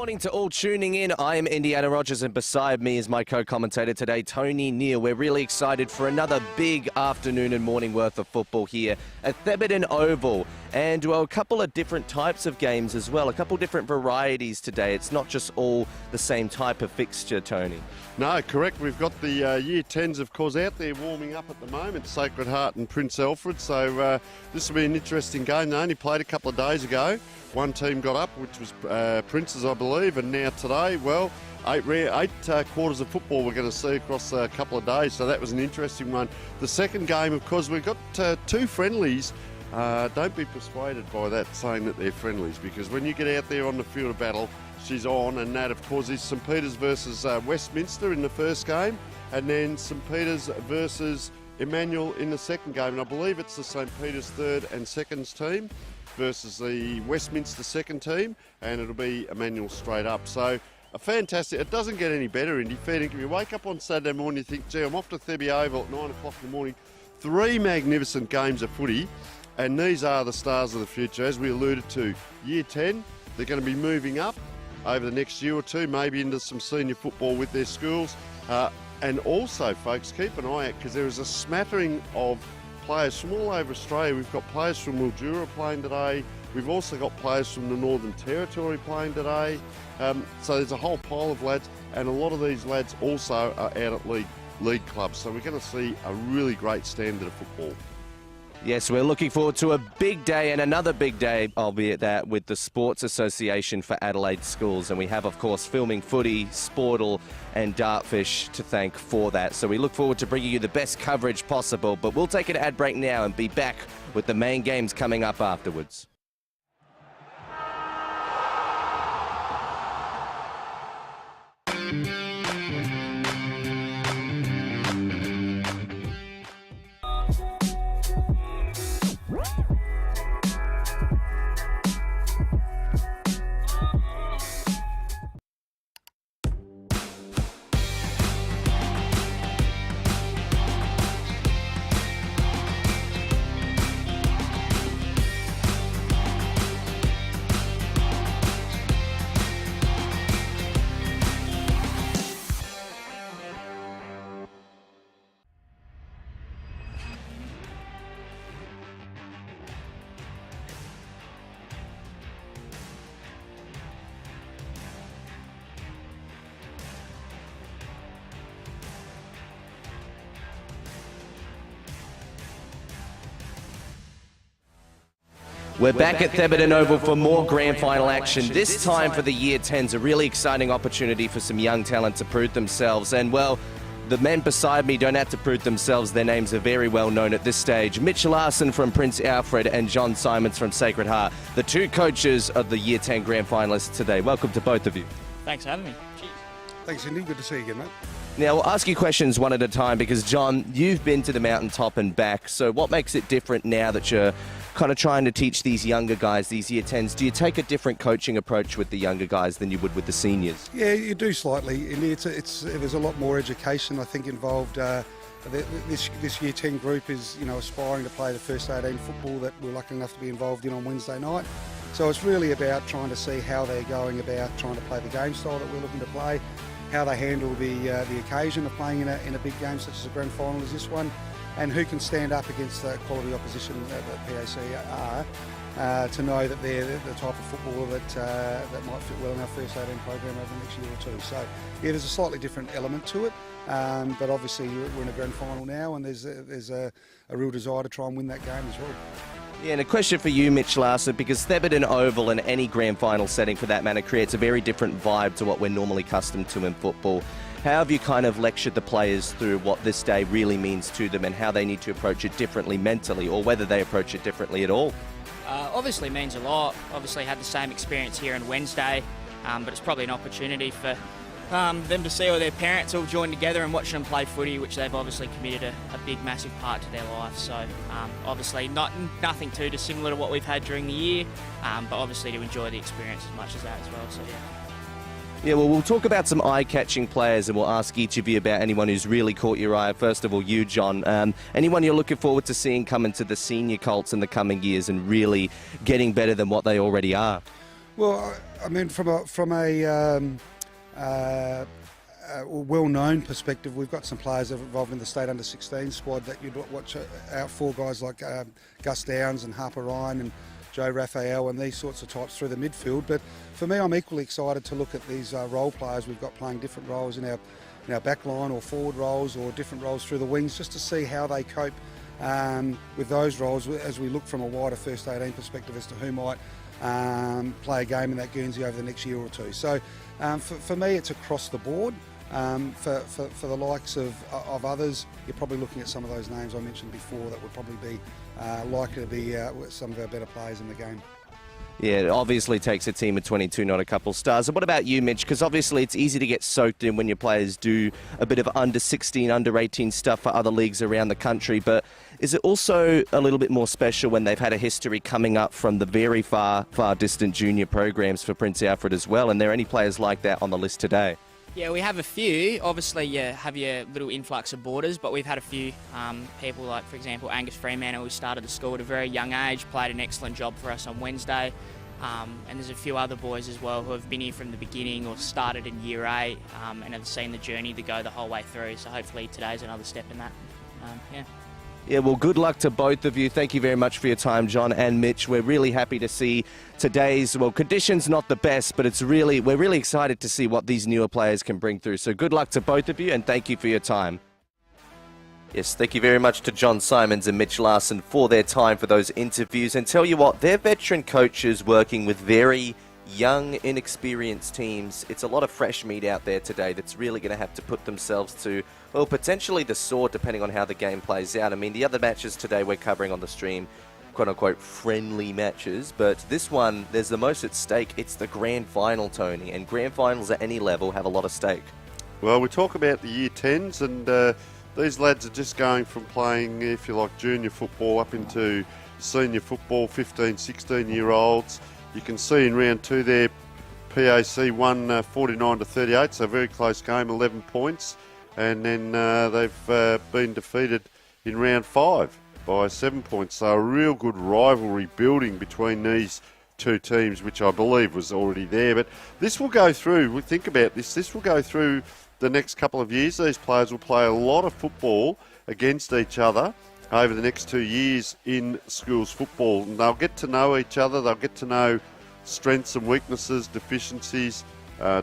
morning to all tuning in. I am Indiana Rogers, and beside me is my co-commentator today, Tony Neal. We're really excited for another big afternoon and morning worth of football here at Thebarton Oval. And, well, a couple of different types of games as well, a couple different varieties today. It's not just all the same type of fixture, Tony. No, correct. We've got the Year 10s, of course, out there warming up at the moment, Sacred Heart and Prince Alfred. So this will be an interesting game. They only played a couple of days ago. One team got up, which was Prince's, I believe, and now today, well, eight quarters of football we're going to see across a couple of days, so that was an interesting one. The second game, of course, we've got two friendlies. Don't be persuaded by that, saying that they're friendlies, because when you get out there on the field of battle, she's on, and that, of course, is St Peter's versus Westminster in the first game, and then St Peter's versus Emmanuel in the second game, and I believe it's the St Peter's third and seconds team versus the Westminster second team, and it'll be Emmanuel straight up. So a fantastic, it doesn't get any better, Indy. Fair dinkum. You wake up on Saturday morning, you think, gee, I'm off to Thebarton Oval at 9 o'clock in the morning. 3 magnificent games of footy, and these are the stars of the future. As we alluded to, Year 10, they're going to be moving up over the next year or two, maybe into some senior football with their schools. And also, folks, keep an eye out, because there is a smattering of players from all over Australia. We've got players from Mildura playing today. We've also got players from the Northern Territory playing today. So there's a whole pile of lads, and a lot of these lads also are out at league clubs. So we're going to see a really great standard of football. Yes, we're looking forward to a big day, and another big day, albeit that, with the Sports Association for Adelaide Schools. And we have, of course, Filming Footy, Sportle and Dartfish to thank for that. So we look forward to bringing you the best coverage possible. But we'll take an ad break now and be back with the main games coming up afterwards. We're back at Thebarton Oval for more grand final action. This time for the Year 10s, a really exciting opportunity for some young talent to prove themselves. And, well, the men beside me don't have to prove themselves. Their names are very well known at this stage. Mitch Larson from Prince Alfred and John Simons from Sacred Heart, the two coaches of the Year 10 grand finalists today. Welcome to both of you. Thanks for having me. Cheers. Thanks, Indy. Good to see you again, mate. Now, we'll ask you questions one at a time because, John, you've been to the mountaintop and back. So what makes it different now that you're kind of trying to teach these younger guys, these Year 10s? Do you take a different coaching approach with the younger guys than you would with the seniors? Yeah, you do slightly. And there's a lot more education, I think, involved. This Year 10 group is, aspiring to play the first 18 football that we're lucky enough to be involved in on Wednesday night. So it's really about trying to see how they're going about trying to play the game style that we're looking to play, how they handle the occasion of playing in a big game such as a grand final as this one, and who can stand up against the quality opposition that PAC are, to know that they're the type of footballer that might fit well in our first 18 program over the next year or two. So, yeah, there's a slightly different element to it, but obviously we're in a grand final now, and there's a real desire to try and win that game as well. Yeah, and a question for you, Mitch Larson, because Thebarton Oval and any grand final setting for that matter creates a very different vibe to what we're normally accustomed to in football. How have you kind of lectured the players through what this day really means to them and how they need to approach it differently mentally, or whether they approach it differently at all? Obviously means a lot. Obviously had the same experience here on Wednesday, but it's probably an opportunity for them to see all their parents all join together and watch them play footy, which they've obviously committed a big, massive part to their life. So obviously nothing too dissimilar to what we've had during the year, but obviously to enjoy the experience as much as that as well. So yeah. Yeah, well, we'll talk about some eye-catching players, and we'll ask each of you about anyone who's really caught your eye. First of all, you, John. Anyone you're looking forward to seeing come into the senior Colts in the coming years and really getting better than what they already are? Well, I mean, from a well-known perspective, we've got some players that are involved in the state under-16 squad that you'd watch out for, guys like Gus Downs and Harper Ryan and Joe Raphael and these sorts of types through the midfield. But for me, I'm equally excited to look at these role players we've got playing different roles in our back line or forward roles or different roles through the wings, just to see how they cope with those roles as we look from a wider first 18 perspective as to who might play a game in that Guernsey over the next year or two. So for me, it's across the board. For the likes of others, you're probably looking at some of those names I mentioned before that would probably be likely to be some of our better players in the game. Yeah, it obviously takes a team of 22, not a couple stars. And what about you, Mitch? Because obviously it's easy to get soaked in when your players do a bit of under-16, under-18 stuff for other leagues around the country. But is it also a little bit more special when they've had a history coming up from the very far distant junior programs for Prince Alfred as well? And there are any players like that on the list today? Yeah, we have a few. Obviously, you have your little influx of boarders, but we've had a few people like, for example, Angus Fremantle, who started the school at a very young age, played an excellent job for us on Wednesday. And there's a few other boys as well who have been here from the beginning or started in year 8 and have seen the journey to go the whole way through. So hopefully today's another step in that. Yeah, well, good luck to both of you. Thank you very much for your time, John and Mitch. We're really happy to see today's, well, conditions not the best, but we're really excited to see what these newer players can bring through. So good luck to both of you, and thank you for your time. Yes, thank you very much to John Simons and Mitch Larson for their time for those interviews. And tell you what, they're veteran coaches working with very young, inexperienced teams. It's a lot of fresh meat out there today that's really going to have to put themselves to, well, potentially the sword, depending on how the game plays out. I mean, the other matches today we're covering on the stream, quote-unquote, friendly matches. But this one, there's the most at stake. It's the grand final, Tony. And grand finals at any level have a lot of stake. Well, we talk about the year 10s, and these lads are just going from playing, if you like, junior football up into senior football, 15, 16-year-olds. You can see in round 2 there, PAC won 49 to 38, so a very close game, 11 points. And then they've been defeated in round 5 by 7 points. So a real good rivalry building between these two teams, which I believe was already there. But this will go through, we think about this will go through the next couple of years. These players will play a lot of football against each other over the next 2 years in schools football. And they'll get to know each other, they'll get to know strengths and weaknesses, deficiencies,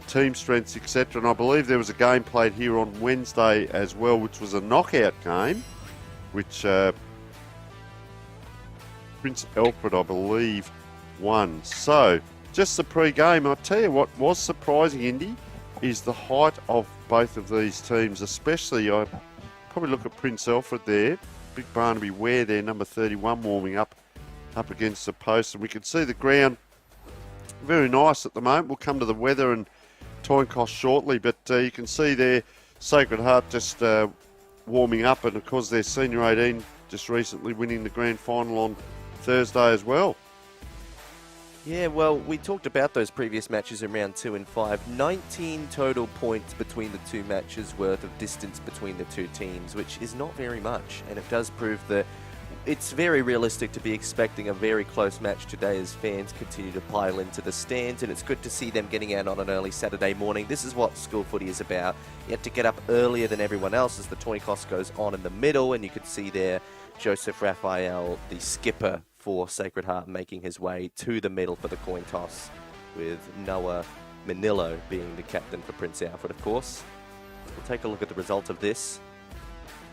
team strengths, etc. And I believe there was a game played here on Wednesday as well, which was a knockout game, which Prince Alfred, I believe, won. So, just the pre-game, I'll tell you what was surprising, Indy, is the height of both of these teams, especially, I probably look at Prince Alfred there, Big Barnaby Ware there, number 31, warming up against the post. And we can see the ground very nice at the moment. We'll come to the weather and time cost shortly, but you can see there Sacred Heart just warming up, and of course their senior 18 just recently winning the grand final on Thursday as well. Yeah, well, we talked about those previous matches in round 2 and 5. 19 total points between the two matches worth of distance between the two teams, which is not very much. And it does prove that it's very realistic to be expecting a very close match today as fans continue to pile into the stands. And it's good to see them getting out on an early Saturday morning. This is what school footy is about. You have to get up earlier than everyone else as the toy toss goes on in the middle. And you can see there Joseph Raphael, the skipper for Sacred Heart, making his way to the middle for the coin toss, with Noah Manillo being the captain for Prince Alfred, of course. We'll take a look at the result of this.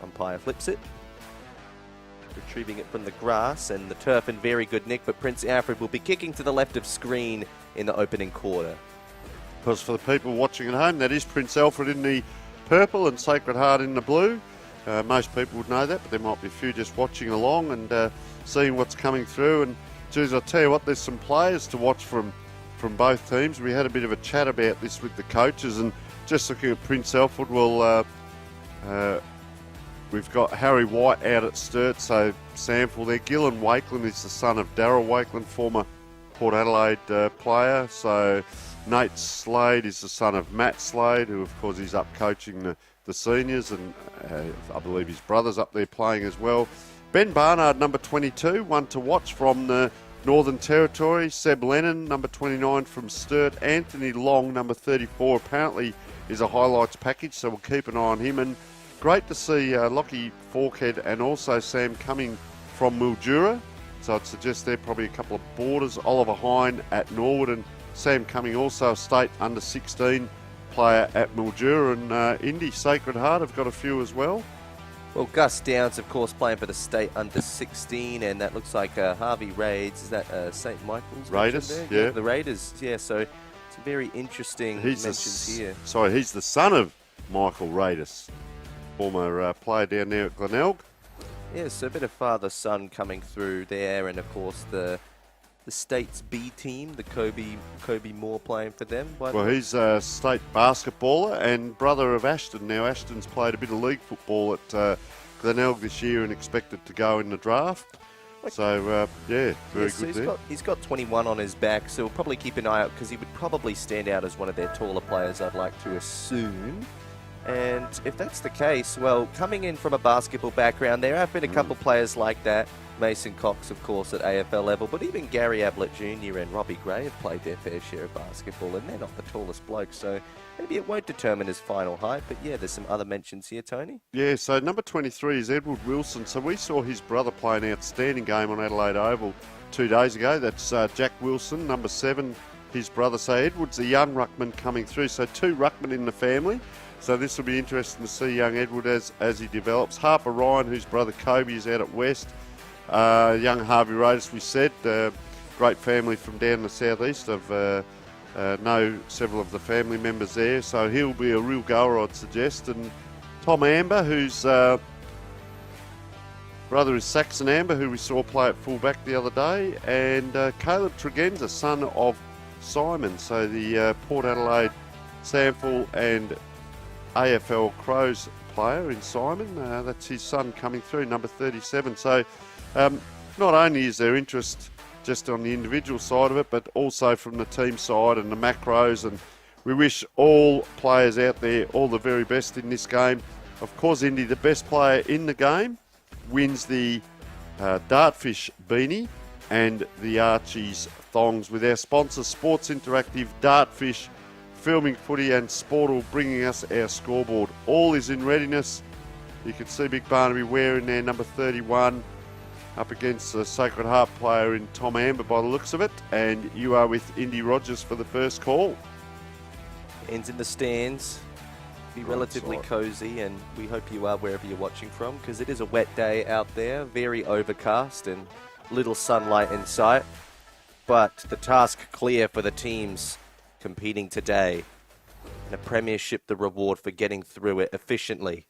Umpire flips it, retrieving it from the grass and the turf in very good nick, but Prince Alfred will be kicking to the left of screen in the opening quarter. Because for the people watching at home, that is Prince Alfred in the purple and Sacred Heart in the blue. Most people would know that, but there might be a few just watching along and seeing what's coming through. And geez, I'll tell you what, there's some players to watch from both teams. We had a bit of a chat about this with the coaches, and just looking at Prince Alfred, well, we've got Harry White out at Sturt, so Sample there. Gillan Wakeland is the son of Darryl Wakeland, former Port Adelaide player. So Nate Slade is the son of Matt Slade, who of course is up coaching the seniors, and I believe his brother's up there playing as well. Ben Barnard, number 22, one to watch from the Northern Territory, Seb Lennon, number 29 from Sturt. Anthony Long, number 34, apparently is a highlights package, so we'll keep an eye on him. And great to see Lockie Forkhead and also Sam Cumming from Mildura. So I'd suggest they're probably a couple of boarders. Oliver Hine at Norwood and Sam Cumming, also a state under 16 player at Mildura. And Indy Sacred Heart have got a few as well. Well, Gus Downs, of course, playing for the state under 16, and that looks like Harvey Raids. Is that St. Michael's? Raiders, yeah. yeah. The Raiders, yeah. So it's a very interesting mentions here. Sorry, he's the son of Michael Raiders, former player down there at Glenelg. Yeah, so a bit of father-son coming through there, and of course the state's B team, the Kobe Moore playing for them. Well, he's a state basketballer and brother of Ashton. Now, Ashton's played a bit of league football at Glenelg this year and expected to go in the draft. So, very so good there. He's got 21 on his back, so we'll probably keep an eye out because he would probably stand out as one of their taller players, I'd like to assume. And if that's the case, well, coming in from a basketball background, there have been a couple players like that. Mason Cox, of course, at AFL level, but even Gary Ablett Jr. and Robbie Gray have played their fair share of basketball, and they're not the tallest blokes, so maybe it won't determine his final height. But yeah, there's some other mentions here, Tony. Yeah, so number 23 is Edward Wilson. So we saw his brother play an outstanding game on Adelaide Oval 2 days ago. That's Jack Wilson, number 7, his brother. So Edward's a young ruckman coming through, so 2 ruckmen in the family. So this will be interesting to see young Edward as he develops. Harper Ryan, whose brother Kobe is out at West. Young Harvey Raiders, we said, great family from down in the southeast. I've know several of the family members there, so he'll be a real goer, I'd suggest. And Tom Amber, whose brother is Saxon Amber, who we saw play at fullback the other day, and Caleb Tregenza, son of Simon, so the Port Adelaide Sample and AFL Crows player in Simon. That's his son coming through, number 37. So not only is there interest just on the individual side of it, but also from the team side and the macros. And we wish all players out there all the very best in this game. Of course, Indy, the best player in the game, wins the Dartfish beanie and the Archie's thongs with our sponsor, Sports Interactive, Dartfish, Filming Footy and Sportal, bringing us our scoreboard. All is in readiness. You can see Big Barnaby wearing their number 31 up against the Sacred Heart player in Tom Amber by the looks of it. And you are with Indy Rogers for the first call. Ends in the stands. Be relatively side. cosy, and we hope you are wherever you're watching from, because it is a wet day out there, very overcast and little sunlight in sight. But the task clear for the teams competing today. And a premiership, the reward for getting through it efficiently.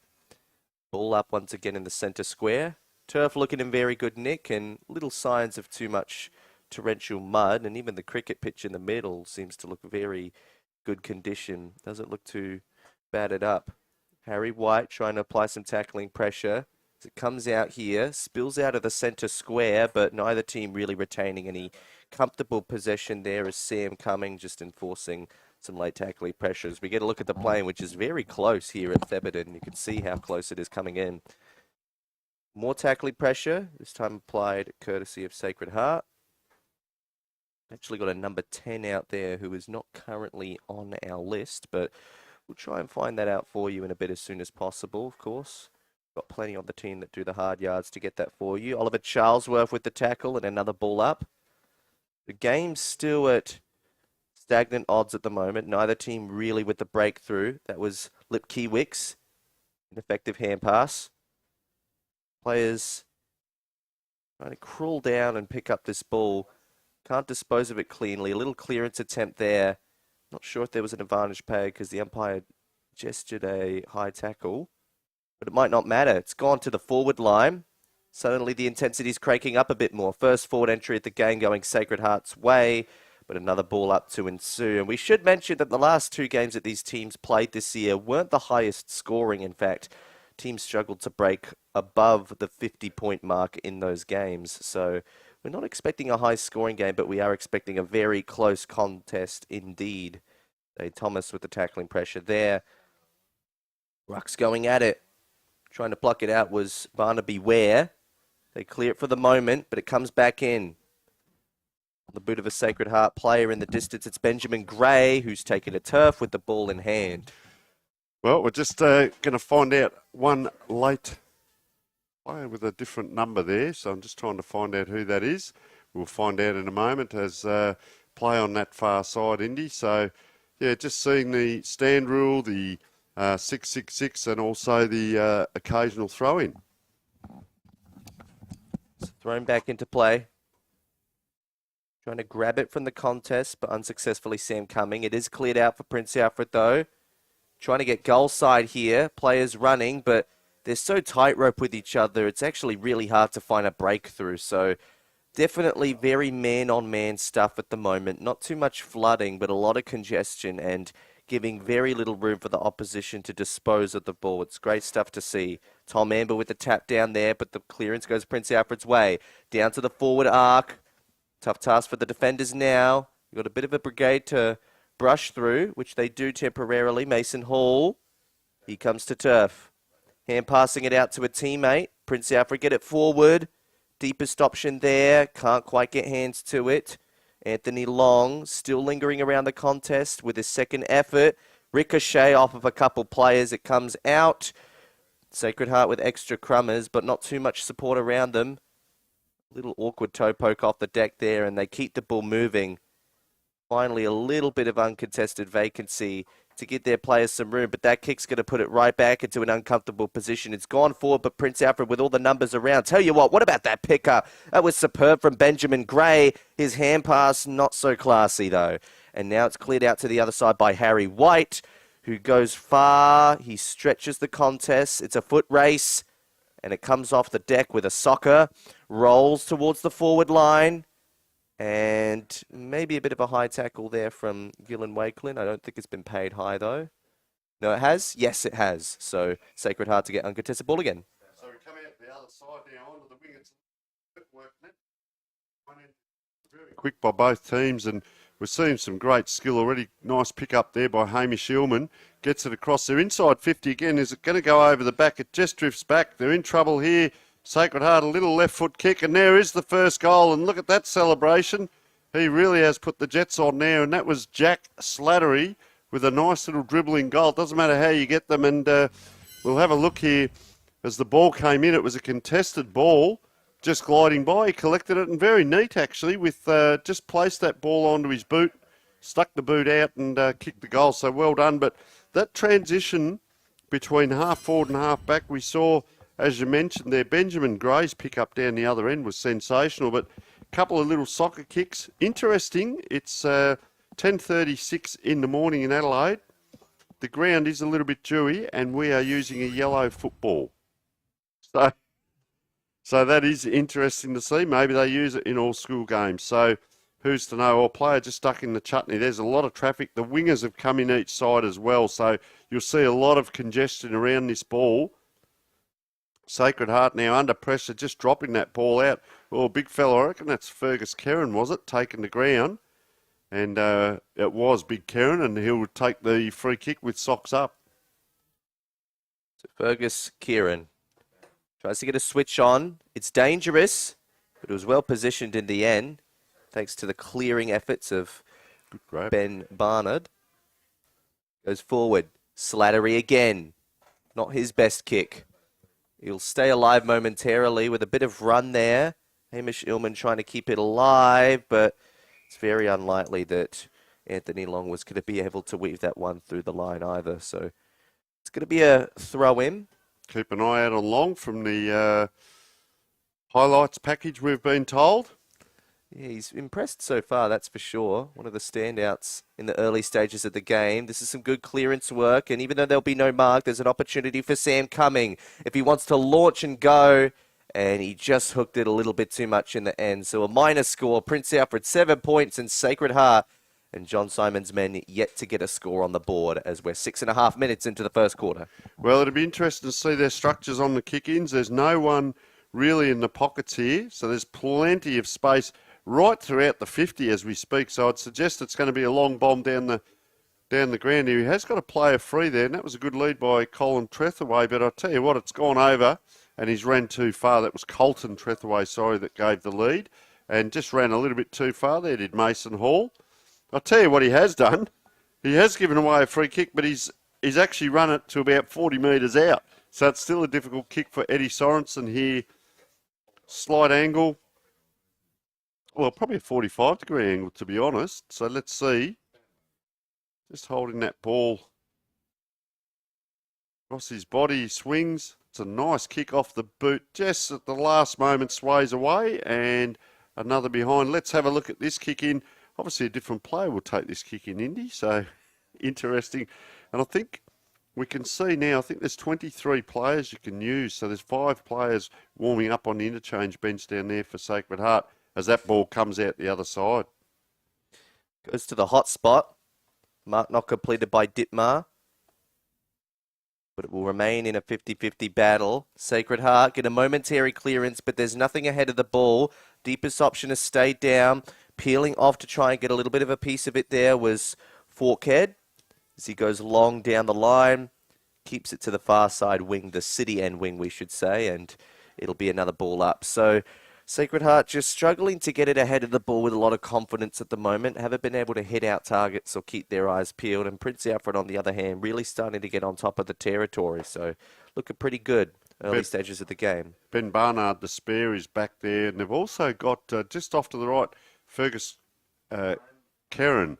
Ball up once again in the centre square. Turf looking in very good nick, and little signs of too much torrential mud, and even the cricket pitch in the middle seems to look very good condition. Doesn't look too battered up. Harry White trying to apply some tackling pressure. As it comes out here, spills out of the centre square, but neither team really retaining any comfortable possession there as Sam Cumming just enforcing some late tackling pressures. We get a look at the plane, which is very close here at Thebarton. You can see how close it is coming in. More tackling pressure, this time applied courtesy of Sacred Heart. Actually got a number 10 out there who is not currently on our list, but we'll try and find that out for you in a bit as soon as possible, of course. Got plenty on the team that do the hard yards to get that for you. Oliver Charlesworth with the tackle and another ball up. The game's still at stagnant odds at the moment. Neither team really with the breakthrough. That was Lip Kiewicks. An effective hand pass. Players trying to crawl down and pick up this ball. Can't dispose of it cleanly. A little clearance attempt there. Not sure if there was an advantage paid because the umpire gestured a high tackle. But it might not matter. It's gone to the forward line. Suddenly the intensity's cranking up a bit more. First forward entry at the game going Sacred Heart's way, but another ball up to ensue. And we should mention that the last 2 games that these teams played this year weren't the highest scoring. In fact, teams struggled to break above the 50-point mark in those games. So we're not expecting a high scoring game, but we are expecting a very close contest indeed. Thomas with the tackling pressure there. Ruck's going at it. Trying to pluck it out was Barnaby Ware. They clear it for the moment, but it comes back in. On the boot of a Sacred Heart player in the distance, it's Benjamin Gray, who's taken a turf with the ball in hand. Well, we're just going to find out one late player with a different number there, so I'm just trying to find out who that is. We'll find out in a moment as play on that far side, Indy. So, yeah, just seeing the stand rule, the 666, and also the occasional throw-in. It's thrown back into play. Trying to grab it from the contest, but unsuccessfully Sam Cumming. It is cleared out for Prince Alfred, though. Trying to get goal side here. Players running, but they're so tightrope with each other, it's actually really hard to find a breakthrough. So definitely very man-on-man stuff at the moment. Not too much flooding, but a lot of congestion and giving very little room for the opposition to dispose of the ball. It's great stuff to see. Tom Amber with the tap down there, but the clearance goes Prince Alfred's way. Down to the forward arc. Tough task for the defenders now. You've got a bit of a brigade to brush through, which they do temporarily. Mason Hall. He comes to turf. Hand passing it out to a teammate. Prince Alfred get it forward. Deepest option there. Can't quite get hands to it. Anthony Long still lingering around the contest with his second effort. Ricochet off of a couple players. It comes out. Sacred Heart with extra crummers, but not too much support around them. Little awkward toe poke off the deck there, and they keep the ball moving. Finally, a little bit of uncontested vacancy to give their players some room, but that kick's going to put it right back into an uncomfortable position. It's gone forward, but Prince Alfred with all the numbers around. Tell you what about that pickup? That was superb from Benjamin Gray. His hand pass, not so classy, though. And now it's cleared out to the other side by Harry White, who goes far. He stretches the contest. It's a foot race. And it comes off the deck with a soccer, rolls towards the forward line, and maybe a bit of a high tackle there from Gillen Wakelin. I don't think it's been paid high, though. No, it has? Yes, it has. So Sacred Heart to get uncontested ball again. So we come out the other side now onto the wing. It's working it. Very quick by both teams, and we're seeing some great skill already. Nice pick up there by Hamish Illman. Gets it across their inside 50 again. Is it going to go over the back? It just drifts back. They're in trouble here. Sacred Heart, a little left foot kick, and there is the first goal. And look at that celebration. He really has put the Jets on there, and that was Jack Slattery with a nice little dribbling goal. It doesn't matter how you get them, and we'll have a look here. As the ball came in, it was a contested ball. Just gliding by, he collected it, and very neat actually, with just placed that ball onto his boot, stuck the boot out and kicked the goal, so well done. But that transition between half forward and half back, we saw, as you mentioned there, Benjamin Gray's pick up down the other end was sensational, but a couple of little soccer kicks. Interesting, it's 10:36 in the morning in Adelaide. The ground is a little bit dewy, and we are using a yellow football. So that is interesting to see. Maybe they use it in all school games. So who's to know? Or player just stuck in the chutney. There's a lot of traffic. The wingers have come in each side as well. So you'll see a lot of congestion around this ball. Sacred Heart now under pressure, just dropping that ball out. Oh, big fella, I reckon that's Fergus Kerrin, was it? Taking the ground. And it was Big Kerrin, and he'll take the free kick with socks up. So Fergus Kieran tries to get a switch on. It's dangerous, but it was well positioned in the end, thanks to the clearing efforts of Ben Barnard. Goes forward. Slattery again. Not his best kick. He'll stay alive momentarily with a bit of run there. Hamish Illman trying to keep it alive, but it's very unlikely that Anthony Long was going to be able to weave that one through the line either. So it's going to be a throw-in. Keep an eye out on Long from the highlights package, we've been told. Yeah, he's impressed so far, that's for sure. One of the standouts in the early stages of the game. This is some good clearance work, and even though there'll be no mark, there's an opportunity for Sam Cumming if he wants to launch and go, and he just hooked it a little bit too much in the end. So a minor score, Prince Alfred 7 points, and Sacred Heart and John Simon's men yet to get a score on the board as we're 6.5 minutes into the first quarter. Well, it'll be interesting to see their structures on the kick-ins. There's no one really in the pockets here, so there's plenty of space right throughout the 50 as we speak. So I'd suggest it's going to be a long bomb down the ground here. He has got a player free there, and that was a good lead by Colin Trethaway. But I'll tell you what, it's gone over, and he's ran too far. That was Colton Trethaway, sorry, that gave the lead. and just ran a little bit too far there, did Mason Hall. I'll tell you what he has done. He has given away a free kick, but he's actually run it to about 40 metres out. So it's still a difficult kick for Eddie Sorensen here. Slight angle. Well, probably a 45-degree angle, to be honest. So let's see. Just holding that ball across his body, he swings. It's a nice kick off the boot. Just at the last moment, sways away, and another behind. Let's have a look at this kick in. Obviously, a different player will take this kick in, Indy. So interesting. And I think we can see now, I think there's 23 players you can use. So there's 5 players warming up on the interchange bench down there for Sacred Heart as that ball comes out the other side. Goes to the hot spot. Mark not completed by Ditmar. But it will remain in a 50-50 battle. Sacred Heart get a momentary clearance, but there's nothing ahead of the ball. Deepest option has stayed down. Peeling off to try and get a little bit of a piece of it there was Forkhead. As he goes long down the line, keeps it to the far side wing, the city end wing, we should say, and it'll be another ball up. So Sacred Heart just struggling to get it ahead of the ball with a lot of confidence at the moment. Haven't been able to hit out targets or keep their eyes peeled. And Prince Alfred, on the other hand, really starting to get on top of the territory. So looking pretty good early stages of the game. Ben Barnard, the spare, is back there. And they've also got, just off to the right, Fergus Kerrin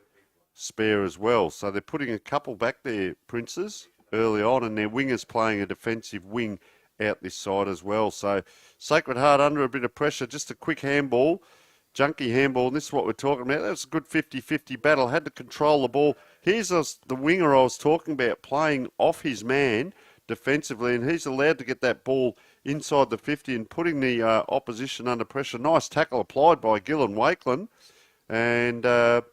spare as well. So they're putting a couple back there, Princes, early on. And their wingers playing a defensive wing out this side as well. So Sacred Heart under a bit of pressure. Just a quick handball, junky handball, and this is what we're talking about. That was a good 50-50 battle. Had to control the ball. Here's the winger I was talking about playing off his man defensively, and he's allowed to get that ball inside the 50 and putting the opposition under pressure. Nice tackle applied by Gillen Wakelin, and that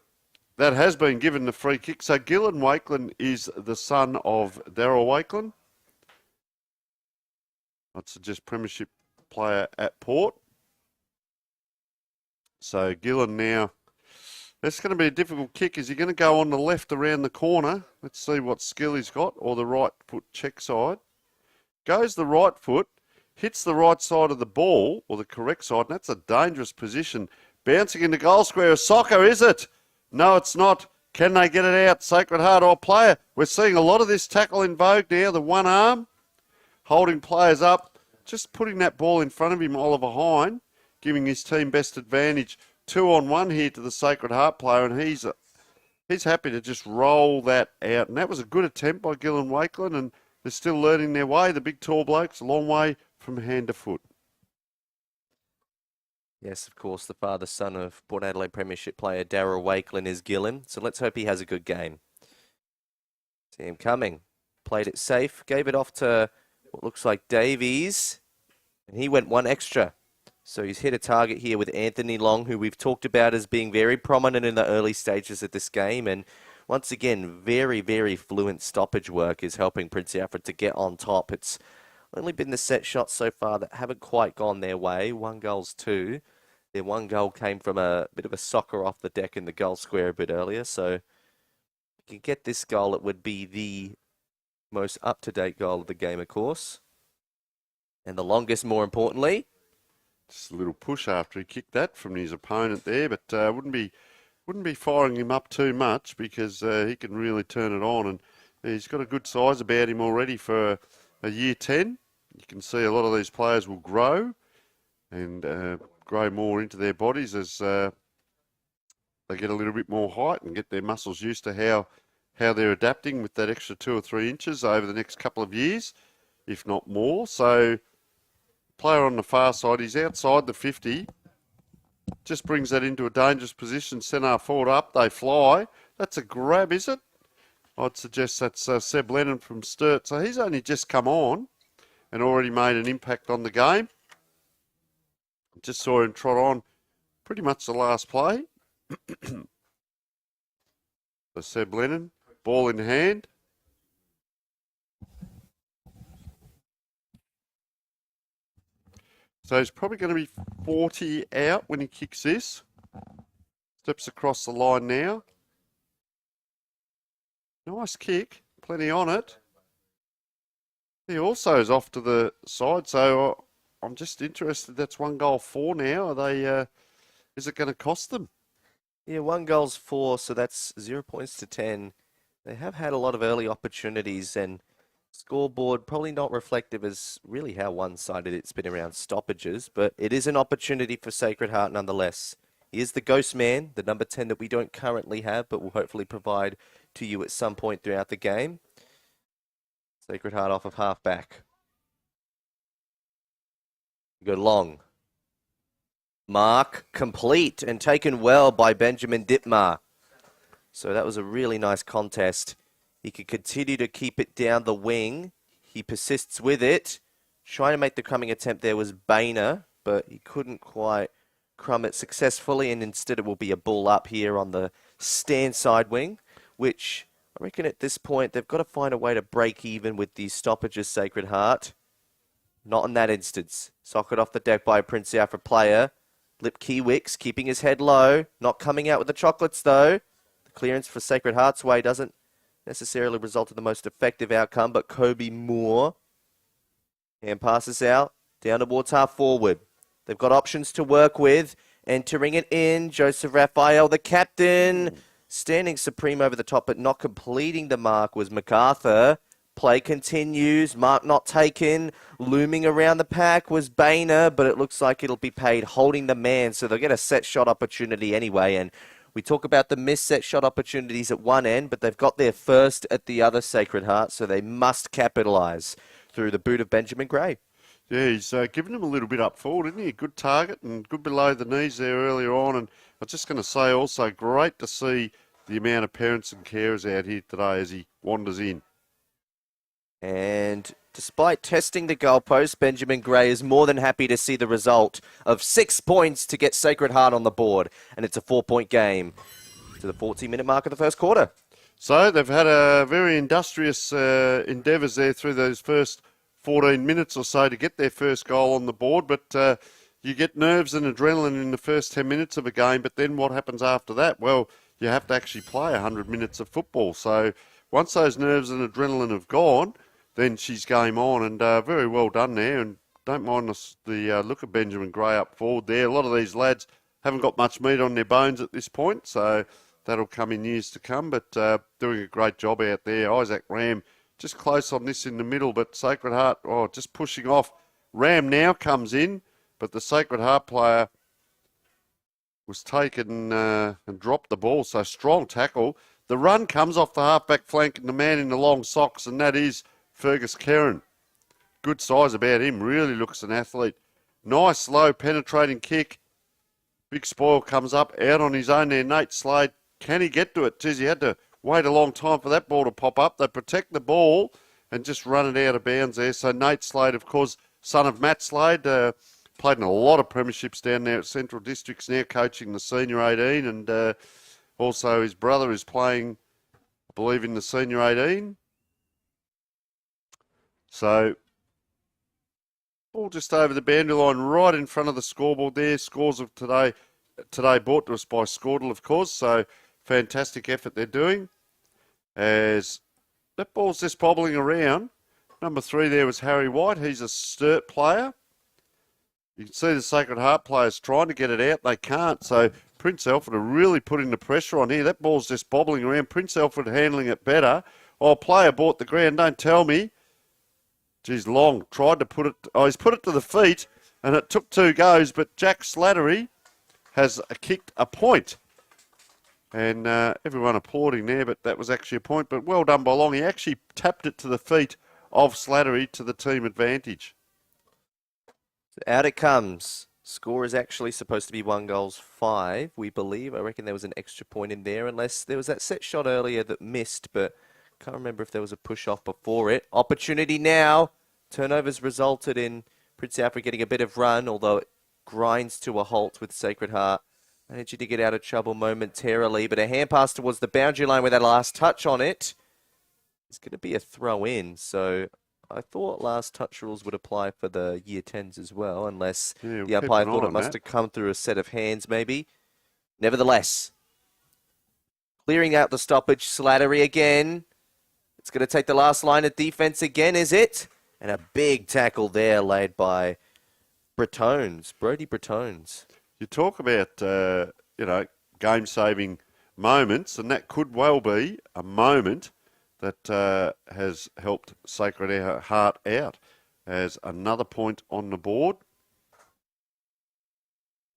has been given the free kick. So Gillen Wakelin is the son of Darryl Wakelin. I'd suggest premiership player at Port. So Gillen now, that's going to be a difficult kick. Is he going to go on the left around the corner? Let's see what skill he's got, or the right foot check side. Goes the right foot, hits the right side of the ball, or the correct side, and that's a dangerous position. Bouncing into goal square. Soccer, is it? No, it's not. Can they get it out? Sacred Heart, or player. We're seeing a lot of this tackle in vogue now, the one arm. Holding players up, just putting that ball in front of him, Oliver Hine, giving his team best advantage. 2-on-1 here to the Sacred Heart player, and he's happy to just roll that out. And that was a good attempt by Gillen Wakelin, and they're still learning their way. The big tall blokes, a long way from hand to foot. Yes, of course, the father, son of Port Adelaide Premiership player Darryl Wakelin is Gillen. So let's hope he has a good game. See him coming. Played it safe, gave it off to what looks like Davies, and he went one extra. So he's hit a target here with Anthony Long, who we've talked about as being very prominent in the early stages of this game. And once again, very, very fluent stoppage work is helping Prince Alfred to get on top. It's only been the set shots so far that haven't quite gone their way. 1-2. Their one goal came from a bit of a soccer off the deck in the goal square a bit earlier. So if you can get this goal, it would be the most up-to-date goal of the game, of course. And the longest, more importantly. Just a little push after he kicked that from his opponent there, but wouldn't be firing him up too much because he can really turn it on, and he's got a good size about him already for a year 10. You can see a lot of these players will grow and grow more into their bodies as they get a little bit more height and get their muscles used to how they're adapting with that extra 2 or 3 inches over the next couple of years, if not more. So player on the far side, he's outside the 50, just brings that into a dangerous position. Centre forward up, they fly. That's a grab, is it? I'd suggest that's Seb Lennon from Sturt. So he's only just come on and already made an impact on the game. Just saw him trot on pretty much the last play. So Seb Lennon, ball in hand. So he's probably going to be 40 out when he kicks this. Steps across the line now. Nice kick, plenty on it. He also is off to the side, so I'm just interested. That's 1-4 now. Are is it going to cost them? Yeah, 1 goal's 4, so that's 0 points to 10. They have had a lot of early opportunities, and scoreboard probably not reflective as really how one-sided it's been around stoppages, but it is an opportunity for Sacred Heart nonetheless. He is the ghost man, the number 10 that we don't currently have, but will hopefully provide to you at some point throughout the game. Sacred Heart off of half-back. Go long. Mark complete and taken well by Benjamin Dittmar. So that was a really nice contest. He could continue to keep it down the wing. He persists with it. Trying to make the crumbing attempt there was Boehner, but he couldn't quite crumb it successfully, and instead it will be a ball up here on the stand side wing, which I reckon at this point they've got to find a way to break even with these stoppages, Sacred Heart. Not in that instance. Socket off the deck by a Prince Alfred player. Lip Kiewicz keeping his head low. Not coming out with the chocolates though. The clearance for Sacred Heart's way doesn't necessarily result in the most effective outcome, but Kobe Moore. Hand passes out. Down towards half forward. They've got options to work with. Entering it in. Joseph Raphael, the captain. Standing supreme over the top, but not completing the mark was MacArthur. Play continues. Mark not taken. Looming around the pack was Boehner, but it looks like it'll be paid holding the man, so they'll get a set shot opportunity anyway. And we talk about the missed set shot opportunities at one end, but they've got their first at the other, Sacred Heart, so they must capitalise through the boot of Benjamin Gray. Yeah, he's given him a little bit up forward, isn't he? A good target and good below the knees there earlier on. And I was just going to say also, great to see the amount of parents and carers out here today as he wanders in. And despite testing the goalpost, Benjamin Gray is more than happy to see the result of 6 points to get Sacred Heart on the board. And it's a 4-point game to the 14-minute mark of the first quarter. So they've had a very industrious endeavours there through those first 14 minutes or so to get their first goal on the board. But you get nerves and adrenaline in the first 10 minutes of a game. But then what happens after that? Well, you have to actually play 100 minutes of football. So once those nerves and adrenaline have gone, then she's game on, and very well done there. And don't mind the look of Benjamin Gray up forward there. A lot of these lads haven't got much meat on their bones at this point, so that'll come in years to come. But doing a great job out there. Isaac Ram just close on this in the middle, but Sacred Heart, just pushing off. Ram now comes in, but the Sacred Heart player was taken and dropped the ball, so strong tackle. The run comes off the halfback flank and the man in the long socks, and that is Fergus Kerrin. Good size about him, really looks an athlete. Nice low penetrating kick. Big Spoil comes up, out on his own there. Nate Slade, can he get to it? Geez, he had to wait a long time for that ball to pop up. They protect the ball and just run it out of bounds there. So Nate Slade, of course, son of Matt Slade, played in a lot of premierships down there at Central Districts, now coaching the Senior 18, and also his brother is playing, I believe, in the Senior 18. So, ball just over the boundary line, right in front of the scoreboard there. Scores of today brought to us by Scourdle, of course. So, fantastic effort they're doing. As that ball's just bobbling around. Number 3 there was Harry White. He's a Sturt player. You can see the Sacred Heart players trying to get it out. They can't. So, Prince Alfred are really putting the pressure on here. That ball's just bobbling around. Prince Alfred handling it better. Oh, player bought the ground. Don't tell me. Geez, Long tried to put it. Oh, he's put it to the feet, and it took 2 goes. But Jack Slattery has kicked a point, and everyone applauding there. But that was actually a point. But well done by Long. He actually tapped it to the feet of Slattery to the team advantage. Out it comes. Score is actually supposed to be 1 goals 5, we believe. I reckon there was an extra point in there, unless there was that set shot earlier that missed, but can't remember if there was a push-off before it. Opportunity now. Turnovers resulted in Prince Alfred getting a bit of run, although it grinds to a halt with Sacred Heart. Managing to get out of trouble momentarily, but a hand pass towards the boundary line with that last touch on it. It's going to be a throw in, so I thought last touch rules would apply for the year 10s as well, unless the umpire thought it must have come through a set of hands maybe. Nevertheless, clearing out the stoppage, Slattery again. It's going to take the last line of defence again, is it? And a big tackle there laid by Brody Bretones. you talk about, game-saving moments, and that could well be a moment that has helped Sacred Heart out as another point on the board.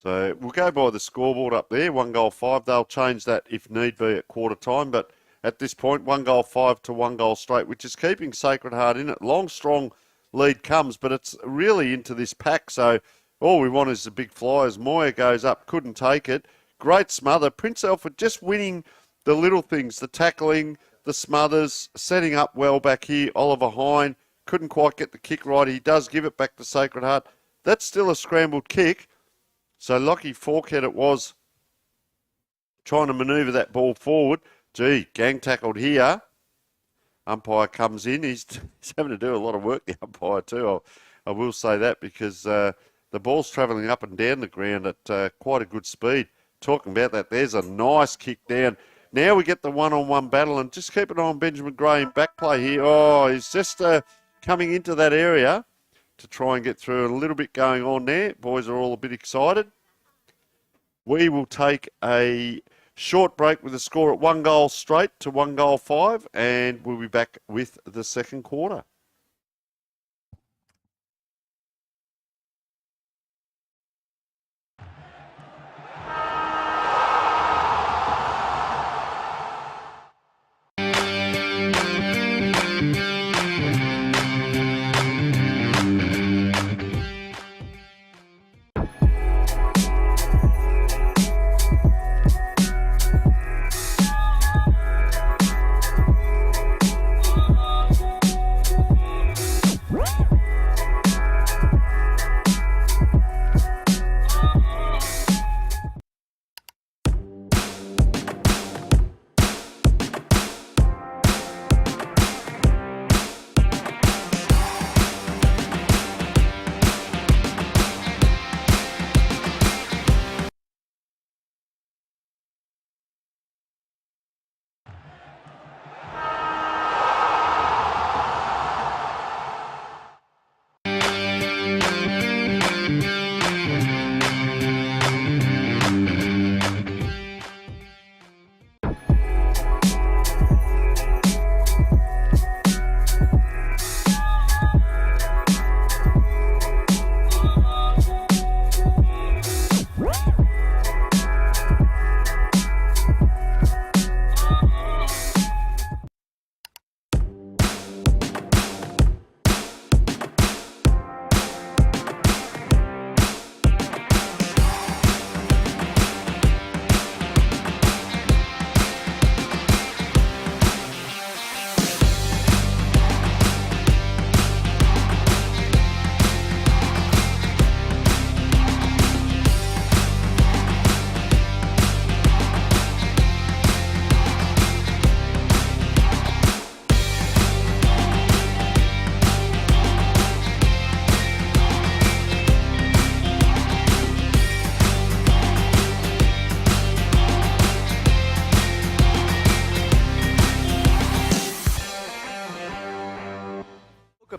So we'll go by the scoreboard up there, 1-5. They'll change that if need be at quarter time, but at this point, 1-5 to 1 goal straight, which is keeping Sacred Heart in it. Long, strong lead comes, but it's really into this pack, so all we want is the big flyers. Moyer goes up, couldn't take it. Great smother. Prince Alfred just winning the little things, the tackling, the smothers, setting up well back here. Oliver Hine couldn't quite get the kick right. He does give it back to Sacred Heart. That's still a scrambled kick. So Lockie Forkhead it was trying to manoeuvre that ball forward. Gee, gang tackled here. Umpire comes in. He's having to do a lot of work, the umpire too. I will say that because the ball's travelling up and down the ground at quite a good speed. Talking about that, there's a nice kick down. Now we get the one-on-one battle, and just keep an eye on Benjamin Gray in back play here. Oh, he's just coming into that area to try and get through. A little bit going on there. Boys are all a bit excited. We will take a short break with a score at 1 goal straight to 1-5, and we'll be back with the second quarter.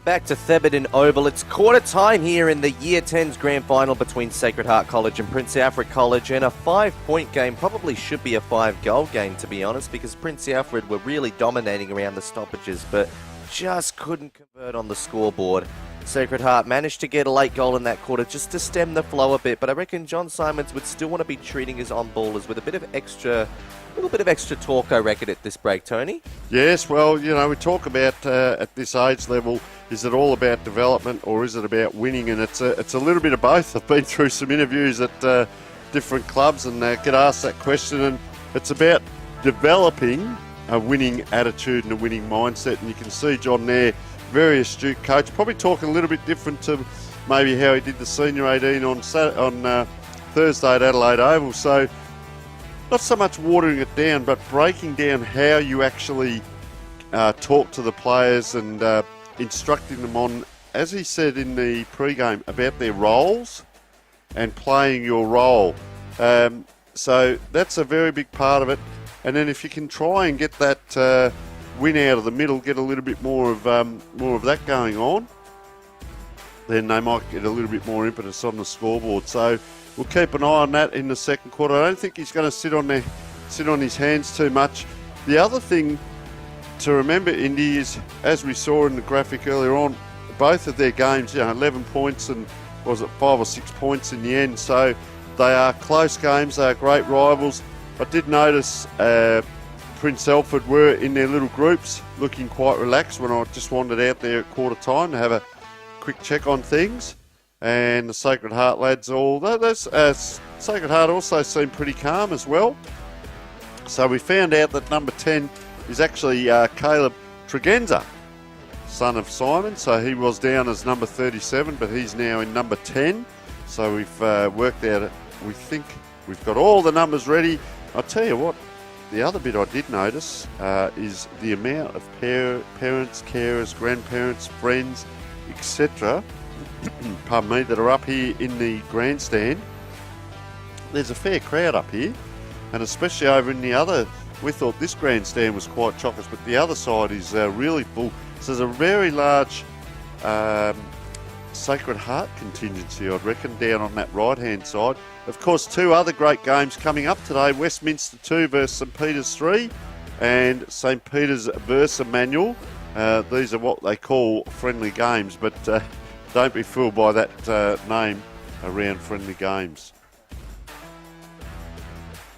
Back to Thebarton Oval. It's quarter time here in the Year 10's grand final between Sacred Heart College and Prince Alfred College, and a 5-point game probably should be a 5-goal game, to be honest, because Prince Alfred were really dominating around the stoppages, but just couldn't convert on the scoreboard. Sacred Heart managed to get a late goal in that quarter just to stem the flow a bit, but I reckon John Simons would still want to be treating his on-ballers with a little bit of extra talk, I reckon, at this break, Tony. Yes, well, we talk about at this age level, is it all about development or is it about winning? And it's a little bit of both. I've been through some interviews at different clubs and get asked that question, and it's about developing a winning attitude and a winning mindset. And you can see John there, very astute coach, probably talking a little bit different to maybe how he did the Senior 18 on Thursday at Adelaide Oval. So not so much watering it down, but breaking down how you actually talk to the players and instructing them on, as he said in the pre-game, about their roles and playing your role. So that's a very big part of it. And then if you can try and get that win out of the middle, get a little bit more of that going on, then they might get a little bit more impetus on the scoreboard. So we'll keep an eye on that in the second quarter. I don't think he's going to sit on his hands too much. The other thing to remember, Indy, is, as we saw in the graphic earlier on, both of their games, 11 points and was it 5 or 6 points in the end. So they are close games. They are great rivals. I did notice Prince Alfred were in their little groups, looking quite relaxed when I just wandered out there at quarter time to have a quick check on things. And the Sacred Heart lads Sacred Heart also seemed pretty calm as well. So we found out that number 10 is actually Caleb Tregenza, son of Simon. So he was down as number 37, but he's now in number 10. So we've worked out, we think we've got all the numbers ready. I'll tell you what, the other bit I did notice is the amount of parents, carers, grandparents, friends, etc. pardon me, that are up here in the grandstand. There's a fair crowd up here, and especially over in the other. We thought this grandstand was quite chockers, but the other side is really full. So there's a very large Sacred Heart contingency, I'd reckon, down on that right-hand side. Of course, two other great games coming up today, Westminster 2 versus St Peter's 3 and St Peter's versus Emmanuel. These are what they call friendly games, but don't be fooled by that name around friendly games.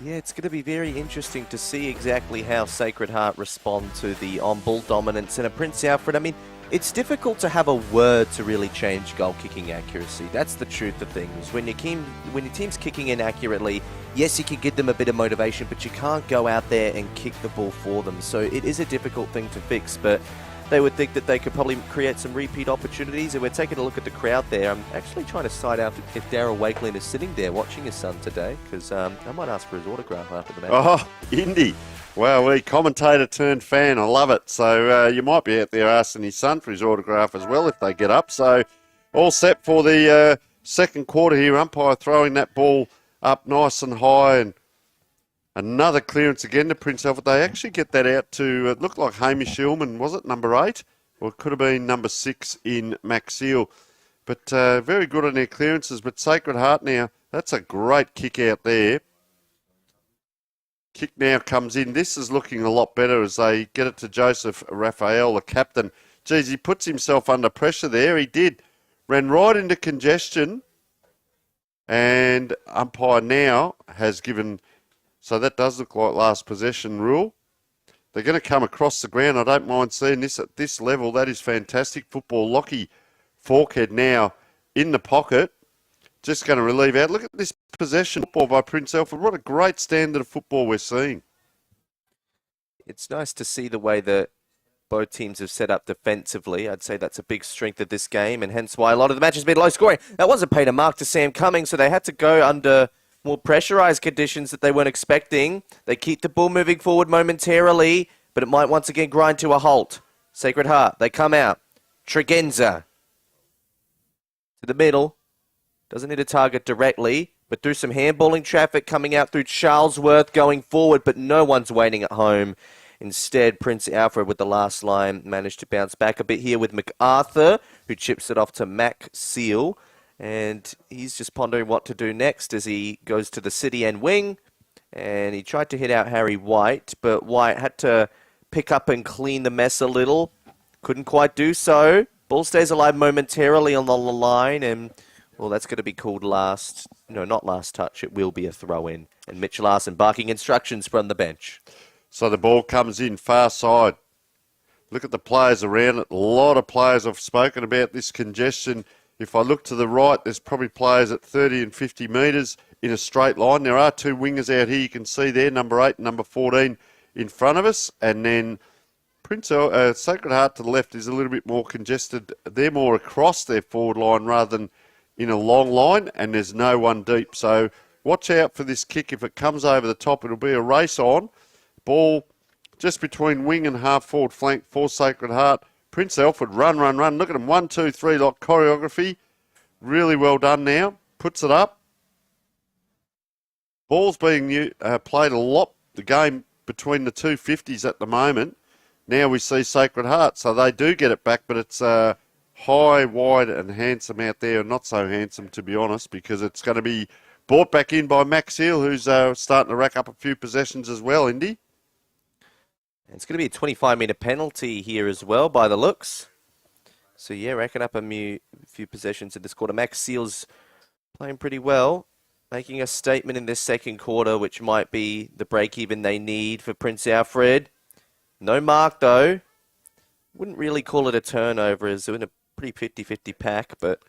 Yeah, it's going to be very interesting to see exactly how Sacred Heart respond to the on-ball dominance. And a Prince Alfred, I mean, it's difficult to have a word to really change goal-kicking accuracy. That's the truth of things. When your team's kicking in accurately, yes, you can give them a bit of motivation, but you can't go out there and kick the ball for them. So it is a difficult thing to fix, but they would think that they could probably create some repeat opportunities. And we're taking a look at the crowd there. I'm actually trying to sight out if Darryl Wakelin is sitting there watching his son today, because I might ask for his autograph after the match. Oh, Indy. Wow, commentator turned fan. I love it. So you might be out there asking his son for his autograph as well if they get up. So all set for the second quarter here. Umpire throwing that ball up nice and high, and another clearance again to Prince Alfred. They actually get that out to, it looked like Hamish Hillman, was it, number 8? Or it could have been number 6 in Maxiel. But very good on their clearances. But Sacred Heart now, that's a great kick out there. Kick now comes in. This is looking a lot better as they get it to Joseph Raphael, the captain. Geez, he puts himself under pressure there. He did. Ran right into congestion. And umpire now has given... So that does look like last possession rule. They're going to come across the ground. I don't mind seeing this at this level. That is fantastic football. Lockie Forkhead now in the pocket. Just going to relieve out. Look at this possession football by Prince Alfred. What a great standard of football we're seeing. It's nice to see the way that both teams have set up defensively. I'd say that's a big strength of this game, and hence why a lot of the match has been low scoring. That wasn't paid a mark to Sam Cummings, so they had to go under more pressurised conditions that they weren't expecting. They keep the ball moving forward momentarily, but it might once again grind to a halt. Sacred Heart, they come out. Tregenza to the middle. Doesn't hit a target directly, but through some handballing traffic coming out through Charlesworth going forward, but no one's waiting at home. Instead, Prince Alfred with the last line managed to bounce back a bit here with MacArthur, who chips it off to Mac Seal. And he's just pondering what to do next as he goes to the city end wing. And he tried to hit out Harry White, but White had to pick up and clean the mess a little. Couldn't quite do so. Ball stays alive momentarily on the line, and well, that's going to be called not last touch. It will be a throw-in. And Mitch Larson barking instructions from the bench. So the ball comes in far side. Look at the players around it. A lot of players have spoken about this congestion. If I look to the right, there's probably players at 30 and 50 metres in a straight line. There are two wingers out here. You can see there, number 8 and number 14 in front of us. And then Sacred Heart to the left is a little bit more congested. They're more across their forward line rather than in a long line, and there's no one deep. So watch out for this kick. If it comes over the top, it'll be a race on. Ball just between wing and half forward flank for Sacred Heart. Prince Alfred, run. Look at him, 1, 2, 3, like choreography. Really well done now. Puts it up. Ball's being played a lot, the game between the two 50s at the moment. Now we see Sacred Heart, so they do get it back, but it's high, wide and handsome out there. Not so handsome, to be honest, because it's going to be brought back in by Max Hill, who's starting to rack up a few possessions as well, Indy. It's going to be a 25-metre penalty here as well, by the looks. So, yeah, racking up a few possessions in this quarter. Max Seal's playing pretty well, making a statement in this second quarter, which might be the break-even they need for Prince Alfred. No mark, though. Wouldn't really call it a turnover, as they're in a pretty 50-50 pack, but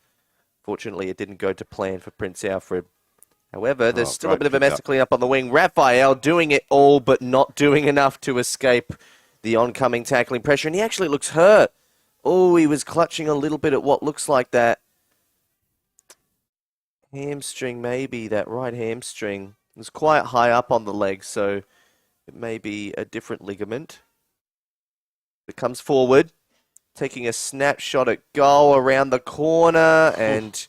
fortunately it didn't go to plan for Prince Alfred. However, there's still a bit of a mess to clean up on the wing. Raphael doing it all, but not doing enough to escape the oncoming tackling pressure, and he actually looks hurt. Oh, he was clutching a little bit at what looks like that hamstring, maybe, that right hamstring. It was quite high up on the leg, so it may be a different ligament. It comes forward, taking a snapshot at goal around the corner, and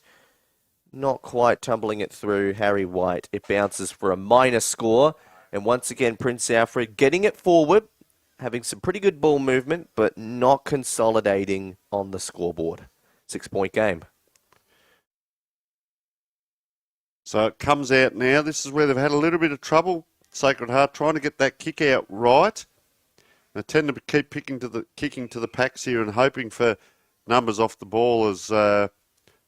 not quite tumbling it through Harry White. It bounces for a minor score, and once again, Prince Alfred getting it forward, having some pretty good ball movement, but not consolidating on the scoreboard. 6-point game. So it comes out now. This is where they've had a little bit of trouble, Sacred Heart, trying to get that kick out right. They tend to keep kicking to the packs here and hoping for numbers off the ball as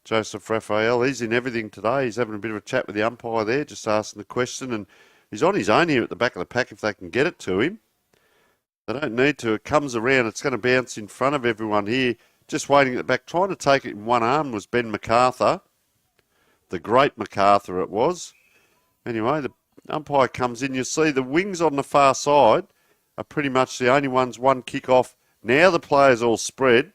Joseph Raphael. He's in everything today. He's having a bit of a chat with the umpire there, just asking the question, and he's on his own here at the back of the pack if they can get it to him. They don't need to. It comes around. It's going to bounce in front of everyone here. Just waiting at the back. Trying to take it in one arm was Ben MacArthur. The great MacArthur it was. Anyway, the umpire comes in. You see the wings on the far side are pretty much the only ones one kick off. Now the players all spread.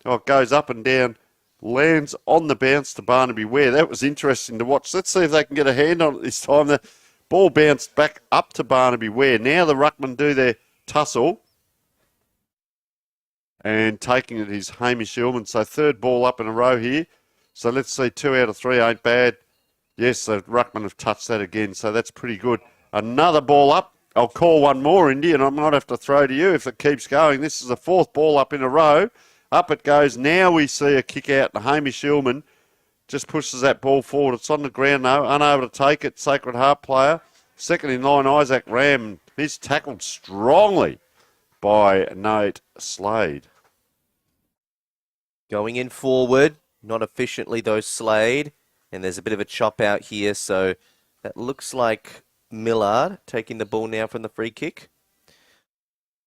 Oh, it goes up and down, lands on the bounce to Barnaby Ware. That was interesting to watch. Let's see if they can get a hand on it this time. The ball bounced back up to Barnaby Ware. Now the ruckman do their tussle. And taking it is Hamish Illman. So third ball up in a row here. So let's see, 2 out of 3 ain't bad. Yes, the ruckman have touched that again, so that's pretty good. Another ball up. I'll call one more, Indy, and I might have to throw to you if it keeps going. This is the 4th ball up in a row. Up it goes. Now we see a kick out, and Hamish Illman just pushes that ball forward. It's on the ground, though, unable to take it. Sacred Heart player. Second in line, Isaac Ram. He's tackled strongly by Nate Slade. Going in forward, not efficiently though, Slade. And there's a bit of a chop out here, so that looks like Millard taking the ball now from the free kick.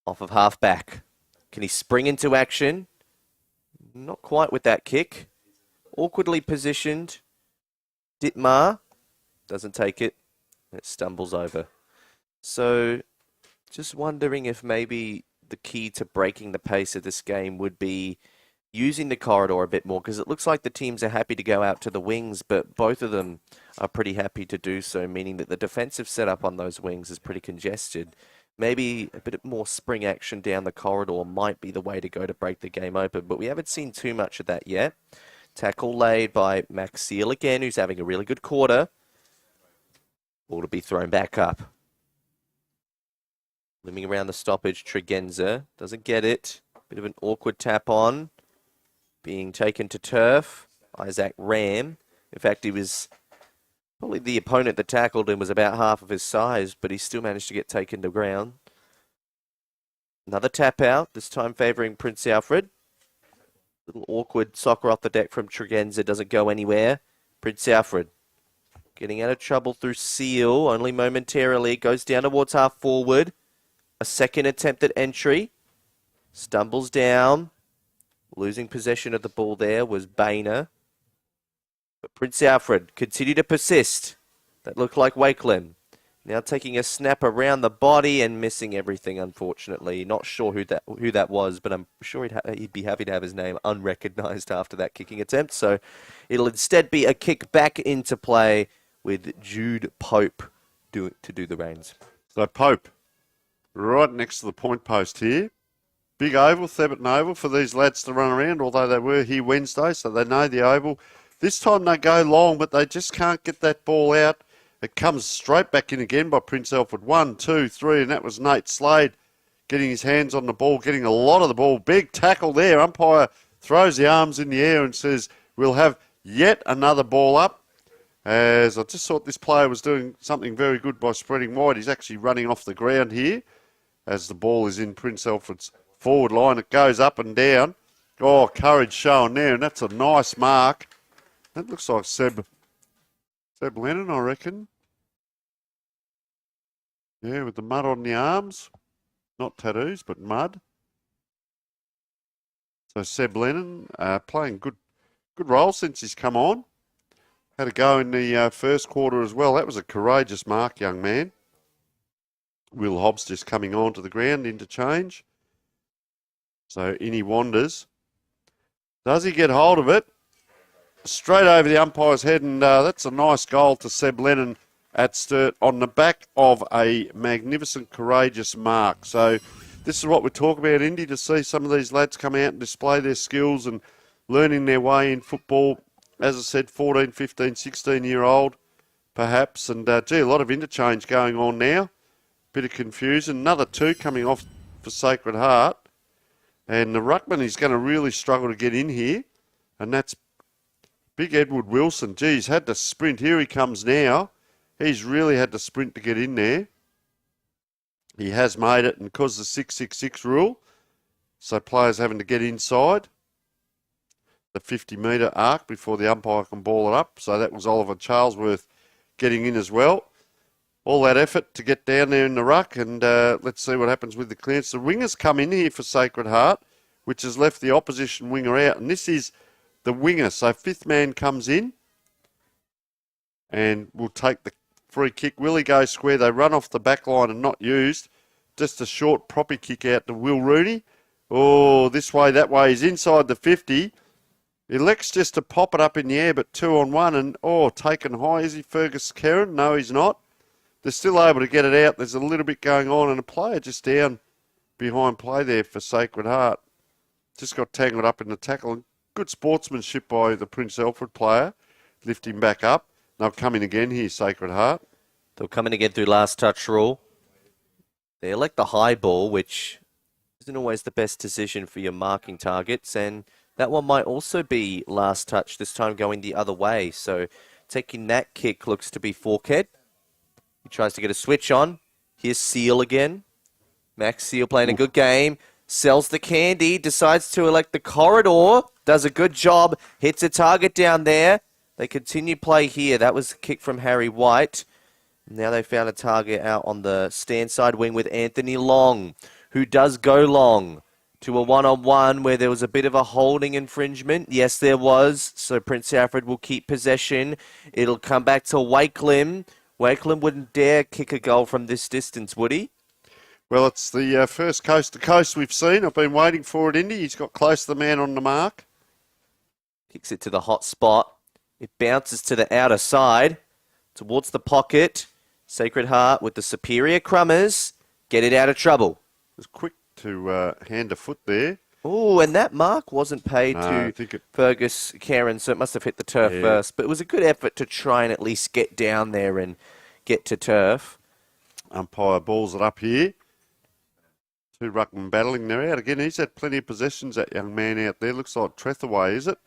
Off of half back. Can he spring into action? Not quite with that kick. Awkwardly positioned. Dittmar doesn't take it. It stumbles over. So just wondering if maybe the key to breaking the pace of this game would be using the corridor a bit more, because it looks like the teams are happy to go out to the wings, but both of them are pretty happy to do so, meaning that the defensive setup on those wings is pretty congested. Maybe a bit more spring action down the corridor might be the way to go to break the game open, but we haven't seen too much of that yet. Tackle laid by Max Seal again, who's having a really good quarter. Ball to be thrown back up. Looming around the stoppage, Tregenza doesn't get it. Bit of an awkward tap on. Being taken to turf, Isaac Ram. In fact, he was probably the opponent that tackled him was about half of his size, but he still managed to get taken to ground. Another tap out, this time favouring Prince Alfred. Little awkward soccer off the deck from Tregenza, doesn't go anywhere. Prince Alfred getting out of trouble through Seal, only momentarily. Goes down towards half forward. A second attempt at entry. Stumbles down. Losing possession of the ball there was Boehner. But Prince Alfred continue to persist. That looked like Wakeland. Now taking a snap around the body and missing everything, unfortunately. Not sure who that was, but I'm sure he'd be happy to have his name unrecognised after that kicking attempt. So it'll instead be a kick back into play with Jude Pope to do the reins. So Pope, right next to the point post here. Big oval, Thebarton Oval, for these lads to run around, although they were here Wednesday, so they know the oval. This time they go long, but they just can't get that ball out. It comes straight back in again by Prince Alfred. 1, 2, 3, and that was Nate Slade getting his hands on the ball, getting a lot of the ball. Big tackle there. Umpire throws the arms in the air and says, we'll have yet another ball up. as I just thought this player was doing something very good by spreading wide. He's actually running off the ground here as the ball is in Prince Alfred's forward line. It goes up and down. Oh, courage showing there, and that's a nice mark. That looks like Seb Lennon, I reckon. Yeah, with the mud on the arms. Not tattoos, but mud. So Seb Lennon playing good role since he's come on. Had a go in the first quarter as well. That was a courageous mark, young man. Will Hobbs just coming on to the ground, interchange. So in he wanders. Does he get hold of it? Straight over the umpire's head, and that's a nice goal to Seb Lennon at Sturt on the back of a magnificent, courageous mark. So this is what we talk about, Indy, to see some of these lads come out and display their skills and learning their way in football. As I said, 14, 15, 16-year-old perhaps. And, gee, a lot of interchange going on now. Bit of confusion. Another two coming off for Sacred Heart. And the ruckman is going to really struggle to get in here. And that's Big Edward Wilson. Gee, he's had to sprint. Here he comes now. He's really had to sprint to get in there. He has made it, and because the 666 rule, so players having to get inside the 50-metre arc before the umpire can ball it up. So that was Oliver Charlesworth getting in as well. All that effort to get down there in the ruck, and let's see what happens with the clearance. The wingers come in here for Sacred Heart, which has left the opposition winger out, and this is the winger. So fifth man comes in and will take the free kick. Will he go square? They run off the back line and not used. Just a short proppy kick out to Will Rooney. Oh, this way, that way. He's inside the 50. He elects just to pop it up in the air, but 2-on-1, and taken high. Is he Fergus Kerrin? No, he's not. They're still able to get it out. There's a little bit going on, and a player just down behind play there for Sacred Heart. Just got tangled up in the tackle. And good sportsmanship by the Prince Alfred player. Lift him back up. They'll come in again here, Sacred Heart. They'll come in again through last touch rule. They elect the high ball, which isn't always the best decision for your marking targets, and that one might also be last touch, this time going the other way. So taking that kick looks to be Forkhead. He tries to get a switch on. Here's Seal again. Max Seal playing a good game. Sells the candy, decides to elect the corridor. Does a good job. Hits a target down there. They continue play here. That was a kick from Harry White. Now they found a target out on the stand side wing with Anthony Long, who does go long to a one-on-one where there was a bit of a holding infringement. Yes, there was. So Prince Alfred will keep possession. It'll come back to Wakelam. Wakelam wouldn't dare kick a goal from this distance, would he? Well, it's the first coast-to-coast we've seen. I've been waiting for it, Indy. He's got close to the man on the mark. Kicks it to the hot spot. It bounces to the outer side, towards the pocket. Sacred Heart with the superior crummers. Get it out of trouble. It was quick to hand a foot there. Oh, and that mark wasn't paid No, to Fergus Karen, so it must have hit the turf first. But it was a good effort to try and at least get down there and get to turf. Umpire balls it up here. Two ruckmen battling. They're out again. He's had plenty of possessions, that young man out there. Looks like Trethaway, is it?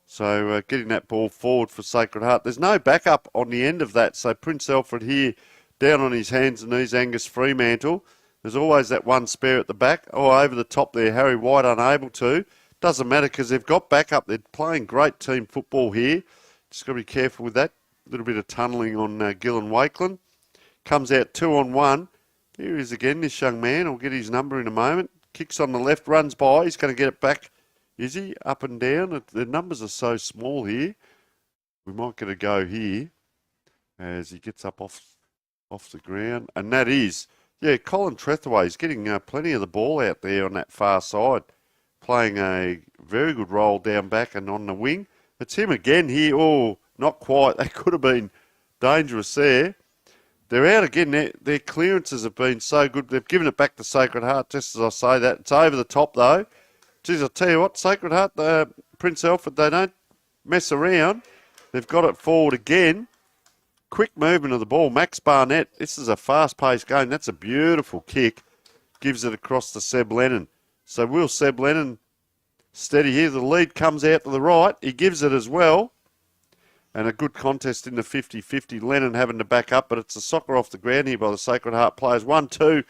So getting that ball forward for Sacred Heart. There's no backup on the end of that. So Prince Alfred here down on his hands and knees, Angus Fremantle. There's always that one spare at the back. Oh, over the top there, Harry White unable to. Doesn't matter because they've got backup. They're playing great team football here. Just got to be careful with that. A little bit of tunnelling on Gillan Wakeland. Comes out 2-on-1. Here he is again, this young man. I'll get his number in a moment. Kicks on the left, runs by. He's going to get it back. Is he? Up and down. The numbers are so small here. We might get a go here as he gets up off the ground. And that is... Yeah, Colin Trethaway is getting plenty of the ball out there on that far side, playing a very good role down back and on the wing. It's him again here. Oh, not quite. They could have been dangerous there. They're out again. Their clearances have been so good. They've given it back to Sacred Heart, just as I say that. It's over the top, though. Geez, I'll tell you what, Sacred Heart, Prince Alfred, they don't mess around. They've got it forward again. Quick movement of the ball. Max Barnett, this is a fast-paced game. That's a beautiful kick. Gives it across to Seb Lennon. So will Seb Lennon steady here. The lead comes out to the right. He gives it as well. and a good contest in the 50-50. Lennon having to back up, but it's a soccer off the ground here by the Sacred Heart players. 1-2,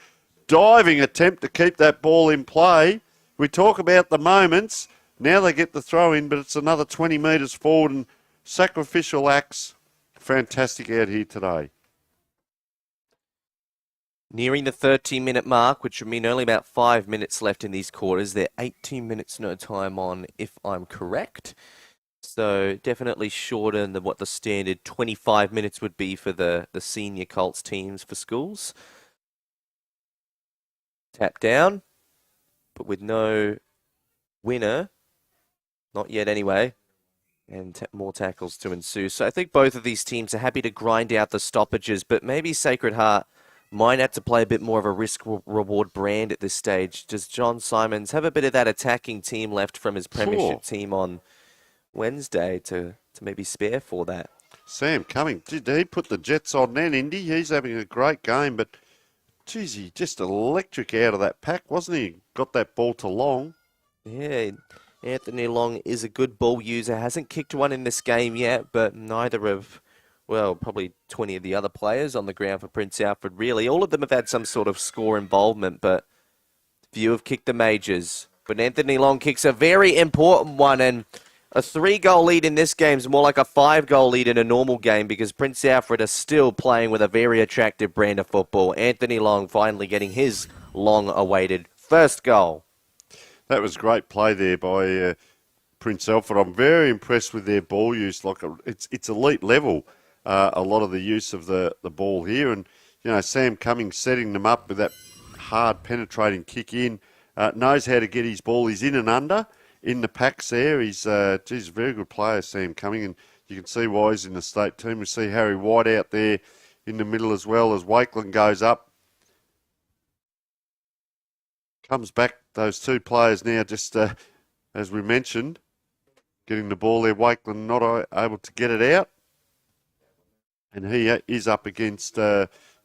diving attempt to keep that ball in play. We talk about the moments. Now they get the throw in, but it's another 20 metres forward, and sacrificial acts. Fantastic out here today. Nearing the 13-minute mark, which would mean only about 5 minutes left in these quarters. They're 18 minutes no time on, if I'm correct. So definitely shorter than what the standard 25 minutes would be for the senior Colts teams for schools. Tap down, but with no winner. Not yet anyway. And more tackles to ensue. So I think both of these teams are happy to grind out the stoppages, but maybe Sacred Heart might have to play a bit more of a risk-reward brand at this stage. Does John Simons have a bit of that attacking team left from his premiership team on Wednesday to maybe spare for that? Sam Cumming, did he put the Jets on then, Indy? He's having a great game, but geez, he just electric out of that pack, wasn't he? Got that ball to Long. Yeah, Anthony Long is a good ball user. Hasn't kicked one in this game yet, but neither of... well, probably 20 of the other players on the ground for Prince Alfred, really. All of them have had some sort of score involvement, but few have kicked the majors. But Anthony Long kicks a very important one, and a 3-goal lead in this game is more like a 5-goal lead in a normal game because Prince Alfred are still playing with a very attractive brand of football. Anthony Long finally getting his long-awaited first goal. That was great play there by Prince Alfred. I'm very impressed with their ball use. Like it's elite level. A lot of the use of the ball here. And, you know, Sam Cummings setting them up with that hard penetrating kick in. Knows how to get his ball. He's in and under in the packs there. He's a very good player, Sam Cummings. And you can see why he's in the state team. We see Harry White out there in the middle as well as Wakeland goes up. Comes back, those two players now just, as we mentioned, getting the ball there. Wakeland not able to get it out. And he is up against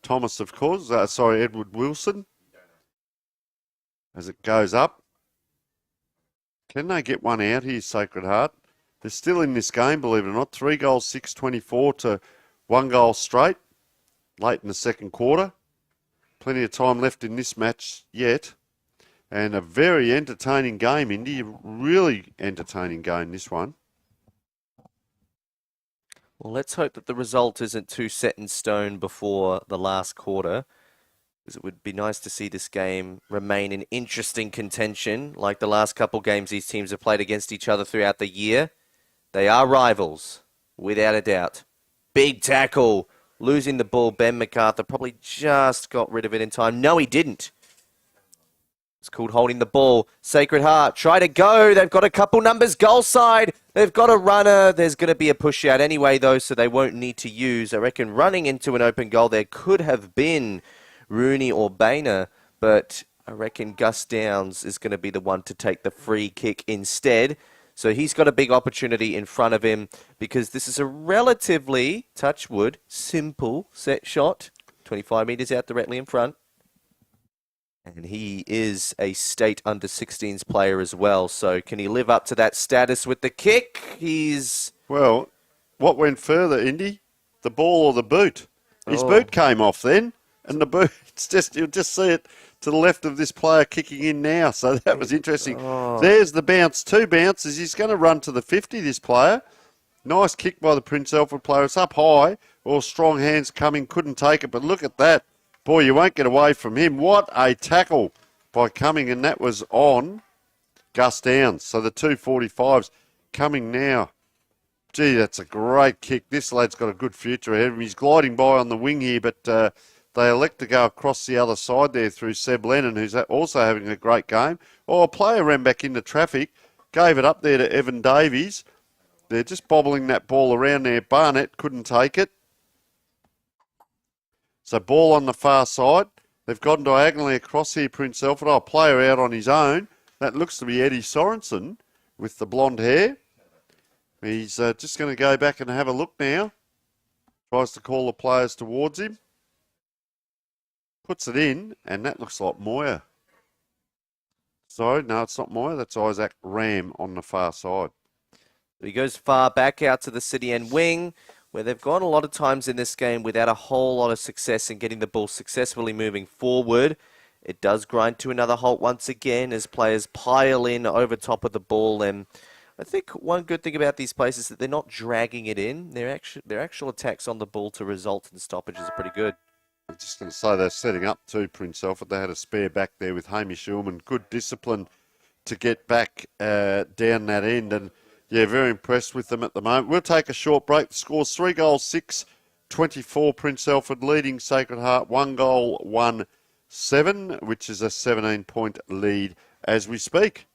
Thomas, of course. Edward Wilson. As it goes up. Can they get one out here, Sacred Heart? They're still in this game, believe it or not. 3 goals, 6-24 to 1 goal straight. Late in the second quarter. Plenty of time left in this match yet. And a very entertaining game, Indy. Really entertaining game, this one. Well, let's hope that the result isn't too set in stone before the last quarter, because it would be nice to see this game remain in interesting contention, like the last couple games these teams have played against each other throughout the year. They are rivals, without a doubt. Big tackle, losing the ball. Ben MacArthur probably just got rid of it in time. No, he didn't. It's called holding the ball. Sacred Heart, try to go. They've got a couple numbers. Goal side. They've got a runner. There's going to be a push out anyway, though, so they won't need to use. I reckon running into an open goal, there could have been Rooney or Boehner, but I reckon Gus Downs is going to be the one to take the free kick instead. So he's got a big opportunity in front of him because this is a relatively, touch wood, simple set shot. 25 metres out directly in front. And he is a state under-16s player as well. So can he live up to that status with the kick? Well, what went further, Indy? The ball or the boot? His boot came off then. And the boot, you'll just see it to the left of this player kicking in now. So that was interesting. There's the bounce. 2 bounces. He's going to run to the 50, this player. Nice kick by the Prince Alfred player. It's up high. All strong hands coming. Couldn't take it. But look at that. Boy, you won't get away from him. What a tackle by Cumming, and that was on Gus Downs. So the 245s coming now. Gee, that's a great kick. This lad's got a good future ahead of him. He's gliding by on the wing here, but they elect to go across the other side there through Seb Lennon, who's also having a great game. Oh, a player ran back into traffic, gave it up there to Evan Davies. They're just bobbling that ball around there. Barnett couldn't take it. So ball on the far side. They've gone diagonally across here, Prince Alfred. Oh, player out on his own. That looks to be Eddie Sorensen with the blonde hair. He's just going to go back and have a look now. Tries to call the players towards him. Puts it in, and that looks like Moyer. Sorry, no, it's not Moyer. That's Isaac Ram on the far side. He goes far back out to the city end wing, where they've gone a lot of times in this game without a whole lot of success in getting the ball successfully moving forward. It does grind to another halt once again as players pile in over top of the ball. And I think one good thing about these plays is that they're not dragging it in. Their actual attacks on the ball to result in stoppages are pretty good. I'm just going to say they're setting up to Prince Alfred. They had a spare back there with Hamish Ullman. Good discipline to get back down that end. And yeah, very impressed with them at the moment. We'll take a short break. The score's 3 goals, 6-24. Prince Alfred leading Sacred Heart 1 goal, 1-7, which is a 17-point lead as we speak.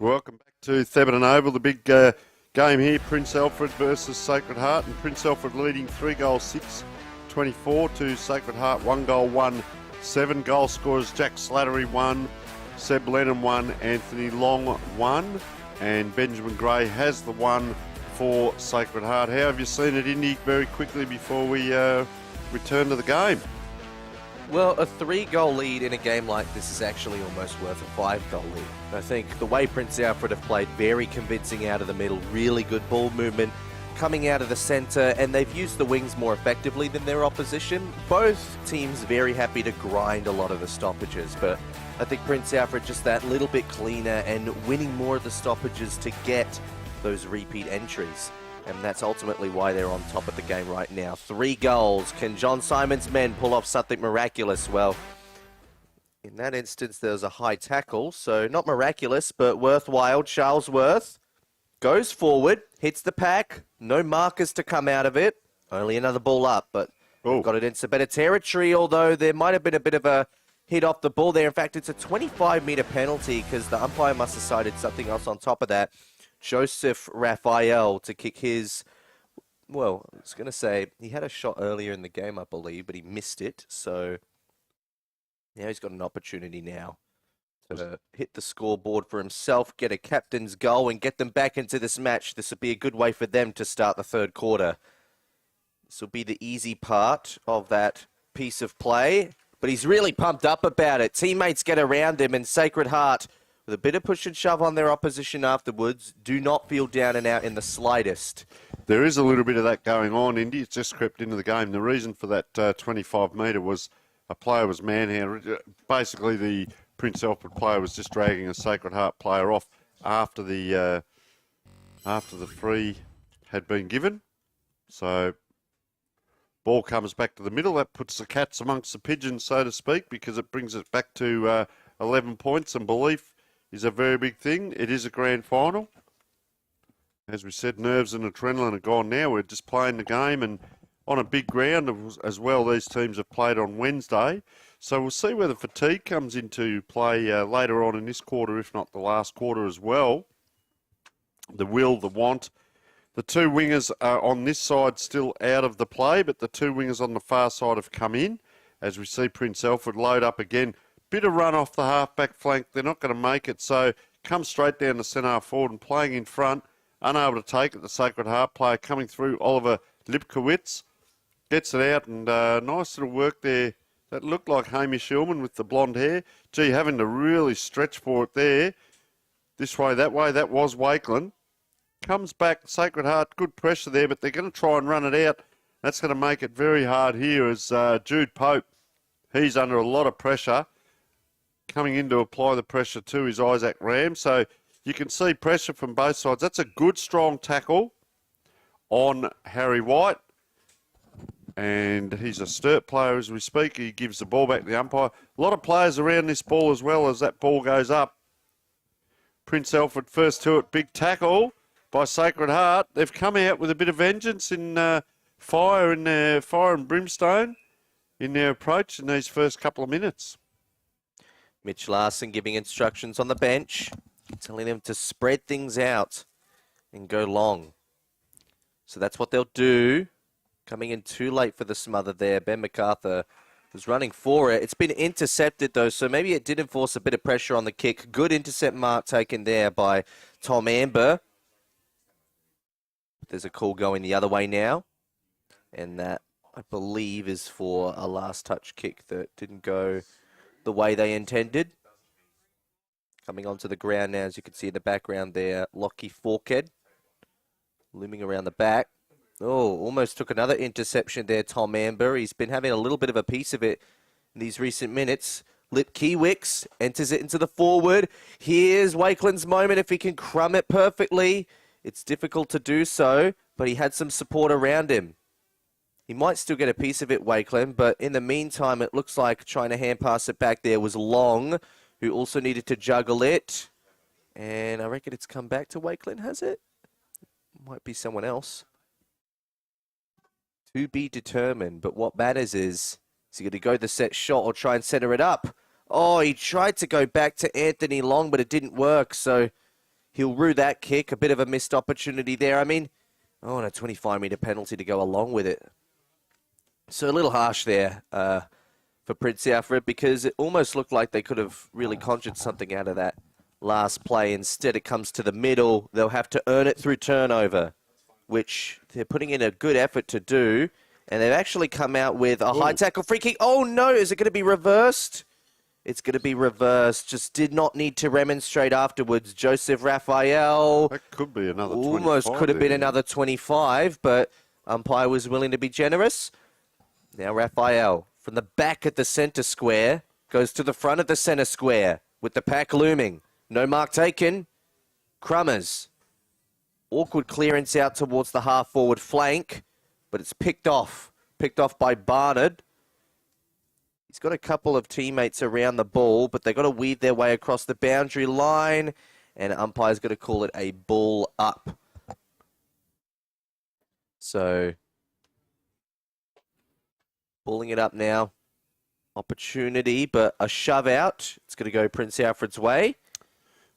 Welcome back to Thebarton Oval, the big game here, Prince Alfred versus Sacred Heart, and Prince Alfred leading 3 goals 6-24 to Sacred Heart 1 goal 1-7. Goal scorers Jack Slattery 1, Seb Lennon 1, Anthony Long 1, and Benjamin Gray has the 1 for Sacred Heart. How have you seen it, Indy, very quickly before we return to the game? Well, a 3-goal lead in a game like this is actually almost worth a 5-goal lead. I think the way Prince Alfred have played, very convincing out of the middle, really good ball movement coming out of the centre, and they've used the wings more effectively than their opposition. Both teams very happy to grind a lot of the stoppages, but I think Prince Alfred just that little bit cleaner and winning more of the stoppages to get those repeat entries. And that's ultimately why they're on top of the game right now. 3 goals. Can John Simon's men pull off something miraculous? Well, in that instance, there's a high tackle. So not miraculous, but worthwhile. Charles Worth goes forward, hits the pack. No markers to come out of it. Only another ball up, but got it into some better territory, although there might have been a bit of a hit off the ball there. In fact, it's a 25-metre penalty because the umpire must have decided something else on top of that. Joseph Raphael to kick his, well, I was going to say, he had a shot earlier in the game, I believe, but he missed it. So now he's got an opportunity now to hit the scoreboard for himself, get a captain's goal, and get them back into this match. This would be a good way for them to start the 3rd quarter. This will be the easy part of that piece of play, but he's really pumped up about it. Teammates get around him, and Sacred Heart, with a bit of push and shove on their opposition afterwards, do not feel down and out in the slightest. There is a little bit of that going on, Indy. It's just crept into the game. The reason for that 25-metre was a player was manhandled. Basically, the Prince Alfred player was just dragging a Sacred Heart player off after the free had been given. So ball comes back to the middle. That puts the cats amongst the pigeons, so to speak, because it brings it back to 11 points, and belief is a very big thing. It is a grand final. As we said, nerves and adrenaline are gone now. We're just playing the game and on a big ground as well. These teams have played on Wednesday. So we'll see where the fatigue comes into play later on in this quarter, if not the last quarter as well. The will, the want. The 2 wingers are on this side still out of the play, but the 2 wingers on the far side have come in. As we see Prince Alfred load up again. Bit of run off the half-back flank. They're not going to make it, so come straight down the centre forward and playing in front. Unable to take it, the Sacred Heart player coming through, Oliver Lipkowitz. Gets it out, and nice little work there. That looked like Hamish Hillman with the blonde hair. Gee, having to really stretch for it there. This way, that was Wakeland. Comes back, Sacred Heart, good pressure there, but they're going to try and run it out. That's going to make it very hard here as Jude Pope, he's under a lot of pressure. Coming in to apply the pressure too is Isaac Ram. So you can see pressure from both sides. That's a good, strong tackle on Harry White. And he's a Sturt player as we speak. He gives the ball back to the umpire. A lot of players around this ball as well as that ball goes up. Prince Alfred first to it. Big tackle by Sacred Heart. They've come out with a bit of vengeance in fire and brimstone in their approach in these first couple of minutes. Mitch Larson giving instructions on the bench, telling them to spread things out and go long. So that's what they'll do. Coming in too late for the smother there. Ben MacArthur was running for it. It's been intercepted though, so maybe it did enforce a bit of pressure on the kick. Good intercept mark taken there by Tom Amber. There's a call going the other way now. And that, I believe, is for a last touch kick that didn't go the way they intended. Coming onto the ground now, as you can see in the background there, Lockie Forkhead looming around the back. Oh, almost took another interception there, Tom Amber. He's been having a little bit of a piece of it in these recent minutes. Lip Kiewicz enters it into the forward. Here's Wakeland's moment if he can crumb it perfectly. It's difficult to do so, but he had some support around him. He might still get a piece of it, Wakeland, but in the meantime, it looks like trying to hand pass it back there was Long, who also needed to juggle it. And I reckon it's come back to Wakeland, has it? Might be someone else. To be determined, but what matters is he going to go the set shot or try and center it up? Oh, he tried to go back to Anthony Long, but it didn't work, so he'll rue that kick. A bit of a missed opportunity there. I mean, oh, and a 25-metre penalty to go along with it. So a little harsh there for Prince Alfred, because it almost looked like they could have really conjured something out of that last play. Instead, it comes to the middle. They'll have to earn it through turnover, which they're putting in a good effort to do. And they've actually come out with a high tackle free kick. Oh, no. Is it going to be reversed? It's going to be reversed. Just did not need to remonstrate afterwards. Joseph Raphael. That could be another 25. Almost could have been another 25, but umpire was willing to be generous. Now Raphael, from the back at the centre square, goes to the front of the centre square with the pack looming. No mark taken. Crummers. Awkward clearance out towards the half-forward flank, but it's picked off. Picked off by Barnard. He's got a couple of teammates around the ball, but they've got to weave their way across the boundary line, and umpire's going to call it a ball up. So, balling it up now. Opportunity, but a shove out. It's going to go Prince Alfred's way.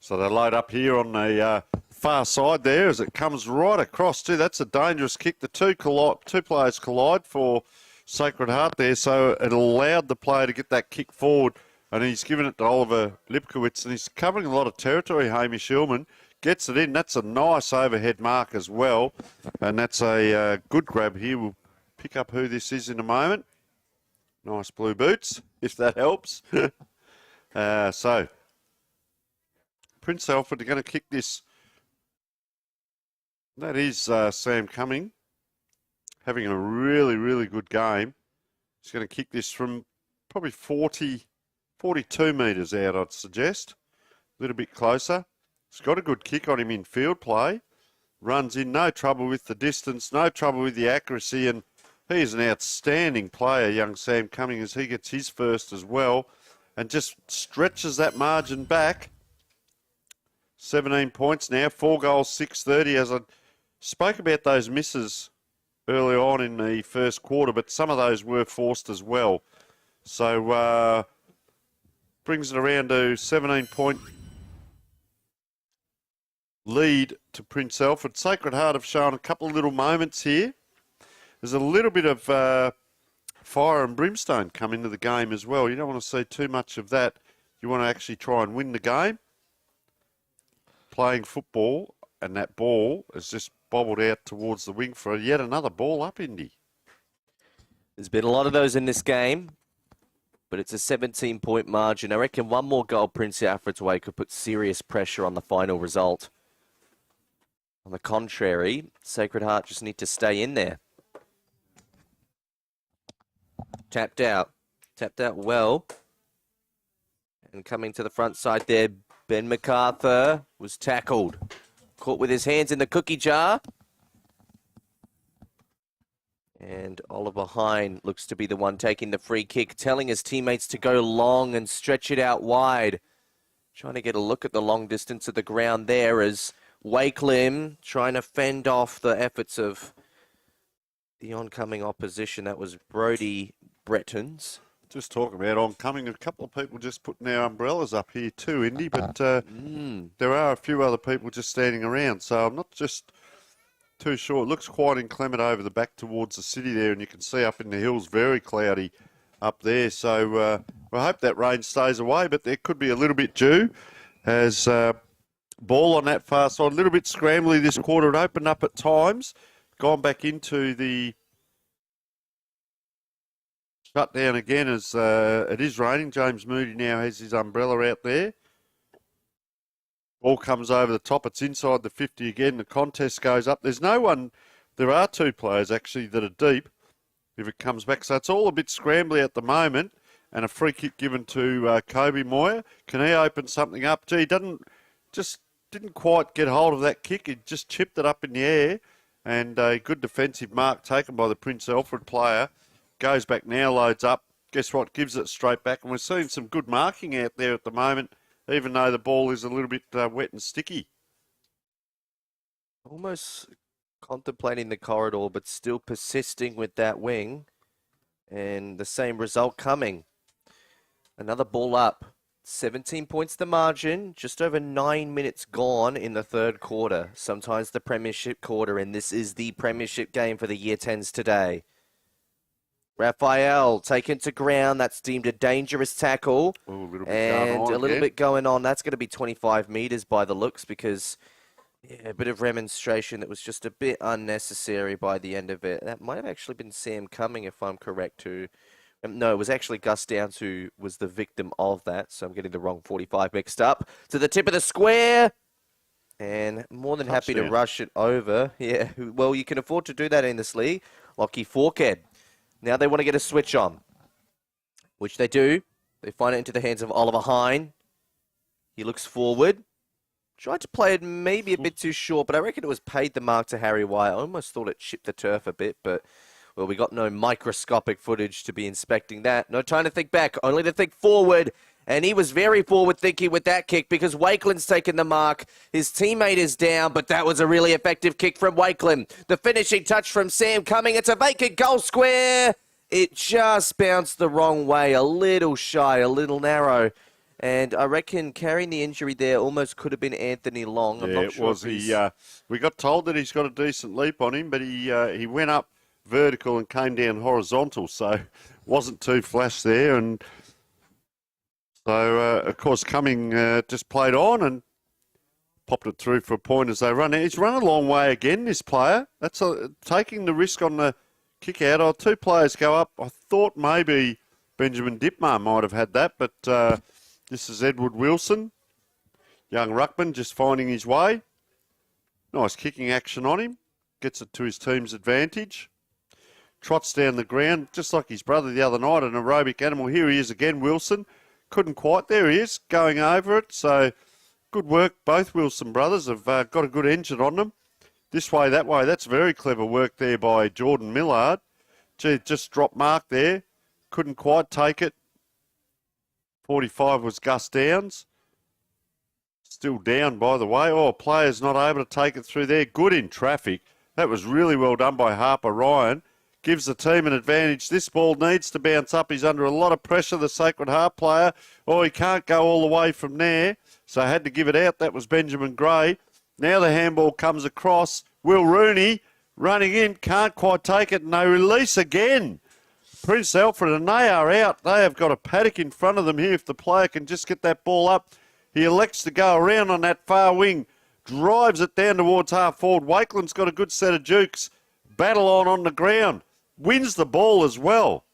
So they load up here on the far side there as it comes right across too. That's a dangerous kick. The two players collide for Sacred Heart there, so it allowed the player to get that kick forward, and he's given it to Oliver Lipkowitz, and he's covering a lot of territory. Hamish Hillman gets it in. That's a nice overhead mark as well, and that's a good grab here. We'll pick up who this is in a moment. Nice blue boots, if that helps. So Prince Alfred are going to kick this. That is Sam Cumming having a really, really good game. He's going to kick this from probably 42 metres out, I'd suggest. A little bit closer. He's got a good kick on him in field play. Runs in, no trouble with the distance, no trouble with the accuracy, and he is an outstanding player, young Sam Cumming, as he gets his first as well, and just stretches that margin back. 17 points now, 4 goals, 6:30. As I spoke about those misses early on in the first quarter, but some of those were forced as well. So brings it around to 17-point lead to Prince Alfred. Sacred Heart have shown a couple of little moments here. There's a little bit of fire and brimstone come into the game as well. You don't want to see too much of that. You want to actually try and win the game. Playing football, and that ball has just bobbled out towards the wing for yet another ball up, Indy. There's been a lot of those in this game, but it's a 17-point margin. I reckon one more goal Prince Alfred's way could put serious pressure on the final result. On the contrary, Sacred Heart just need to stay in there. Tapped out well. And coming to the front side there, Ben MacArthur was tackled. Caught with his hands in the cookie jar. And Oliver Hine looks to be the one taking the free kick, telling his teammates to go long and stretch it out wide. Trying to get a look at the long distance of the ground there as Wakelim trying to fend off the efforts of the oncoming opposition. That was Brody Brettons. Just talking about oncoming, a couple of people just putting their umbrellas up here too, Indy, but there are a few other people just standing around, so I'm not just too sure. It looks quite inclement over the back towards the city there, and you can see up in the hills, very cloudy up there, so I hope that rain stays away, but there could be a little bit due as ball on that far side, a little bit scrambly this quarter. It opened up at times, gone back into the shut down again as it is raining. James Moody now has his umbrella out there. Ball comes over the top. It's inside the 50 again. The contest goes up. There's no one. There are two players actually that are deep if it comes back. So it's all a bit scrambly at the moment. And a free kick given to Kobe Moyer. Can he open something up? Gee, he didn't quite get hold of that kick. He just chipped it up in the air. And a good defensive mark taken by the Prince Alfred player. Goes back now, loads up. Guess what? Gives it straight back. And we're seeing some good marking out there at the moment, even though the ball is a little bit wet and sticky. Almost contemplating the corridor, but still persisting with that wing. And the same result coming. Another ball up. 17 points the margin, just over 9 minutes gone in the third quarter. Sometimes the premiership quarter, and this is the premiership game for the Year 10s today. Raphael taken to ground. That's deemed a dangerous tackle. Ooh, a little bit and going on a little again. bit going on. That's going to be 25 metres by the looks because, yeah, a bit of remonstration that was just a bit unnecessary by the end of it. That might have actually been Sam Cumming, if I'm correct, who... no, it was actually Gus Downs who was the victim of that, so I'm getting the wrong 45 mixed up. To the tip of the square, and more than happy to Touchdown. rush it over. Yeah, well, you can afford to do that in this league. Lockie Forkhead. Now they want to get a switch on, which they do. They find it into the hands of Oliver Hine. He looks forward. Tried to play it maybe a bit too short, but I reckon it was paid the mark to Harry White. I almost thought it chipped the turf a bit, but... well, we got no microscopic footage to be inspecting that. No time to think back, only to think forward. And he was very forward thinking with that kick because Wakeland's taken the mark. His teammate is down, but that was a really effective kick from Wakeland. The finishing touch from Sam Cumming. It's a vacant goal square. It just bounced the wrong way, a little shy, a little narrow. And I reckon carrying the injury there almost could have been Anthony Long. I'm Yeah, not it sure was. We got told that he's got a decent leap on him, but he went up vertical and came down horizontal, so wasn't too flash there. And so, of course, Cumming just played on and popped it through for a point as they run. He's run a long way again, this player. That's taking the risk on the kick out. Oh, two players go up. I thought maybe Benjamin Dipmar might have had that, but this is Edward Wilson, young ruckman, just finding his way. Nice kicking action on him. Gets it to his team's advantage. Trots down the ground, just like his brother the other night, an aerobic animal. Here he is again, Wilson. Couldn't quite. There he is, going over it. So good work. Both Wilson brothers have got a good engine on them. This way, that way. That's very clever work there by Jordan Millard. Gee, just dropped mark there. Couldn't quite take it. 45 was Gus Downs. Still down, by the way. Oh, players not able to take it through there. Good in traffic. That was really well done by Harper Ryan. Gives the team an advantage. This ball needs to bounce up. He's under a lot of pressure, the Sacred Heart player. Oh, he can't go all the way from there, so had to give it out. That was Benjamin Gray. Now the handball comes across. Will Rooney running in, can't quite take it, and they release again. Prince Alfred, and they are out. They have got a paddock in front of them here. If the player can just get that ball up, he elects to go around on that far wing, drives it down towards half forward. Wakeland's got a good set of jukes. Battle on the ground. Wins the ball as well.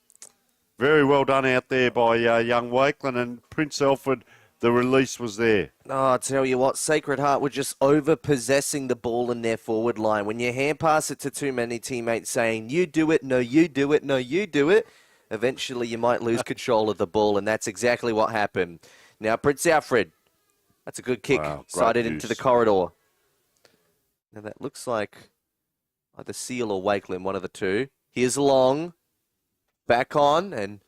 Very well done out there by young Wakeland, and Prince Alfred, the release was there. Oh, I tell you what, Sacred Heart were just over-possessing the ball in their forward line. When you hand pass it to too many teammates saying, you do it, no, you do it, no, you do it, eventually you might lose control of the ball, and that's exactly what happened. Now, Prince Alfred, that's a good kick, Wow, sided great into use. the corridor. Now, that looks like either Seal or Wakeland, one of the two. Here's Long, back on and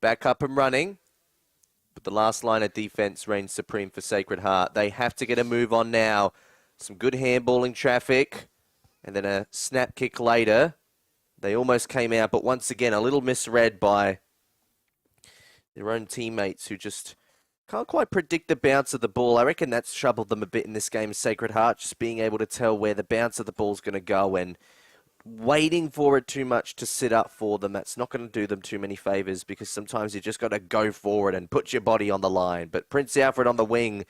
back up and running. But the last line of defense reigns supreme for Sacred Heart. They have to get a move on now. Some good handballing traffic and then a snap kick later. They almost came out, but once again, a little misread by their own teammates who just can't quite predict the bounce of the ball. I reckon that's troubled them a bit in this game, Sacred Heart, just being able to tell where the bounce of the ball's going to go and waiting for it too much to sit up for them. That's not going to do them too many favours because sometimes you just got to go forward and put your body on the line. But Prince Alfred on the wing,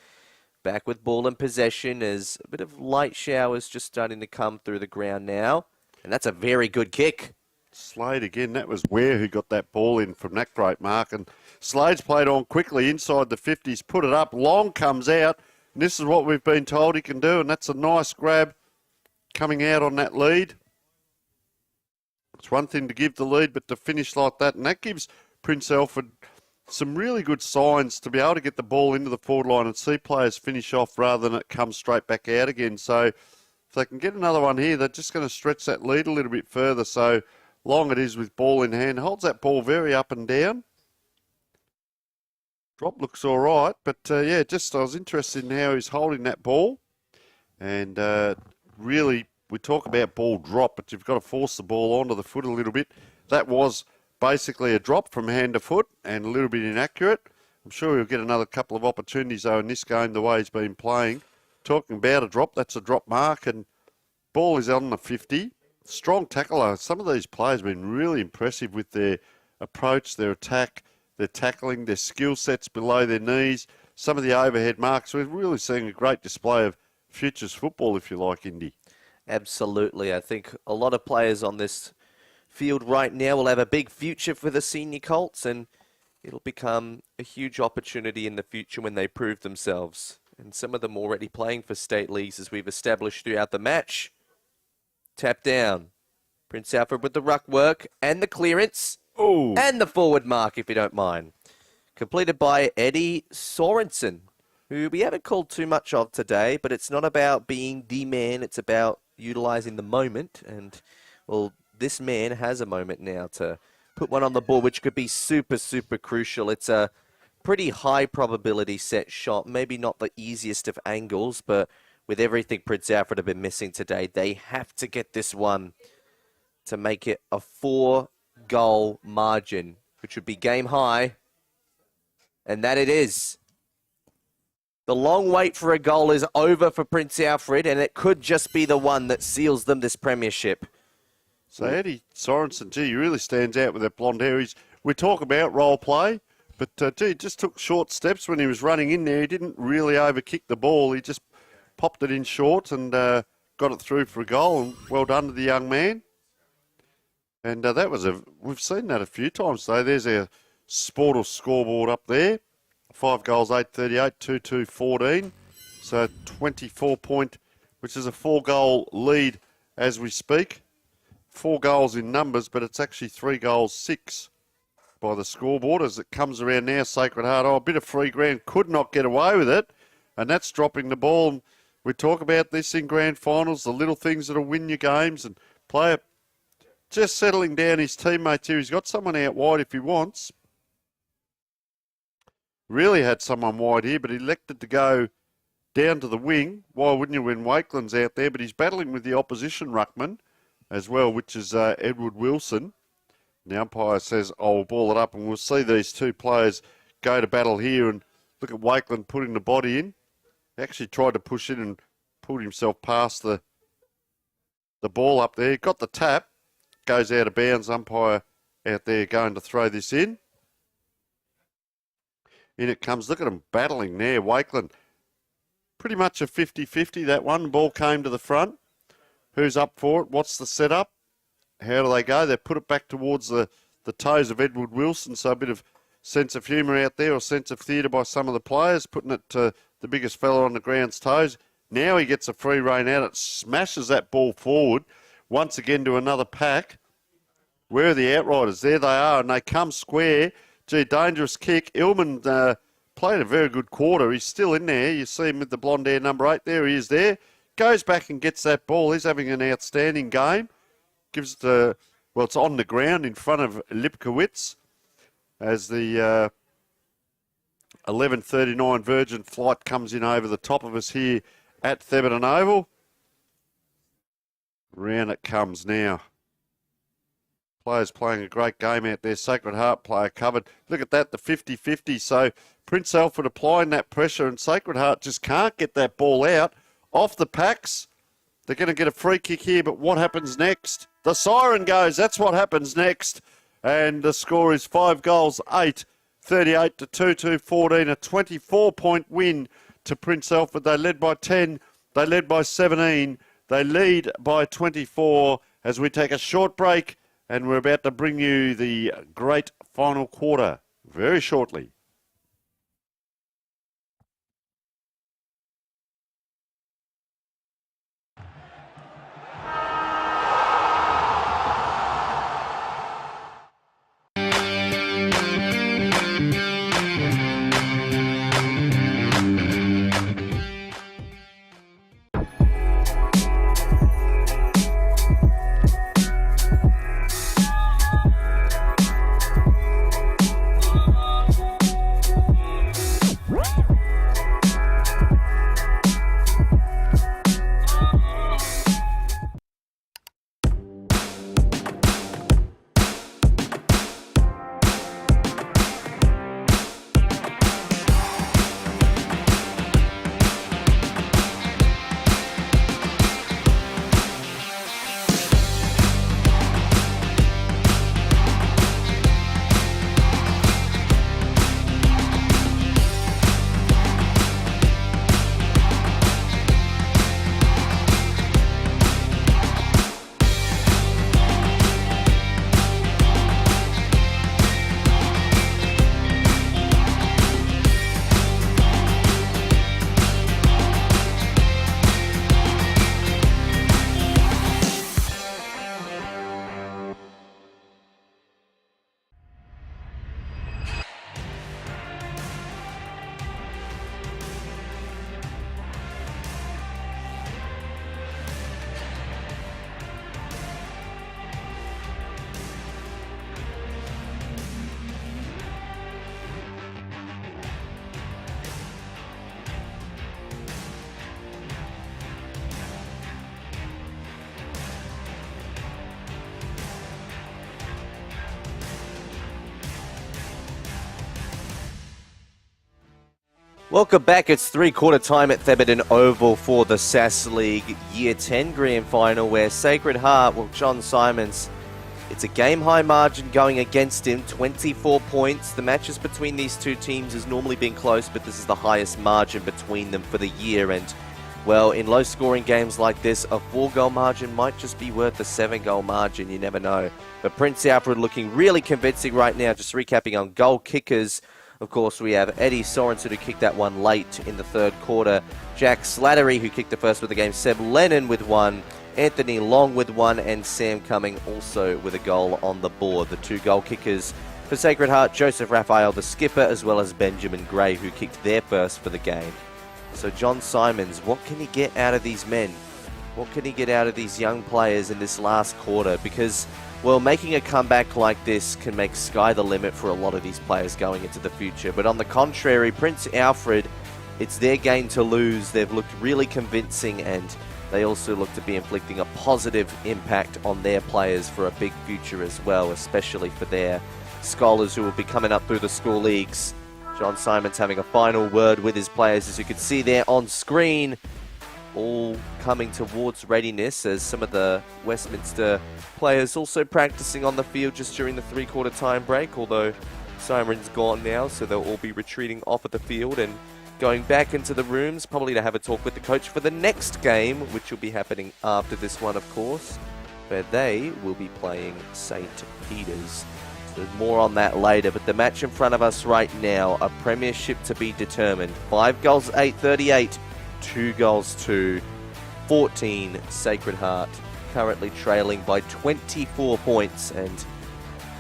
back with ball and possession as a bit of light showers just starting to come through the ground now. And that's a very good kick. Slade again, that was Ware who got that ball in from that great mark. And Slade's played on quickly inside the 50s, put it up, Long comes out. And this is what we've been told he can do, and that's a nice grab coming out on that lead. It's one thing to give the lead, but to finish like that, and that gives Prince Alfred some really good signs to be able to get the ball into the forward line and see players finish off rather than it come straight back out again. So if they can get another one here, they're just going to stretch that lead a little bit further. So Long it is with ball in hand, holds that ball very up and down. Drop looks all right, but yeah, just I was interested in how he's holding that ball. And really, we talk about ball drop, but you've got to force the ball onto the foot a little bit. That was basically a drop from hand to foot and a little bit inaccurate. I'm sure he'll get another couple of opportunities, though, in this game, the way he's been playing. Talking about a drop, that's a drop mark, and ball is on the 50. Strong tackler. Some of these players have been really impressive with their approach, their attack, their tackling, their skill sets below their knees, some of the overhead marks. We're really seeing a great display of futures football, if you like, Indy. Absolutely. I think a lot of players on this field right now will have a big future for the senior Colts, and it'll become a huge opportunity in the future when they prove themselves. And some of them already playing for state leagues, as we've established throughout the match. Tap down. Prince Alfred with the ruck work and the clearance. Ooh. And the forward mark, if you don't mind. Completed by Eddie Sorensen, who we haven't called too much of today, but it's not about being the man, it's about utilising the moment. And, well, this man has a moment now to put one on the board, which could be super, super crucial. It's a pretty high probability set shot, maybe not the easiest of angles, but with everything Prince Alfred have been missing today, they have to get this one to make it a 4-goal margin, which would be game high. And that it is. The long wait for a goal is over for Prince Alfred, and it could just be the one that seals them this premiership. So Eddie Sorensen, gee, he really stands out with that blonde hair. We talk about role play, but gee, just took short steps when he was running in there. He didn't really overkick the ball. He just popped it in short and got it through for a goal. And well done to the young man. And we've seen that a few times though. There's our Sportal scoreboard up there. 5 goals, 8-38, 2-2, 14. So 24 point, which is a 4-goal lead as we speak. 4 goals in numbers, but it's actually 3 goals, 6 by the scoreboard as it comes around now. Sacred Heart, a bit of free ground, could not get away with it, and that's dropping the ball. We talk about this in grand finals, the little things that'll win you games, and player just settling down his teammates here. He's got someone out wide if he wants. Really had someone wide here, but he elected to go down to the wing. Why wouldn't you when Wakeland's out there? But he's battling with the opposition ruckman as well, which is Edward Wilson. The umpire says, I'll ball it up, and we'll see these two players go to battle here. And look at Wakeland putting the body in. He actually tried to push in and pulled himself past the ball up there. Got the tap, goes out of bounds. Umpire out there going to throw this in. In it comes. Look at him battling there. Wakeland, pretty much a 50-50, that one. Ball came to the front. Who's up for it? What's the setup? How do they go? They put it back towards the toes of Edward Wilson, so a bit of sense of humour out there, or sense of theatre by some of the players, putting it to the biggest fella on the ground's toes. Now he gets a free rein out. It smashes that ball forward, once again to another pack. Where are the outriders? There they are, and they come square. Gee, dangerous kick. Illman played a very good quarter. He's still in there. You see him with the blonde hair, number 8. There he is there. Goes back and gets that ball. He's having an outstanding game. Gives it it's on the ground in front of Lipkowitz as the 11:39 Virgin flight comes in over the top of us here at Thebarton Oval. Round it comes now. Players playing a great game out there. Sacred Heart player covered. Look at that, the 50-50. So Prince Alfred applying that pressure, and Sacred Heart just can't get that ball out. Off the packs. They're going to get a free kick here, but what happens next? The siren goes. That's what happens next. And the score is 5 goals, 8, 38 to 2-2, 14. A 24-point win to Prince Alfred. They led by 10. They led by 17. They lead by 24 as we take a short break, and we're about to bring you the great final quarter very shortly. Welcome back. It's three-quarter time at Thebarton Oval for the SAAS League Year 10 Grand Final, where Sacred Heart, well, John Simons, it's a game-high margin going against him, 24 points. The matches between these two teams has normally been close, but this is the highest margin between them for the year. And, well, in low-scoring games like this, a 4-goal margin might just be worth a 7-goal margin. You never know. But Prince Alfred looking really convincing right now. Just recapping on goal kickers. Of course, we have Eddie Sorensen, who kicked that one late in the third quarter. Jack Slattery, who kicked the first with the game. Seb Lennon with one. Anthony Long with one. And Sam Cumming also with a goal on the board. The 2 goal kickers for Sacred Heart, Joseph Raphael, the skipper, as well as Benjamin Gray, who kicked their first for the game. So John Simons, what can he get out of these men? What can he get out of these young players in this last quarter? Because, well, making a comeback like this can make sky the limit for a lot of these players going into the future. But on the contrary, Prince Alfred, it's their game to lose. They've looked really convincing, and they also look to be inflicting a positive impact on their players for a big future as well, especially for their scholars who will be coming up through the school leagues. John Simons having a final word with his players, as you can see there on screen. All coming towards readiness, as some of the Westminster players also practicing on the field just during the three-quarter time break, although Simon's gone now, so they'll all be retreating off of the field and going back into the rooms, probably to have a talk with the coach for the next game, which will be happening after this one, of course, where they will be playing St. Peter's. So there's more on that later, but the match in front of us right now, a premiership to be determined. 5 goals, 8-38. 2 goals to 14 Sacred Heart, currently trailing by 24 points. And,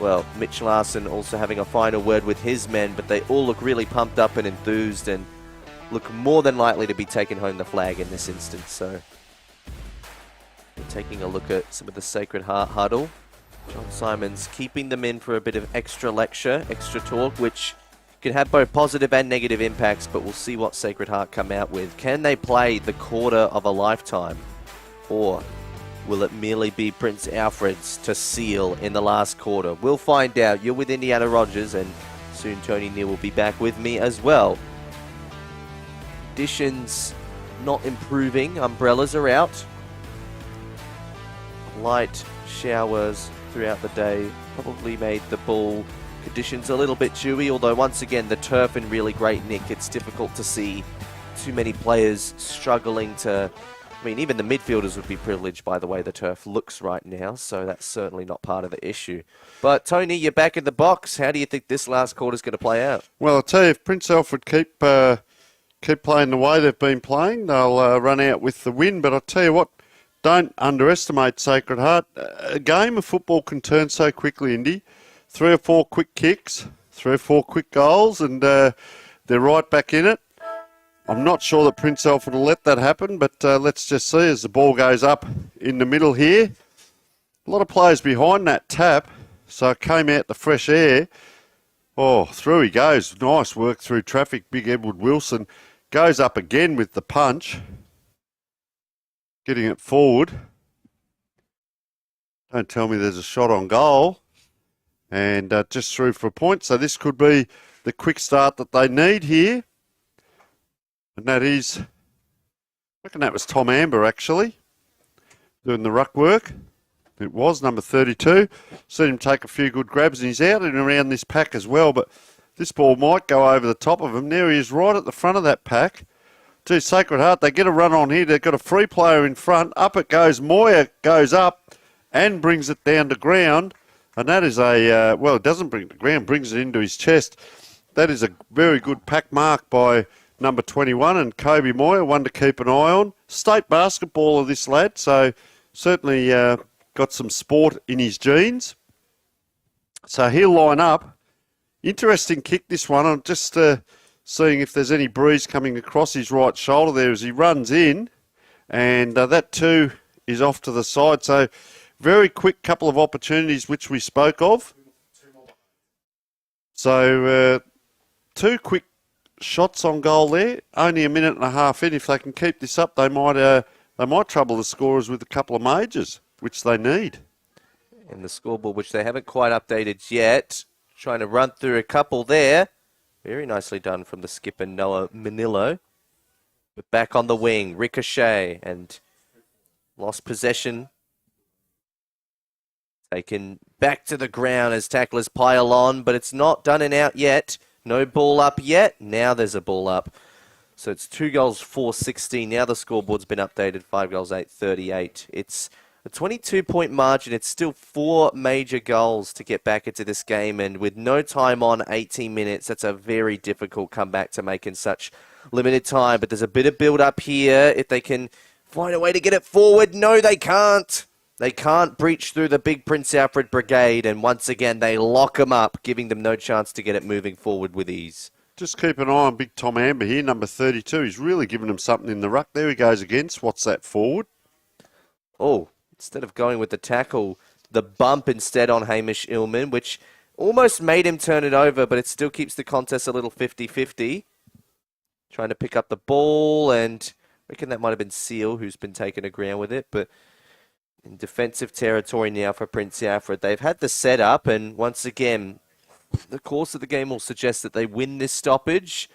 well, Mitch Larson also having a final word with his men, but they all look really pumped up and enthused and look more than likely to be taking home the flag in this instance. So we're taking a look at some of the Sacred Heart huddle. John Simons keeping them in for a bit of extra lecture, extra talk, which can have both positive and negative impacts, but we'll see what Sacred Heart come out with. Can they play the quarter of a lifetime? Or will it merely be Prince Alfred's to seal in the last quarter? We'll find out. You're with Indiana Rogers, and soon Tony Neal will be back with me as well. Conditions not improving. Umbrellas are out. Light showers throughout the day probably made the ball conditions a little bit dewy, although once again the turf in really great nick. It's difficult to see too many players struggling to, I mean, even the midfielders would be privileged by the way the turf looks right now, so that's certainly not part of the issue. But Tony, you're back in the box. How do you think this last quarter is going to play out? Well, I'll tell you, if Prince Alfred keep playing the way they've been playing, they'll run out with the win. But I'll tell you what, don't underestimate Sacred Heart. A game of football can turn so quickly, Indy. 3 or 4 quick kicks, 3 or 4 quick goals, and they're right back in it. I'm not sure that Prince Alfred will let that happen, but let's just see as the ball goes up in the middle here. A lot of players behind that tap, so it came out the fresh air. Oh, through he goes. Nice work through traffic. Big Edward Wilson goes up again with the punch. Getting it forward. Don't tell me there's a shot on goal. And just through for a point. So this could be the quick start that they need here. And that is, I reckon that was Tom Amber actually, doing the ruck work. It was number 32. Seen him take a few good grabs, and he's out and around this pack as well. But this ball might go over the top of him. There he is right at the front of that pack. Gee, Sacred Heart, they get a run on here. They've got a free player in front. Up it goes. Moyer goes up and brings it down to ground. And that is a, well, it doesn't bring it to ground, brings it into his chest. That is a very good pack mark by number 21 and Kobe Moyer, one to keep an eye on. State basketballer, this lad, so certainly got some sport in his genes. So he'll line up. Interesting kick, this one. I'm just seeing if there's any breeze coming across his right shoulder there as he runs in. And that too is off to the side. So very quick couple of opportunities which we spoke of. So 2 quick shots on goal there. Only a minute and a half in. If they can keep this up, they might trouble the scorers with a couple of majors, which they need. And the scoreboard, which they haven't quite updated yet. Trying to run through a couple there. Very nicely done from the skipper, Noah Manillo. But back on the wing, Ricochet, and lost possession. Taken back to the ground as tacklers pile on, but it's not done and out yet. No ball up yet. Now there's a ball up. So it's 2 goals, 4-16. Now the scoreboard's been updated, 5 goals, 8-38. It's a 22-point margin. It's still 4 major goals to get back into this game, and with no time on, 18 minutes, that's a very difficult comeback to make in such limited time. But there's a bit of build-up here. If they can find a way to get it forward, no, they can't. They can't breach through the big Prince Alfred brigade, and once again, they lock them up, giving them no chance to get it moving forward with ease. Just keep an eye on big Tom Amber here, number 32. He's really given them something in the ruck. There he goes again. What's that forward? Oh, instead of going with the tackle, the bump instead on Hamish Illman, which almost made him turn it over, but it still keeps the contest a little 50-50. Trying to pick up the ball, and I reckon that might have been Seal who's been taken to ground with it, but in defensive territory now for Prince Alfred. They've had the setup, and once again, the course of the game will suggest that they win this stoppage,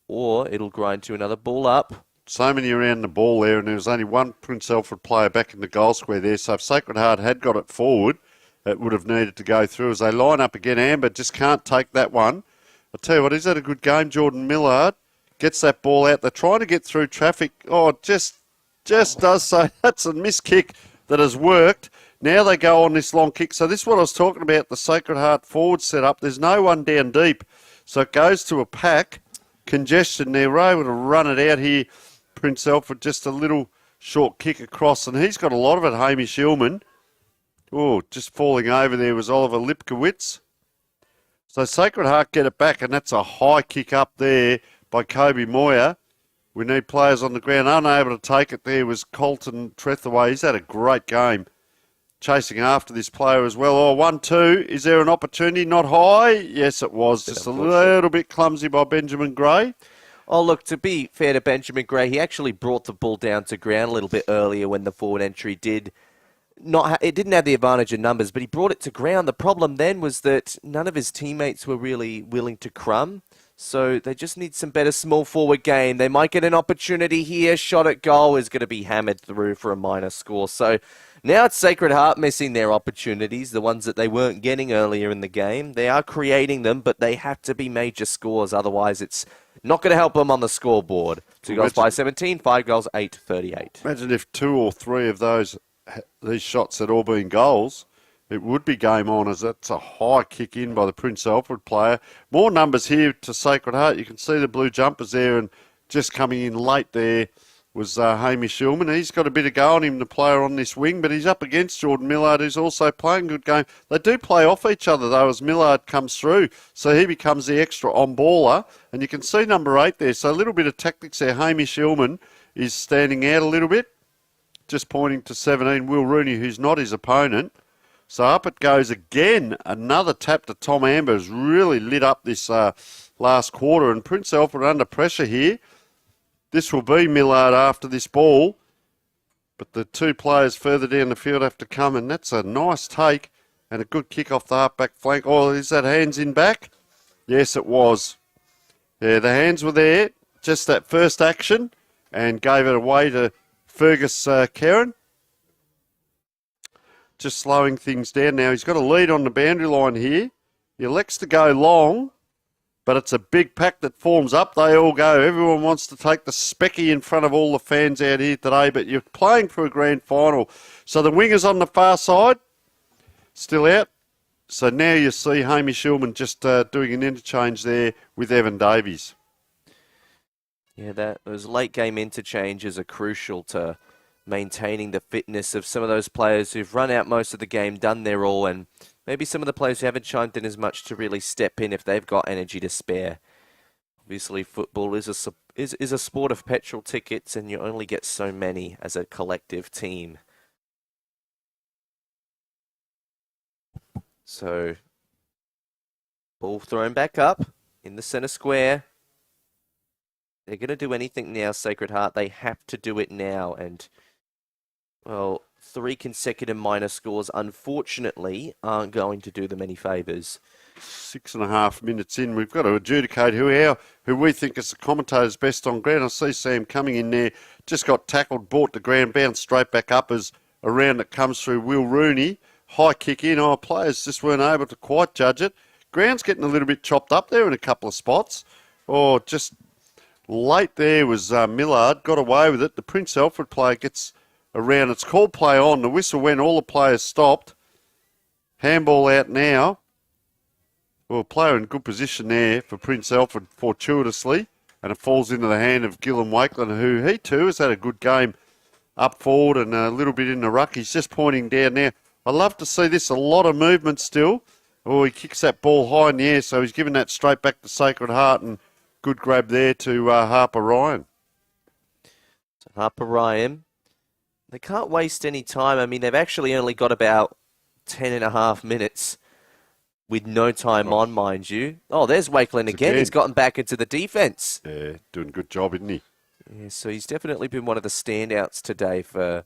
or it'll grind to another ball up. So many around the ball there, and there was only one Prince Alfred player back in the goal square there. So if Sacred Heart had got it forward, it would have needed to go through. As they line up again, Amber just can't take that one. I'll tell you what, is that a good game? Jordan Millard gets that ball out. They're trying to get through traffic. Oh, just does so. That's a missed kick that has worked. Now they go on this long kick. So this is what I was talking about, the Sacred Heart forward setup. There's no one down deep. So it goes to a pack. Congestion. They're able to run it out here. Prince Alfred, just a little short kick across. And he's got a lot of it, Hamish Illman. Oh, just falling over there was Oliver Lipkowitz. So Sacred Heart get it back, and that's a high kick up there by Kobe Moyer. We need players on the ground. Unable to take it there was Colton Trethaway. He's had a great game chasing after this player as well. Oh, 1-2. Is there an opportunity? Not high? Yes, it was. Just a little bit clumsy by Benjamin Gray. Oh, look, to be fair to Benjamin Gray, he actually brought the ball down to ground a little bit earlier when the forward entry did. It didn't have the advantage of numbers, but he brought it to ground. The problem then was that none of his teammates were really willing to crumb. So they just need some better small forward game. They might get an opportunity here. Shot at goal is going to be hammered through for a minor score. So now it's Sacred Heart missing their opportunities, the ones that they weren't getting earlier in the game. They are creating them, but they have to be major scores. Otherwise, it's not going to help them on the scoreboard. 2 goals, 5-17, 5 goals, 8-38. Imagine if 2 or 3 of these shots had all been goals. It would be game on, as that's a high kick in by the Prince Alfred player. More numbers here to Sacred Heart. You can see the blue jumpers there, and just coming in late there was Hamish Illman. He's got a bit of go on him, the player on this wing, but he's up against Jordan Millard, who's also playing a good game. They do play off each other, though, as Millard comes through, so he becomes the extra on-baller. And you can see number 8 there, so a little bit of tactics there. Hamish Illman is standing out a little bit, just pointing to 17, Will Rooney, who's not his opponent. So up it goes again. Another tap to Tom Amber has really lit up this last quarter. And Prince Alfred under pressure here. This will be Millard after this ball. But the 2 players further down the field have to come. And that's a nice take and a good kick off the half-back flank. Oh, is that hands in back? Yes, it was. Yeah, the hands were there. Just that first action. And gave it away to Fergus Kerrin. Just slowing things down now. He's got a lead on the boundary line here. He elects to go long, but it's a big pack that forms up. They all go. Everyone wants to take the specky in front of all the fans out here today, but you're playing for a grand final. So the wingers on the far side, still out. So now you see Hamish Illman just doing an interchange there with Evan Davies. Yeah, those late game interchanges are crucial to maintaining the fitness of some of those players who've run out most of the game, done their all, and maybe some of the players who haven't chimed in as much to really step in if they've got energy to spare. Obviously, football is a sport of petrol tickets, and you only get so many as a collective team. So, ball thrown back up in the centre square. They're going to do anything now, Sacred Heart. They have to do it now, and well, 3 consecutive minor scores, unfortunately, aren't going to do them any favours. 6.5 minutes in, we've got to adjudicate who we think is the commentator's best on ground. I see Sam coming in there, just got tackled, brought the ground, bounced straight back up as a round that comes through Will Rooney. High kick in, players just weren't able to quite judge it. Ground's getting a little bit chopped up there in a couple of spots. Just late there was Millard, got away with it. The Prince Alfred player gets around. It's called play on. The whistle went, all the players stopped. Handball out now. Well, player in good position there for Prince Alfred fortuitously, and it falls into the hand of Gillan Wakeland, who he too has had a good game up forward and a little bit in the ruck. He's just pointing down there. I love to see this, a lot of movement still. He kicks that ball high in the air, so he's giving that straight back to Sacred Heart, and good grab there to Harper Ryan. So Harper Ryan, they can't waste any time. I mean, they've actually only got about 10.5 minutes. With no time on, mind you. There's Wakeland again. He's gotten back into the defence. Yeah, doing a good job, isn't he? Yeah, so he's definitely been one of the standouts today for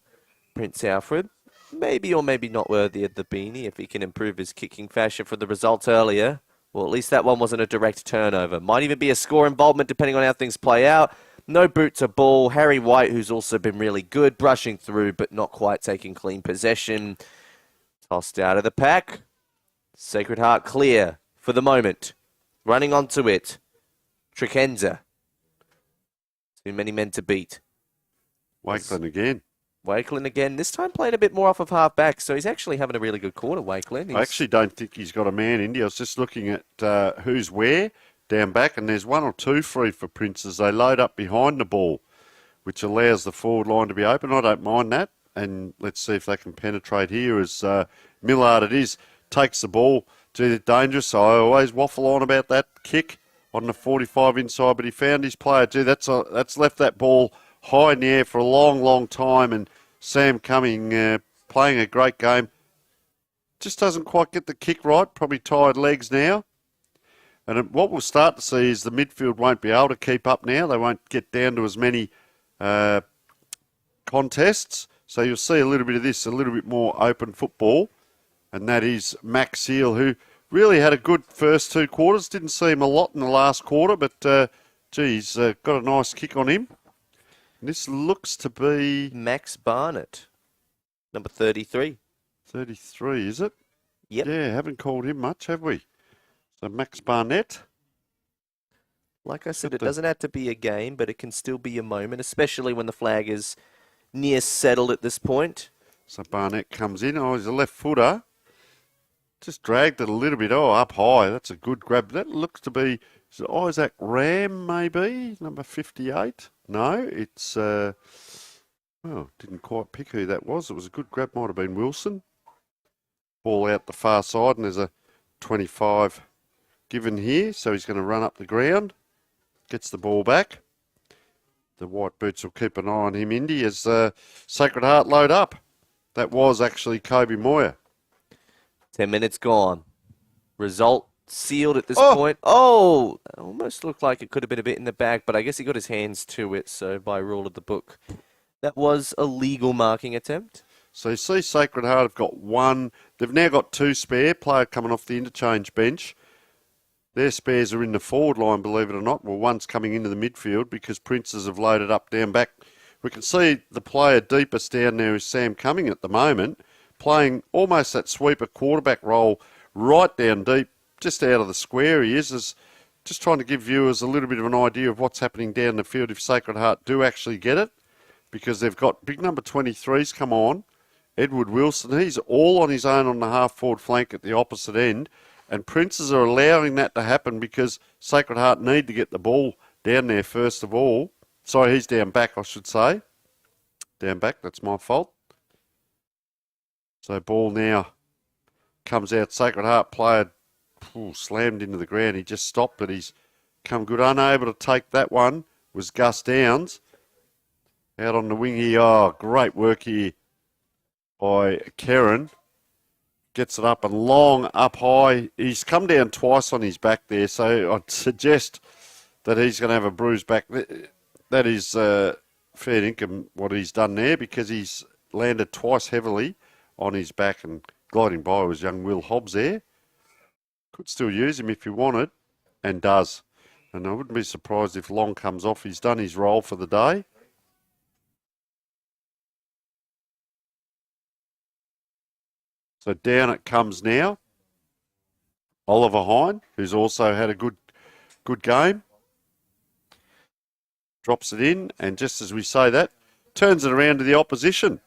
Prince Alfred. Maybe or maybe not worthy of the beanie if he can improve his kicking fashion for the results earlier. Well, at least that one wasn't a direct turnover. Might even be a score involvement depending on how things play out. No boot to ball. Harry White, who's also been really good, brushing through but not quite taking clean possession. Tossed out of the pack. Sacred Heart clear for the moment. Running onto it. Trikenza. Too many men to beat. Wakeland again. Wakeland again. This time playing a bit more off of half back, so he's actually having a really good quarter, Wakeland. I actually don't think he's got a man, Indy. I was just looking at who's where down back, and there's one or two free for Princes. They load up behind the ball, which allows the forward line to be open. I don't mind that. And let's see if they can penetrate here as Millard it is. Takes the ball. Gee, they're dangerous. I always waffle on about that kick on the 45 inside, but he found his player. Gee, that's left that ball high in the air for a long, long time. And Sam Cumming playing a great game. Just doesn't quite get the kick right. Probably tired legs now. And what we'll start to see is the midfield won't be able to keep up now. They won't get down to as many contests. So you'll see a little bit of this, a little bit more open football. And that is Max Seal, who really had a good first 2 quarters. Didn't see him a lot in the last quarter, but he's got a nice kick on him. And this looks to be... Max Barnett, number 33. 33, is it? Yep. Yeah, haven't called him much, have we? So Max Barnett. Like I said, it doesn't have to be a game, but it can still be a moment, especially when the flag is near settled at this point. So Barnett comes in. He's a left footer. Just dragged it a little bit. Up high. That's a good grab. That looks to be Isaac Ram, maybe, number 58. No, it's, didn't quite pick who that was. It was a good grab. Might have been Wilson. Ball out the far side, and there's a 25 given here. So he's going to run up the ground. Gets the ball back. The white boots will keep an eye on him, Indy, as Sacred Heart load up. That was actually Kobe Moyer. 10 minutes gone. Result sealed at this point. Oh, it almost looked like it could have been a bit in the bag, but I guess he got his hands to it, so by rule of the book. That was a legal marking attempt. So you see Sacred Heart have got one. They've now got 2 spare. Player coming off the interchange bench. Their spares are in the forward line, believe it or not. Well, one's coming into the midfield because Princes have loaded up down back. We can see the player deepest down there is Sam Cumming at the moment, playing almost that sweeper quarterback role right down deep, just out of the square he is just trying to give viewers a little bit of an idea of what's happening down the field if Sacred Heart do actually get it, because they've got big number 23s come on. Edward Wilson, he's all on his own on the half-forward flank at the opposite end, and Princes are allowing that to happen because Sacred Heart need to get the ball down there first of all. Sorry, he's down back, I should say. Down back, that's my fault. So ball now comes out. Sacred Heart player slammed into the ground. He just stopped, but he's come good. Unable to take that one was Gus Downs. Out on the wing here. Great work here by Kerrin. Gets it up and long, up high. He's come down twice on his back there, so I'd suggest that he's going to have a bruised back. That is fair income what he's done there, because he's landed twice heavily on his back, and gliding by was young Will Hobbs there. Could still use him if he wanted, and does. And I wouldn't be surprised if Long comes off. He's done his role for the day. So down it comes now. Oliver Hine, who's also had a good game. Drops it in, and just as we say that, turns it around to the opposition.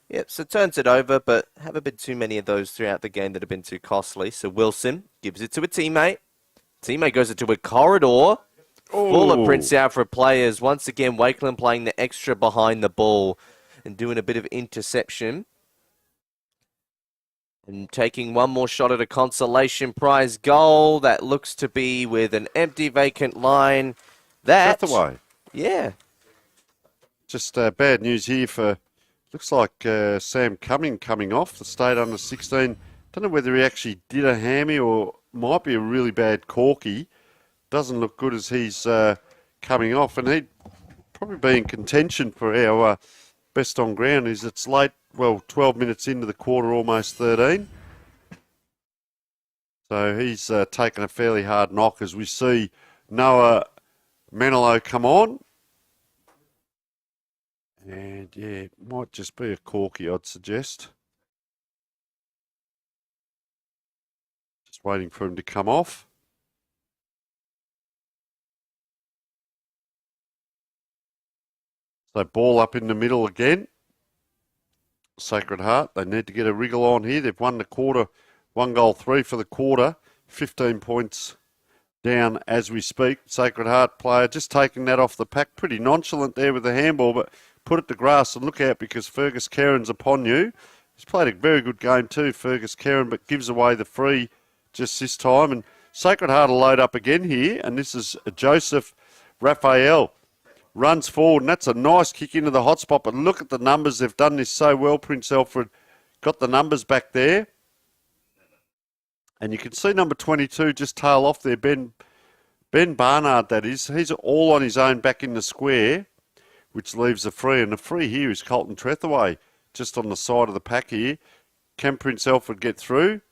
Yep, so turns it over, but haven't been too many of those throughout the game that have been too costly. So Wilson gives it to a teammate. Teammate goes into a corridor. Full of Prince Alfred players. Once again, Wakeland playing the extra behind the ball and doing a bit of interception. And taking one more shot at a consolation prize goal. That looks to be with an empty, vacant line. Hathaway. Yeah. Just bad news here for, looks like Sam Cumming coming off the state under 16. Don't know whether he actually did a hammy or might be a really bad corky. Doesn't look good as he's coming off, and he'd probably be in contention for our best on ground. Is it's late, well, 12 minutes into the quarter, almost 13. So he's taken a fairly hard knock as we see Noah Manilow come on. And yeah, it might just be a corky, I'd suggest. Just waiting for him to come off. So ball up in the middle again. Sacred Heart, they need to get a wriggle on here. They've won the quarter, 1-3 for the quarter. 15 points down as we speak. Sacred Heart player just taking that off the pack. Pretty nonchalant there with the handball, but put it to grass and look out because Fergus Caron's upon you. He's played a very good game too, Fergus Caron, but gives away the free just this time. And Sacred Heart will load up again here, and this is Joseph Raphael. Runs forward, and that's a nice kick into the hotspot. But look at the numbers. They've done this so well, Prince Alfred. Got the numbers back there. And you can see number 22 just tail off there. Ben Barnard, that is. He's all on his own back in the square, which leaves a free. And the free here is Colton Trethaway, just on the side of the pack here. Can Prince Alfred get through?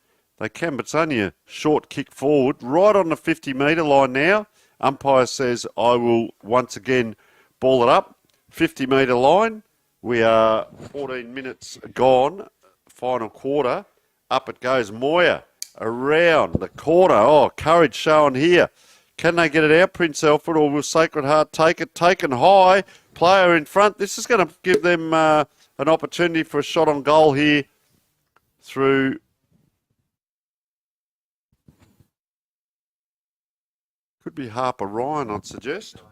They can, but it's only a short kick forward. Right on the 50-metre line now. Umpire says, I will once again ball it up. 50-metre line. We are 14 minutes gone. Final quarter. Up it goes. Moyer around the corner. Oh, courage shown here. Can they get it out, Prince Alfred, or will Sacred Heart take it? Taken high. Player in front. This is going to give them an opportunity for a shot on goal here through. Could be Harper Ryan, I'd suggest.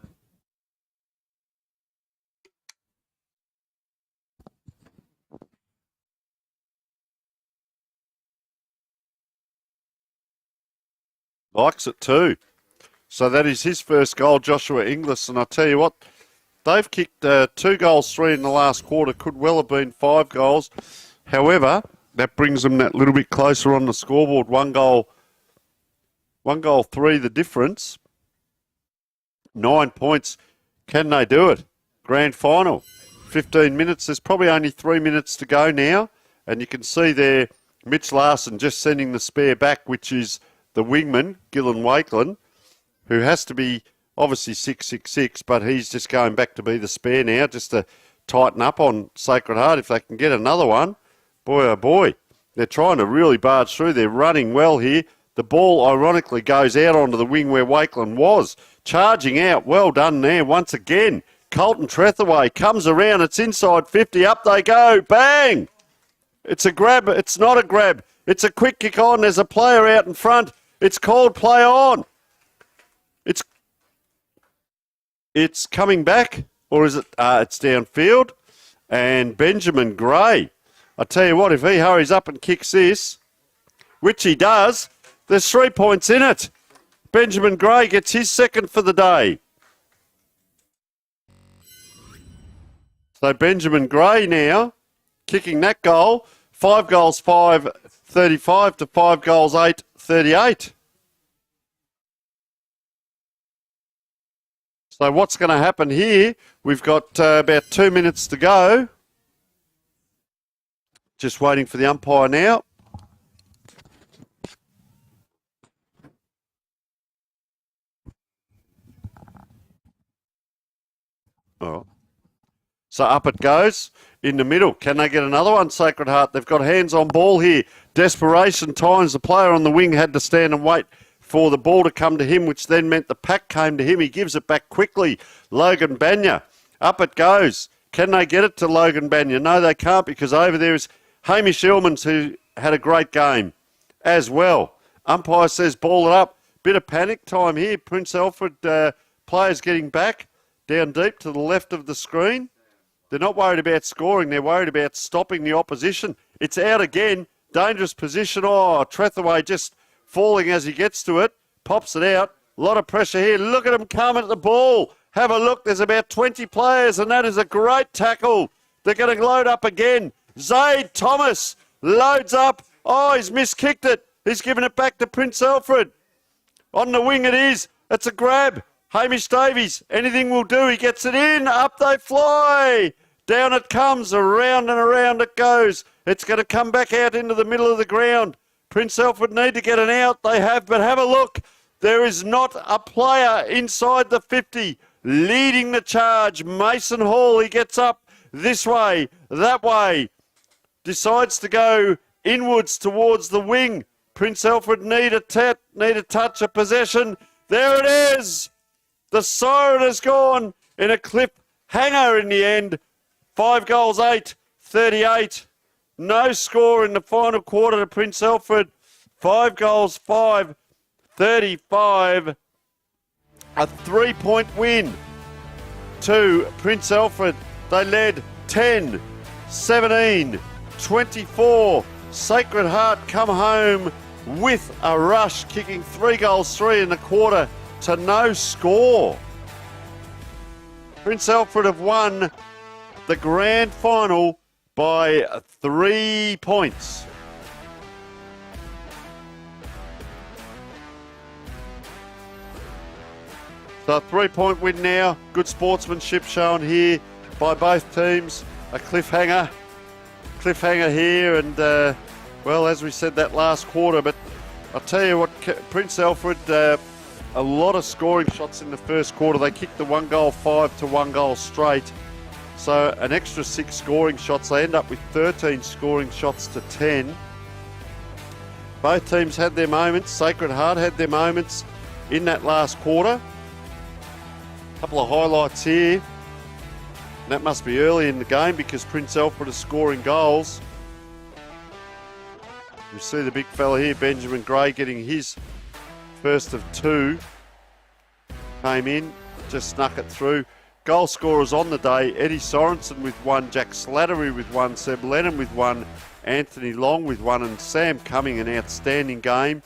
Likes it too. So that is his first goal, Joshua Inglis. And I tell you what, they've kicked 2 goals, 3 in the last quarter. Could well have been 5 goals. However, that brings them that little bit closer on the scoreboard. 1 goal, 3 the difference. 9 points. Can they do it? Grand final. 15 minutes. There's probably only 3 minutes to go now. And you can see there Mitch Larson just sending the spare back, which is the wingman, Gillan Wakeland, who has to be obviously 6'6", but he's just going back to be the spare now, just to tighten up on Sacred Heart. If they can get another one, boy, oh boy. They're trying to really barge through. They're running well here. The ball, ironically, goes out onto the wing where Wakeland was. Charging out. Well done there once again. Colton Trethaway comes around. It's inside 50. Up they go. Bang! It's a grab. It's not a grab. It's a quick kick on. There's a player out in front. It's called play on. It's coming back, or is it? It's downfield. And Benjamin Gray. I tell you what, if he hurries up and kicks this, which he does, there's 3 points in it. Benjamin Gray gets his second for the day. So Benjamin Gray now kicking that goal. 5 goals, 5, 35 to 5 goals, 8, 38. So what's going to happen here? We've got about 2 minutes to go. Just waiting for the umpire now. All right. So up it goes in the middle. Can they get another one, Sacred Heart? They've got hands on ball here. Desperation times. The player on the wing had to stand and wait for the ball to come to him, which then meant the pack came to him. He gives it back quickly. Logan Banya. Up it goes. Can they get it to Logan Banya? No, they can't, because over there is Hamish Illmans, who had a great game as well. Umpire says ball it up. Bit of panic time here. Prince Alfred players getting back down deep to the left of the screen. They're not worried about scoring. They're worried about stopping the opposition. It's out again. Dangerous position. Oh, Trethaway just falling as he gets to it. Pops it out. A lot of pressure here. Look at him coming at the ball. Have a look. There's about 20 players, and that is a great tackle. They're going to load up again. Zaid Thomas loads up. Oh, he's miskicked it. He's given it back to Prince Alfred. On the wing it is. It's a grab. Hamish Davies, anything will do. He gets it in. Up they fly. Down it comes. Around and around it goes. It's going to come back out into the middle of the ground. Prince Alfred need to get an out. They have, but have a look. There is not a player inside the 50 leading the charge. Mason Hall, he gets up this way, that way. Decides to go inwards towards the wing. Prince Alfred need a touch of possession. There it is. The siren has gone in a cliff hanger in the end. 5 goals, 8, 38. No score in the final quarter to Prince Alfred. 5 goals, 5, 35. A 3-point win to Prince Alfred. They led 10, 17, 24. Sacred Heart come home with a rush, kicking 3 goals, 3 in the quarter to no score. Prince Alfred have won the grand final by 3 points. So a 3-point win now. Good sportsmanship shown here by both teams. A cliffhanger here, and well, as we said, that last quarter. But I'll tell you what, Prince Alfred, a lot of scoring shots in the first quarter. They kicked the 1 goal 5 to 1 goal straight. So an extra 6 scoring shots. They end up with 13 scoring shots to 10. Both teams had their moments. Sacred Heart had their moments in that last quarter. A couple of highlights here. And that must be early in the game, because Prince Alfred is scoring goals. You see the big fella here, Benjamin Gray, getting his first of 2. Came in, just snuck it through. Goal scorers on the day, Eddie Sorensen with 1, Jack Slattery with 1, Seb Lennon with 1, Anthony Long with 1, and Sam Cumming, an outstanding game,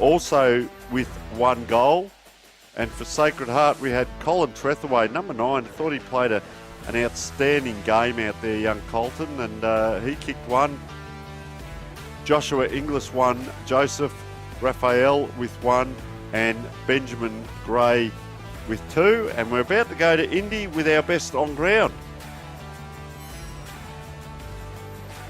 also with 1 goal. And for Sacred Heart, we had Colin Trethaway, number 9. I thought he played an outstanding game out there, young Colton, and he kicked 1. Joshua Inglis 1, Joseph Raphael with 1, and Benjamin Gray with 2. And we're about to go to Indy with our best on ground.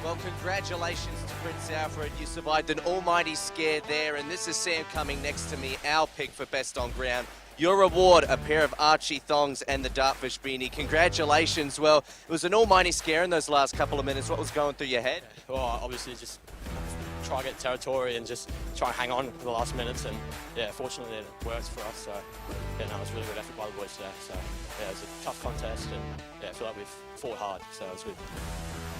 Well, congratulations to Prince Alfred. You survived an almighty scare there, and this is Sam Cumming next to me, our pick for best on ground. Your reward, a pair of Archie thongs and the Dartfish beanie. Congratulations. Well, it was an almighty scare in those last couple of minutes. What was going through your head? Well, obviously just try to get territory and just try and hang on for the last minutes, and yeah, fortunately it worked for us. So yeah, no, it was a really good effort by the boys today. So yeah, it was a tough contest, and yeah, I feel like we've fought hard, so it was good.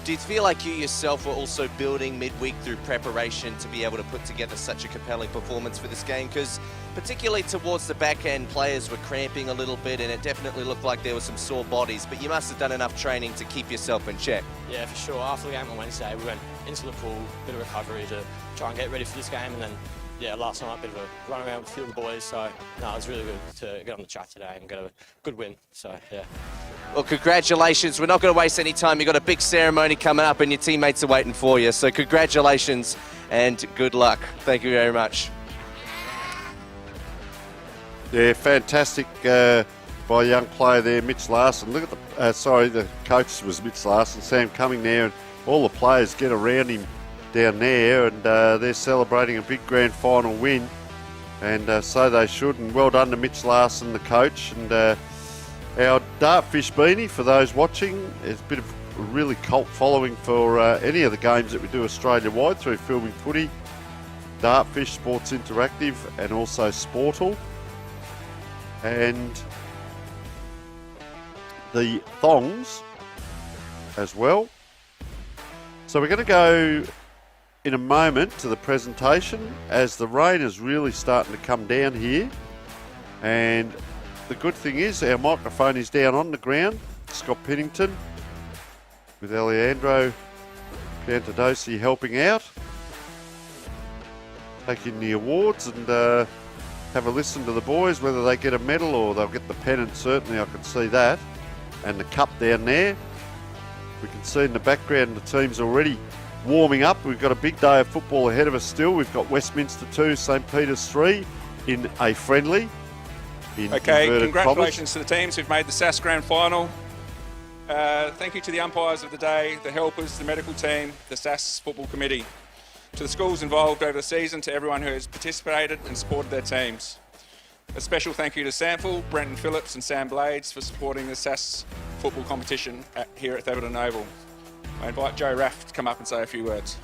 Do you feel like you yourself were also building midweek through preparation to be able to put together such a compelling performance for this game? Because particularly towards the back end, players were cramping a little bit, and it definitely looked like there were some sore bodies, but you must have done enough training to keep yourself in check. Yeah, for sure. After the game on Wednesday, we went into the pool, bit of recovery to try and get ready for this game, and then yeah, last night, a bit of a run around with a few of the boys, so no, it was really good to get on the track today and get a good win, so yeah. Well, congratulations. We're not going to waste any time. You've got a big ceremony coming up and your teammates are waiting for you, so congratulations and good luck. Thank you very much. Yeah, fantastic by a young player there, Mitch Larson. Look at the coach was Mitch Larson. Sam Cumming there, and all the players get around him down there, and they're celebrating a big grand final win, and so they should. And well done to Mitch Larson, the coach, and our Dartfish beanie, for those watching, is a bit of a really cult following for any of the games that we do Australia-wide through Filming Footy, Dartfish, Sports Interactive, and also Sportal. And the thongs as well. So we're going to go in a moment to the presentation, as the rain is really starting to come down here. And the good thing is our microphone is down on the ground. Scott Pennington with Alejandro Piantadosi helping out, taking the awards, and have a listen to the boys, whether they get a medal or they'll get the pennant. Certainly I can see that, and the cup down there. We can see in the background the team's already warming up. We've got a big day of football ahead of us still. We've got Westminster 2, St Peter's 3 in a friendly. Okay, congratulations to the teams who've made the SAAS Grand Final. Thank you to the umpires of the day, the helpers, the medical team, the SAAS Football Committee, to the schools involved over the season, to everyone who has participated and supported their teams. A special thank you to Sample, Brenton Phillips and Sam Blades for supporting the SAAS football competition here at Thebarton Oval. I invite Joe Raff to come up and say a few words.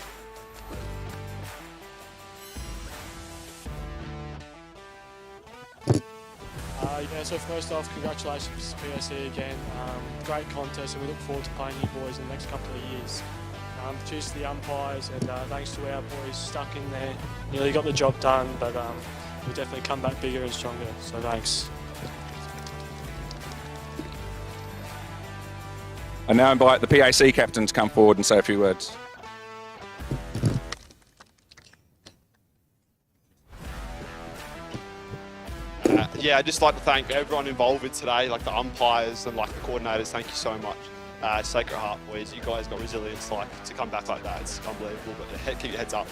So first off, congratulations to PAC again. Great contest, and we look forward to playing you boys in the next couple of years. Cheers to the umpires, and thanks to our boys stuck in there. Nearly got the job done, but we'll definitely come back bigger and stronger, so thanks. I now invite the PAC captain to come forward and say a few words. Yeah, I'd just like to thank everyone involved with today, like the umpires and like the coordinators. Thank you so much. Sacred Heart boys, you guys got resilience to come back like that. It's unbelievable, but keep your heads up.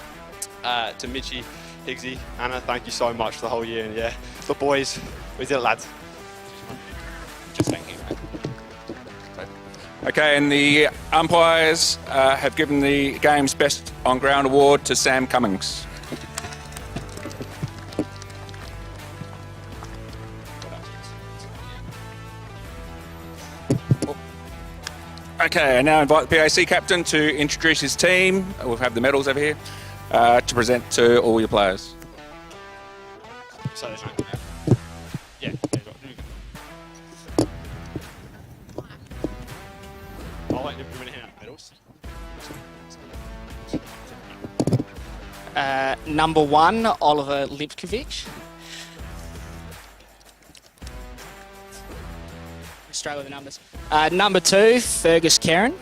To Mitchie, Higgsy, Anna, thank you so much for the whole year. And yeah, the boys, we did it, lads. Just thank you, mate. Okay, and the umpires have given the game's Best on Ground award to Sam Cummings. Okay, I now invite the PAC captain to introduce his team. We'll have the medals over here to present to all your players. So, yeah. I'll let everyone hand out medals. Number 1, Oliver Lipkovic. Straight with the numbers. Number 2, Fergus Karen.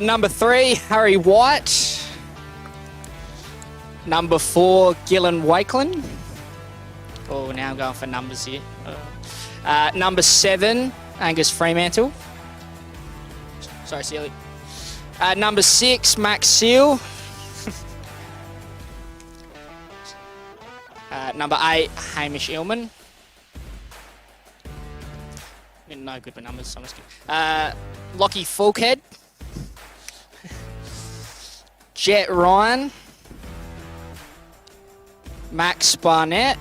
Number 3, Harry White. Number 4, Gillen Wakeland. Oh, now I'm going for numbers here. Number 7, Angus Fremantle. Sorry, Sealy. Number 6, Max Seal. Number 8, Hamish Illman. No good with numbers, so I'm just kidding. Lockie Falkhead. Jet Ryan. Max Barnett.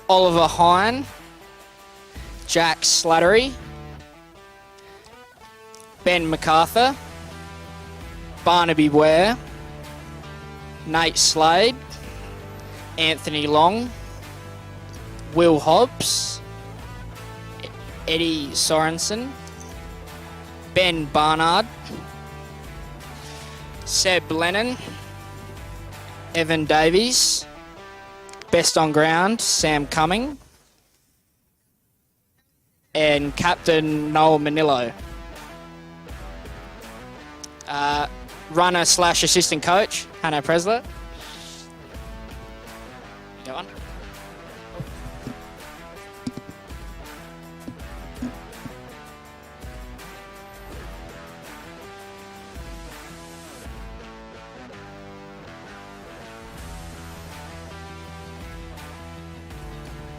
Oliver Hine. Jack Slattery. Ben MacArthur. Barnaby Ware. Nate Slade. Anthony Long. Will Hobbs. Eddie Sorensen, Ben Barnard, Seb Lennon, Evan Davies, Best on Ground, Sam Cumming, and Captain Noel Manillo. Runner / assistant coach, Hannah Presler. Go on.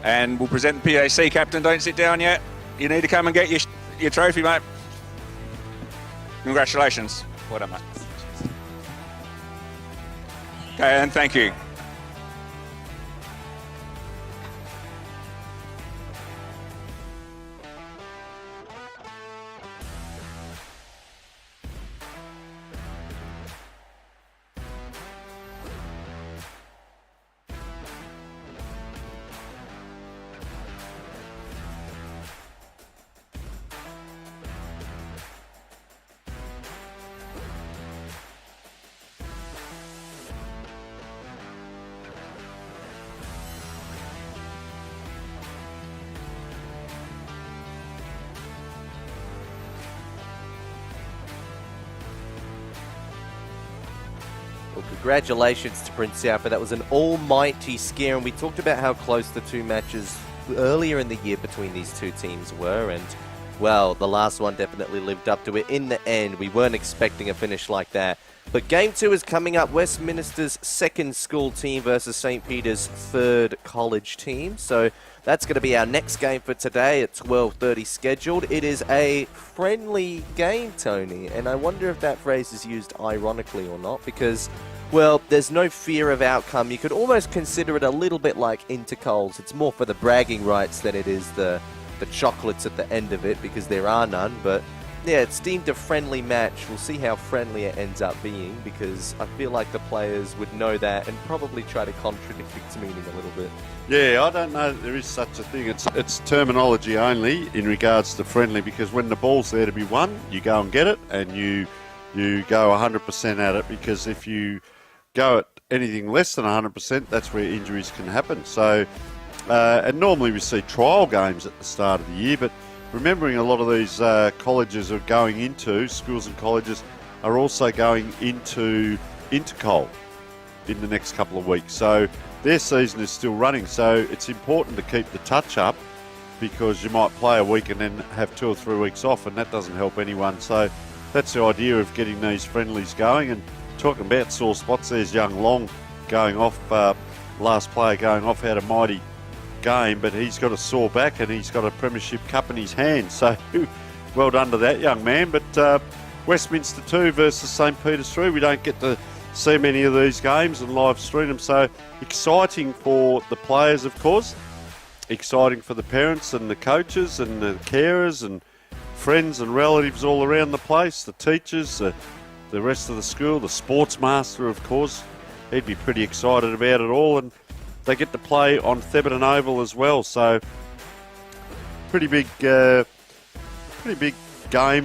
And we'll present the PAC captain. Don't sit down yet. You need to come and get your your trophy, mate. Congratulations. Well done, mate. Okay, and thank you. Well, congratulations to Prince Alfred. That was an almighty scare, and we talked about how close the two matches earlier in the year between these two teams were, and, well, the last one definitely lived up to it. In the end, we weren't expecting a finish like that. But Game 2 is coming up. Westminster's second school team versus St. Peter's third college team. So that's going to be our next game for today at 12:30 scheduled. It is a friendly game, Tony, and I wonder if that phrase is used ironically or not, because, well, there's no fear of outcome. You could almost consider it a little bit like Intercols. It's more for the bragging rights than it is the chocolates at the end of it, because there are none. But yeah, it's deemed a friendly match. We'll see how friendly it ends up being, because I feel like the players would know that and probably try to contradict its meaning a little bit. Yeah, I don't know that there is such a thing. It's terminology only in regards to friendly, because when the ball's there to be won, you go and get it, and you go 100% at it, because if you go at anything less than 100%, that's where injuries can happen. So, and normally we see trial games at the start of the year, but remembering a lot of these colleges are going into, schools and colleges are also going into Intercol in the next couple of weeks. So their season is still running. So it's important to keep the touch up, because you might play a week and then have 2 or 3 weeks off, and that doesn't help anyone. So that's the idea of getting these friendlies going. And talking about sore spots, there's young Long going off, last player going off, had a mighty game, but he's got a sore back and he's got a Premiership Cup in his hand. So well done to that young man. But Westminster 2 versus St. Peter's 3, we don't get to see many of these games and live stream them. So exciting for the players, of course. Exciting for the parents and the coaches and the carers and friends and relatives all around the place, the teachers, the rest of the school, the sports master, of course. He'd be pretty excited about it all. And they get to play on Thebarton Oval as well, so pretty big game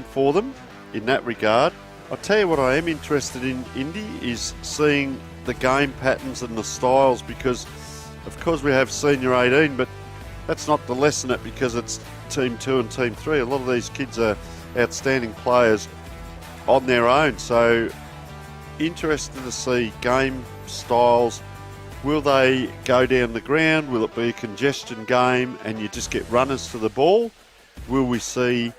for them in that regard. I'll tell you what I am interested in, Indy, is seeing the game patterns and the styles, because of course we have Senior 18, but that's not to lessen it, because it's Team 2 and Team 3. A lot of these kids are outstanding players on their own, so interested to see game styles. Will they go down the ground? Will it be a congestion game and you just get runners to the ball? Will we see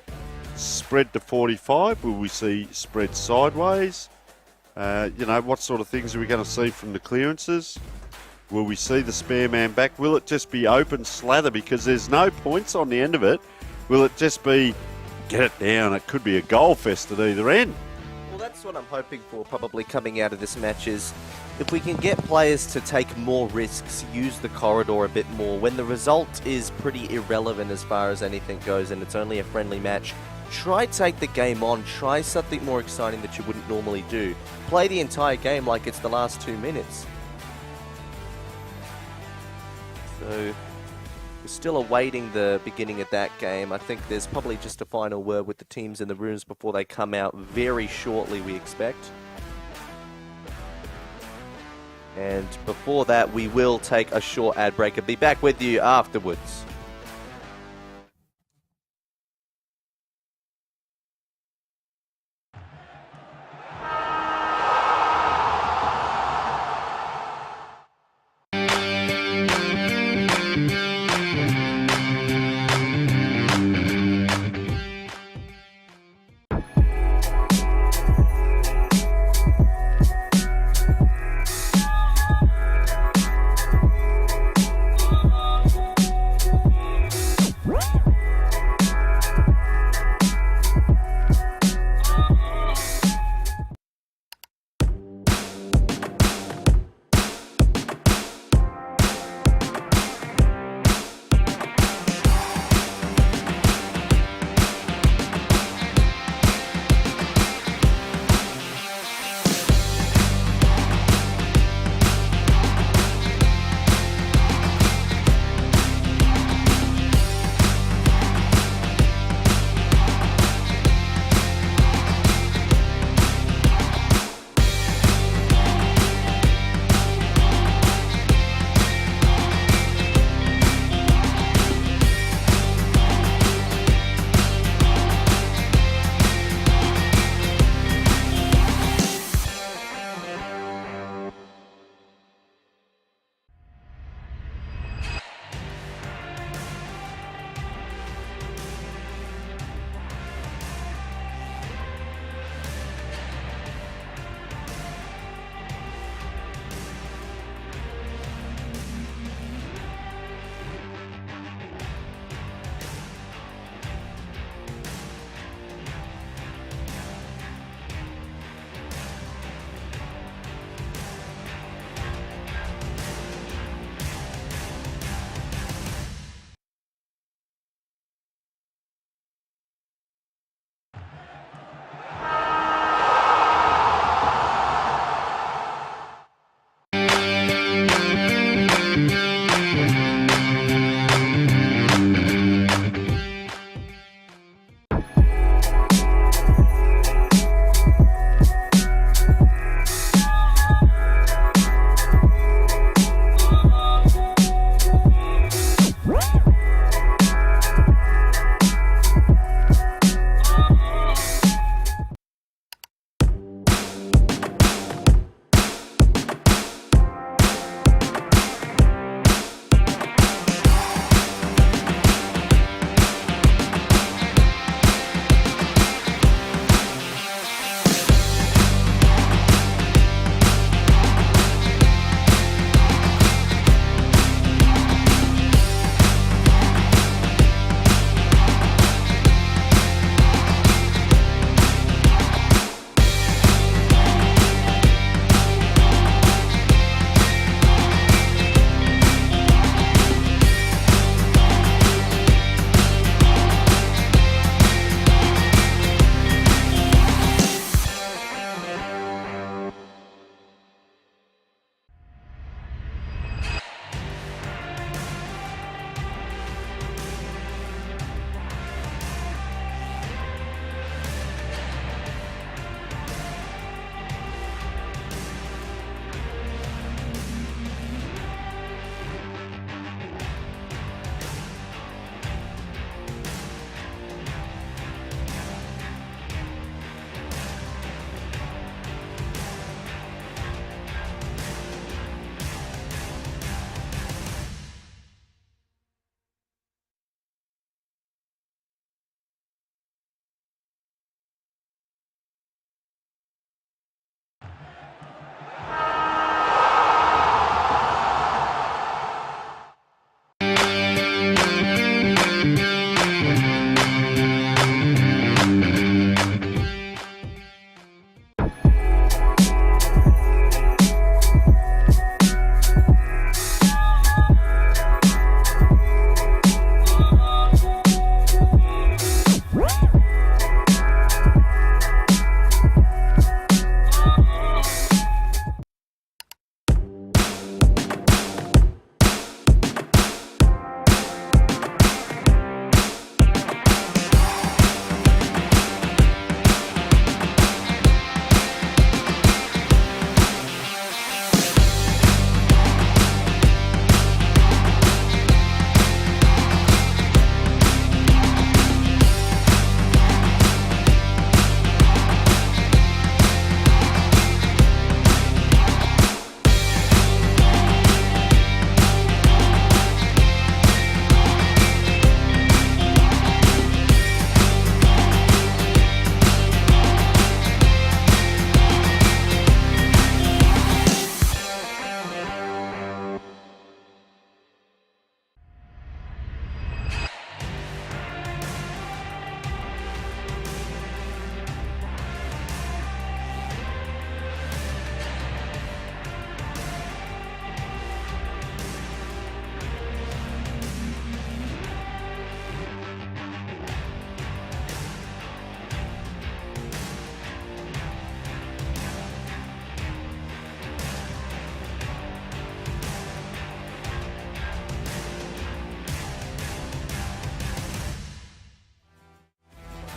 spread to 45? Will we see spread sideways? What sort of things are we going to see from the clearances? Will we see the spare man back? Will it just be open slather, because there's no points on the end of it? Will it just be get it down? It could be a goal fest at either end. Well, that's what I'm hoping for probably coming out of this match, is if we can get players to take more risks, use the corridor a bit more, when the result is pretty irrelevant as far as anything goes and it's only a friendly match, try take the game on, try something more exciting that you wouldn't normally do. Play the entire game like it's the last 2 minutes. So we're still awaiting the beginning of that game. I think there's probably just a final word with the teams in the rooms before they come out very shortly, we expect. And before that, we will take a short ad break and be back with you afterwards.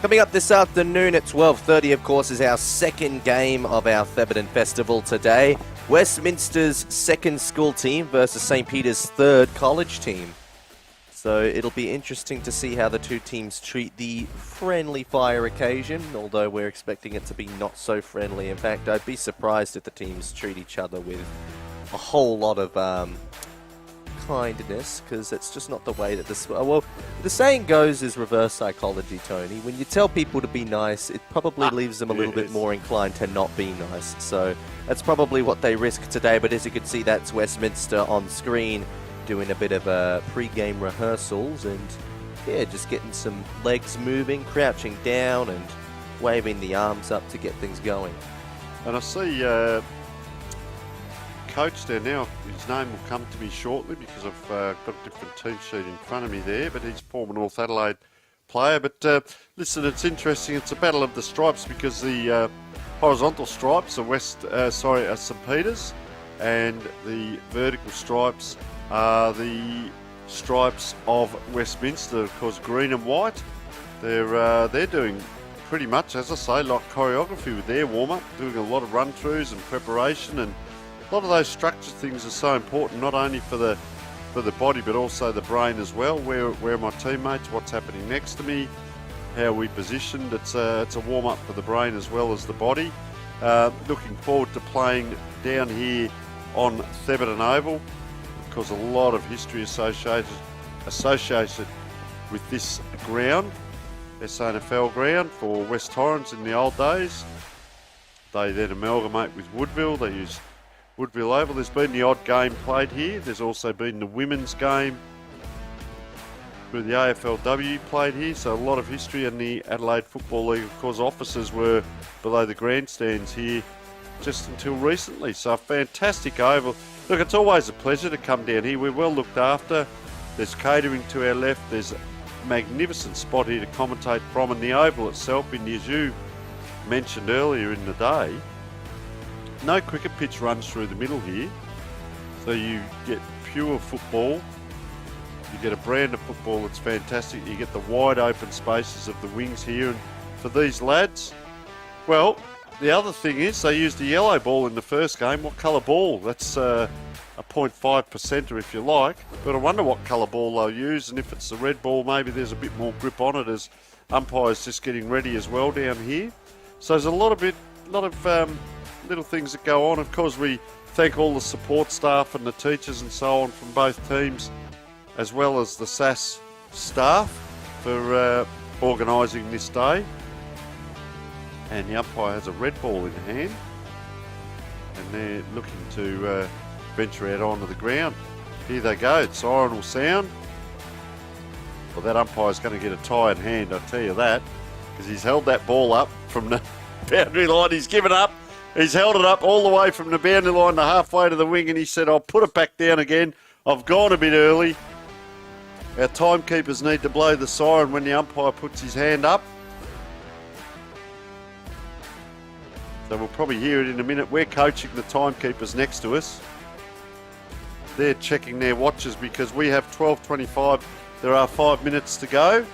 Coming up this afternoon at 12:30, of course, is our second game of our Thebarton Festival today. Westminster's second school team versus St. Peter's third college team. So it'll be interesting to see how the two teams treat the friendly fire occasion, although we're expecting it to be not so friendly. In fact, I'd be surprised if the teams treat each other with a whole lot of kindness, because it's just not the way that this... Well, the saying goes is reverse psychology, Tony. When you tell people to be nice, it probably leaves them a little bit more inclined to not be nice. So that's probably what they risk today, but as you can see, that's Westminster on screen, doing a bit of pre-game rehearsals and, yeah, just getting some legs moving, crouching down and waving the arms up to get things going. And I see coach there now, his name will come to me shortly because I've got a different team sheet in front of me there, but he's former North Adelaide player. But listen, it's interesting, it's a battle of the stripes because the horizontal stripes are St. Peter's, and the vertical stripes are the stripes of Westminster, of course, green and white. They're doing pretty much, as I say, like choreography with their warm-up, doing a lot of run-throughs and preparation, and a lot of those structure things are so important, not only for the body but also the brain as well. Where are my teammates? What's happening next to me? How are we positioned? It's a warm-up for the brain as well as the body. Looking forward to playing down here on Thebarton Oval. Of course, a lot of history associated with this ground, SANFL ground for West Torrens in the old days. They then amalgamate with Woodville. They use Woodville Oval. There's been the odd game played here. There's also been the women's game through the AFLW played here. So a lot of history in the Adelaide Football League. Of course, offices were below the grandstands here just until recently. So a fantastic oval. Look, it's always a pleasure to come down here. We're well looked after. There's catering to our left. There's a magnificent spot here to commentate from. And the oval itself, as you mentioned earlier in the day, no cricket pitch runs through the middle here. So you get pure football. You get a brand of football that's fantastic. You get the wide open spaces of the wings here. And for these lads, well, the other thing is they used a yellow ball in the first game. What colour ball? That's a 0.5%er if you like. But I wonder what colour ball they'll use, and if it's the red ball, maybe there's a bit more grip on it as umpires just getting ready as well down here. So there's a lot of little things that go on. Of course, we thank all the support staff and the teachers and so on from both teams, as well as the SAAS staff for organising this day. And the umpire has a red ball in hand, and they're looking to venture out onto the ground. Here they go, the siren will sound. Well, that umpire's going to get a tired hand, I tell you that, because he's held that ball up from the boundary line. He's given up. He's held it up all the way from the boundary line to halfway to the wing, and he said, I'll put it back down again. I've gone a bit early. Our timekeepers need to blow the siren when the umpire puts his hand up. So we'll probably hear it in a minute. We're coaching the timekeepers next to us. They're checking their watches because we have 12:25. There are 5 minutes to go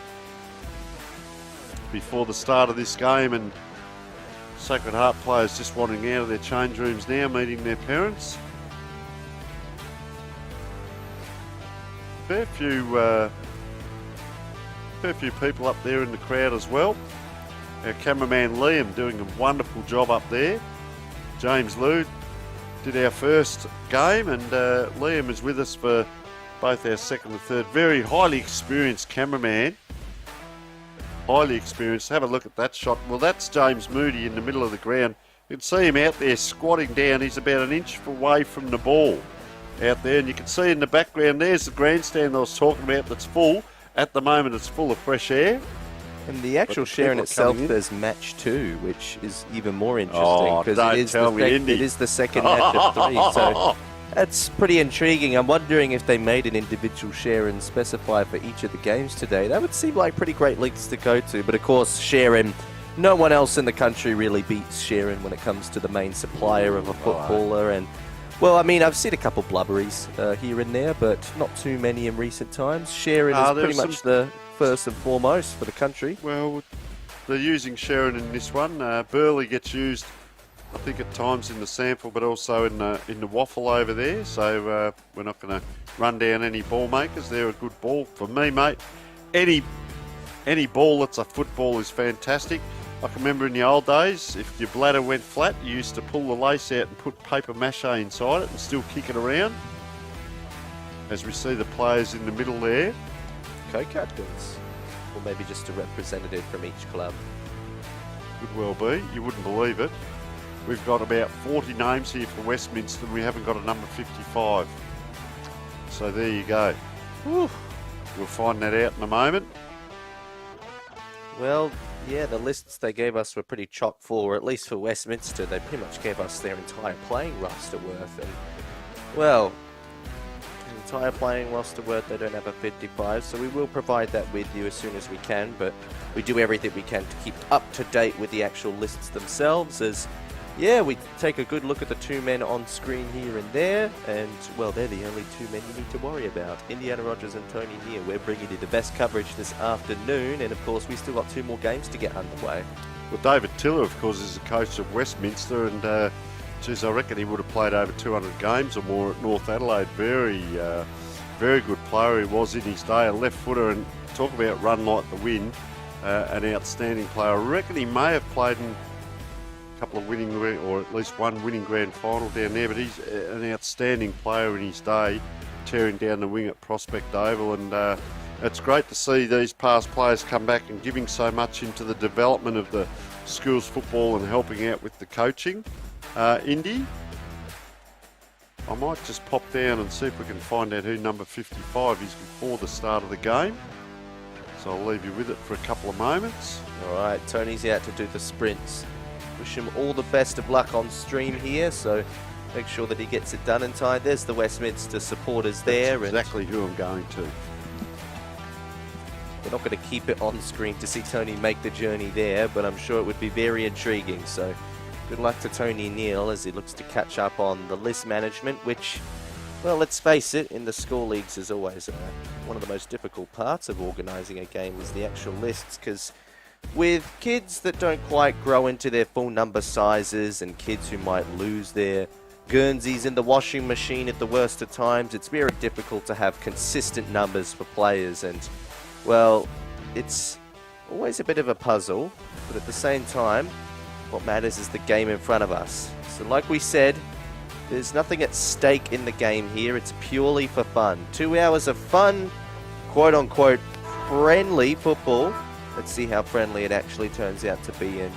before the start of this game, and Sacred Heart players just wandering out of their change rooms now, meeting their parents. Fair few people up there in the crowd as well. Our cameraman Liam doing a wonderful job up there. James Lew did our first game, and Liam is with us for both our second and third. Very highly experienced cameraman. Highly experienced. Have a look at that shot. Well, that's James Moody in the middle of the ground. You can see him out there squatting down. He's about an inch away from the ball out there, and you can see in the background there's the grandstand I was talking about that's full. At the moment it's full of fresh air. And the actual share in itself, there's match 2, which is even more interesting because it is the second match of 3. So that's pretty intriguing. I'm wondering if they made an individual share and specify for each of the games today. That would seem like pretty great leagues to go to. But of course, Sharon, no one else in the country really beats Sharon when it comes to the main supplier of a footballer. And well, I mean, I've seen a couple blubberies here and there, but not too many in recent times. Sharon is pretty much the first and foremost for the country. Well, they're using Sheridan in this one. Burley gets used, I think, at times in the sample, but also in the waffle over there. So we're not going to run down any ball makers. They're a good ball for me, mate. Any ball that's a football is fantastic. I can remember in the old days, if your bladder went flat, you used to pull the lace out and put paper mache inside it and still kick it around. As we see the players in the middle there. Co-captains, or maybe just a representative from each club. Could well be. You wouldn't believe it. We've got about 40 names here for Westminster, and we haven't got a number 55. So there you go. Whew. We'll find that out in a moment. Well, yeah, the lists they gave us were pretty chock full, or at least for Westminster. They pretty much gave us their entire playing roster worth. And, well, the entire playing roster worth, they don't have a 55, so we will provide that with you as soon as we can. But we do everything we can to keep up to date with the actual lists themselves, as yeah, we take a good look at the two men on screen here and there, and, well, they're the only two men you need to worry about. Indiana Rogers and Tony Neal. We're bringing you the best coverage this afternoon, and, of course, we still got 2 more games to get underway. Well, David Tiller, of course, is the coach of Westminster, and, geez, I reckon he would have played over 200 games or more at North Adelaide. Very good player he was in his day, a left footer, and talk about run like the wind, an outstanding player. I reckon he may have played in couple of winning, or at least one winning grand final down there, but he's an outstanding player in his day, tearing down the wing at Prospect Oval, and it's great to see these past players come back and giving so much into the development of the schools football and helping out with the coaching. Indy, I might just pop down and see if we can find out who number 55 is before the start of the game, so I'll leave you with it for a couple of moments. All right, Tony's out to do the sprints. Wish him all the best of luck on stream here, so make sure that he gets it done in time. There's the Westminster supporters there. That's exactly who I'm going to. We're not going to keep it on screen to see Tony make the journey there, but I'm sure it would be very intriguing. So good luck to Tony Neal as he looks to catch up on the list management, which, well, let's face it, in the school leagues is always one of the most difficult parts of organising a game is the actual lists, because with kids that don't quite grow into their full number sizes and kids who might lose their Guernseys in the washing machine at the worst of times, it's very difficult to have consistent numbers for players, and, well, it's always a bit of a puzzle, but at the same time, what matters is the game in front of us. So like we said, there's nothing at stake in the game here, it's purely for fun. 2 hours of fun, quote-unquote, friendly football. Let's see how friendly it actually turns out to be. And,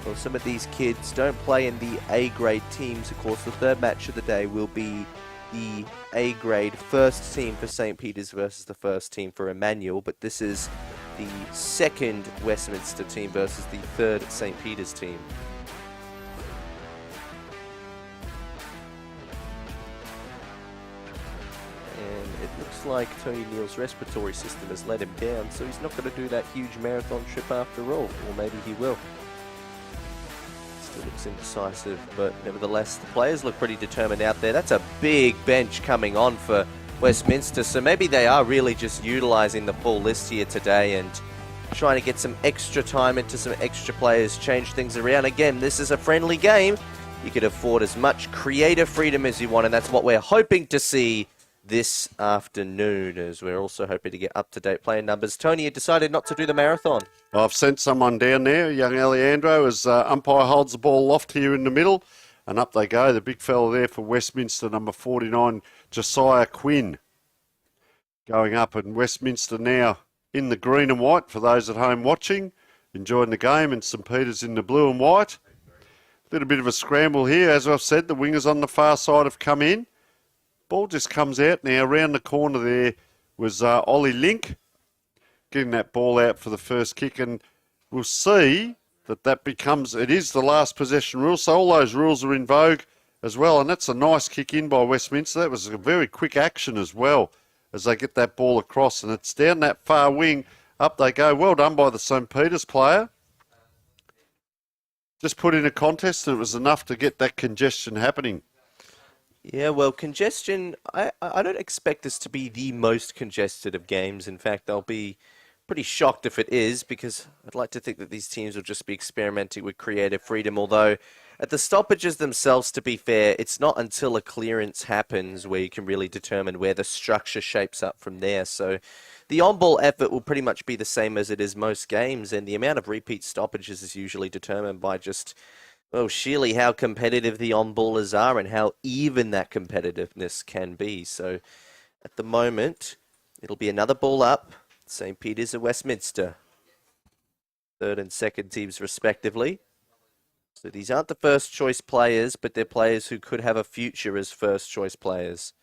well, some of these kids don't play in the A-grade teams. Of course, the third match of the day will be the A-grade first team for St. Peter's versus the first team for Emmanuel. But this is the second Westminster team versus the third St. Peter's team. It looks like Tony Neal's respiratory system has let him down, so he's not going to do that huge marathon trip after all, or maybe he will. Still looks indecisive, but nevertheless, the players look pretty determined out there. That's a big bench coming on for Westminster, so maybe they are really just utilising the full list here today and trying to get some extra time into some extra players, change things around. Again, this is a friendly game. You could afford as much creative freedom as you want, and that's what we're hoping to see this afternoon, as we're also hoping to get up-to-date playing numbers. Tony, you decided not to do the marathon. I've sent someone down there, young Alejandro, as umpire holds the ball aloft here in the middle, and up they go. The big fella there for Westminster, number 49, Josiah Quinn, going up, and Westminster now in the green and white for those at home watching, enjoying the game, and St. Peter's in the blue and white. A little bit of a scramble here. As I've said, the wingers on the far side have come in. Ball just comes out now. Around the corner there was Ollie Link getting that ball out for the first kick, and we'll see that becomes, it is the last possession rule, so all those rules are in vogue as well, and that's a nice kick in by Westminster. That was a very quick action as well as they get that ball across, and it's down that far wing. Up they go. Well done by the St. Peter's player. Just put in a contest, and it was enough to get that congestion happening. Yeah, well, congestion, I don't expect this to be the most congested of games. In fact, they'll be pretty shocked if it is, because I'd like to think that these teams will just be experimenting with creative freedom, although at the stoppages themselves, to be fair, it's not until a clearance happens where you can really determine where the structure shapes up from there. So the on-ball effort will pretty much be the same as it is most games, and the amount of repeat stoppages is usually determined by just, well, sheerly how competitive the on-ballers are and how even that competitiveness can be. So at the moment, it'll be another ball up. St. Peter's and Westminster, third and second teams respectively. So these aren't the first choice players, but they're players who could have a future as first choice players.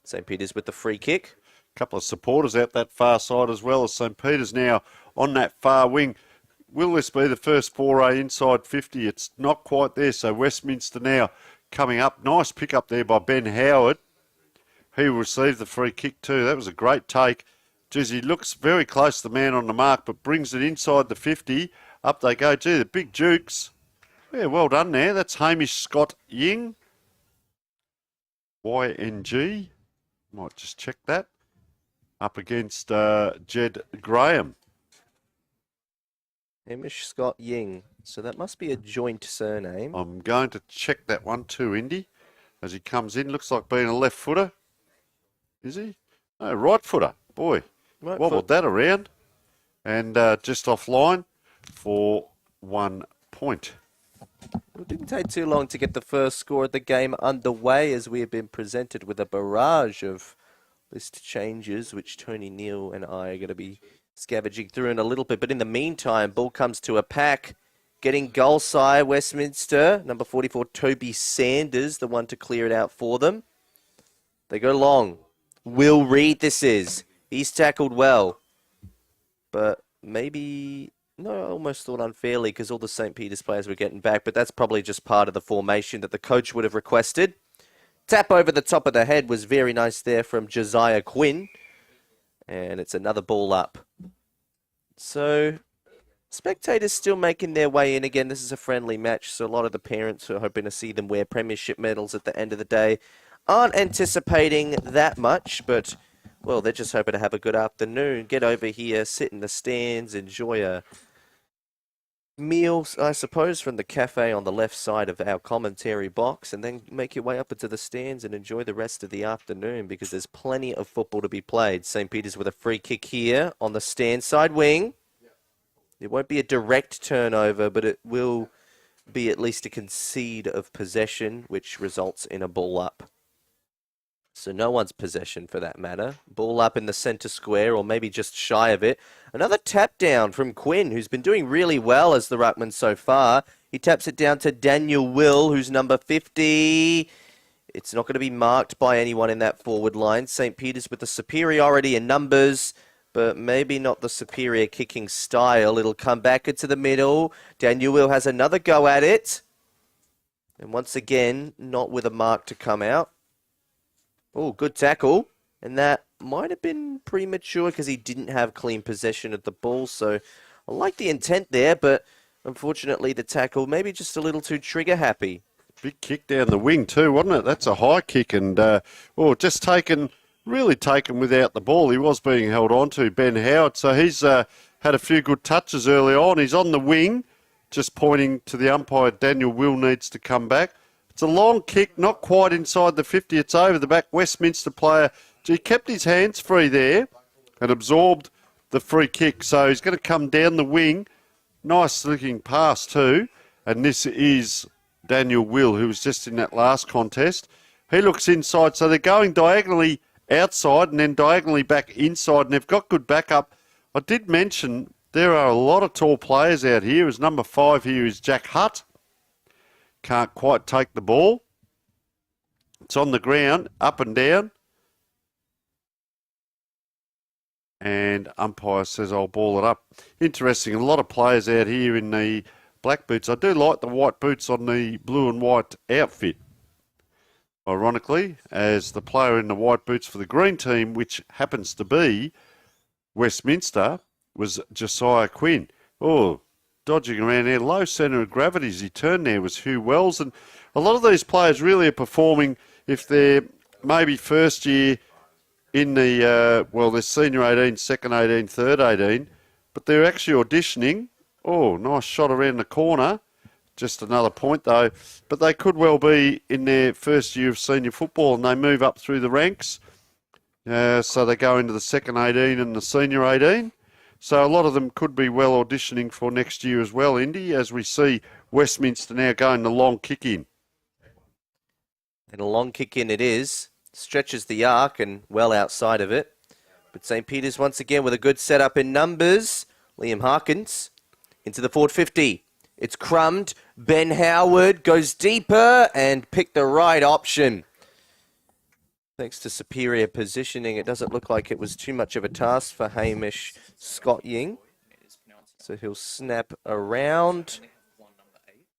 St. Peter's with the free kick. A couple of supporters out that far side as well as St. Peter's now on that far wing. Will this be the first foray inside 50? It's not quite there, so Westminster now coming up. Nice pick up there by Ben Howard. He received the free kick too. That was a great take. Geez, he looks very close to the man on the mark, but brings it inside the 50. Up they go. Gee, the big Dukes. Yeah, well done there. That's Hamish Scott Ying. YNG. Might just check that. Up against Jed Graham. Hamish Scott Ying. So that must be a joint surname. I'm going to check that one too, Indy. As he comes in, looks like being a left footer. Is he? No, right footer. Boy, Right wobbled that around. And just offline for 1 point. It didn't take too long to get the first score of the game underway, as we have been presented with a barrage of list changes, which Tony Neal and I are going to be scavenging through in a little bit. But in the meantime, ball comes to a pack. Getting goal side, Westminster, number 44, Toby Sanders, the one to clear it out for them. They go long. Will Reed this is. He's tackled well. But maybe, no, I almost thought unfairly because all the St. Peter's players were getting back, but that's probably just part of the formation that the coach would have requested. Tap over the top of the head was very nice there from Josiah Quinn. And it's another ball up. So spectators still making their way in. Again, this is a friendly match, so a lot of the parents who are hoping to see them wear premiership medals at the end of the day aren't anticipating that much, but, well, they're just hoping to have a good afternoon. Get over here, sit in the stands, enjoy a meal, I suppose, from the cafe on the left side of our commentary box, and then make your way up into the stands and enjoy the rest of the afternoon, because there's plenty of football to be played. St. Peter's with a free kick here on the stand side wing. It won't be a direct turnover, but it will be at least a concede of possession, which results in a ball up. So no one's possession for that matter. Ball up in the centre square, or maybe just shy of it. Another tap down from Quinn, who's been doing really well as the ruckman so far. He taps it down to Daniel Will, who's number 50. It's not going to be marked by anyone in that forward line. St. Peter's with the superiority in numbers, but maybe not the superior kicking style. It'll come back into the middle. Daniel Will has another go at it. And once again, not with a mark to come out. Oh, good tackle. And that might have been premature because he didn't have clean possession of the ball. So I like the intent there, but unfortunately the tackle maybe just a little too trigger happy. Big kick down the wing too, wasn't it? That's a high kick and, just really taken without the ball. He was being held on to, Ben Howard. So he's had a few good touches early on. He's on the wing, just pointing to the umpire. Daniel Will needs to come back. It's a long kick, not quite inside the 50. It's over the back. Westminster player, he kept his hands free there and absorbed the free kick. So he's going to come down the wing. Nice looking pass too. And this is Daniel Will, who was just in that last contest. He looks inside. So they're going diagonally outside and then diagonally back inside. And they've got good backup. I did mention there are a lot of tall players out here. As number 5 here is Jack Hutt. Can't quite take the ball. It's on the ground, up and down. And umpire says, I'll ball it up. Interesting, a lot of players out here in the black boots. I do like the white boots on the blue and white outfit. Ironically, as the player in the white boots for the green team, which happens to be Westminster, was Josiah Quinn. Oh, dodging around there. Low centre of gravity as he turned there was Hugh Wells. And a lot of these players really are performing if they're maybe first year in the, there's senior 18, second 18, third 18. but they're actually auditioning. Oh, nice shot around the corner. Just another point though. But they could well be in their first year of senior football and they move up through the ranks. So they go into the second 18 and the senior 18. So a lot of them could be well auditioning for next year as well, Indy, as we see Westminster now going the long kick in. And a long kick in it is. Stretches the arc and well outside of it. But St. Peter's once again with a good setup in numbers. Liam Harkins into the forward 50. It's crumbed. Ben Howard goes deeper and picked the right option. Thanks to superior positioning, it doesn't look like it was too much of a task for Hamish Scott Ying. So he'll snap around.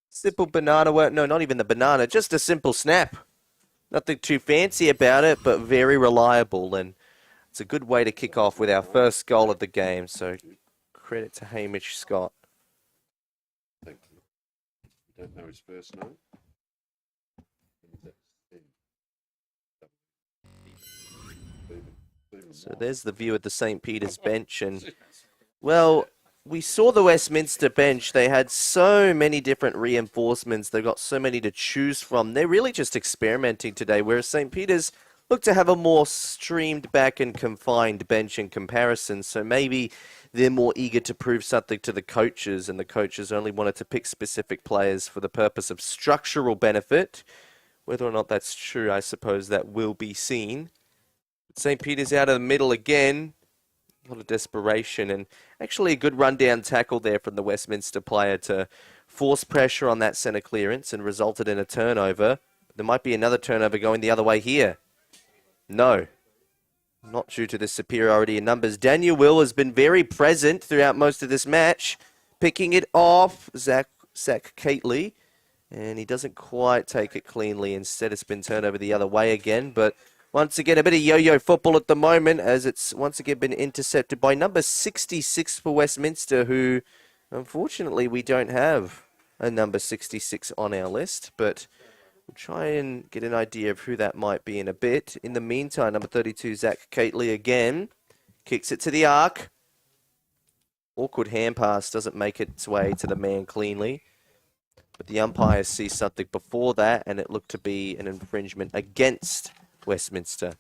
Simple banana work. No, not even the banana. Just a simple snap. Nothing too fancy about it, but very reliable. And it's a good way to kick off with our first goal of the game. So credit to Hamish Scott. Thank you. Don't know his first name. So there's the view of the St. Peter's bench. And, well, we saw the Westminster bench. They had so many different reinforcements. They've got so many to choose from. They're really just experimenting today, whereas St. Peter's look to have a more streamed back and confined bench in comparison. So maybe they're more eager to prove something to the coaches, and the coaches only wanted to pick specific players for the purpose of structural benefit. Whether or not that's true, I suppose that will be seen. St. Peter's out of the middle again. A lot of desperation, and actually a good rundown tackle there from the Westminster player to force pressure on that centre clearance and resulted in a turnover. There might be another turnover going the other way here. No, not due to the superiority in numbers. Daniel Will has been very present throughout most of this match, picking it off Zach Cately, and he doesn't quite take it cleanly. Instead, it's been turned over the other way again, but once again, a bit of yo-yo football at the moment, as it's once again been intercepted by number 66 for Westminster, who, unfortunately, we don't have a number 66 on our list, but we'll try and get an idea of who that might be in a bit. In the meantime, number 32, Zach Cately again, kicks it to the arc. Awkward hand pass, doesn't make its way to the man cleanly. But the umpire sees something before that, and it looked to be an infringement against Westminster.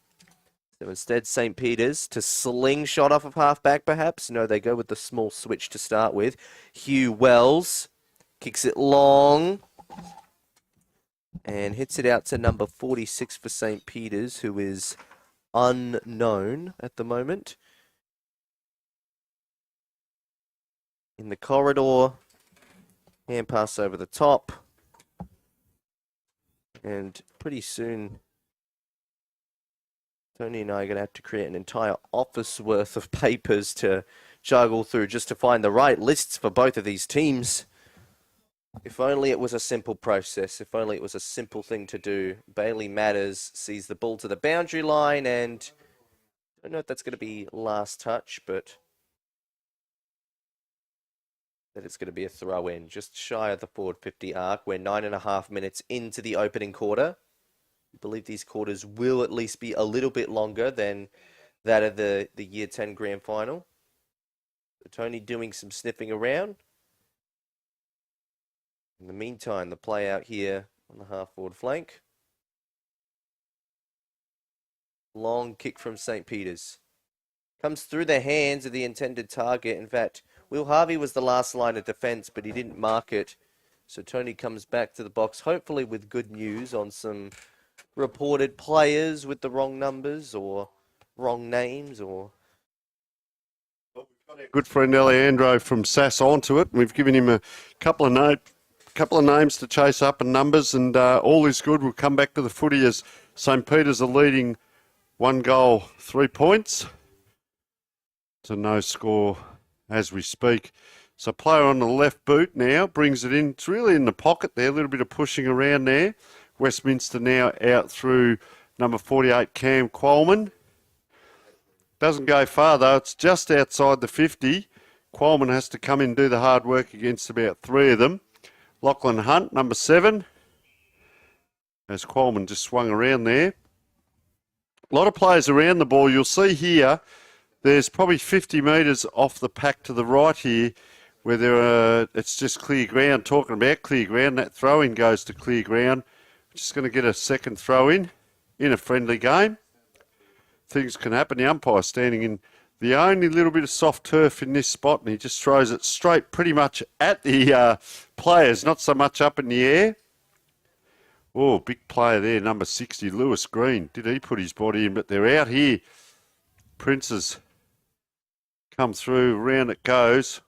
So instead, St. Peter's to slingshot off of halfback, perhaps. No, they go with the small switch to start with. Hugh Wells kicks it long and hits it out to number 46 for St. Peter's, who is unknown at the moment. In the corridor, hand pass over the top, and pretty soon Tony and I are going to have to create an entire office worth of papers to juggle through just to find the right lists for both of these teams. If only it was a simple process. If only it was a simple thing to do. Bailey Matters sees the ball to the boundary line, and I don't know if that's going to be last touch, but that it's going to be a throw in. Just shy of the forward 50 arc. We're 9.5 minutes into the opening quarter. I believe these quarters will at least be a little bit longer than that of the Year 10 Grand Final. So Tony doing some sniffing around. In the meantime, the play out here on the half-forward flank. Long kick from St. Peter's. Comes through the hands of the intended target. In fact, Will Harvey was the last line of defence, but he didn't mark it. So Tony comes back to the box, hopefully with good news on some reported players with the wrong numbers or wrong names. Or good friend Alejandro from SAAS onto it. We've given him a couple of names to chase up and numbers, and all is good. We'll come back to the footy as St. Peter's are leading 1 goal, 3 points to no score as we speak. So player on the left boot now brings it in. It's really in the pocket there, a little bit of pushing around there. Westminster now out through number 48, Cam Qualman. Doesn't go far though, it's just outside the 50. Qualman has to come in and do the hard work against about 3 of them. Lachlan Hunt, number 7. As Qualman just swung around there. A lot of players around the ball. You'll see here There's probably 50 metres off the pack to the right here where it's just clear ground. Talking about clear ground, that throw-in goes to clear ground. Just going to get a second throw-in a friendly game. Things can happen. The umpire standing in the only little bit of soft turf in this spot, and he just throws it straight pretty much at the players, not so much up in the air. Oh, big player there, number 60, Lewis Green. Did he put his body in? But they're out here. Prince's come through, round it goes.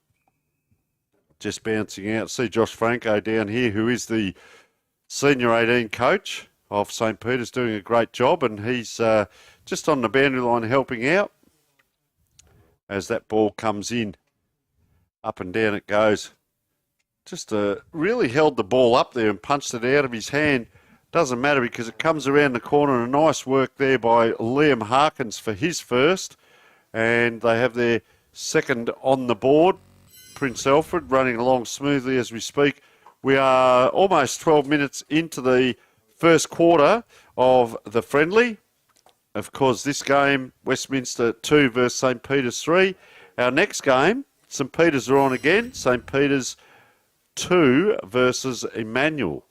Just bouncing out. See Josh Franco down here, who is the senior 18 coach of St. Peter's, doing a great job, and he's just on the boundary line helping out as that ball comes in. Up and down it goes. Just really held the ball up there and punched it out of his hand. Doesn't matter because it comes around the corner. A nice work there by Liam Harkins for his first. And they have their second on the board. Prince Alfred running along smoothly as we speak. We are almost 12 minutes into the first quarter of the friendly. Of course, this game, Westminster 2 versus St. Peter's 3. Our next game, St. Peter's are on again. St. Peter's 2 versus Emmanuel.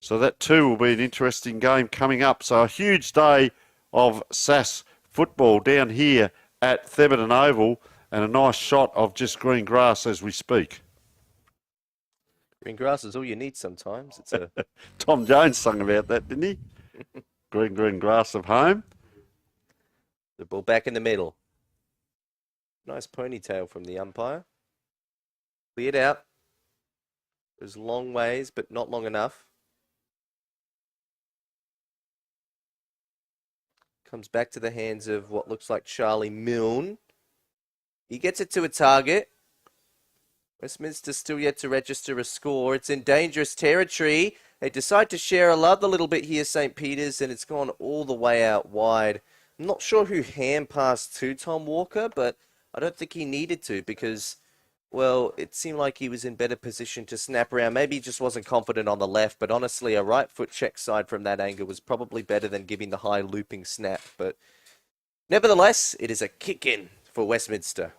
So that 2 will be an interesting game coming up. So a huge day of SAAS football down here at Thebarton Oval, and a nice shot of just green grass as we speak. Green grass is all you need sometimes. It's a Tom Jones sung about that, didn't he? green grass of home. The ball back in the middle. Nice ponytail from the umpire. Cleared out. It was long ways, but not long enough. Comes back to the hands of what looks like Charlie Milne. He gets it to a target. Westminster still yet to register a score. It's in dangerous territory. They decide to share a love a little bit here, St. Peter's, and it's gone all the way out wide. I'm not sure who hand passed to Tom Walker, but I don't think he needed to because, well, it seemed like he was in better position to snap around. Maybe he just wasn't confident on the left, but honestly, a right foot check side from that angle was probably better than giving the high looping snap. But nevertheless, it is a kick-in for Westminster.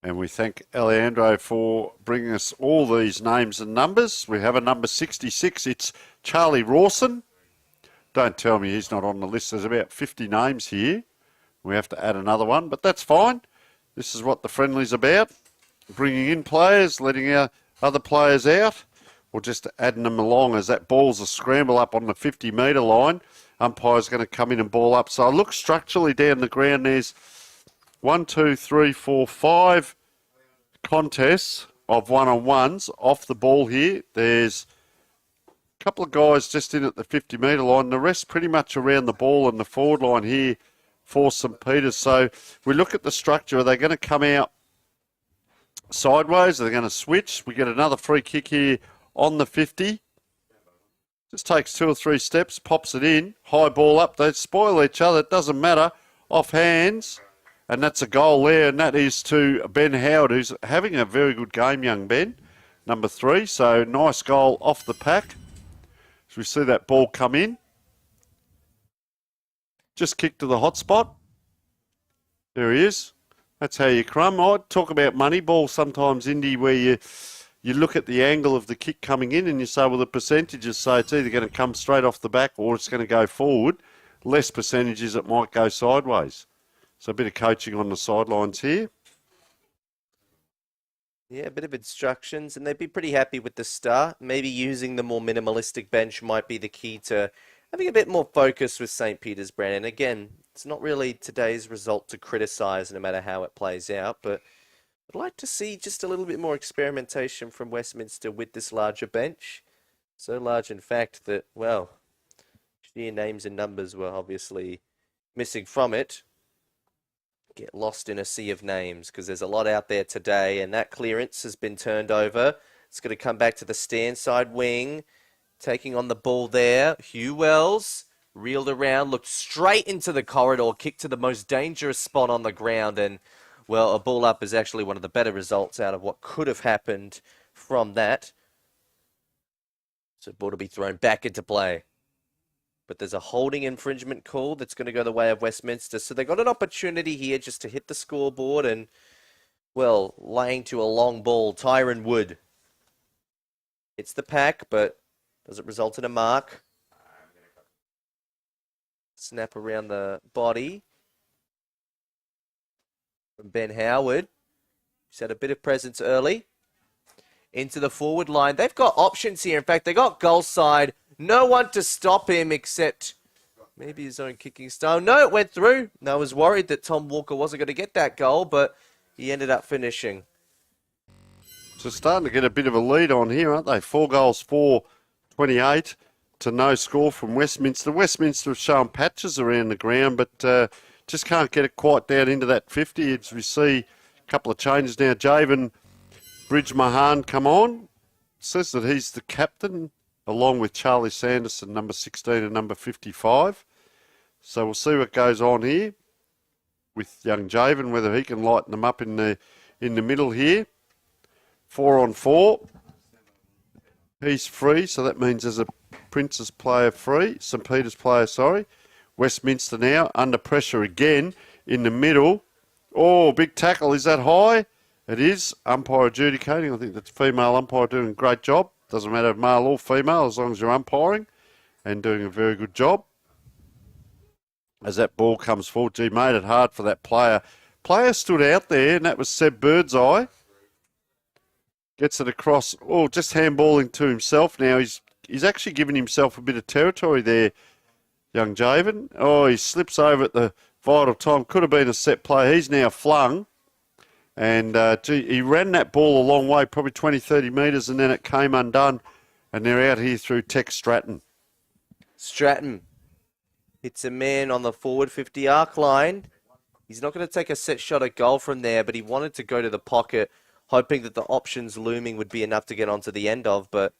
And we thank Alejandro for bringing us all these names and numbers. We have a number 66. It's Charlie Rawson. Don't tell me he's not on the list. There's about 50 names here. We have to add another one, but that's fine. This is what the friendly's about. Bringing in players, letting our other players out, or just adding them along as that ball's a scramble up on the 50-metre line. Umpire's going to come in and ball up. So I look structurally down the ground. There's 1, 2, 3, 4, 5 contests of one-on-ones off the ball here. There's a couple of guys just in at the 50-metre line. The rest pretty much around the ball and the forward line here for St. Peter's. So we look at the structure. Are they going to come out sideways? Are they going to switch? We get another free kick here on the 50. Just takes 2 or 3 steps, pops it in, high ball up. They spoil each other. It doesn't matter. Off hands. And that's a goal there, and that is to Ben Howard, who's having a very good game, young Ben, number 3. So nice goal off the pack. So we see that ball come in. Just kick to the hot spot. There he is. That's how you crumb. I talk about money ball sometimes, Indy, where you look at the angle of the kick coming in and you say, well, the percentages say it's either going to come straight off the back or it's going to go forward. Less percentages, it might go sideways. So a bit of coaching on the sidelines here. Yeah, a bit of instructions, and they'd be pretty happy with the start. Maybe using the more minimalistic bench might be the key to having a bit more focus with St. Peter's, Brandon. Again, it's not really today's result to criticise no matter how it plays out, but I'd like to see just a little bit more experimentation from Westminster with this larger bench. So large, in fact, that, well, sheer names and numbers were obviously missing from it. Get lost in a sea of names because there's a lot out there today, and that clearance has been turned over. It's going to come back to the stand side wing, taking on the ball there. Hugh Wells reeled around, looked straight into the corridor, kicked to the most dangerous spot on the ground, and, well, a ball up is actually one of the better results out of what could have happened from that. So ball to be thrown back into play. But there's a holding infringement call that's going to go the way of Westminster. So they got an opportunity here just to hit the scoreboard and, well, laying to a long ball. Tyron Wood hits the pack, but does it result in a mark? Snap around the body from Ben Howard. He's had a bit of presence early. Into the forward line. They've got options here. In fact, they got goal side. No one to stop him except maybe his own kicking style. No, it went through. No, I was worried that Tom Walker wasn't going to get that goal, but he ended up finishing. So starting to get a bit of a lead on here, aren't they? 4 goals, 4-28 to no score from Westminster. Westminster have shown patches around the ground, but just can't get it quite down into that 50. As we see a couple of changes now. Javen Bridge Mahan come on. Says that he's the captain, along with Charlie Sanderson, number 16 and number 55. So we'll see what goes on here with young Javen, whether he can lighten them up in the middle here. 4-on-4. He's free, so that means there's a Prince's player free, St Peter's player, sorry. Westminster now under pressure again in the middle. Oh, big tackle. Is that high? It is. Umpire adjudicating. I think that's female umpire doing a great job. Doesn't matter if male or female, as long as you're umpiring and doing a very good job. As that ball comes forward, gee, made it hard for that player. Player stood out there, and that was Seb Birdseye. Gets it across. Oh, just handballing to himself now. He's actually given himself a bit of territory there, young Javen. Oh, he slips over at the vital time. Could have been a set play. He's now flung. And he ran that ball a long way, probably 20, 30 metres, and then it came undone. And they're out here through Tex Stratton. Stratton hits a man on the forward 50 arc line. He's not going to take a set shot at goal from there, but he wanted to go to the pocket, hoping that the options looming would be enough to get onto the end of, but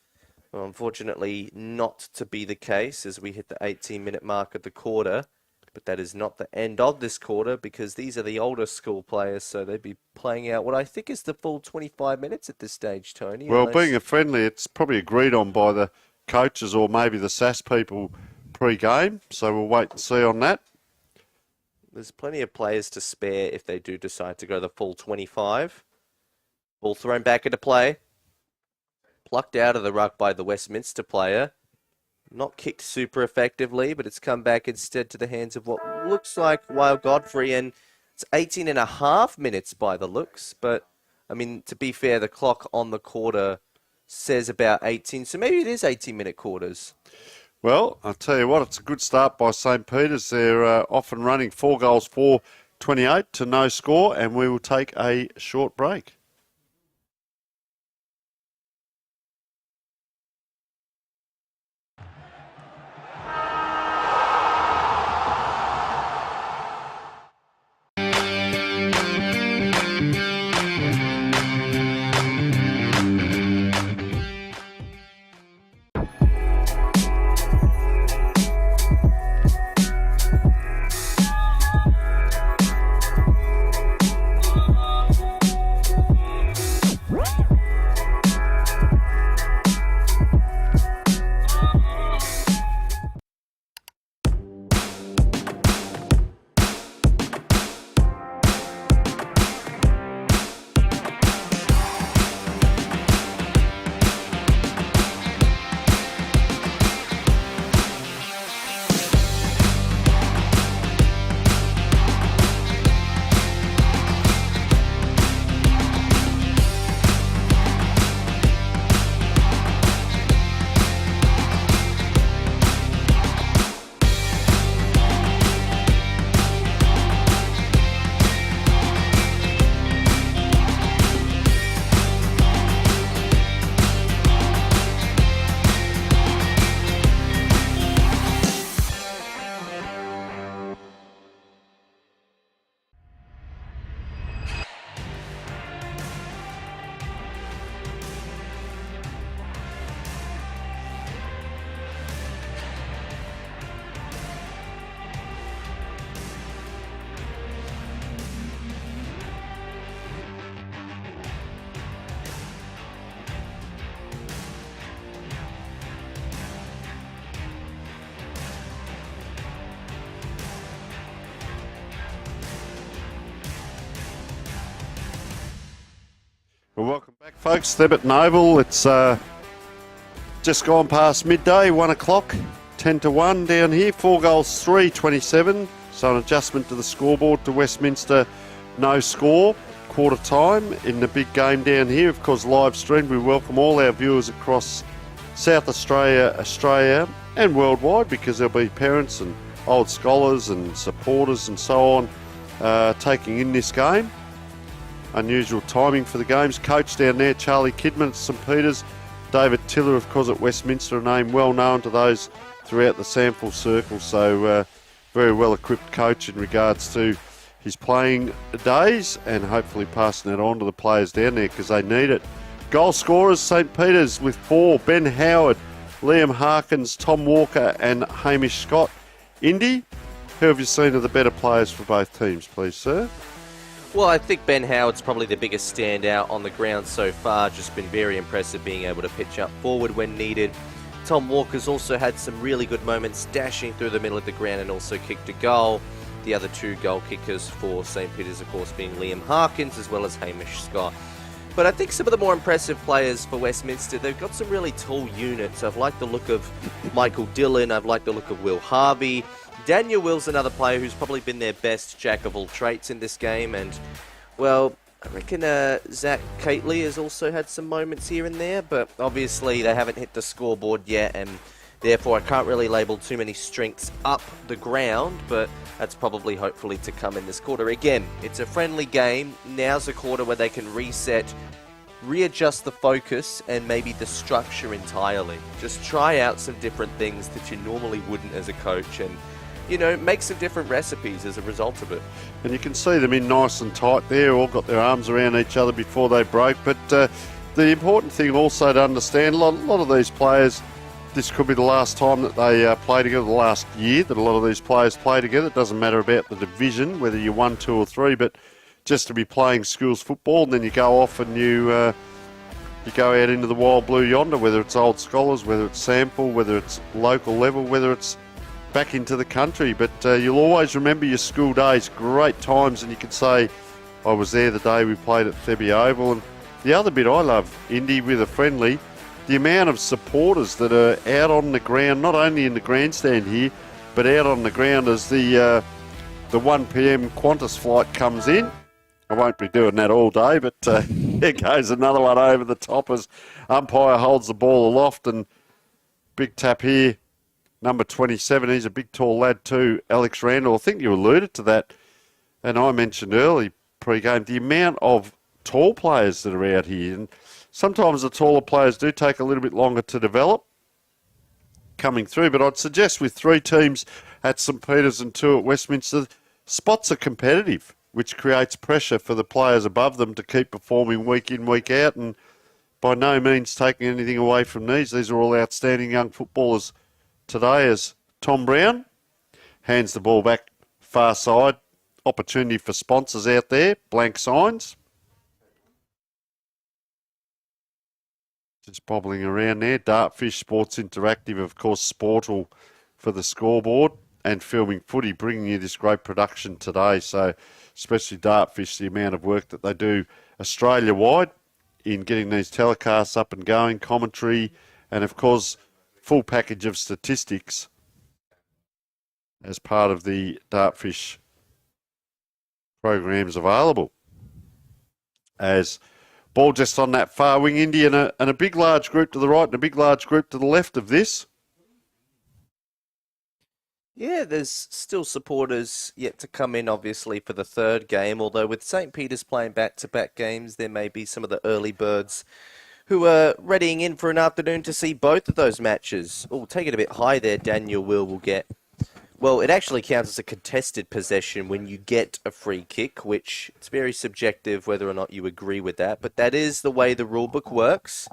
well, unfortunately not to be the case as we hit the 18-minute mark at the quarter. But that is not the end of this quarter because these are the older school players, so they'd be playing out what I think is the full 25 minutes at this stage, Tony. Well, being a friendly, it's probably agreed on by the coaches or maybe the SAAS people pre-game, so we'll wait and see on that. There's plenty of players to spare if they do decide to go the full 25. Ball thrown back into play. Plucked out of the ruck by the Westminster player. Not kicked super effectively, but it's come back instead to the hands of what looks like Wild Godfrey, and it's 18.5 minutes by the looks. But, I mean, to be fair, the clock on the quarter says about 18, so maybe it is 18-minute quarters. Well, I'll tell you what, it's a good start by St Peter's. They're off and running, 4 goals, 4-28 to no score, and we will take a short break. Well, welcome back, folks. Thebarton Oval. It's just gone past midday, 1 o'clock, 10-1 down here. 4 goals, 3-27. So an adjustment to the scoreboard to Westminster, no score. Quarter time in the big game down here. Of course, live streamed. We welcome all our viewers across South Australia, and worldwide, because there'll be parents and old scholars and supporters and so on taking in this game. Unusual timing for the games. Coach down there, Charlie Kidman at St Peters. David Tiller, of course, at Westminster, a name well known to those throughout the SAMFL circle. So very well equipped coach in regards to his playing days, and hopefully passing that on to the players down there because they need it. Goal scorers, St Peters with 4. Ben Howard, Liam Harkins, Tom Walker and Hamish Scott. Indy, who have you seen are the better players for both teams, please, sir? Well, I think Ben Howard's probably the biggest standout on the ground so far. Just been very impressive being able to pitch up forward when needed. Tom Walker's also had some really good moments, dashing through the middle of the ground and also kicked a goal. The other 2 goal kickers for St Peters, of course, being Liam Harkins as well as Hamish Scott. But I think some of the more impressive players for Westminster, they've got some really tall units. I've liked the look of Michael Dillon. I've liked the look of Will Harvey. Daniel Will's another player who's probably been their best jack of all traits in this game. And, well, I reckon Zach Cately has also had some moments here and there. But obviously they haven't hit the scoreboard yet, and therefore I can't really label too many strengths up the ground. But that's probably hopefully to come in this quarter. Again, it's a friendly game. Now's a quarter where they can reset, readjust the focus and maybe the structure entirely. Just try out some different things that you normally wouldn't as a coach, and, you know, make some different recipes as a result of it. And you can see them in nice and tight there, all got their arms around each other before they broke. But the important thing also to understand, a lot of these players, this could be the last time that they play together, the last year that a lot of these players play together. It doesn't matter about the division, whether you're 1, 2 or 3, but just to be playing schools football, and then you go off and you go out into the wild blue yonder, whether it's old scholars, whether it's SAMFL, whether it's local level, whether it's back into the country. But you'll always remember your school days, great times, and you can say, I was there the day we played at Thebarton Oval. And the other bit I love, Indy, with a friendly, the amount of supporters that are out on the ground, not only in the grandstand here, but out on the ground as the 1 p.m. Qantas flight comes in. I won't be doing that all day, but here goes another one over the top as umpire holds the ball aloft, and big tap here, number 27. He's a big tall lad too, Alex Randall. I think you alluded to that, and I mentioned early pre-game the amount of tall players that are out here, and sometimes the taller players do take a little bit longer to develop coming through, but I'd suggest with 3 teams at St Peters and 2 at Westminster, spots are competitive, which creates pressure for the players above them to keep performing week in, week out, and by no means taking anything away from these. These are all outstanding young footballers today, as Tom Brown hands the ball back far side. Opportunity for sponsors out there, blank signs. Just bobbling around there. Dartfish Sports Interactive, of course, Sportal for the scoreboard, and Filming Footy bringing you this great production today. So especially Dartfish, the amount of work that they do Australia-wide in getting these telecasts up and going, commentary, and of course, full package of statistics as part of the Dartfish programs available. As ball just on that far wing, Indy, and a big large group to the right and a big large group to the left of this. Yeah, there's still supporters yet to come in, obviously, for the 3rd game, although with St Peters playing back-to-back games, there may be some of the early birds who are readying in for an afternoon to see both of those matches. Oh, take it a bit high there, Daniel will get. Well, it actually counts as a contested possession when you get a free kick, which it's very subjective whether or not you agree with that, but that is the way the rulebook works.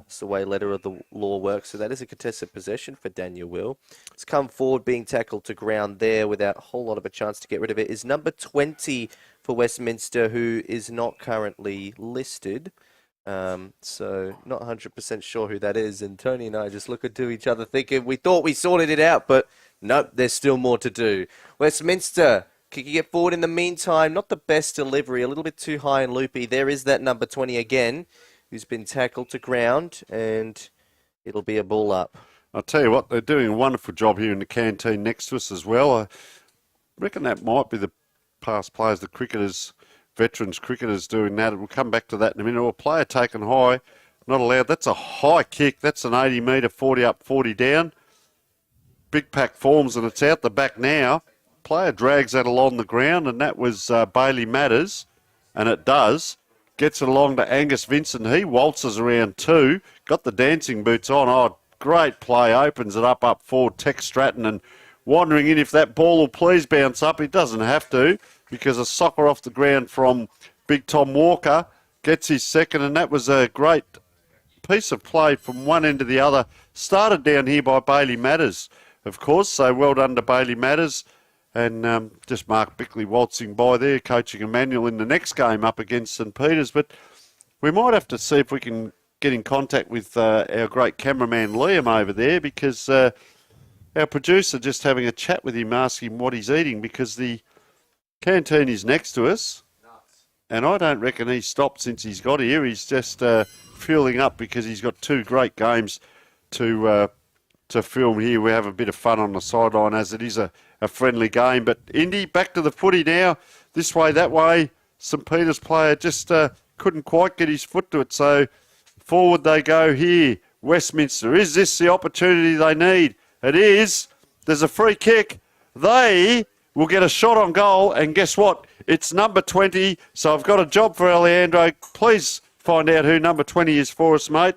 It's the way letter of the law works, so that is a contested possession for Daniel Will. It's come forward, being tackled to ground there without a whole lot of a chance to get rid of it, is number 20 for Westminster, who is not currently listed. So not 100% sure who that is, and Tony and I just look at each other thinking we thought we sorted it out, but nope, there's still more to do. Westminster Kicking it forward in the meantime. Not the best delivery. A little bit too high and loopy. There is that number 20 again, who's been tackled to ground, and it'll be a ball up. I'll tell you what, they're doing a wonderful job here in the canteen next to us as well. I reckon that might be the past players, the cricketers, veterans cricketers doing that. We'll come back to that in a minute. Or a player taken high, not allowed. That's a high kick. That's an 80 metre, 40 up, 40 down. Big pack forms, and it's out the back now. Player drags that along the ground, and that was Bailey Matters, and it does. Gets it along to Angus Vincent. He waltzes around too. Got the dancing boots on. Oh, great play. Opens it up forward. Tex Stratton, and wondering in if that ball will please bounce up. He doesn't have to, because a soccer off the ground from Big Tom Walker gets his second, and that was a great piece of play from one end to the other. Started down here by Bailey Matters, of course, so well done to Bailey Matters. And just Mark Bickley waltzing by there, coaching Emmanuel in the next game up against St Peters. But we might have to see if we can get in contact with our great cameraman Liam over there, because our producer just having a chat with him, asking what he's eating, because the canteen is next to us. And I don't reckon he's stopped since he's got here. He's just fueling up, because he's got two great games to film here. We have a bit of fun on the sideline, as it is a friendly game. But Indy, back to the footy now. This way, that way. St Peters player just couldn't quite get his foot to it. So forward they go here. Westminster. Is this the opportunity they need? It is. There's a free kick. They will get a shot on goal. And guess what? It's number 20. So I've got a job for Alejandro. Please find out who number 20 is for us, mate.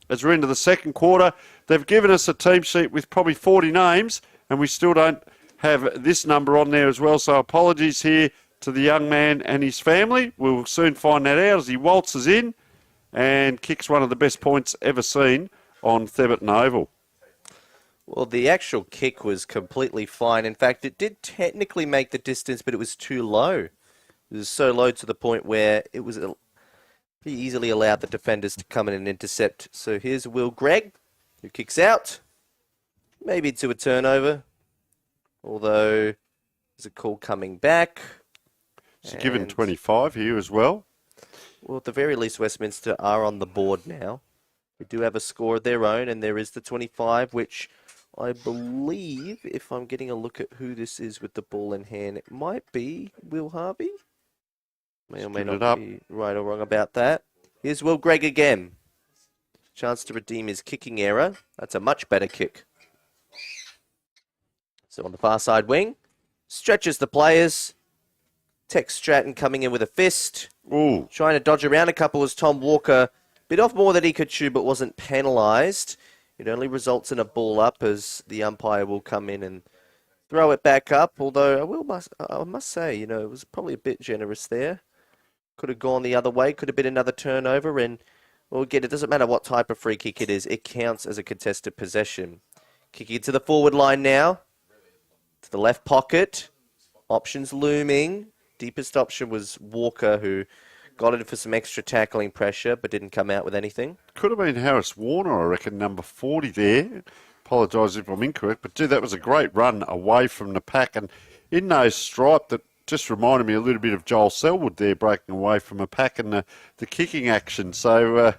As we're into the second quarter, they've given us a team sheet with probably 40 names, and we still don't have this number on there as well. So apologies here to the young man and his family. We'll soon find that out as he waltzes in and kicks one of the best points ever seen on Thebarton Oval. Well, the actual kick was completely fine. In fact, it did technically make the distance, but it was too low. It was so low to the point where it was pretty easily allowed the defenders to come in and intercept. So here's Will Gregg, who kicks out, maybe to a turnover, although there's a call coming back. She's given 25 here as well. Well, at the very least, Westminster are on the board now. They do have a score of their own, and there is the 25, which I believe, if I'm getting a look at who this is with the ball in hand, it might be Will Harvey. May or may not be right or wrong about that. Here's Will Gregg again. Chance to redeem his kicking error. That's a much better kick. So on the far side wing, stretches the players. Tex Stratton coming in with a fist. Ooh. Trying to dodge around a couple as Tom Walker bit off more than he could chew, but wasn't penalised. It only results in a ball up, as the umpire will come in and throw it back up. Although I must say, it was probably a bit generous there. Could have gone the other way. Could have been another turnover. And well, again, it doesn't matter what type of free kick it is. It counts as a contested possession. Kicking it to the forward line now. To the left pocket. Options looming. Deepest option was Walker, who got in for some extra tackling pressure, but didn't come out with anything. Could have been Harris Warner, I reckon, number 40 there. Apologise if I'm incorrect, but gee, that was a great run away from the pack. And in those stripe, that just reminded me a little bit of Joel Selwood there, breaking away from a pack and the kicking action. So,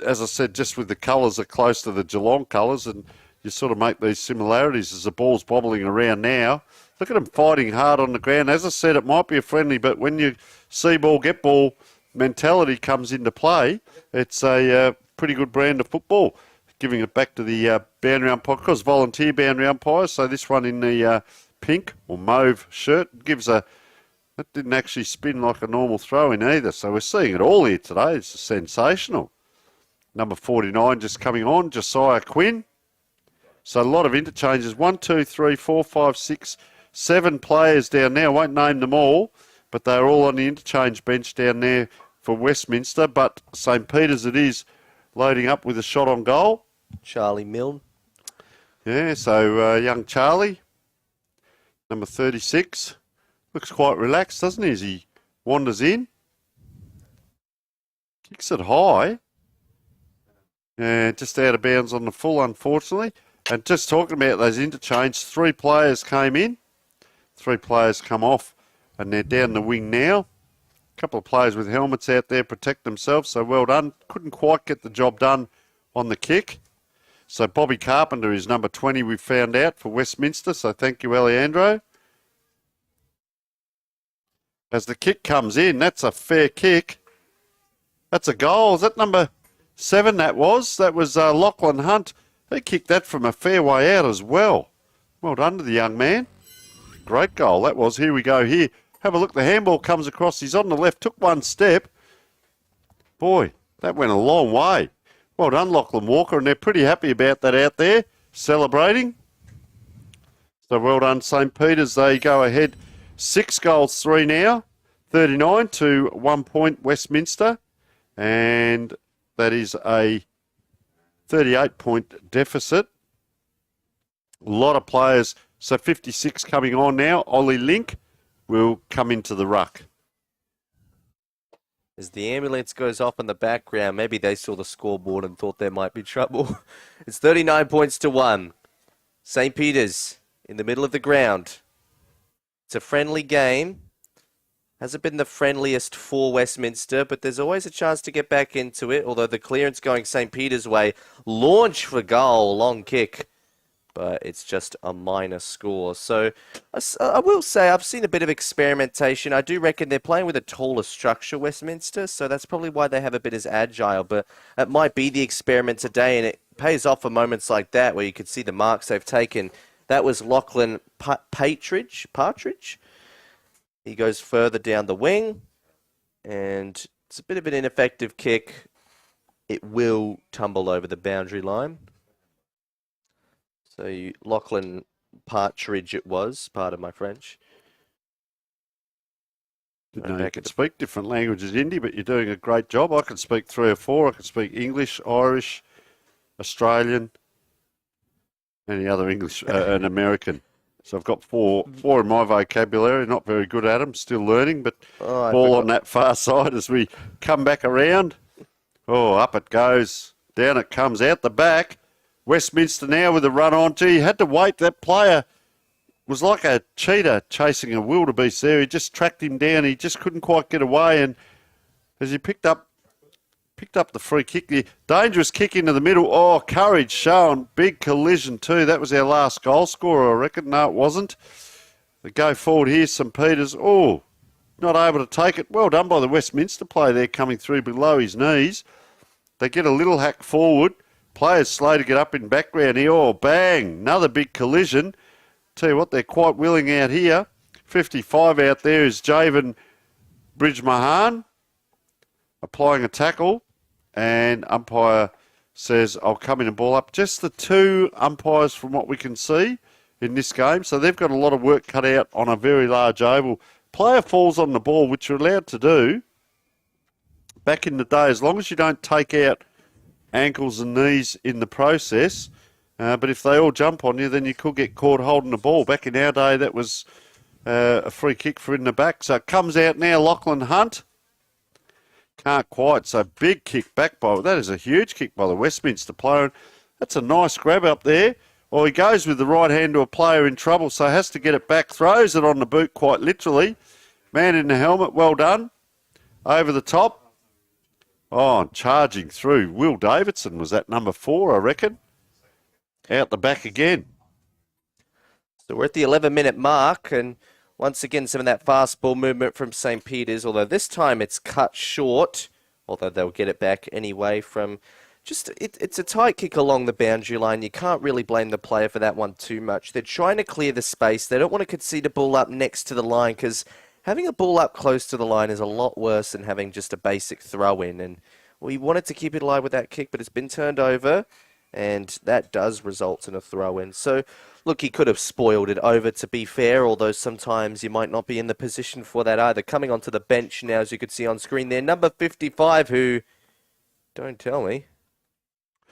as I said, just with the colours are close to the Geelong colours, and you sort of make these similarities as the ball's bobbling around now. Look at them fighting hard on the ground. As I said, it might be a friendly, but when you see ball, get ball mentality comes into play, it's a pretty good brand of football. Giving it back to the boundary umpires, volunteer boundary umpires. So this one in the pink or mauve shirt gives that didn't actually spin like a normal throw-in either. So we're seeing it all here today. It's sensational. Number 49 just coming on, Josiah Quinn. So a lot of interchanges. 1, 2, 3, 4, 5, 6, 7 players down there. I won't name them all, but they're all on the interchange bench down there for Westminster. But St Peters it is, loading up with a shot on goal. Charlie Milne. Yeah, so young Charlie, number 36, looks quite relaxed, doesn't he, as he wanders in. Kicks it high. Yeah, just out of bounds on the full, unfortunately. And just talking about those interchange, 3 players came in. 3 players come off, and they're down the wing now. A couple of players with helmets out there protect themselves, so well done. Couldn't quite get the job done on the kick. So Bobby Carpenter is number 20, we've found out, for Westminster, so thank you, Alejandro. As the kick comes in, that's a fair kick. That's a goal. Is that number 7 that was? That was Lachlan Hunt. He kicked that from a fair way out as well. Well done to the young man. Great goal that was. Here we go here. Have a look. The handball comes across. He's on the left. Took one step. Boy, that went a long way. Well done, Lachlan Walker. And they're pretty happy about that out there. Celebrating. So well done, St. Peter's. They go ahead 6-3 now. 39 to 1 point Westminster. And that is a 38-point deficit. A lot of players. So 56 coming on now. Ollie Link will come into the ruck. As the ambulance goes off in the background, maybe they saw the scoreboard and thought there might be trouble. It's 39 points to 1. St. Peter's in the middle of the ground. It's a friendly game. Hasn't been the friendliest for Westminster, but there's always a chance to get back into it, although the clearance going St. Peter's way. Launch for goal, long kick, but it's just a minor score. So I will say I've seen a bit of experimentation. I do reckon they're playing with a taller structure, Westminster, so that's probably why they have a bit as agile, but it might be the experiment today, and it pays off for moments like that where you could see the marks they've taken. That was Lachlan Partridge. He goes further down the wing, and it's a bit of an ineffective kick. It will tumble over the boundary line. So Lachlan Partridge it was, pardon my French. Didn't know you could speak different languages, Indy, but you're doing a great job. I can speak 3 or 4. I can speak English, Irish, Australian, any other English, and American. So I've got four in my vocabulary. Not very good at them, still learning, but ball on that far side as we come back around. Oh, up it goes. Down it comes out the back. Westminster now with a run on. Gee, had to wait. That player was like a cheetah chasing a wildebeest there. He just tracked him down. He just couldn't quite get away. And as he picked up the free kick, the dangerous kick into the middle. Oh, courage shown. Big collision too. That was our last goal scorer, I reckon. No, it wasn't. The go forward here, St. Peter's. Oh, not able to take it. Well done by the Westminster player there coming through below his knees. They get a little hack forward. Players slow to get up in background here. Oh, bang. Another big collision. Tell you what, they're quite willing out here. 55 out there is Javen Bridge-Mahan applying a tackle. And umpire says, I'll come in and ball up. Just the 2 umpires from what we can see in this game. So they've got a lot of work cut out on a very large oval. Player falls on the ball, which you're allowed to do. Back in the day, as long as you don't take out ankles and knees in the process. But if they all jump on you, then you could get caught holding the ball. Back in our day, that was a free kick for in the back. So it comes out now, Lachlan Hunt. Can't quite. So big kick back by, that is a huge kick by the Westminster player. That's a nice grab up there. Well, he goes with the right hand to a player in trouble, so has to get it back. Throws it on the boot quite literally. Man in the helmet, well done. Over the top. Oh, and charging through. Will Davidson was that number 4, I reckon. Out the back again. So we're at the 11-minute mark, and once again, some of that fast ball movement from St. Peter's, although this time it's cut short, although they'll get it back anyway from just, it's a tight kick along the boundary line. You can't really blame the player for that one too much. They're trying to clear the space. They don't want to concede a ball up next to the line because having a ball up close to the line is a lot worse than having just a basic throw-in. And we wanted to keep it alive with that kick, but it's been turned over, and that does result in a throw-in. So, look, he could have spoiled it over, to be fair, although sometimes you might not be in the position for that either. Coming onto the bench now, as you could see on screen there, number 55, who, don't tell me,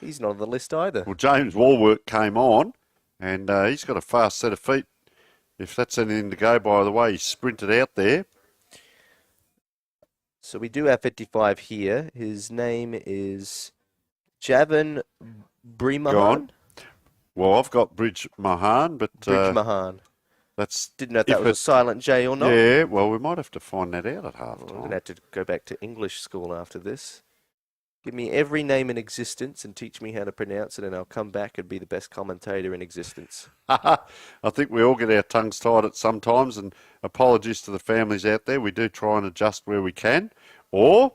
he's not on the list either. Well, James Warwork came on, and he's got a fast set of feet. If that's anything to go by the way he sprinted out there. So we do have 55 here. His name is Javen Bridge-Mahan. Well, I've got Bridge-Mahan, but... Bridge-Mahan. That's Didn't know if that was a silent J or not. Yeah, well, we might have to find that out at half I'm time. going to have to go back to English school after this. Give me every name in existence and teach me how to pronounce it, and I'll come back and be the best commentator in existence. I think we all get our tongues tied at some times, and apologies to the families out there. We do try and adjust where we can, or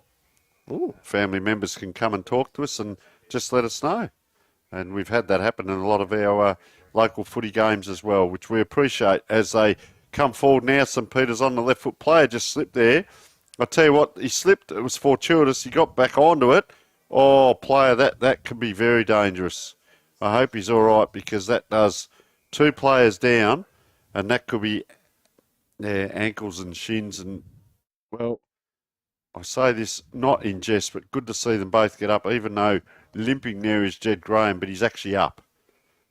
family members can come and talk to us and just let us know. And we've had that happen in a lot of our local footy games as well, which we appreciate as they come forward now. St Peter's on the left foot player just slipped there. I tell you what, he slipped. It was fortuitous. He got back onto it. Oh, player, that could be very dangerous. I hope he's all right, because that does 2 players down, and that could be ankles and shins. And, well, I say this not in jest, but good to see them both get up, even though limping there is Jed Graham, but he's actually up.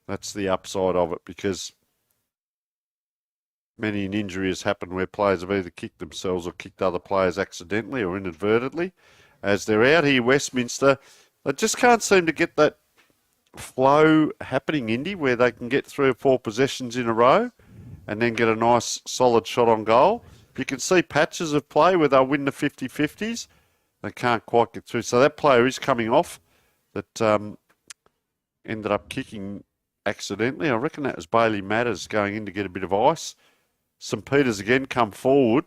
That's the upside of it, because many an injury has happened where players have either kicked themselves or kicked other players accidentally or inadvertently. As they're out here, Westminster, they just can't seem to get that flow happening, Indy, where they can get 3 or 4 possessions in a row and then get a nice solid shot on goal. You can see patches of play where they'll win the 50-50s. They can't quite get through. So that player is coming off that ended up kicking accidentally. I reckon that was Bailey Matters going in to get a bit of ice. St Peter's again come forward.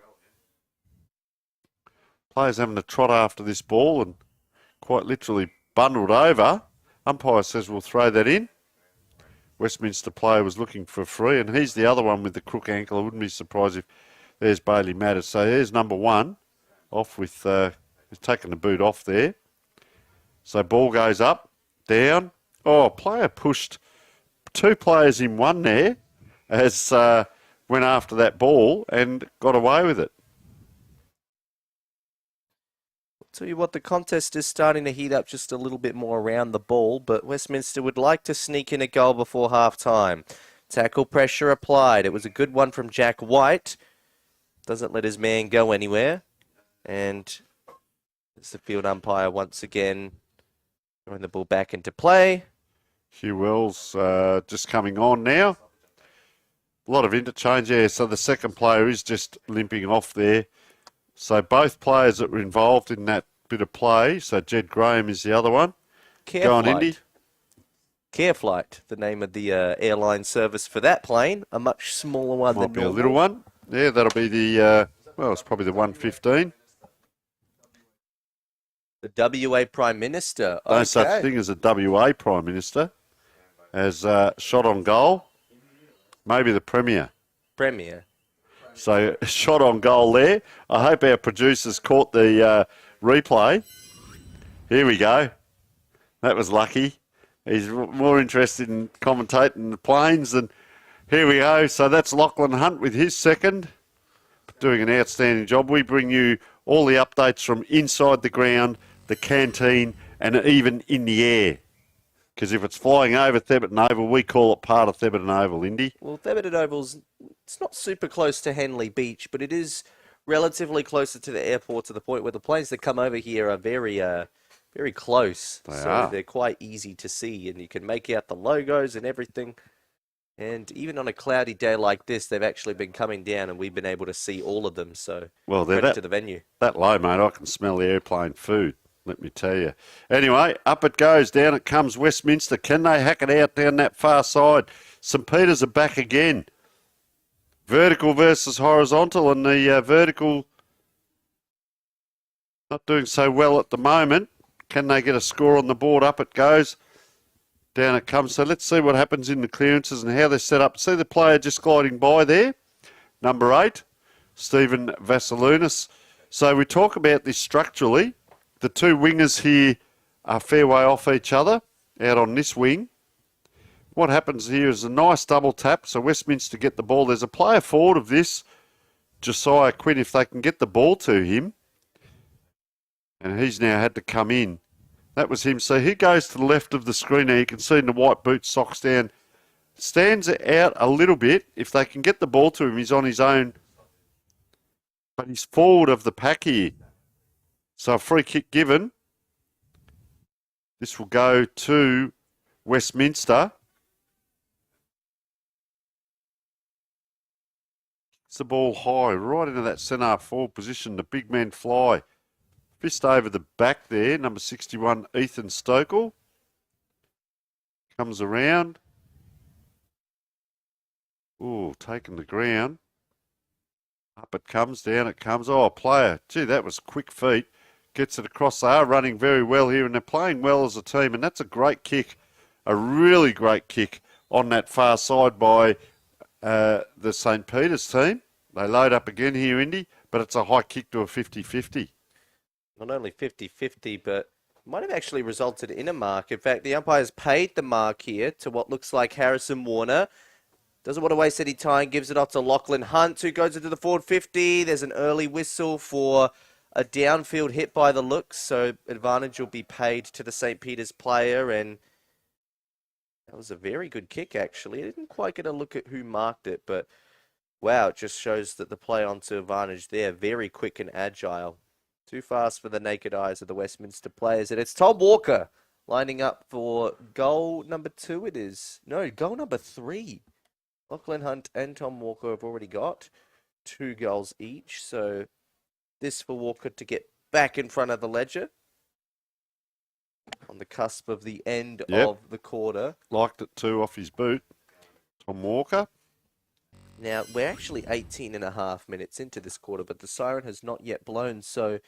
Players having to trot after this ball and quite literally bundled over. Umpire says we'll throw that in. Westminster player was looking for a free, and he's the other one with the crook ankle. I wouldn't be surprised if there's Bailey Matters. So there's number 1 off with, he's taking the boot off there. So ball goes up, down. Oh, player pushed 2 players in one there as went after that ball and got away with it. Tell you what, the contest is starting to heat up just a little bit more around the ball, but Westminster would like to sneak in a goal before half-time. Tackle pressure applied. It was a good one from Jack White. Doesn't let his man go anywhere. And it's the field umpire once again throwing the ball back into play. Hugh Wells just coming on now. A lot of interchange there, so the second player is just limping off there. So both players that were involved in that bit of play, so Jed Graham is the other one. Go on, Indy. Careflight, the name of the airline service for that plane, a much smaller one than normal. Might be a little one. Yeah, that'll be the, well, it's probably the 115. The WA Prime Minister. No such thing as a WA Prime Minister. As shot on goal. Maybe the Premier. Premier. So, shot on goal there. I hope our producers caught the replay. Here we go. That was lucky. He's more interested in commentating the planes than... Here we go. So, that's Lachlan Hunt with his second. Doing an outstanding job. We bring you all the updates from inside the ground, the canteen, and even in the air. Because if it's flying over Thebarton Oval, we call it part of Thebarton Oval, Indy. Well, Thebarton Oval's, it's not super close to Henley Beach, but it is relatively closer to the airport, to the point where the planes that come over here are very close. They're quite easy to see, and you can make out the logos and everything. And even on a cloudy day like this, they've actually been coming down, and we've been able to see all of them. So, well, credit to the venue. That low, mate, I can smell the airplane food. Let me tell you. Anyway, up it goes. Down it comes Westminster. Can they hack it out down that far side? St Peter's are back again. Vertical versus horizontal, and the vertical not doing so well at the moment. Can they get a score on the board? Up it goes. Down it comes. So let's see what happens in the clearances and how they're set up. See the player just gliding by there. Number 8, Stephen Vassilounis. So we talk about this structurally. The 2 wingers here are fair way off each other, out on this wing. What happens here is a nice double tap, so Westminster get the ball. There's a player forward of this, Josiah Quinn, if they can get the ball to him. And he's now had to come in. That was him. So he goes to the left of the screen there. You can see in the white boots, socks down. Stands out a little bit. If they can get the ball to him, he's on his own. But he's forward of the pack here. So a free kick given. This will go to Westminster. the ball high, right into that centre forward position. The big men fly. Fist over the back there, number 61, Ethan Stokel. Comes around. Ooh, taking the ground. Up it comes, down it comes. Oh, player. Gee, that was quick feet. Gets it across. They are running very well here, and they're playing well as a team, and that's a great kick. A really great kick on that far side by the St. Peter's team. They load up again here, Indy, but it's a high kick to a 50-50. Not only 50-50, but might have actually resulted in a mark. In fact, the umpires paid the mark here to what looks like Harrison Warner. Doesn't want to waste any time, gives it off to Lachlan Hunt, who goes into the forward 50. There's an early whistle for a downfield hit by the looks, so advantage will be paid to the St. Peter's player, and that was a very good kick, actually. I didn't quite get a look at who marked it, but wow, it just shows that the play onto advantage there, very quick and agile. Too fast for the naked eyes of the Westminster players, and it's Tom Walker lining up for goal number 2 it is. No, goal number 3. Lachlan Hunt and Tom Walker have already got 2 goals each, so this for Walker to get back in front of the ledger on the cusp of the end of the quarter. Liked it too off his boot. Tom Walker. Now, we're actually 18.5 minutes into this quarter, but the siren has not yet blown, so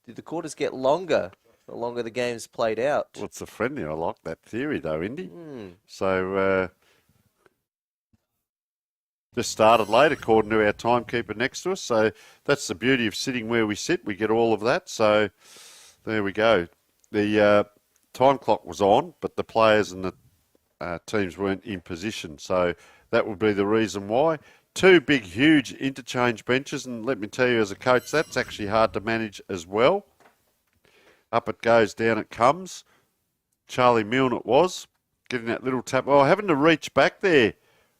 do the quarters get longer the longer the game's played out? Well, it's a friendly. I like that theory, though, Indy. So, just started late, according to our timekeeper next to us. So that's the beauty of sitting where we sit. We get all of that. So there we go. The time clock was on, but the players and the teams weren't in position. So that would be the reason why. 2 big, huge interchange benches. And let me tell you, as a coach, that's actually hard to manage as well. Up it goes, down it comes. Charlie Milne it was, getting that little tap. Oh, having to reach back there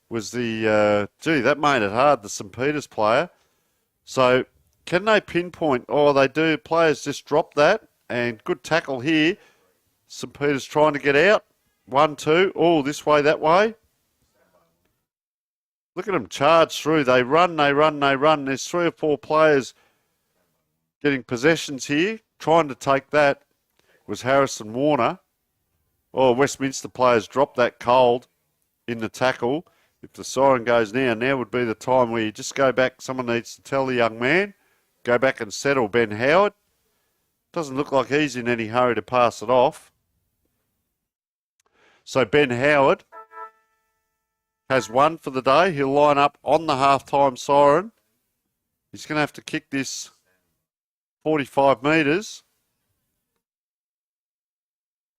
was the, gee, that made it hard, the St. Peter's player. So can they pinpoint? Oh, they do. Players just drop that, and good tackle here. St. Peter's trying to get out. 1, 2. Oh, this way, that way. Look at them charge through. They run, they run, they run. There's 3 or 4 players getting possessions here. Trying to take that was Harrison Warner. Oh, Westminster players dropped that cold in the tackle. If the siren goes now would be the time where you just go back. Someone needs to tell the young man, go back and settle Ben Howard. Doesn't look like he's in any hurry to pass it off. So Ben Howard has 1 for the day. He'll line up on the half-time siren. He's going to have to kick this 45 metres.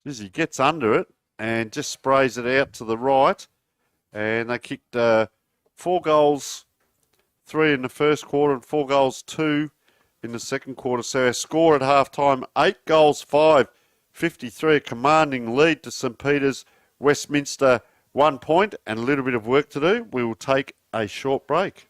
As he gets under it and just sprays it out to the right. And they kicked 4 goals, 3 in the first quarter, and 4 goals, 2 in the second quarter. So our score at half-time, 8 goals, 5, 53, a commanding lead to St. Peter's. Westminster 1 point and a little bit of work to do. We will take a short break.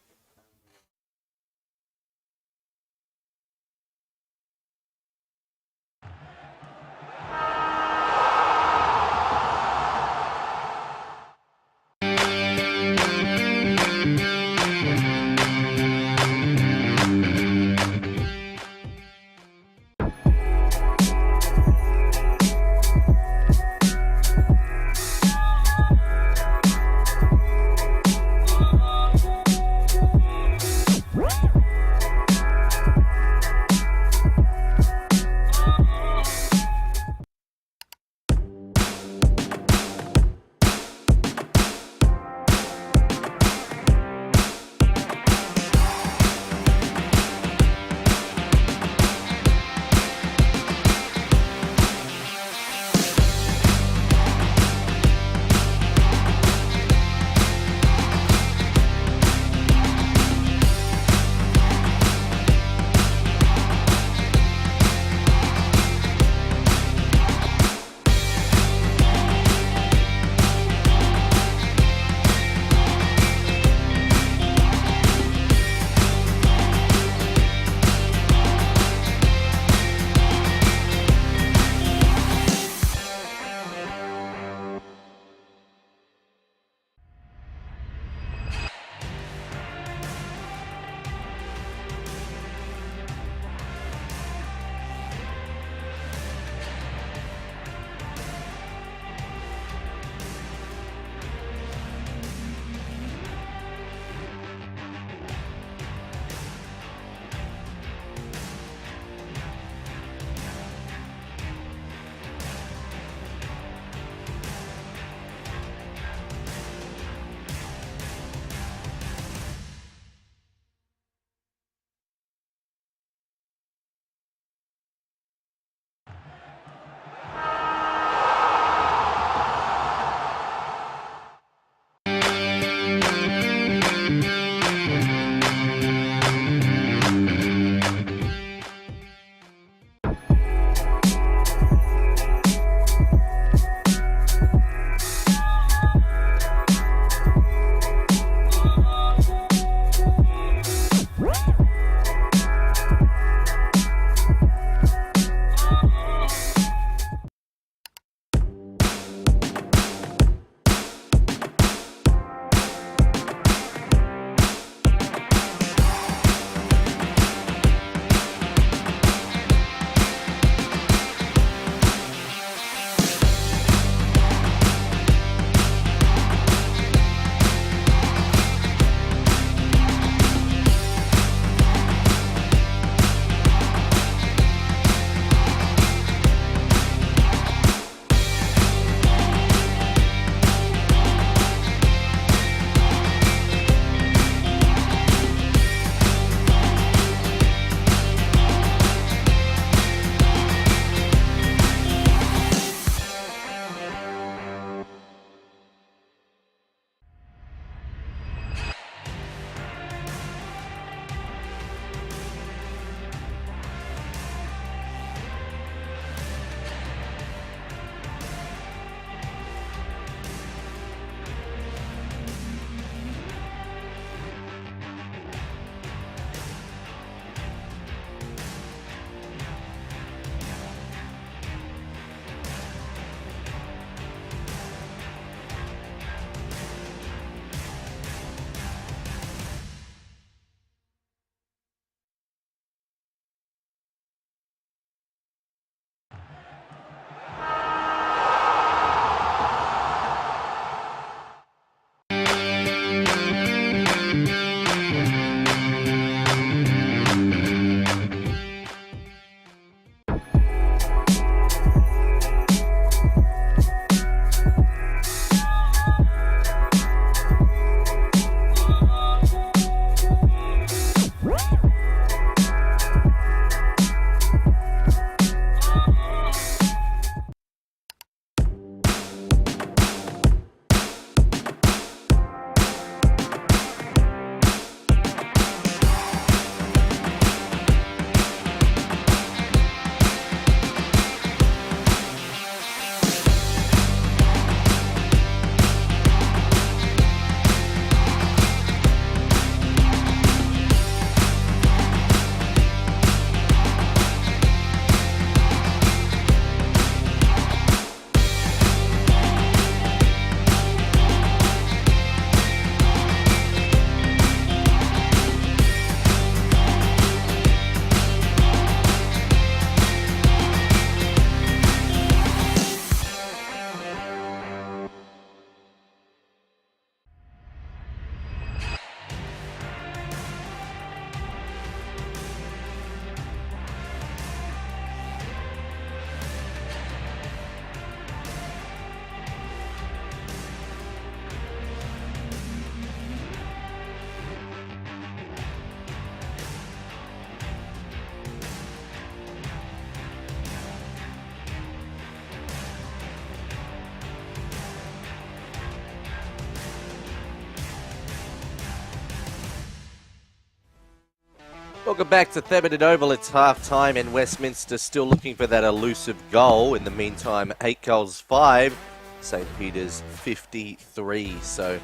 Welcome back to Thebarton Oval. It's half-time and Westminster still looking for that elusive goal. In the meantime, 8 goals, 5. St. Peter's 53. So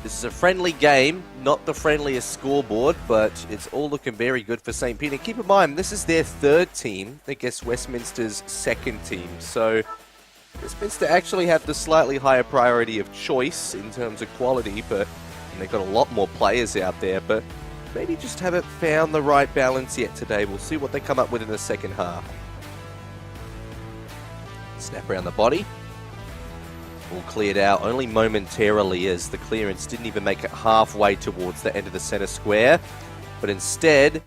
this is a friendly game, not the friendliest scoreboard, but it's all looking very good for St. Peter. Keep in mind, this is their third team against Westminster's second team. So Westminster actually have the slightly higher priority of choice in terms of quality, but and they've got a lot more players out there, but maybe just haven't found the right balance yet today. We'll see what they come up with in the second half. Snap around the body. All cleared out only momentarily as the clearance didn't even make it halfway towards the end of the centre square. But instead,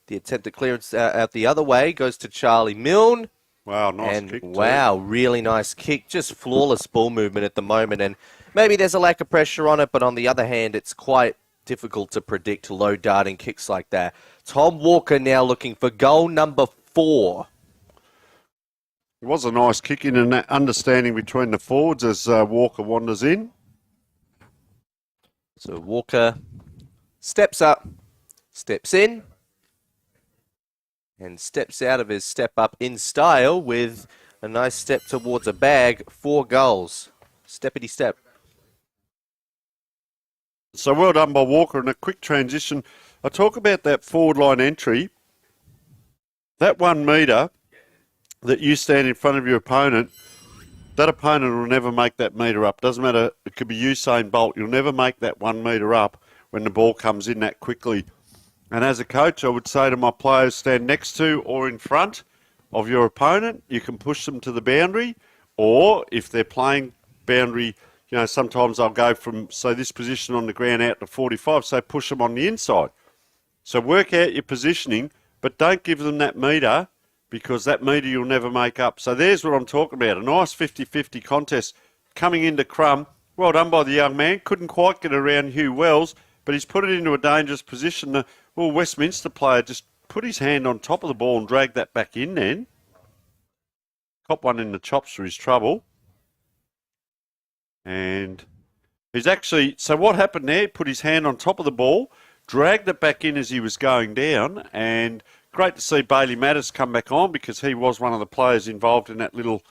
the attempted clearance out the other way goes to Charlie Milne. Wow, nice and kick. Wow, really nice kick. Just flawless ball movement at the moment. And maybe there's a lack of pressure on it, but on the other hand, it's quite difficult to predict low darting kicks like that. Tom Walker now looking for goal number 4. It was a nice kick in and that understanding between the forwards as Walker wanders in. So Walker steps up, steps in, and steps out of his step up in style with a nice step towards a bag. 4 goals. Steppity step. So well done by Walker in a quick transition. I talk about that forward line entry. That 1 metre that you stand in front of your opponent, that opponent will never make that metre up. Doesn't matter, it could be Usain Bolt. You'll never make that 1 metre up when the ball comes in that quickly. And as a coach, I would say to my players, stand next to or in front of your opponent. You can push them to the boundary, or if they're playing boundary, you know, sometimes I'll go from, say, this position on the ground out to 45, so push them on the inside. So work out your positioning, but don't give them that metre, because that metre you'll never make up. So there's what I'm talking about. A nice 50-50 contest coming into Crum. Well done by the young man. Couldn't quite get around Hugh Wells, but he's put it into a dangerous position. The Westminster player just put his hand on top of the ball and dragged that back in then. Cop one in the chops for his trouble. And he's actually, so what happened there, he put his hand on top of the ball, dragged it back in as he was going down, and great to see Bailey Mattis come back on because he was one of the players involved in that little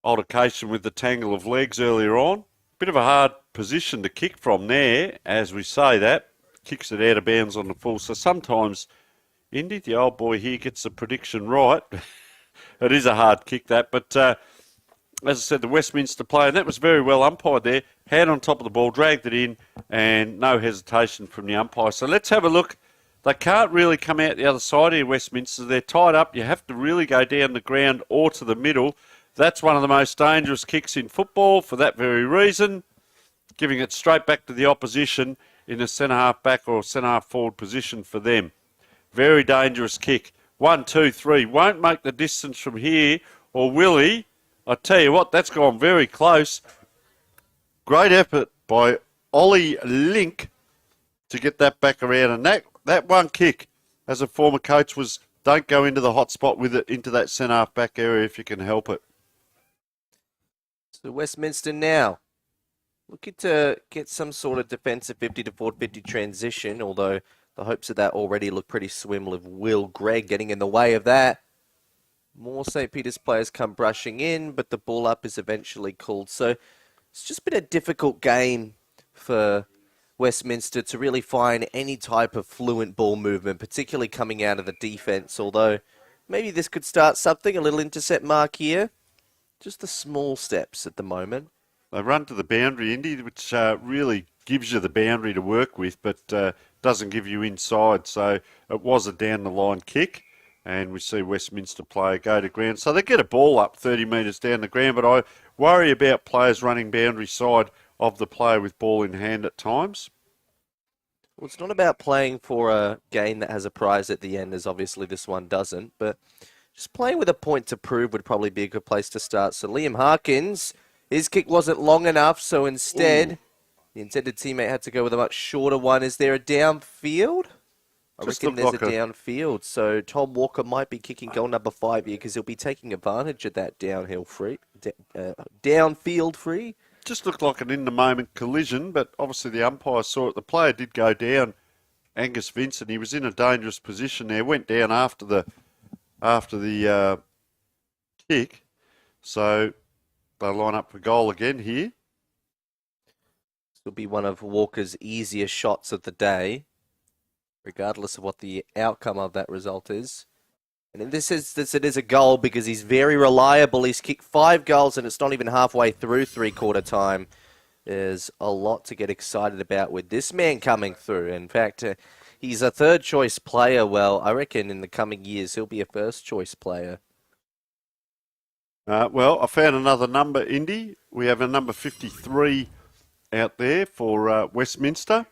altercation with the tangle of legs earlier on. Bit of a hard position to kick from there, as we say that. Kicks it out of bounds on the full. So sometimes, Indy, the old boy here, gets the prediction right. It is a hard kick, that, but as I said, the Westminster player, and that was very well umpired there, hand on top of the ball, dragged it in, and no hesitation from the umpire. So let's have a look. They can't really come out the other side here, Westminster. They're tied up. You have to really go down the ground or to the middle. That's one of the most dangerous kicks in football for that very reason, giving it straight back to the opposition in a centre-half back or centre-half forward position for them. Very dangerous kick. 1, 2, 3. Won't make the distance from here, or will he? I tell you what, that's gone very close. Great effort by Ollie Link to get that back around. And that one kick, as a former coach, was don't go into the hot spot with it into that centre-half back area if you can help it. So Westminster now looking to get some sort of defensive 50 to forward 50 transition, although the hopes of that already look pretty slim with Will Gregg getting in the way of that. More St. Peter's players come brushing in, but the ball up is eventually called. So it's just been a difficult game for Westminster to really find any type of fluent ball movement, particularly coming out of the defence, although maybe this could start something, a little intercept mark here. Just the small steps at the moment. They run to the boundary, Indy, which really gives you the boundary to work with, but doesn't give you inside. So it was a down-the-line kick, and we see Westminster player go to ground. So they get a ball up 30 metres down the ground, but I worry about players running boundary side of the player with ball in hand at times. Well, it's not about playing for a game that has a prize at the end, as obviously this one doesn't, but just playing with a point to prove would probably be a good place to start. So Liam Harkins, his kick wasn't long enough, so instead, the intended teammate had to go with a much shorter one. Is there a downfield? I reckon there's a downfield. So Tom Walker might be kicking goal number 5 here because he'll be taking advantage of that downfield free. Just looked like an in-the-moment collision, but obviously the umpire saw it. The player did go down Angus Vincent. He was in a dangerous position there. Went down after the kick. So they'll line up for goal again here. This will be one of Walker's easier shots of the day, regardless of what the outcome of that result is. And in this instance, it is a goal because he's very reliable. He's kicked 5 goals and it's not even halfway through three-quarter time. There's a lot to get excited about with this man coming through. In fact, he's a third-choice player. Well, I reckon in the coming years, he'll be a first-choice player. Well, I found another number, Indy. We have a number 53 out there for Westminster.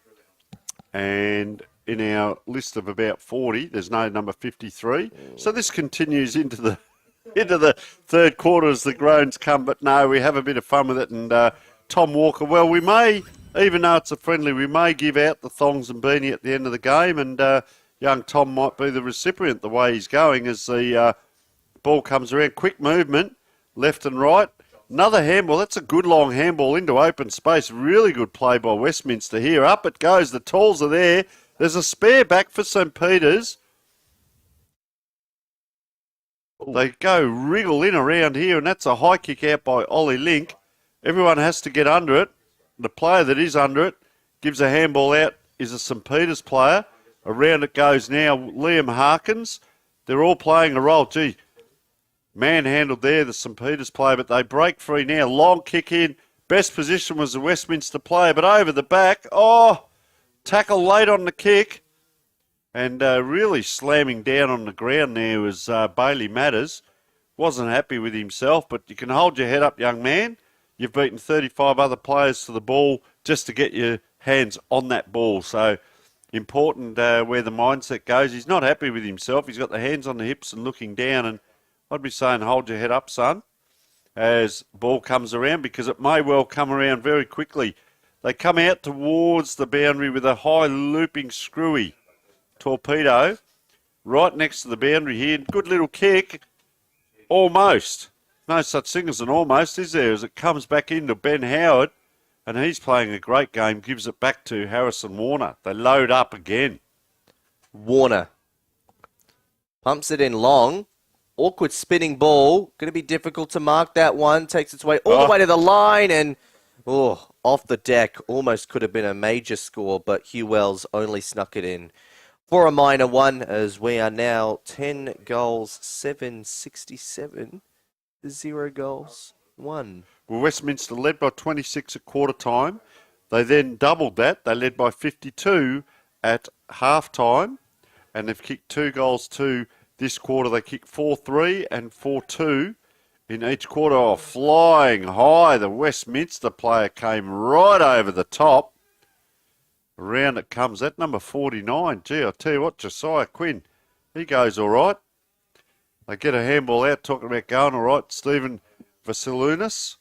And in our list of about 40, there's no number 53. So this continues into the third quarter as the groans come. But no, we have a bit of fun with it. And Tom Walker, well, we may, even though it's a friendly, we may give out the thongs and beanie at the end of the game. And young Tom might be the recipient the way he's going as the ball comes around. Quick movement, left and right. Another handball. That's a good long handball into open space. Really good play by Westminster here. Up it goes. The talls are there. There's a spare back for St. Peter's. They go wriggle in around here, and that's a high kick out by Ollie Link. Everyone has to get under it. The player that is under it gives a handball out, is a St. Peter's player. Around it goes now Liam Harkins. They're all playing a role. Gee, manhandled there, the St. Peter's player, but they break free now. Long kick in. Best position was the Westminster player, but over the back. Oh, tackle late on the kick. And really slamming down on the ground there was Bailey Matters. Wasn't happy with himself, but you can hold your head up, young man. You've beaten 35 other players to the ball just to get your hands on that ball. So important where the mindset goes. He's not happy with himself. He's got the hands on the hips and looking down. And I'd be saying, hold your head up, son, as ball comes around, because it may well come around very quickly. They come out towards the boundary with a high looping screwy torpedo right next to the boundary here. Good little kick. Almost. No such thing as an almost, is there? As it comes back into Ben Howard, and he's playing a great game, gives it back to Harrison Warner. They load up again. Warner pumps it in long. Awkward spinning ball. Going to be difficult to mark that one. Takes its way all the way to the line and off the deck. Almost could have been a major score, but Hugh Wells only snuck it in for a minor one, as we are now 10 goals, 767, 0 goals, 1. Well, Westminster led by 26 at quarter time. They then doubled that. They led by 52 at half time, and they've kicked 2 goals to this quarter. They kicked 4-3 and 4-2 in each quarter. Oh, flying high. The Westminster player came right over the top. Around it comes that number 49. Gee, I'll tell you what, Josiah Quinn, he goes all right. They get a handball out, talking about going all right. Stephen Vasilunas.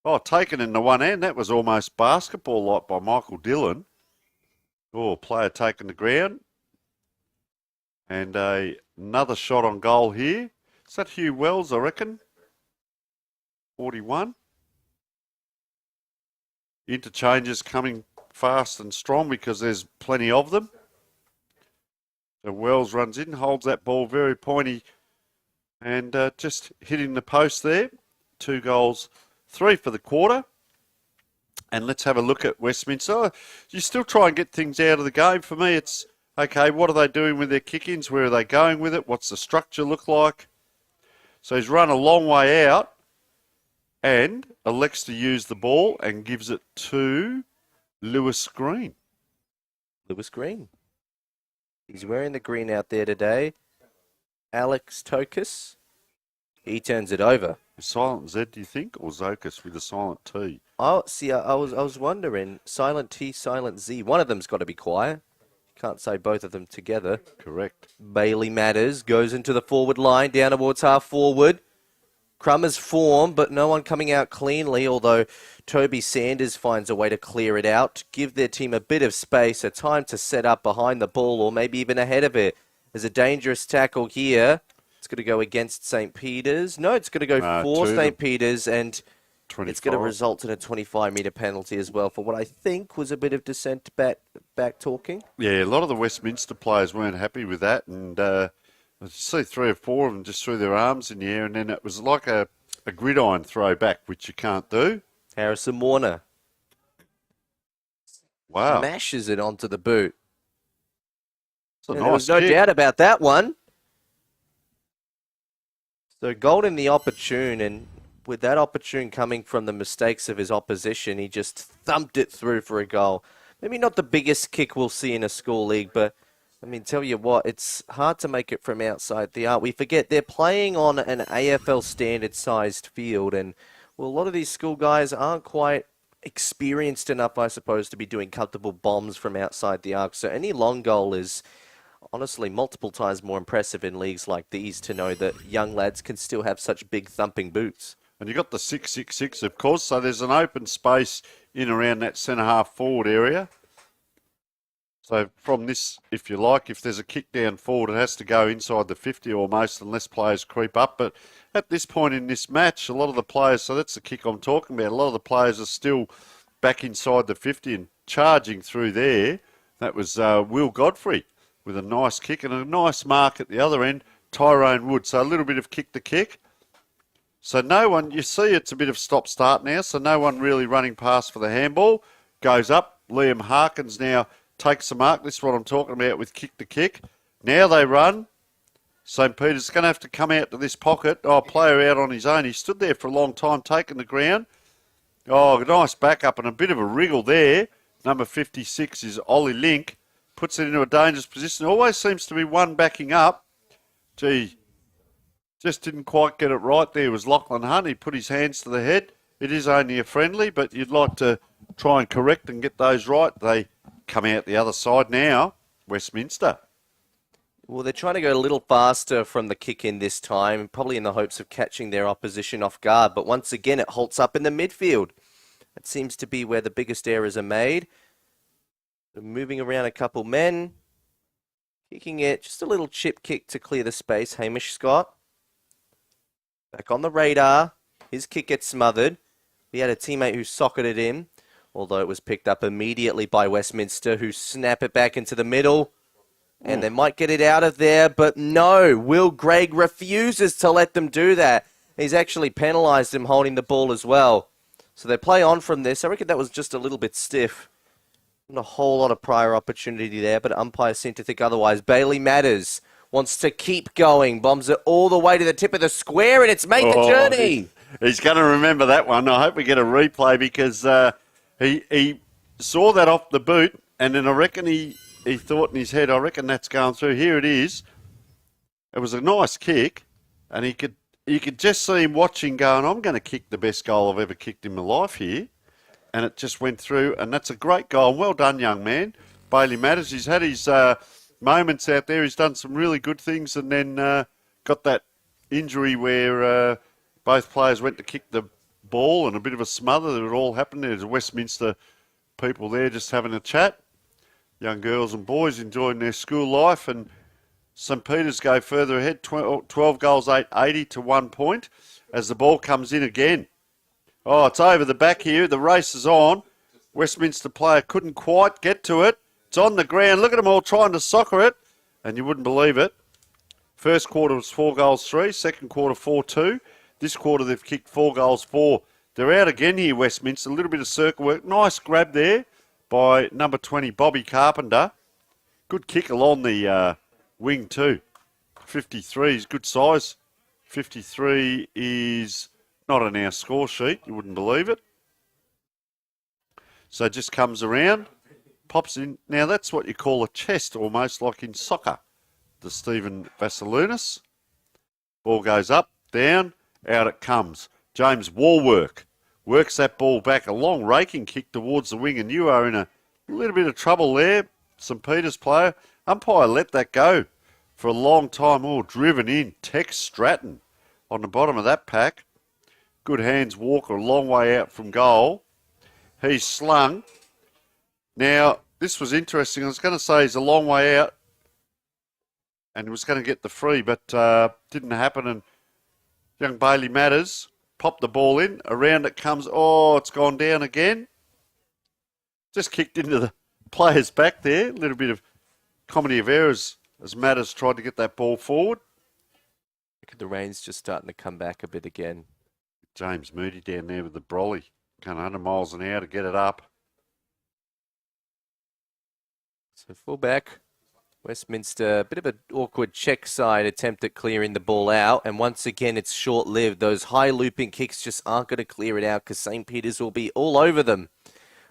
Oh, taken in the one hand. That was almost basketball-like by Michael Dillon. Oh, player taking the ground. And another shot on goal here. Is that Hugh Wells, I reckon? 41. Interchanges coming fast and strong because there's plenty of them. So Wells runs in, holds that ball very pointy and just hitting the post there. 2 goals, 3 for the quarter. And let's have a look at Westminster. You still try and get things out of the game. For me, it's, okay, what are they doing with their kick-ins? Where are they going with it? What's the structure look like? So he's run a long way out and elects to use the ball and gives it to Lewis Green. Lewis Green. He's wearing the green out there today. Alex Tokus. He turns it over. Silent Z, do you think, or Zokus with a silent T? Oh, see, I was wondering. Silent T, silent Z. One of them's got to be quiet. Can't say both of them together. Correct. Bailey Matters goes into the forward line, down towards half forward. Crummer's form, but no one coming out cleanly, although Toby Sanders finds a way to clear it out, give their team a bit of space, a time to set up behind the ball or maybe even ahead of it. There's a dangerous tackle here. It's going to go against St. Peter's. No, it's going to go for St. Peter's, and it's going to result in a 25-metre penalty as well for what I think was a bit of dissent back talking. Yeah, a lot of the Westminster players weren't happy with that, and I see 3 or 4 of them just threw their arms in the air, and then it was like a gridiron throw back, which you can't do. Harrison Warner. Wow. Smashes it onto the boot. Nice there was no doubt about that one. So Golden the opportune, and with that opportune coming from the mistakes of his opposition, he just thumped it through for a goal. Maybe not the biggest kick we'll see in a school league, but I mean, tell you what, it's hard to make it from outside the arc. We forget they're playing on an AFL standard-sized field, and well, a lot of these school guys aren't quite experienced enough, I suppose, to be doing comfortable bombs from outside the arc. So any long goal is honestly multiple times more impressive in leagues like these, to know that young lads can still have such big thumping boots. And you've got the 6-6-6, of course, so there's an open space in around that centre-half forward area. So from this, if you like, if there's a kick down forward, it has to go inside the 50 almost, unless players creep up. But at this point in this match, a lot of the players, so that's the kick I'm talking about, a lot of the players are still back inside the 50 and charging through there. That was Will Godfrey with a nice kick and a nice mark at the other end, Tyrone Wood. So a little bit of kick to kick. So no one, you see it's a bit of stop-start now, so no one really running past for the handball. Goes up, Liam Harkins now takes the mark. This is what I'm talking about with kick to kick. Now they run. St. Peter's going to have to come out to this pocket. Oh, player out on his own. He stood there for a long time taking the ground. Oh, nice backup and a bit of a wriggle there. Number 56 is Ollie Link. Puts it into a dangerous position. Always seems to be one backing up. Gee, just didn't quite get it right there. Was Lachlan Hunt. He put his hands to the head. It is only a friendly, but you'd like to try and correct and get those right. They come out the other side now, Westminster. Well, they're trying to go a little faster from the kick in this time, probably in the hopes of catching their opposition off guard. But once again, it halts up in the midfield. That seems to be where the biggest errors are made. Moving around a couple men, kicking it, just a little chip kick to clear the space. Hamish Scott, back on the radar. His kick gets smothered. We had a teammate who socketed it in, although it was picked up immediately by Westminster, who snap it back into the middle. And they might get it out of there, but no, Will Gregg refuses to let them do that. He's actually penalised him holding the ball as well. So they play on from this. I reckon that was just a little bit stiff. Not a whole lot of prior opportunity there, but umpires seem to think otherwise. Bailey Matters wants to keep going, bombs it all the way to the tip of the square, and it's made the journey. He's going to remember that one. I hope we get a replay, because he saw that off the boot, and then I reckon he thought in his head, I reckon that's going through. Here it is. It was a nice kick, and you could just see him watching going, I'm going to kick the best goal I've ever kicked in my life here. And it just went through, and that's a great goal. Well done, young man. Bailey Matters, he's had his moments out there. He's done some really good things, and then got that injury where both players went to kick the ball and a bit of a smother. It all happened. There's Westminster people there just having a chat. Young girls and boys enjoying their school life, and St. Peter's go further ahead, 12 goals, 80 to 1 point as the ball comes in again. Oh, it's over the back here. The race is on. Westminster player couldn't quite get to it. It's on the ground. Look at them all trying to soccer it, and you wouldn't believe it. First quarter was 4 goals, 3. Second quarter, 4-2. This quarter, they've kicked 4 goals, 4. They're out again here, Westminster. A little bit of circle work. Nice grab there by number 20, Bobby Carpenter. Good kick along the wing too. 53 is good size. 53 is not on our score sheet. You wouldn't believe it. So just comes around, pops in. Now that's what you call a chest, almost like in soccer. The Stephen Vassiliounis. Ball goes up, down, out it comes. James Warwork works that ball back. A long raking kick towards the wing, and you are in a little bit of trouble there. St. Peter's player. Umpire let that go for a long time. All driven in. Tex Stratton on the bottom of that pack. Good hands, Walker, a long way out from goal. He's slung. Now, this was interesting. I was going to say he's a long way out and he was going to get the free, but didn't happen. And young Bailey Matters Pop the ball in. Around it comes. Oh, it's gone down again. Just kicked into the player's back there. A little bit of comedy of errors as Matters tried to get that ball forward. Look at the rain's just starting to come back a bit again. James Moody down there with the brolly. Going 100 miles an hour to get it up. So fullback, Westminster, a bit of an awkward check side attempt at clearing the ball out. And once again, it's short-lived. Those high looping kicks just aren't going to clear it out because St. Peter's will be all over them.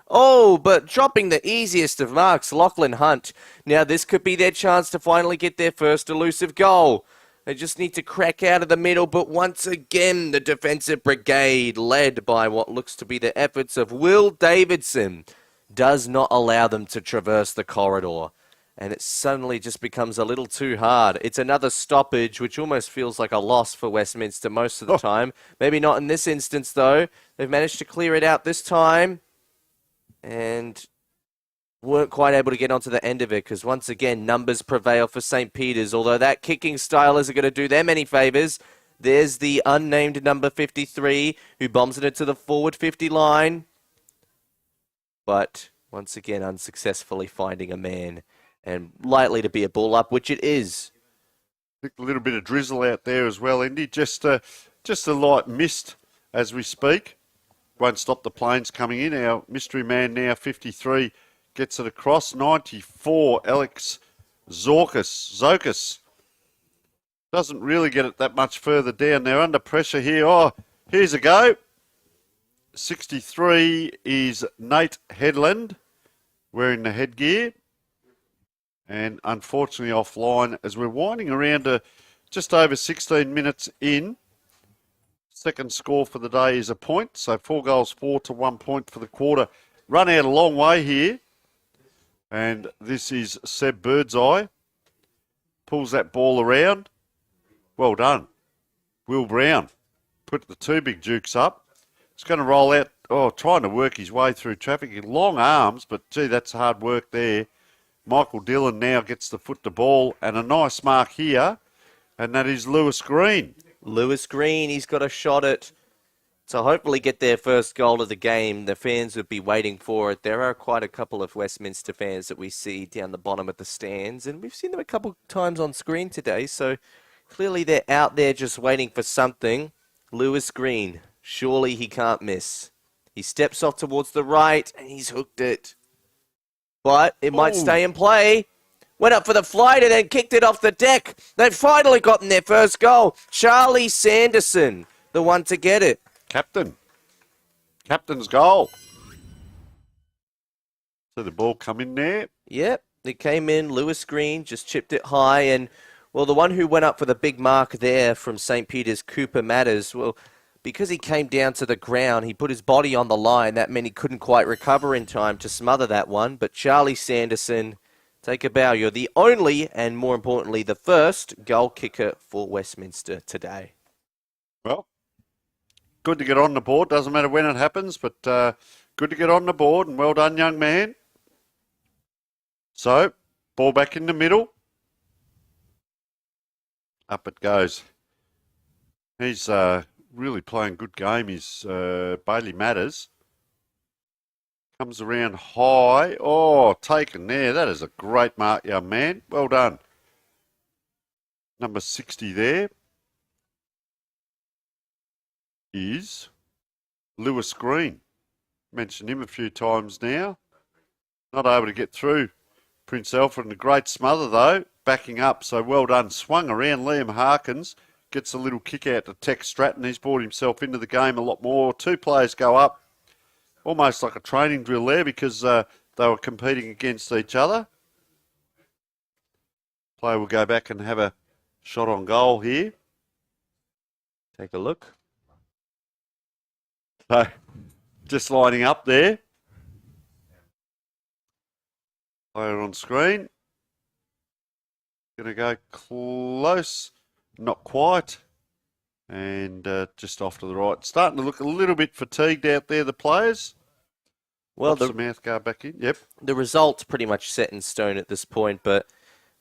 Oh, but dropping the easiest of marks, Lachlan Hunt. Now this could be their chance to finally get their first elusive goal. They just need to crack out of the middle, but once again, the defensive brigade, led by what looks to be the efforts of Will Davidson, does not allow them to traverse the corridor. And it suddenly just becomes a little too hard. It's another stoppage, which almost feels like a loss for Westminster most of the time. Maybe not in this instance, though. They've managed to clear it out this time. And weren't quite able to get onto the end of it because once again, numbers prevail for St. Peter's. Although that kicking style isn't going to do them any favours. There's the unnamed number 53 who bombs it into the forward 50 line. But once again, unsuccessfully finding a man and likely to be a ball up, which it is. A little bit of drizzle out there as well, Indy. Just a light mist as we speak. Won't stop the planes coming in. Our mystery man now, 53, gets it across. 94, Alex Zokas. Doesn't really get it that much further down. They're under pressure here. Oh, here's a go. 63 is Nate Headland wearing the headgear. And unfortunately offline as we're winding around to just over 16 minutes in. Second score for the day is a point. So 4 goals, 4 to 1 point for the quarter. Run out a long way here. And this is Seb Birdseye. Pulls that ball around. Well done. Will Brown put the 2 big dukes up. It's going to roll out. Oh, trying to work his way through traffic. Long arms, but gee, that's hard work there. Michael Dillon now gets the foot to ball. And a nice mark here. And that is Lewis Green. Lewis Green, he's got a shot at to hopefully get their first goal of the game. The fans would be waiting for it. There are quite a couple of Westminster fans that we see down the bottom of the stands, and we've seen them a couple of times on screen today, so clearly they're out there just waiting for something. Lewis Green, surely he can't miss. He steps off towards the right, and he's hooked it. But it might stay in play. Went up for the flight and then kicked it off the deck. They've finally gotten their first goal. Charlie Sanderson, the one to get it. Captain's goal. So the ball come in there. Yep, it came in. Lewis Green just chipped it high. And, well, the one who went up for the big mark there from St. Peter's, Cooper Matters, well, because he came down to the ground, he put his body on the line. That meant he couldn't quite recover in time to smother that one. But Charlie Sanderson... take a bow. You're the only, and more importantly, the first goal kicker for Westminster today. Well, good to get on the board. Doesn't matter when it happens, but good to get on the board, and well done, young man. So, ball back in the middle. Up it goes. He's really playing good game. He's Bailey Matters. Comes around high. Oh, taken there. That is a great mark, young man. Well done. Number 60 there is Lewis Green. Mentioned him a few times now. Not able to get through Prince Alfred. And a great smother, though. Backing up. So well done. Swung around. Liam Harkins gets a little kick out to Tex Stratton. He's brought himself into the game a lot more. 2 players go up. Almost like a training drill there because they were competing against each other. Player will go back and have a shot on goal here. Take a look. So, just lining up there. Player on screen. Going to go close. Not quite. And just off to the right. Starting to look a little bit fatigued out there, the players. Well, the mouth guard back in. Yep. The result's pretty much set in stone at this point, but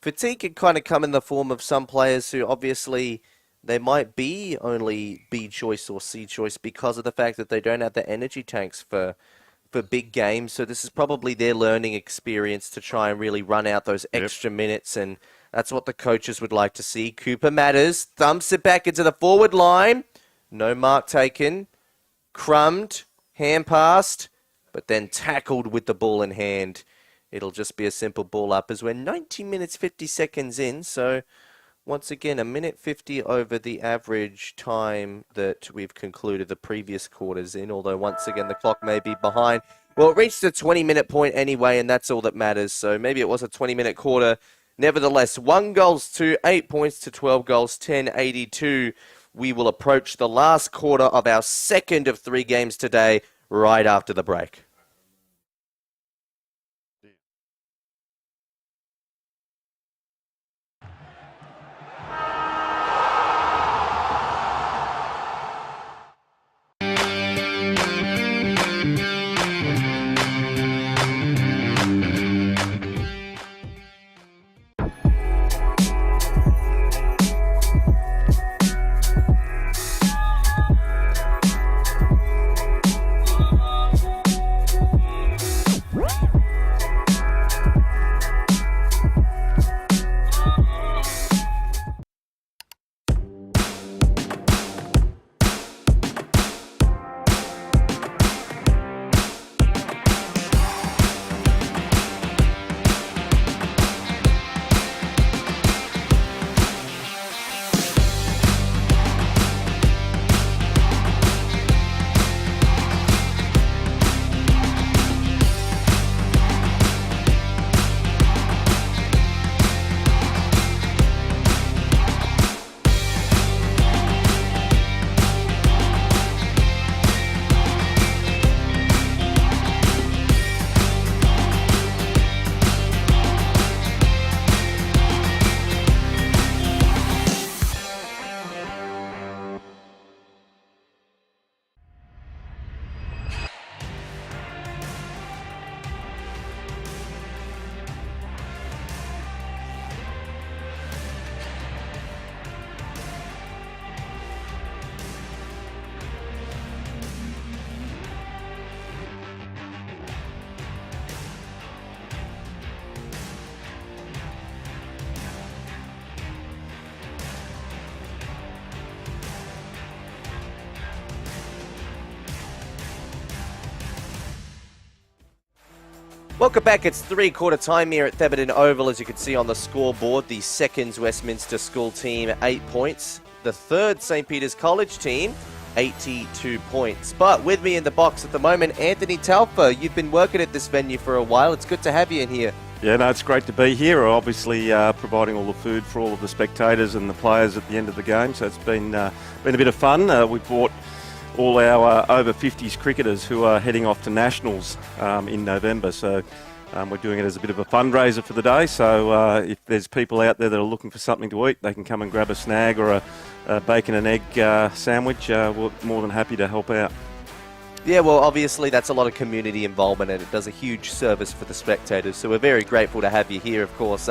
fatigue can kind of come in the form of some players who obviously they might be only B choice or C choice because of the fact that they don't have the energy tanks for big games. So this is probably their learning experience to try and really run out those extra minutes, and that's what the coaches would like to see. Cooper Matters thumps it back into the forward line. No mark taken. Crumbed, hand passed, but then tackled with the ball in hand. It'll just be a simple ball up as we're 90 minutes 50 seconds in. So once again, 1:50 over the average time that we've concluded the previous quarters in, although once again the clock may be behind. Well, it reached the 20-minute point anyway, and that's all that matters. So maybe it was a 20-minute quarter. Nevertheless, 1 goals to 8 points to 12 goals, 10-82. We will approach the last quarter of our second of 3 games today right after the break. Welcome back. It's 3-quarter time here at Thebarton Oval. As you can see on the scoreboard, the second Westminster School team, 8 points. The third St. Peter's College team, 82 points. But with me in the box at the moment, Anthony Telfer. You've been working at this venue for a while. It's good to have you in here. Yeah, no, it's great to be here. We're obviously providing all the food for all of the spectators and the players at the end of the game. So it's been a bit of fun. We brought all our over 50s cricketers who are heading off to Nationals in November. So we're doing it as a bit of a fundraiser for the day. So if there's people out there that are looking for something to eat, they can come and grab a snag or a bacon and egg sandwich. We're more than happy to help out. Yeah, well, obviously that's a lot of community involvement and it does a huge service for the spectators. So we're very grateful to have you here, of course.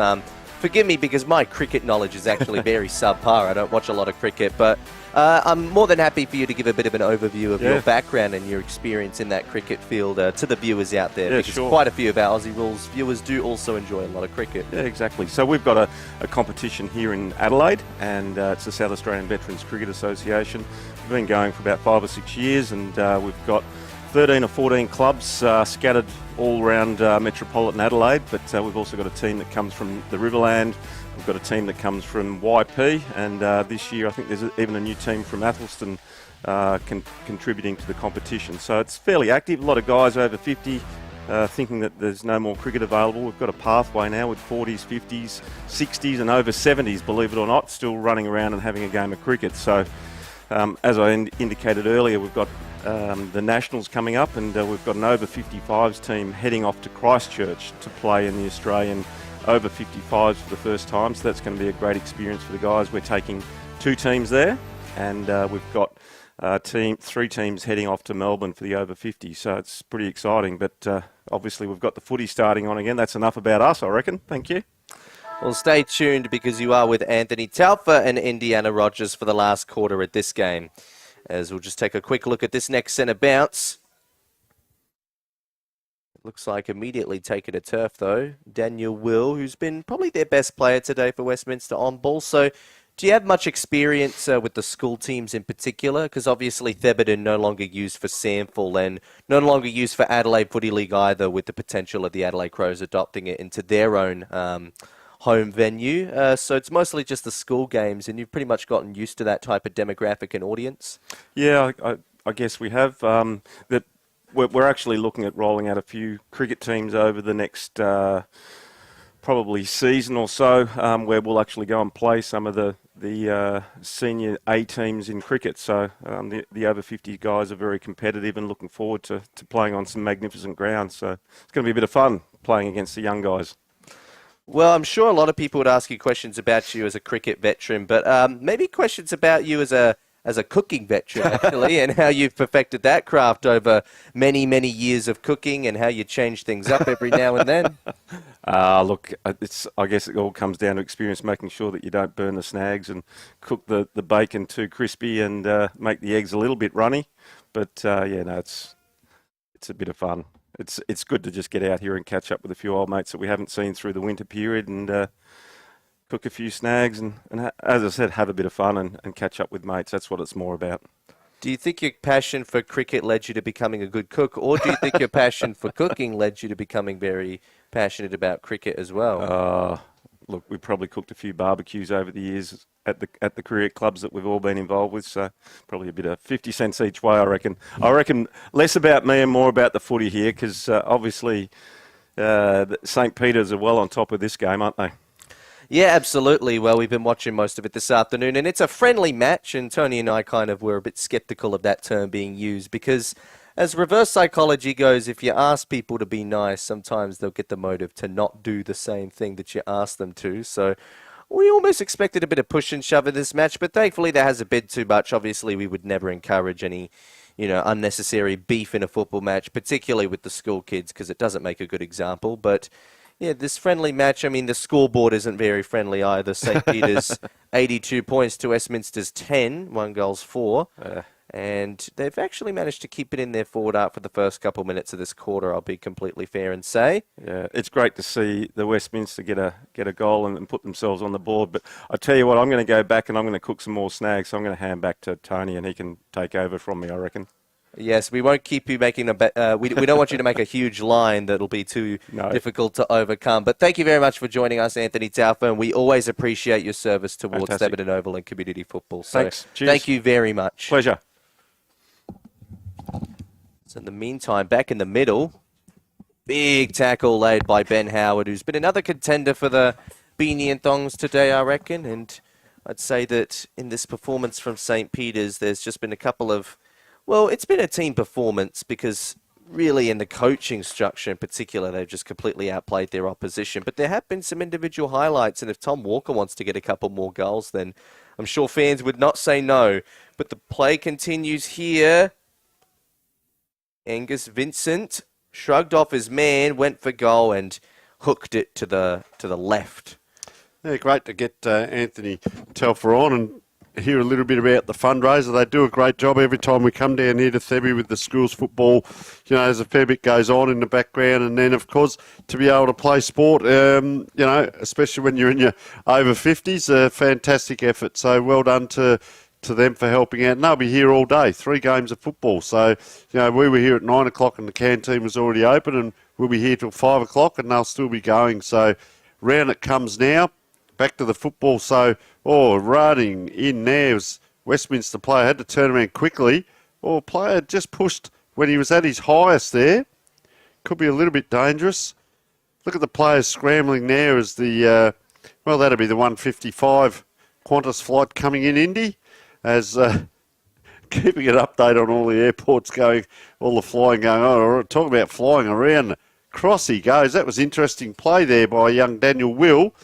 Forgive me because my cricket knowledge is actually very subpar. I don't watch a lot of cricket, but I'm more than happy for you to give a bit of an overview of your background and your experience in that cricket field to the viewers out there. Yeah, because sure. Quite a few of our Aussie Rules viewers do also enjoy a lot of cricket. Yeah, exactly. So we've got a competition here in Adelaide, and it's the South Australian Veterans Cricket Association. We've been going for about 5 or 6 years, and we've got 13 or 14 clubs scattered all around metropolitan Adelaide, but we've also got a team that comes from the Riverland. We've got a team that comes from YP, and this year I think there's even a new team from Athelston contributing to the competition. So it's fairly active. A lot of guys over 50 thinking that there's no more cricket available. We've got a pathway now with 40s, 50s, 60s and over 70s, believe it or not, still running around and having a game of cricket. So as I indicated earlier, we've got the Nationals coming up, and we've got an over 55s team heading off to Christchurch to play in the Australian over 55s for the first time. So that's going to be a great experience for the guys. We're taking 2 teams there, and we've got 3 teams heading off to Melbourne for the over 50. So it's pretty exciting. But obviously we've got the footy starting on again. That's enough about us, I reckon. Thank you. Well, stay tuned because you are with Anthony Talfa and Indiana Rogers for the last quarter at this game. As we'll just take a quick look at this next centre bounce. Looks like immediately taking a turf, though. Daniel Will, who's been probably their best player today for Westminster on ball. So do you have much experience with the school teams in particular? Because obviously Thebarton no longer used for Sample and no longer used for Adelaide Footy League either, with the potential of the Adelaide Crows adopting it into their own home venue. So it's mostly just the school games, and you've pretty much gotten used to that type of demographic and audience. Yeah, I guess we have. That we're actually looking at rolling out a few cricket teams over the next probably season or so, where we'll actually go and play some of the senior A teams in cricket. So the over 50 guys are very competitive and looking forward to playing on some magnificent grounds. So it's going to be a bit of fun playing against the young guys. Well, I'm sure a lot of people would ask you questions about you as a cricket veteran, but maybe questions about you as a cooking veteran, actually, and how you've perfected that craft over many, many years of cooking and how you change things up every now and then. Look, I guess it all comes down to experience, making sure that you don't burn the snags and cook the bacon too crispy and make the eggs a little bit runny. But, it's a bit of fun. It's good to just get out here and catch up with a few old mates that we haven't seen through the winter period and cook a few snags and as I said, have a bit of fun and catch up with mates. That's what it's more about. Do you think your passion for cricket led you to becoming a good cook, or do you think your passion for cooking led you to becoming very passionate about cricket as well? Look, we probably cooked a few barbecues over the years at the career clubs that we've all been involved with, so probably a bit of 50 cents each way, I reckon. I reckon less about me and more about the footy here, because obviously St. Peter's are well on top of this game, aren't they? Yeah, absolutely. Well, we've been watching most of it this afternoon, and it's a friendly match, and Tony and I kind of were a bit sceptical of that term being used because as reverse psychology goes, if you ask people to be nice, sometimes they'll get the motive to not do the same thing that you ask them to. So we almost expected a bit of push and shove in this match, but thankfully there hasn't been too much. Obviously, we would never encourage any unnecessary beef in a football match, particularly with the school kids, because it doesn't make a good example. But yeah, this friendly match, I mean, the scoreboard isn't very friendly either. St. Peter's 82 points to Westminster's 10, 1 goals 4. And they've actually managed to keep it in their forward arc for the first couple minutes of this quarter, I'll be completely fair and say. Yeah, it's great to see the Westminster get a goal and put themselves on the board. But I tell you what, I'm going to go back and I'm going to cook some more snags. So I'm going to hand back to Tony and he can take over from me, I reckon. Yes, we won't keep you making we don't want you to make a huge line that'll be too difficult to overcome. But thank you very much for joining us, Anthony Talfa, and we always appreciate your service towards Thebarton Oval and community football. So thanks. Cheers. Thank you very much. Pleasure. So in the meantime, back in the middle, big tackle laid by Ben Howard, who's been another contender for the Beanie and Thongs today, I reckon. And I'd say that in this performance from St. Peter's, there's just been a couple of, well, it's been a team performance because really in the coaching structure in particular, they've just completely outplayed their opposition. But there have been some individual highlights, and if Tom Walker wants to get a couple more goals, then I'm sure fans would not say no. But the play continues here. Angus Vincent shrugged off his man, went for goal and hooked it to the left. Yeah, great to get Anthony Telfer on and hear a little bit about the fundraiser. They do a great job every time we come down here to Thebe with the schools football. You know, there's a fair bit goes on in the background, and then of course to be able to play sport, especially when you're in your over 50s, a fantastic effort. So well done to them for helping out. And they'll be here all day, 3 games of football. So, we were here at 9 o'clock and the canteen was already open, and we'll be here till 5 o'clock and they'll still be going. So round it comes now, back to the football. So, running in there was Westminster player, had to turn around quickly. Player just pushed when he was at his highest there. Could be a little bit dangerous. Look at the players scrambling there as that'll be the 155 Qantas flight coming in, Indy. As keeping an update on all the airports going, all the flying going on. Talk about flying around. Cross he goes. That was interesting play there by young Daniel Will.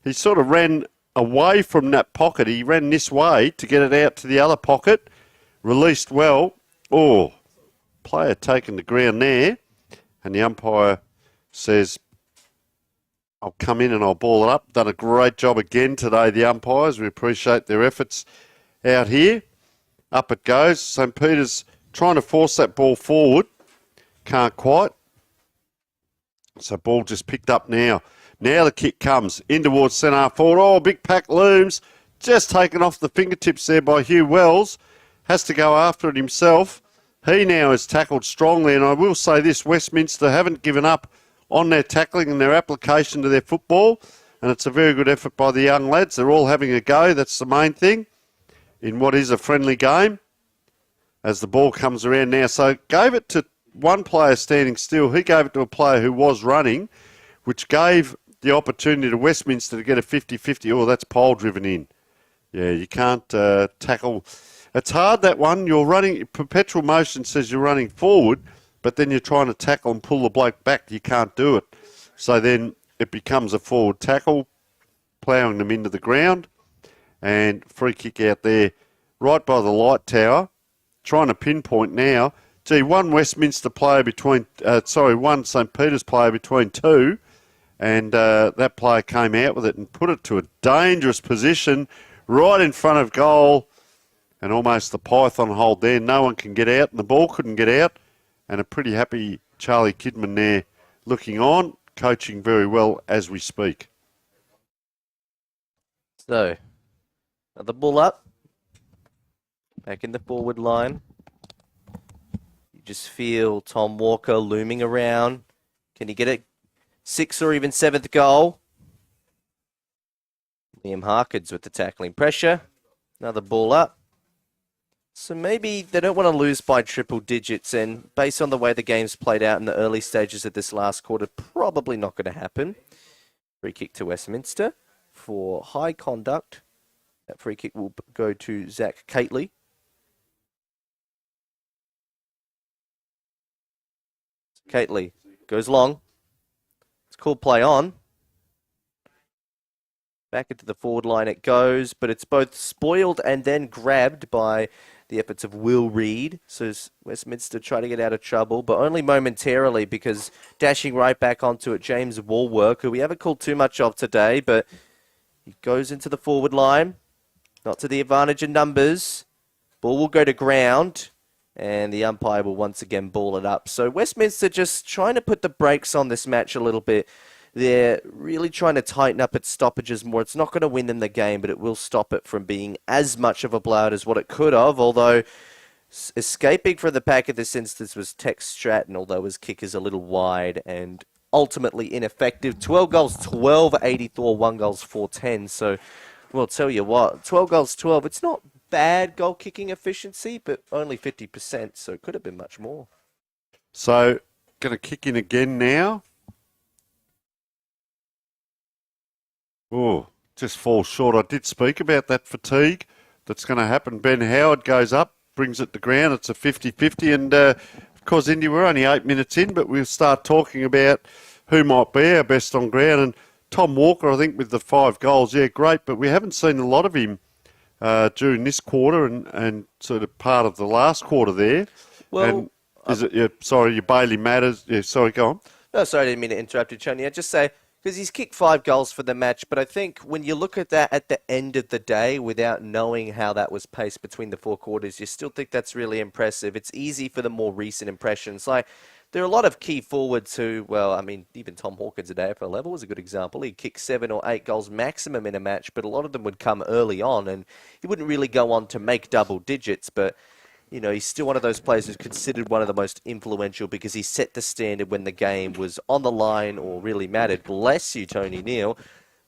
He sort of ran away from that pocket. He ran this way to get it out to the other pocket. Released well. Player taking the ground there. And the umpire says I'll come in and I'll ball it up. Done a great job again today, the umpires. We appreciate their efforts out here. Up it goes. St. Peter's trying to force that ball forward. Can't quite. So ball just picked up now. Now the kick comes in towards centre forward. Oh, big pack looms. Just taken off the fingertips there by Hugh Wells. Has to go after it himself. He now is tackled strongly, and I will say this, Westminster haven't given up on their tackling and their application to their football, and it's a very good effort by the young lads. They're all having a go. That's the main thing in what is a friendly game as the ball comes around now. So gave it to one player standing still. He gave it to a player who was running, which gave the opportunity to Westminster to get a 50-50. Oh, that's pole driven in. Yeah, you can't tackle. It's hard, that one. You're running, perpetual motion says you're running forward, but then you're trying to tackle and pull the bloke back. You can't do it. So then it becomes a forward tackle, ploughing them into the ground, and free kick out there right by the light tower. Trying to pinpoint now. Gee, one Westminster player between, one St. Peter's player between two, and that player came out with it and put it to a dangerous position right in front of goal, and almost the python hold there. No one can get out, and the ball couldn't get out. And a pretty happy Charlie Kidman there looking on, coaching very well as we speak. So, another ball up. Back in the forward line. You just feel Tom Walker looming around. Can he get a 6th or even 7th goal? Liam Harkins with the tackling pressure. Another ball up. So maybe they don't want to lose by triple digits, and based on the way the game's played out in the early stages of this last quarter, probably not going to happen. Free kick to Westminster for high conduct. That free kick will go to Zach Cately. Cately goes long. It's called play on. Back into the forward line it goes, but it's both spoiled and then grabbed by the efforts of Will Reid. So Westminster try to get out of trouble, but only momentarily, because dashing right back onto it, James Woolwork, who we haven't called too much of today, but he goes into the forward line. Not to the advantage of numbers. Ball will go to ground, and the umpire will once again ball it up. So Westminster just trying to put the brakes on this match a little bit. They're really trying to tighten up its stoppages more. It's not going to win them the game, but it will stop it from being as much of a blowout as what it could have, although escaping from the pack in this instance was Tex Stratton, although his kick is a little wide and ultimately ineffective. 12 goals, 12-84, 1 goals, 4-10. So, well, I'll tell you what, 12 goals, 12, it's not bad goal kicking efficiency, but only 50%, so it could have been much more. So, going to kick in again now. Oh, just falls short. I did speak about that fatigue that's going to happen. Ben Howard goes up, brings it to ground. It's a 50-50. And, of course, Indy, we're only 8 minutes in, but we'll start talking about who might be our best on ground. And Tom Walker, I think, with the 5 goals, yeah, great. But we haven't seen a lot of him during this quarter and sort of part of the last quarter there. Well, and your Bailey Matters. Yeah, sorry, go on. No, sorry, I didn't mean to interrupt you, Tony. I'd just say, because he's kicked 5 goals for the match, but I think when you look at that at the end of the day, without knowing how that was paced between the 4 quarters, you still think that's really impressive. It's easy for the more recent impressions. Like, there are a lot of key forwards who, well, I mean, even Tom Hawkins at AFL level was a good example. He'd kick 7 or 8 goals maximum in a match, but a lot of them would come early on, and he wouldn't really go on to make double digits, but you know, he's still one of those players who's considered one of the most influential because he set the standard when the game was on the line or really mattered. Bless you, Tony Neal.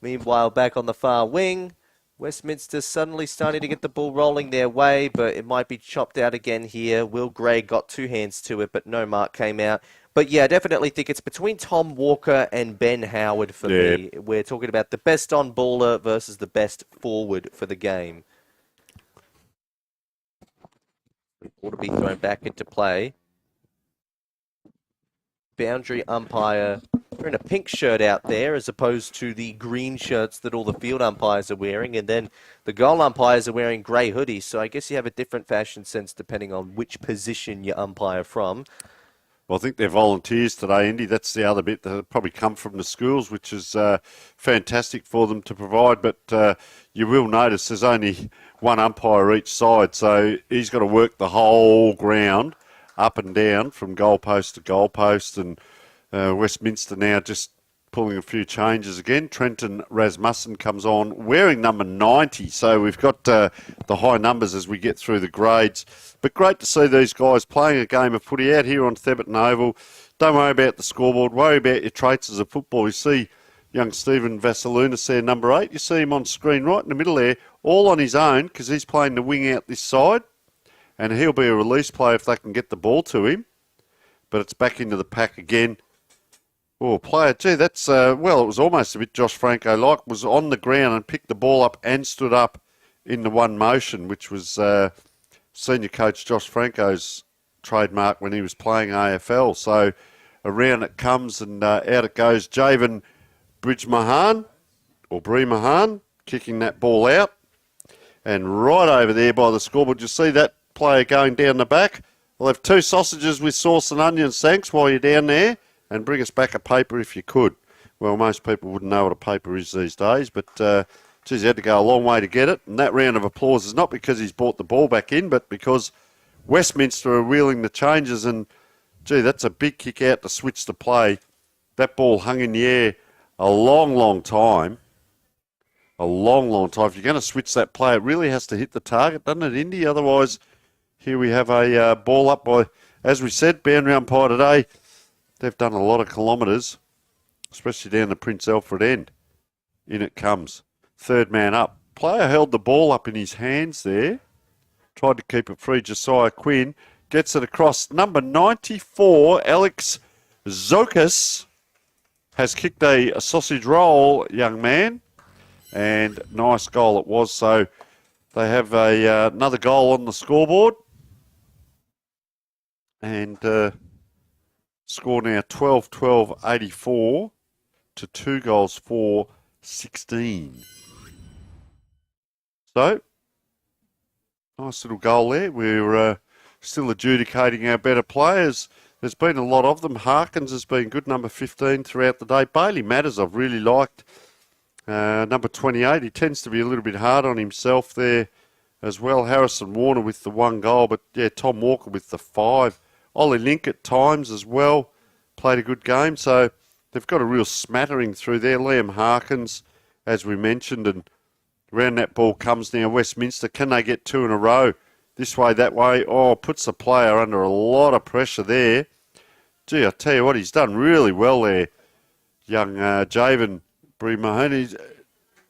Meanwhile, back on the far wing, Westminster suddenly starting to get the ball rolling their way, but it might be chopped out again here. Will Gray got 2 hands to it, but no mark came out. But yeah, I definitely think it's between Tom Walker and Ben Howard for me. We're talking about the best on-baller versus the best forward for the game. Ought to be thrown back into play. Boundary umpire wearing a pink shirt out there as opposed to the green shirts that all the field umpires are wearing, and then the goal umpires are wearing grey hoodies, so I guess you have a different fashion sense depending on which position you umpire from. Well, I think they're volunteers today, Indy. That's the other bit that probably come from the schools, which is fantastic for them to provide. But you will notice there's only one umpire each side, so he's got to work the whole ground up and down from goalpost to goalpost. And Westminster now just pulling a few changes again. Trenton Rasmussen comes on wearing number 90. So we've got the high numbers as we get through the grades. But great to see these guys playing a game of footy out here on Thebarton Oval. Don't worry about the scoreboard. Worry about your traits as a football. You see young Stephen Vassiliounas there, number 8. You see him on screen right in the middle there, all on his own because he's playing the wing out this side. And he'll be a release player if they can get the ball to him. But it's back into the pack again. Oh, player, gee, that's, well, it was almost a bit Josh Franco-like. Was on the ground and picked the ball up and stood up in the one motion, which was senior coach Josh Franco's trademark when he was playing AFL. So around it comes and out it goes. Javen Bridge-Mahan, or Bree-Mahan, kicking that ball out. And right over there by the scoreboard, you see that player going down the back. We'll have 2 sausages with sauce and onions, thanks, while you're down there. And bring us back a paper if you could. Well, most people wouldn't know what a paper is these days, but geez, he had to go a long way to get it. And that round of applause is not because he's brought the ball back in, but because Westminster are wheeling the changes. And, gee, that's a big kick out to switch the play. That ball hung in the air a long, long time. A long, long time. If you're going to switch that play, it really has to hit the target, doesn't it, Indy? Otherwise, here we have a ball up by, as we said, boundary umpire today. They've done a lot of kilometres, especially down the Prince Alfred end. In it comes. Third man up. Player held the ball up in his hands there. Tried to keep it free. Josiah Quinn gets it across. Number 94, Alex Zokas, has kicked a sausage roll, young man. And nice goal it was. So they have another goal on the scoreboard. And score now 12-12-84 to 2 goals for 16. So, nice little goal there. We're still adjudicating our better players. There's been a lot of them. Harkins has been good, number 15 throughout the day. Bailey Matters I've really liked. Number 28, he tends to be a little bit hard on himself there as well. Harrison Warner with the 1 goal, but yeah, Tom Walker with the 5. Ollie Link at times as well, played a good game. So they've got a real smattering through there. Liam Harkins, as we mentioned, and around that ball comes now Westminster. Can they get 2 in a row? This way, that way. Oh, puts the player under a lot of pressure there. Gee, I tell you what, he's done really well there. Young Javen Bree-Mahoney.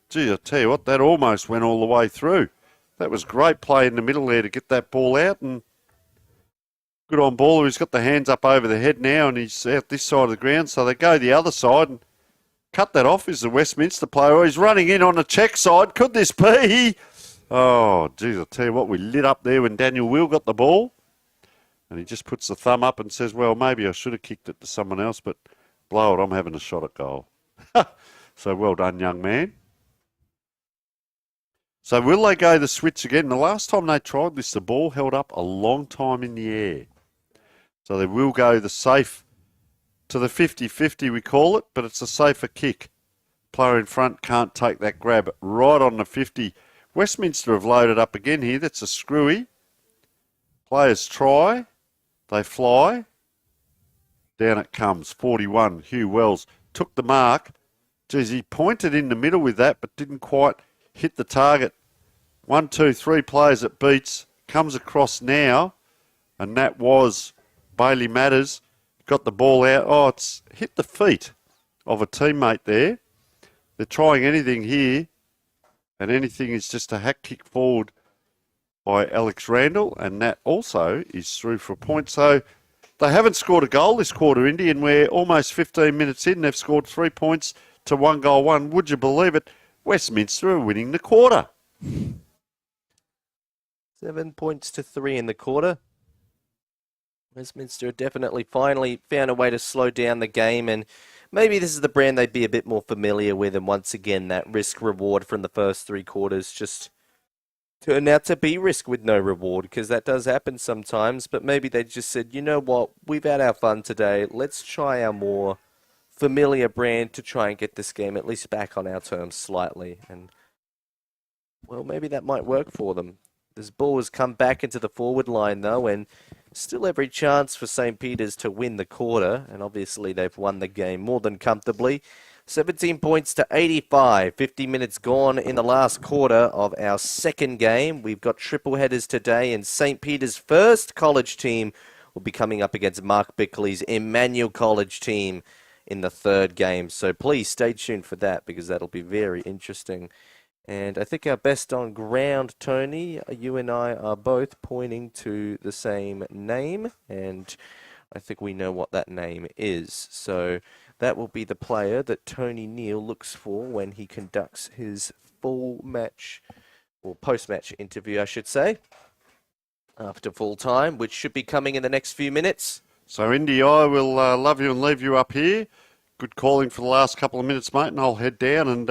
Gee, I tell you what, that almost went all the way through. That was great play in the middle there to get that ball out, and good on baller. He's got the hands up over the head now, and he's out this side of the ground. So they go the other side and cut that off. Is the Westminster player? Oh, he's running in on the check side. Could this be? Oh, geez, I'll tell you what, we lit up there when Daniel Will got the ball. And he just puts the thumb up and says, well, maybe I should have kicked it to someone else, but blow it, I'm having a shot at goal. So well done, young man. So will they go the switch again? The last time they tried this, the ball held up a long time in the air. So they will go the safe to the 50-50, we call it, but it's a safer kick. Player in front can't take that grab right on the 50. Westminster have loaded up again here. That's a screwy. Players try. They fly. Down it comes. 41. Hugh Wells took the mark. Geez, he pointed in the middle with that, but didn't quite hit the target. 1, 2, 3 players it beats. Comes across now, and that was Bailey Matters. Got the ball out. Oh, it's hit the feet of a teammate there. They're trying anything here, and anything is just a hack kick forward by Alex Randall, and that also is through for a point. So they haven't scored a goal this quarter, Indy, and we're almost 15 minutes in. They've scored 3 points to 1 goal 1. Would you believe it? Westminster are winning the quarter. 7 points to 3 in the quarter. Westminster definitely finally found a way to slow down the game, and maybe this is the brand they'd be a bit more familiar with, and once again that risk reward from the first 3 quarters just turned out to be risk with no reward, because that does happen sometimes. But maybe they just said, you know what, we've had our fun today. Let's try our more familiar brand to try and get this game at least back on our terms slightly. And, well, maybe that might work for them. This ball has come back into the forward line, though, and still every chance for St. Peter's to win the quarter. And obviously they've won the game more than comfortably. 17 points to 85. 50 minutes gone in the last quarter of our second game. We've got triple headers today, and St. Peter's first college team will be coming up against Mark Bickley's Emmanuel College team in the third game. So please stay tuned for that, because that'll be very interesting. And I think our best on ground, Tony, you and I are both pointing to the same name, and I think we know what that name is. So that will be the player that Tony Neal looks for when he conducts his full match, or post-match interview, I should say, after full time, which should be coming in the next few minutes. So, Indy, I will love you and leave you up here. Good calling for the last couple of minutes, mate, and I'll head down and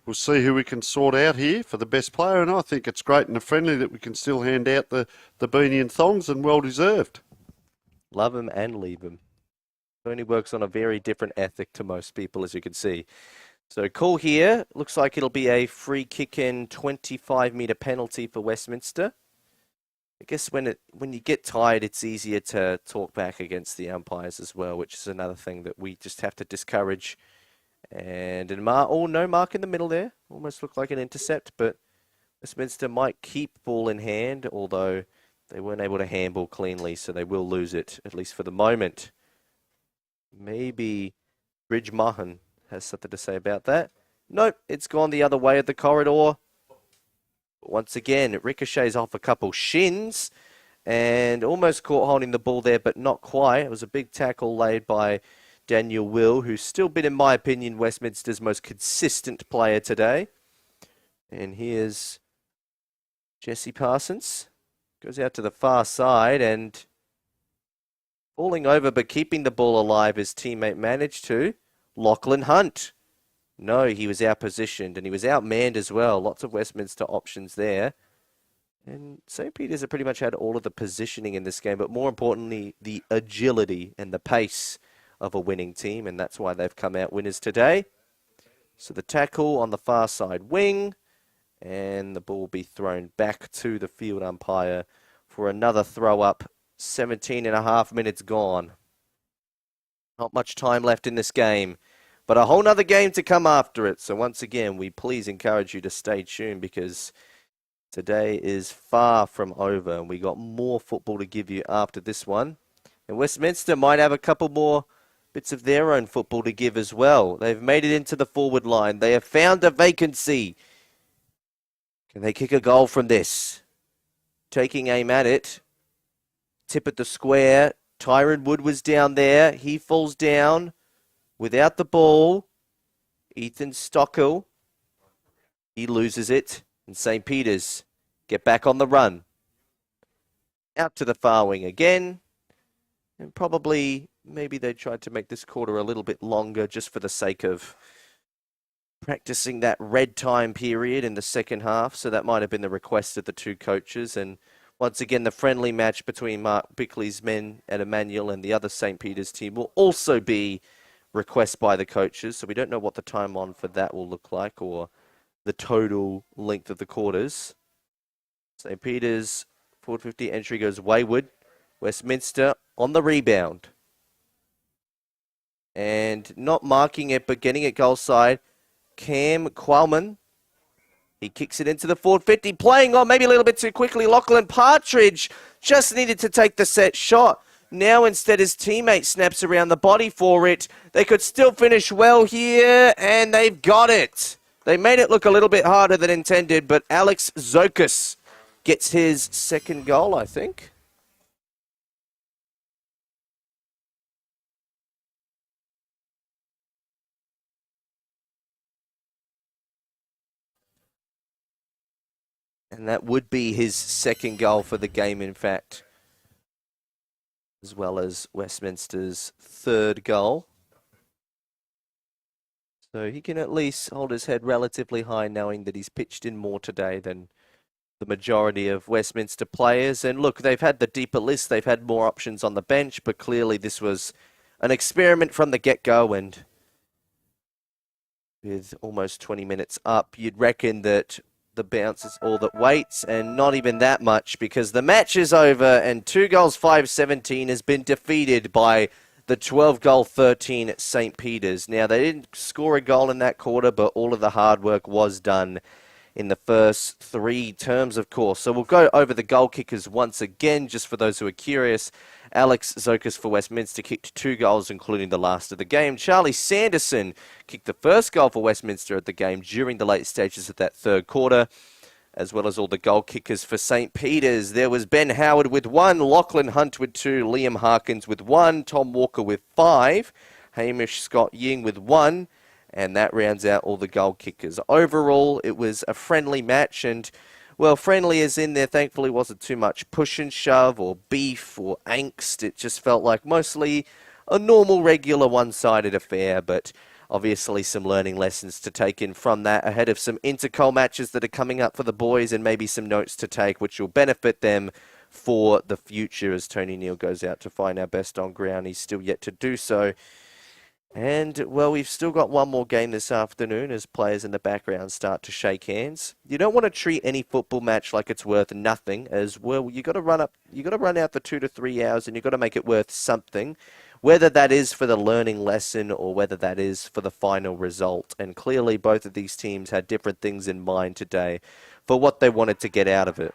we'll see who we can sort out here for the best player. And I think it's great and friendly that we can still hand out the beanie and thongs, and well-deserved. Love him and leave him. Tony works on a very different ethic to most people, as you can see. So call here. Looks like it'll be a free kick in 25-metre penalty for Westminster. I guess when you get tired, it's easier to talk back against the umpires as well, which is another thing that we just have to discourage. And no mark in the middle there. Almost looked like an intercept, but Westminster might keep ball in hand, although they weren't able to handball cleanly, so they will lose it, at least for the moment. Maybe Bridge Mahan has something to say about that. Nope, it's gone the other way of the corridor. Once again, it ricochets off a couple shins and almost caught holding the ball there, but not quite. It was a big tackle laid by Daniel Will, who's still been, in my opinion, Westminster's most consistent player today. And here's Jesse Parsons. Goes out to the far side and falling over, but keeping the ball alive, his teammate managed to. Lachlan Hunt. No, he was outpositioned, and he was outmanned as well. Lots of Westminster options there. And St. Peter's have pretty much had all of the positioning in this game, but more importantly, the agility and the pace of a winning team, and that's why they've come out winners today. So the tackle on the far side wing, and the ball will be thrown back to the field umpire for another throw up. 17 and a half minutes gone. Not much time left in this game, but a whole nother game to come after it. So once again, we please encourage you to stay tuned, because today is far from over, and we got more football to give you after this one. And Westminster might have a couple more bits of their own football to give as well. They've made it into the forward line. They have found a vacancy. Can they kick a goal from this? Taking aim at it. Tip at the square. Tyron Wood was down there. He falls down without the ball. Ethan Stockel. He loses it. And St. Peter's get back on the run. Out to the far wing again. And probably, maybe they tried to make this quarter a little bit longer just for the sake of practicing that red time period in the second half. So that might have been the request of the two coaches. And once again, the friendly match between Mark Bickley's men at Emmanuel and the other St. Peter's team will also be request by the coaches. So we don't know what the time on for that will look like, or the total length of the quarters. St. Peter's forward 50 entry goes wayward. Westminster on the rebound. And not marking it, but getting it goal side. Cam Qualman. He kicks it into the forward 50, playing on maybe a little bit too quickly. Lachlan Partridge just needed to take the set shot. Now instead his teammate snaps around the body for it. They could still finish well here, and they've got it. They made it look a little bit harder than intended, but Alex Zokas gets his second goal, I think. And that would be his second goal for the game, in fact, as well as Westminster's third goal. So he can at least hold his head relatively high, knowing that he's pitched in more today than the majority of Westminster players. And look, they've had the deeper list, they've had more options on the bench, but clearly this was an experiment from the get-go, and with almost 20 minutes up, you'd reckon that the bounce is all that waits, and not even that much, because the match is over, and 2 goals 5-17 has been defeated by the 12-goal 13 St. Peter's. Now, they didn't score a goal in that quarter, but all of the hard work was done in the first 3 terms, of course. So we'll go over the goal kickers once again, just for those who are curious. Alex Zokas for Westminster kicked 2 goals, including the last of the game. Charlie Sanderson kicked the first goal for Westminster at the game during the late stages of that third quarter, as well as all the goal kickers for St. Peter's. There was Ben Howard with 1, Lachlan Hunt with 2, Liam Harkins with 1, Tom Walker with 5, Hamish Scott Ying with 1, and that rounds out all the goal kickers. Overall, it was a friendly match, and, well, friendly as in there thankfully wasn't too much push and shove or beef or angst. It just felt like mostly a normal, regular, one-sided affair, but obviously some learning lessons to take in from that ahead of some intercol matches that are coming up for the boys, and maybe some notes to take which will benefit them for the future as Tony Neal goes out to find our best on ground. He's still yet to do so. And, well, we've still got one more game this afternoon as players in the background start to shake hands. You don't want to treat any football match like it's worth nothing, as well. You got to run out for 2 to 3 hours, and you've got to make it worth something, whether that is for the learning lesson or whether that is for the final result. And clearly both of these teams had different things in mind today for what they wanted to get out of it.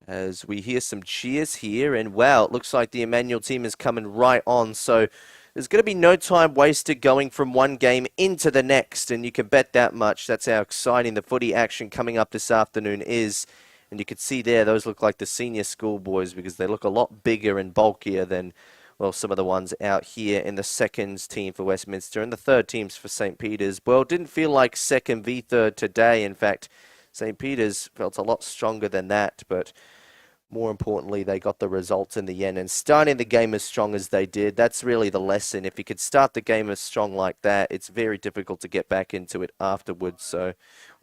As we hear some cheers here, and wow, it looks like the Emmanuel team is coming right on, so there's going to be no time wasted going from one game into the next, and you can bet that much. That's how exciting the footy action coming up this afternoon is. And you can see there, those look like the senior school boys, because they look a lot bigger and bulkier than, well, some of the ones out here in the seconds team for Westminster and the third teams for St. Peter's. Well, it didn't feel like second v third today. In fact, St. Peter's felt a lot stronger than that, but more importantly, they got the results in the end. And starting the game as strong as they did, that's really the lesson. If you could start the game as strong like that, it's very difficult to get back into it afterwards. So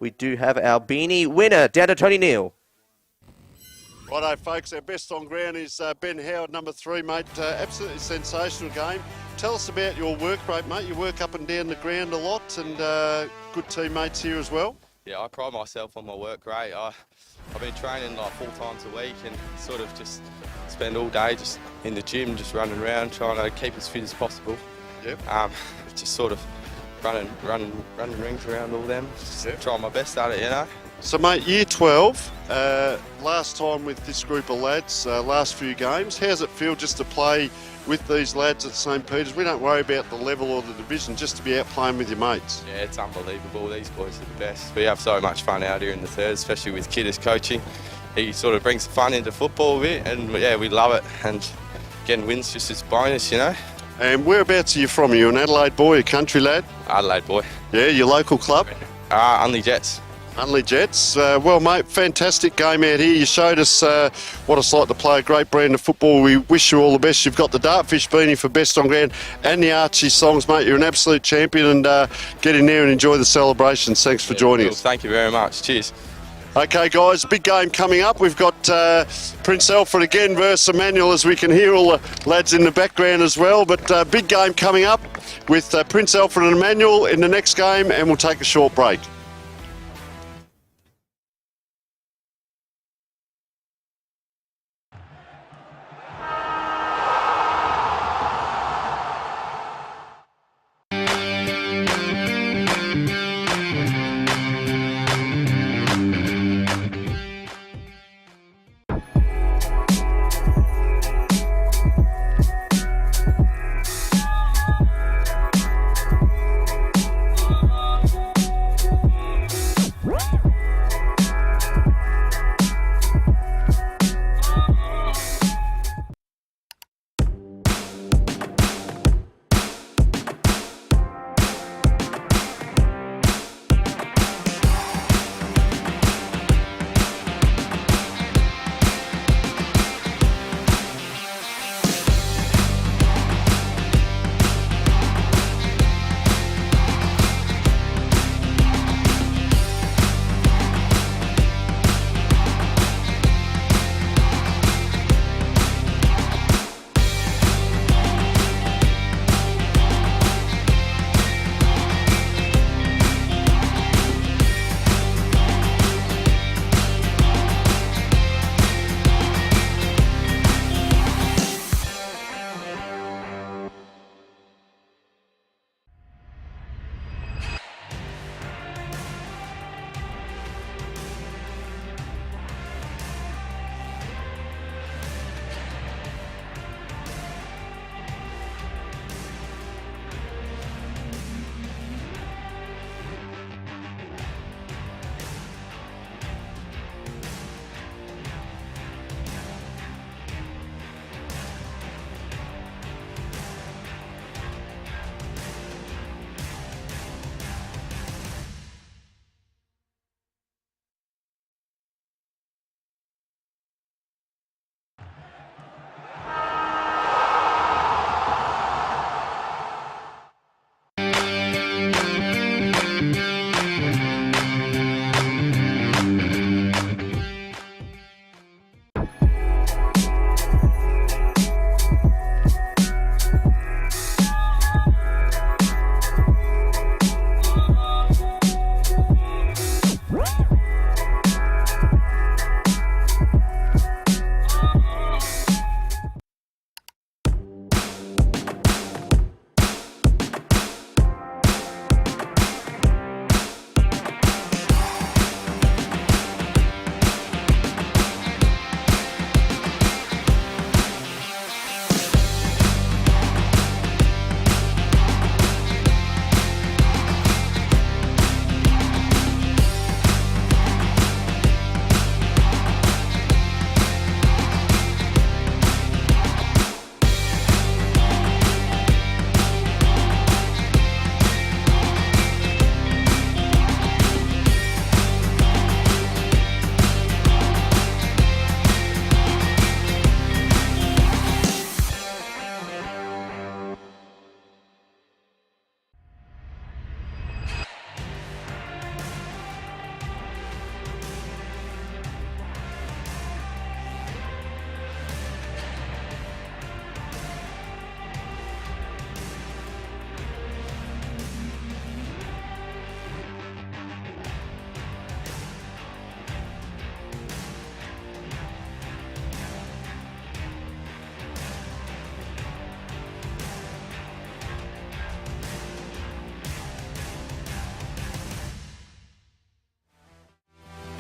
we do have our beanie winner, down to Tony Neal. Righto, folks, our best on ground is Ben Howard, number 3, mate. Absolutely sensational game. Tell us about your work rate, mate. You work up and down the ground a lot, and good teammates here as well. Yeah, I pride myself on my work rate. I've been training like 4 times a week and sort of just spend all day just in the gym, just running around, trying to keep as fit as possible. Yep. Just sort of running rings around all them, just trying my best at it, you know. So, mate, year 12, last time with this group of lads, last few games. How's it feel just to play with these lads at St. Peter's? We don't worry about the level or the division, just to be out playing with your mates. Yeah, it's unbelievable. These boys are the best. We have so much fun out here in the third, especially with Kid as coaching. He sort of brings fun into football a bit, and yeah, we love it. And getting wins just as bonus, you know. And whereabouts are you from? Are you an Adelaide boy, a country lad? Adelaide boy. Yeah, your local club? Unley Jets. Unley Jets. Well, mate, fantastic game out here. You showed us what it's like to play a great brand of football. We wish you all the best. You've got the Dartfish beanie for best on ground and the Archie songs, mate. You're an absolute champion, and get in there and enjoy the celebrations. Thanks for joining us. Thank you very much. Cheers. Okay, guys, big game coming up. We've got Prince Alfred again versus Emmanuel, as we can hear all the lads in the background as well. But big game coming up with Prince Alfred and Emmanuel in the next game, and we'll take a short break.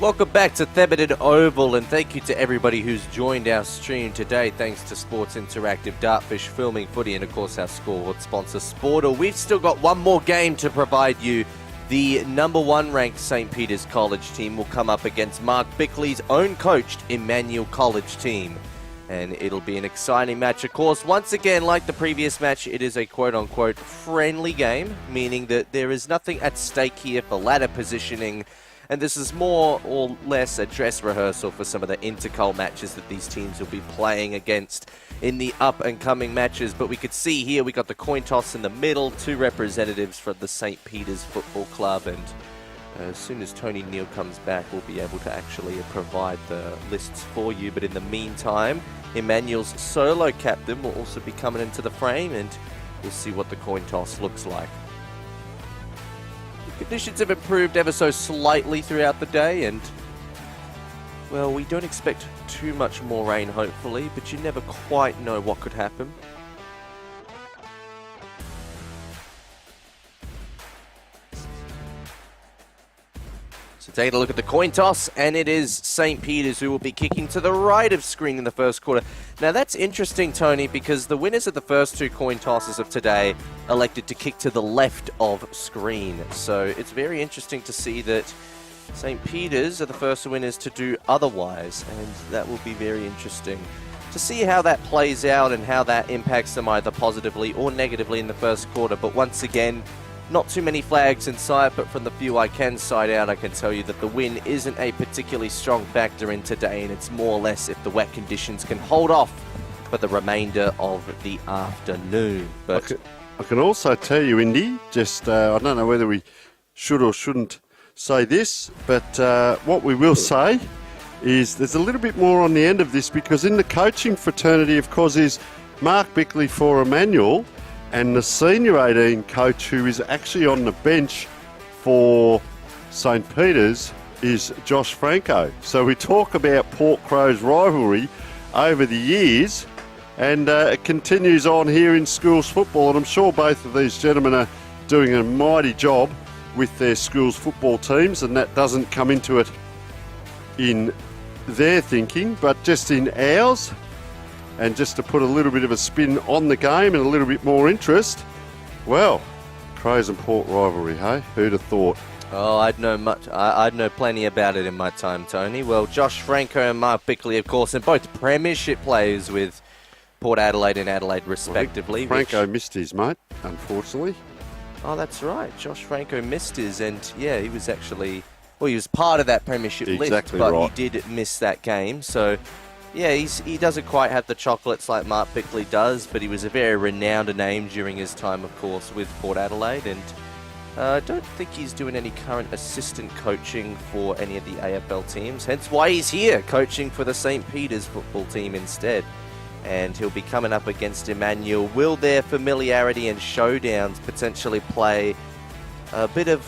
Welcome back to Thebarton Oval, and thank you to everybody who's joined our stream today. Thanks to Sports Interactive, Dartfish, Filming Footy, and of course our scoreboard sponsor, Sportal. We've still got one more game to provide you. The number 1 ranked St. Peter's College team will come up against Mark Bickley's own coached Emmanuel College team. And it'll be an exciting match, of course. Once again, like the previous match, it is a quote-unquote friendly game, meaning that there is nothing at stake here for ladder positioning. And this is more or less a dress rehearsal for some of the intercol matches that these teams will be playing against in the up-and-coming matches. But we could see here we got the coin toss in the middle, 2 representatives from the St. Peter's Football Club. And as soon as Tony Neal comes back, we'll be able to actually provide the lists for you. But in the meantime, Emmanuel's solo captain will also be coming into the frame, and we'll see what the coin toss looks like. The conditions have improved ever so slightly throughout the day, and well, we don't expect too much more rain, hopefully, but you never quite know what could happen. So taking a look at the coin toss, and it is St. Peter's who will be kicking to the right of screen in the first quarter. Now that's interesting, Tony, because the winners of the first 2 coin tosses of today elected to kick to the left of screen. So it's very interesting to see that St. Peter's are the first winners to do otherwise, and that will be very interesting to see how that plays out and how that impacts them either positively or negatively in the first quarter. But once again, not too many flags in sight, but from the few I can sight out, I can tell you that the wind isn't a particularly strong factor in today, and it's more or less if the wet conditions can hold off for the remainder of the afternoon. But I can also tell you, Indy, just I don't know whether we should or shouldn't say this, but what we will say is there's a little bit more on the end of this, because in the coaching fraternity, of course, is Mark Bickley for Emmanuel, and the senior 18 coach who is actually on the bench for St. Peter's is Josh Franco. So we talk about Port Crow's rivalry over the years, and it continues on here in schools football, and I'm sure both of these gentlemen are doing a mighty job with their schools football teams, and that doesn't come into it in their thinking, but just in ours. And just to put a little bit of a spin on the game and a little bit more interest, well, Crows and Port rivalry, hey? Who'd have thought? Oh, I'd know plenty about it in my time, Tony. Well, Josh Franco and Mark Bickley, of course, and both premiership players with Port Adelaide and Adelaide, respectively. Well, Franco missed his, mate, unfortunately. Oh, that's right. Josh Franco missed his, and yeah, he was actually, well, he was part of that premiership list, but right. He did miss that game, so yeah, he doesn't quite have the chocolates like Mark Bickley does, but he was a very renowned name during his time, of course, with Port Adelaide, and I don't think he's doing any current assistant coaching for any of the AFL teams, hence why he's here, coaching for the St. Peter's football team instead. And he'll be coming up against Emmanuel. Will their familiarity and showdowns potentially play a bit of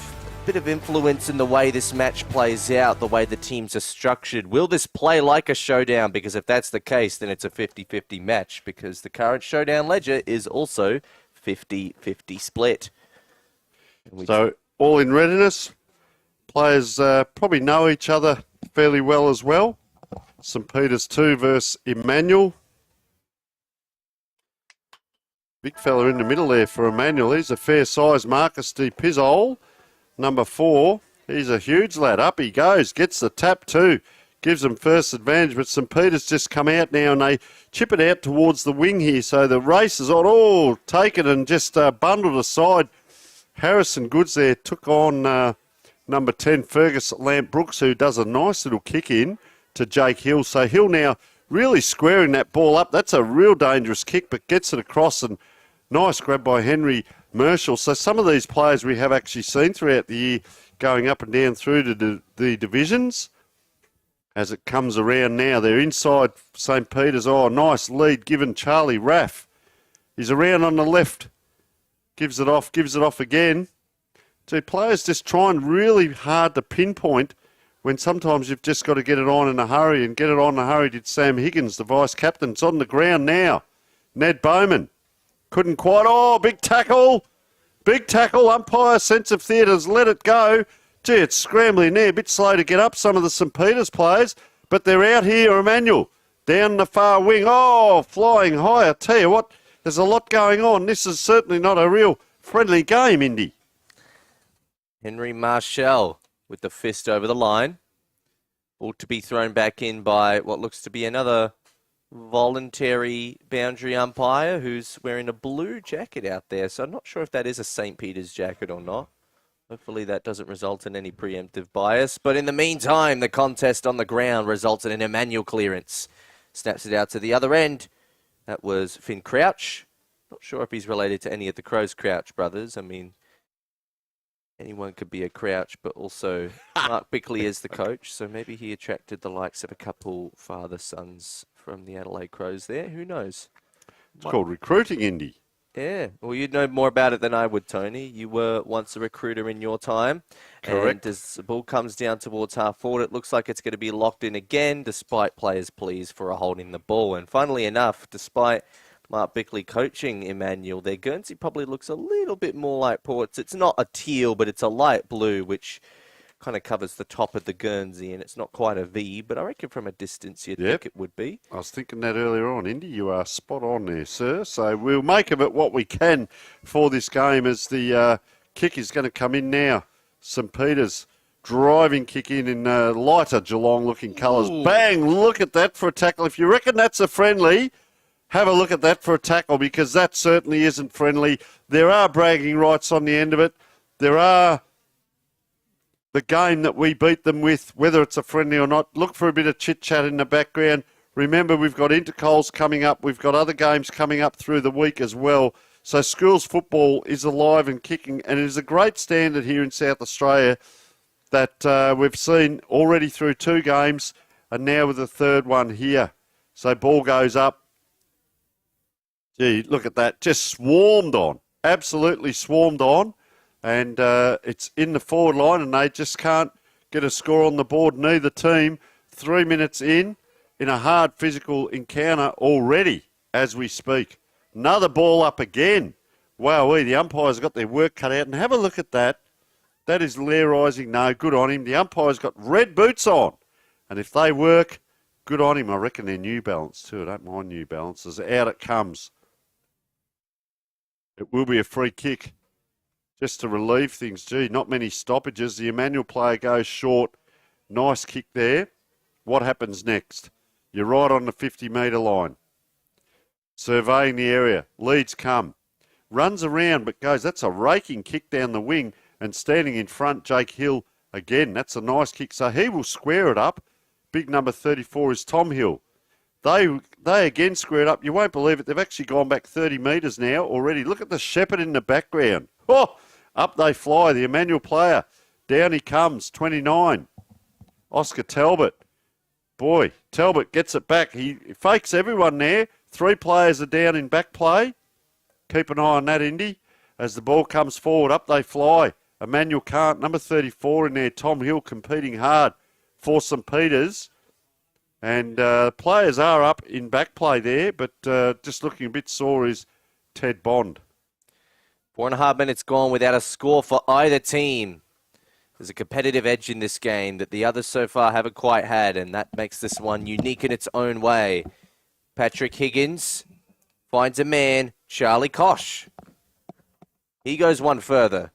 influence in the way this match plays out, the way the teams are structured? Will this play like a showdown? Because if that's the case, then it's a 50-50 match, because the current showdown ledger is also 50-50 split. So all in readiness. Players probably know each other fairly well as well. St. Peter's 2 versus Emmanuel. Big fella in the middle there for Emmanuel. He's a fair size Marcus de Pizol. Number 4, he's a huge lad. Up he goes, gets the tap too. Gives them first advantage, but St. Peter's just come out now and they chip it out towards the wing here. So the race is on. Oh, take it and just bundled aside. Harrison Goods there took on number 10, Fergus Lamp-Brooks, who does a nice little kick in to Jake Hill. So Hill now really squaring that ball up. That's a real dangerous kick, but gets it across, and nice grab by Henry Marshall. So some of these players we have actually seen throughout the year going up and down through to the divisions. As it comes around now, they're inside St. Peter's. Oh, nice lead given Charlie Raff. He's around on the left. Gives it off again. So players just trying really hard to pinpoint when sometimes you've just got to get it on in a hurry, and get it on in a hurry did Sam Higgins, the vice-captain. It's on the ground now. Ned Bowman. Couldn't quite. Oh, big tackle. Big tackle. Umpire, sense of theatre's let it go. Gee, it's scrambling there, a bit slow to get up, some of the St Peter's players, but they're out here, Emmanuel, down the far wing. Oh, flying high, I tell you what, there's a lot going on. This is certainly not a real friendly game, Indy. Henry Marshall with the fist over the line. Ball to be thrown back in by what looks to be another voluntary boundary umpire who's wearing a blue jacket out there. So I'm not sure if that is a St. Peter's jacket or not. Hopefully that doesn't result in any preemptive bias. But in the meantime, the contest on the ground results in an Emmanuel clearance. Snaps it out to the other end. That was Finn Crouch. Not sure if he's related to any of the Crows Crouch brothers. I mean, anyone could be a Crouch, but also Mark Bickley is the coach. So maybe he attracted the likes of a couple father-sons from the Adelaide Crows there. Who knows? It's called recruiting, Indy. Yeah, well, you'd know more about it than I would, Tony. You were once a recruiter in your time. Correct. And as the ball comes down towards half forward, it looks like it's going to be locked in again, despite players' pleas for a holding the ball. And funnily enough, despite Mark Bickley coaching Emmanuel, their Guernsey probably looks a little bit more like Port's. It's not a teal, but it's a light blue, which kind of covers the top of the Guernsey, and it's not quite a V, but I reckon from a distance you'd think it would be. I was thinking that earlier on, Indy. You are spot on there, sir. So we'll make of it what we can for this game as the kick is going to come in now. St Peter's driving kick in lighter Geelong-looking colours. Bang! Look at that for a tackle. If you reckon that's a friendly, have a look at that for a tackle, because that certainly isn't friendly. There are bragging rights on the end of it. There are the game that we beat them with, whether it's a friendly or not. Look for a bit of chit-chat in the background. Remember, we've got Intercols coming up. We've got other games coming up through the week as well. So schools football is alive and kicking, and it is a great standard here in South Australia that we've seen already through 2 games, and now with the 3rd one here. So ball goes up. Gee, look at that. Just swarmed on. Absolutely swarmed on. And it's in the forward line, and they just can't get a score on the board. Neither team. 3 minutes in a hard physical encounter already as we speak. Another ball up again. Wowee, the umpires got their work cut out. And have a look at that. That is Learising. No, good on him. The umpire's got red boots on. And if they work, good on him. I reckon they're New Balance too. I don't mind New Balances. Out it comes. It will be a free kick. Just to relieve things. Gee, not many stoppages. The Emmanuel player goes short. Nice kick there. What happens next? You're right on the 50-metre line. Surveying the area. Leads come. Runs around but goes. That's a raking kick down the wing. And standing in front, Jake Hill again. That's a nice kick. So he will square it up. Big number 34 is Tom Hill. They again square it up. You won't believe it. They've actually gone back 30 metres now already. Look at the shepherd in the background. Oh! Up they fly, the Emmanuel player. Down he comes, 29. Oscar Talbot. Boy, Talbot gets it back. He fakes everyone there. 3 players are down in back play. Keep an eye on that, Indy. As the ball comes forward, up they fly. Emmanuel can't. Number 34 in there, Tom Hill, competing hard for St Peter's. And players are up in back play there, but just looking a bit sore is Ted Bond. 4.5 minutes gone without a score for either team. There's a competitive edge in this game that the others so far haven't quite had, and that makes this one unique in its own way. Patrick Higgins finds a man, Charlie Kosh. He goes one further.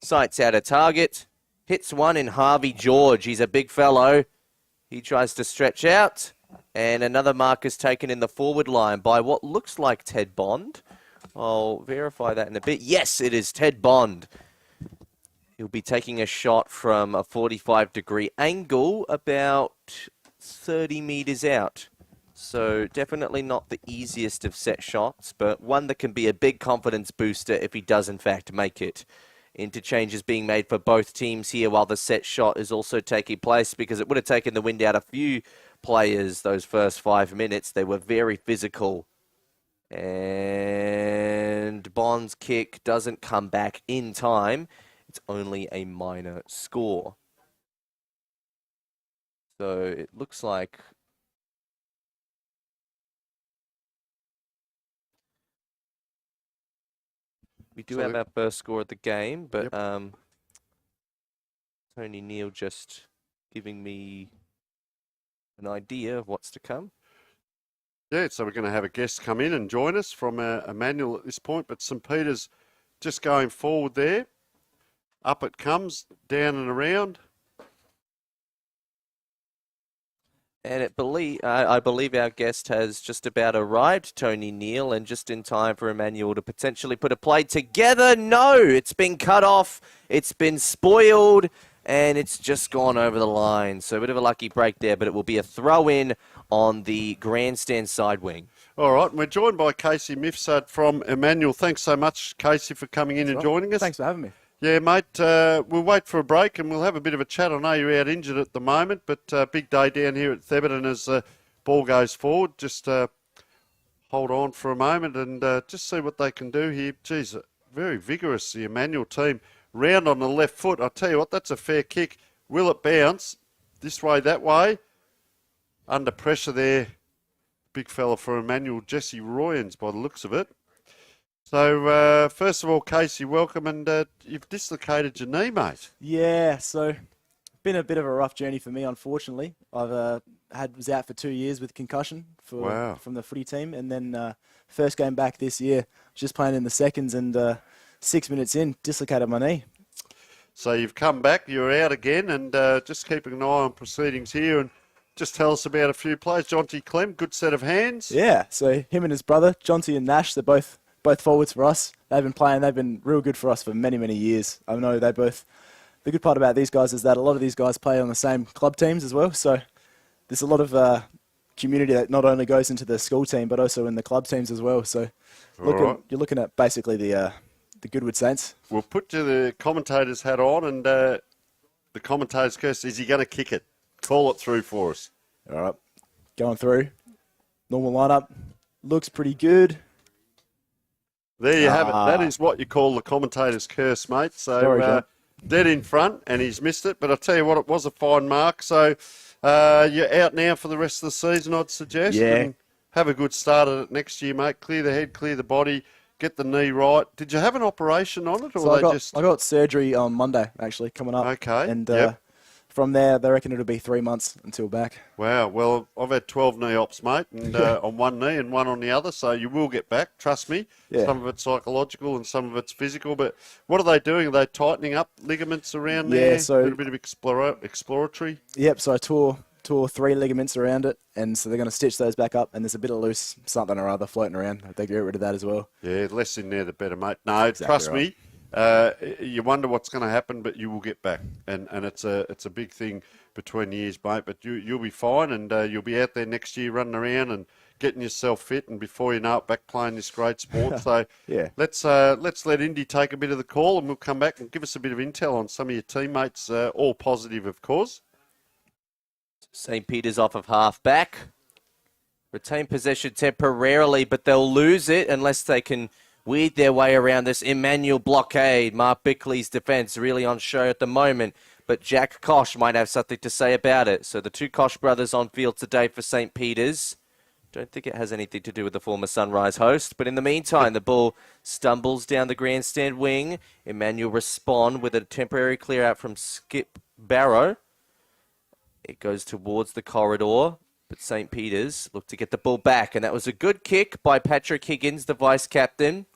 Sights out a target. Hits one in Harvey George. He's a big fellow. He tries to stretch out, and another mark is taken in the forward line by what looks like Ted Bond. I'll verify that in a bit. Yes, it is Ted Bond. He'll be taking a shot from a 45-degree angle about 30 metres out. So definitely not the easiest of set shots, but one that can be a big confidence booster if he does in fact make it. Interchanges being made for both teams here while the set shot is also taking place, because it would have taken the wind out a few players those first 5 minutes. They were very physical. And Bond's kick doesn't come back in time. It's only a minor score. So it looks like we do have our first score of the game, but Tony Neal just giving me an idea of what's to come. Yeah, so we're going to have a guest come in and join us from Emmanuel at this point, but St Peter's just going forward there. Up it comes, down and around. And I believe our guest has just about arrived, Tony Neal, and just in time for Emmanuel to potentially put a play together. No, it's been cut off, it's been spoiled, and it's just gone over the line. So a bit of a lucky break there, but it will be a throw-in on the grandstand side wing. All right, and we're joined by Casey Mifsud from Emmanuel. Thanks so much, Casey, for coming in and joining us. Thanks for having me. Yeah, mate, we'll wait for a break and we'll have a bit of a chat. I know you're out injured at the moment, but big day down here at Thebarton as the ball goes forward. Just hold on for a moment and just see what they can do here. Geez, very vigorous, the Emmanuel team. Round on the left foot. I'll tell you what, that's a fair kick. Will it bounce? This way, that way. Under pressure there. Big fella for Emmanuel, Jesse Royans, by the looks of it. So, first of all, Casey, welcome, and you've dislocated your knee, mate. Yeah, so been a bit of a rough journey for me, unfortunately. I've was out for 2 years with concussion from the footy team, and then first game back this year, just playing in the seconds, and 6 minutes in, dislocated my knee. So you've come back, you're out again, and just keeping an eye on proceedings here, and just tell us about a few players. Jonty Clem, good set of hands. Yeah, so him and his brother, Jonty and Nash, they're both forwards for us. They've been real good for us for many, many years. I know the good part about these guys is that a lot of these guys play on the same club teams as well. So there's a lot of community that not only goes into the school team, but also in the club teams as well. So you're looking at basically the Goodwood Saints. We'll put the commentator's hat on, and the commentator's curse, is he going to kick it? Call it through for us. All right, going through. Normal lineup. Looks pretty good. There you have it. That is what you call the commentator's curse, mate. So dead in front, and he's missed it. But I'll tell you what, it was a fine mark. So you're out now for the rest of the season, I'd suggest. Yeah. And have a good start at it next year, mate. Clear the head, clear the body, get the knee right. Did you have an operation on it? Or I got surgery on Monday, actually, coming up. Okay. And from there, they reckon it'll be 3 months until back. Wow. Well, I've had 12 knee ops, mate, and on one knee and one on the other, so you will get back, trust me. Yeah. Some of it's psychological and some of it's physical, but what are they doing? Are they tightening up ligaments around there? So a bit of exploratory? Yep, so I tore 3 ligaments around it, and so they're going to stitch those back up, and there's a bit of loose something or other floating around. They get rid of that as well. Yeah, less in there the better, mate. No, exactly trust right. me. You wonder what's going to happen, but you will get back, and it's a big thing between years, mate. But you'll be fine, and you'll be out there next year running around and getting yourself fit, and before you know it, back playing this great sport. So yeah, let's let Indy take a bit of the call, and we'll come back and give us a bit of intel on some of your teammates. All positive, of course. St. Peter's off of half-back. Retain possession temporarily, but they'll lose it unless they can weed their way around this Emmanuel blockade. Mark Bickley's defence really on show at the moment, but Jack Kosh might have something to say about it. So the two Kosh brothers on field today for St. Peter's. Don't think it has anything to do with the former Sunrise host, but in the meantime, the ball stumbles down the grandstand wing. Emmanuel respond with a temporary clear out from Skip Barrow. It goes towards the corridor, but St. Peter's look to get the ball back, and that was a good kick by Patrick Higgins, the vice-captain.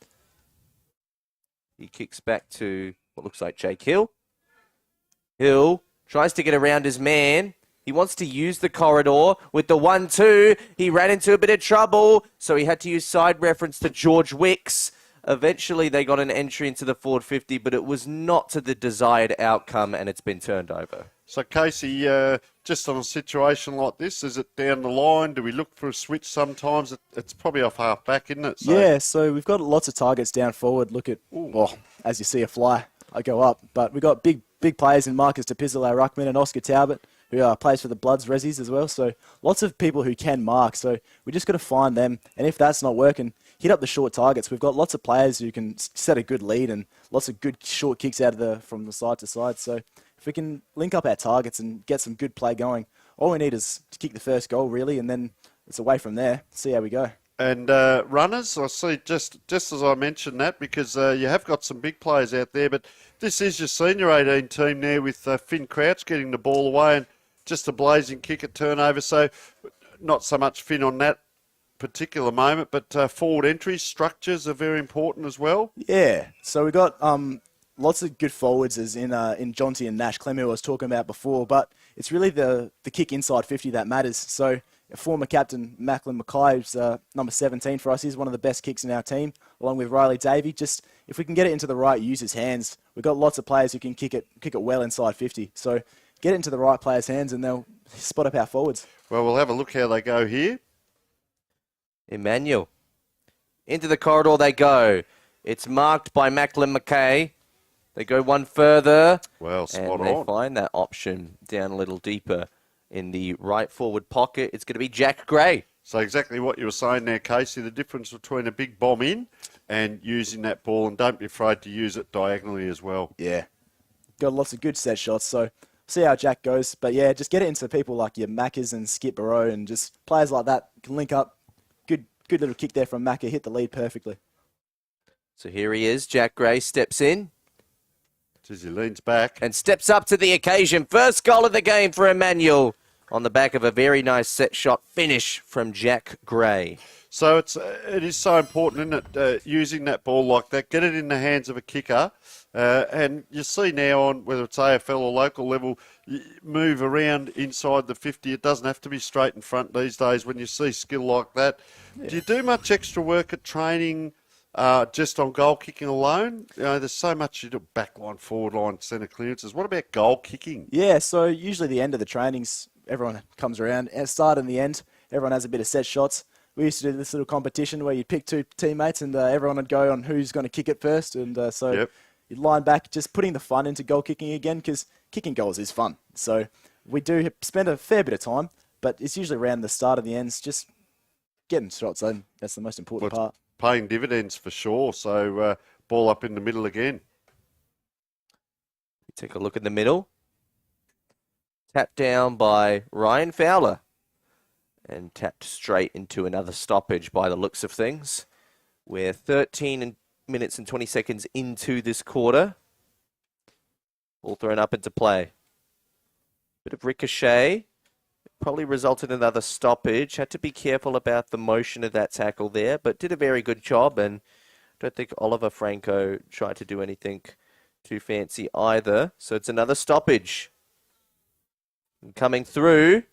He kicks back to what looks like Jake Hill. Hill tries to get around his man. He wants to use the corridor with the 1-2. He ran into a bit of trouble, so he had to use side reference to George Wicks. Eventually, they got an entry into the forward 50, but it was not to the desired outcome, and it's been turned over. So, Casey, just on a situation like this, is it down the line? Do we look for a switch sometimes? It's probably off half-back, isn't it? So, yeah, so we've got lots of targets down forward. Look at, as you see a fly, I go up. But we've got big players in Marcus DePizzle, our ruckman, and Oscar Talbot, who plays for the Bloods Rezzies as well. So lots of people who can mark. So we just got to find them. And if that's not working, hit up the short targets. We've got lots of players who can set a good lead and lots of good short kicks from the side to side. So if we can link up our targets and get some good play going, all we need is to kick the first goal, really, and then it's away from there. See how we go. And runners, I see just as I mentioned that, because you have got some big players out there, but this is your senior 18 team there with Finn Crouch getting the ball away and just a blazing kick at turnover. So not so much Finn on that particular moment, but forward entry structures are very important as well. Yeah, so we got lots of good forwards as in Jonty and Nash, Clem, who I was talking about before, but it's really the kick inside 50 that matters. So former captain Macklin Mackay, who's number 17 for us, he's one of the best kicks in our team, along with Riley Davey. Just if we can get it into the right user's hands, we've got lots of players who can kick it well inside 50. So get it into the right players' hands and they'll spot up our forwards. Well, we'll have a look how they go here. Emmanuel. Into the corridor they go. It's marked by Macklin Mackay. They go one further. Well, spot on. And they find that option down a little deeper in the right forward pocket. It's going to be Jack Gray. So exactly what you were saying there, Casey, the difference between a big bomb in and using that ball, and don't be afraid to use it diagonally as well. Yeah. Got lots of good set shots, so see how Jack goes. But yeah, just get it into people like your Maccas and Skip Barrow and just players like that can link up. Good little kick there from Macca, hit the lead perfectly. So here he is. Jack Gray steps in. As he leans back. And steps up to the occasion. First goal of the game for Emmanuel on the back of a very nice set shot finish from Jack Gray. So it is so important, isn't it, using that ball like that, get it in the hands of a kicker. And you see now on whether it's AFL or local level, move around inside the 50. It doesn't have to be straight in front these days when you see skill like that. Yeah. Do you do much extra work at training just on goal kicking alone? You know, there's so much you do, back line, forward line, centre clearances. What about goal kicking? Yeah, so usually the end of the trainings, everyone comes around. At the start and the end, everyone has a bit of set shots. We used to do this little competition where you'd pick two teammates and everyone would go on who's going to kick it first. And you'd line back, just putting the fun into goal kicking again, because kicking goals is fun. So we do spend a fair bit of time, but it's usually around the start and the ends, just getting shots in. That's the most important part. Paying dividends for sure. So ball up in the middle again. Take a look in the middle. Tapped down by Ryan Fowler. And tapped straight into another stoppage by the looks of things. We're 13 minutes and 20 seconds into this quarter. All thrown up into play. Bit of ricochet. Probably resulted in another stoppage. Had to be careful about the motion of that tackle there, but did a very good job. And I don't think Oliver Franco tried to do anything too fancy either. So it's another stoppage. And coming through,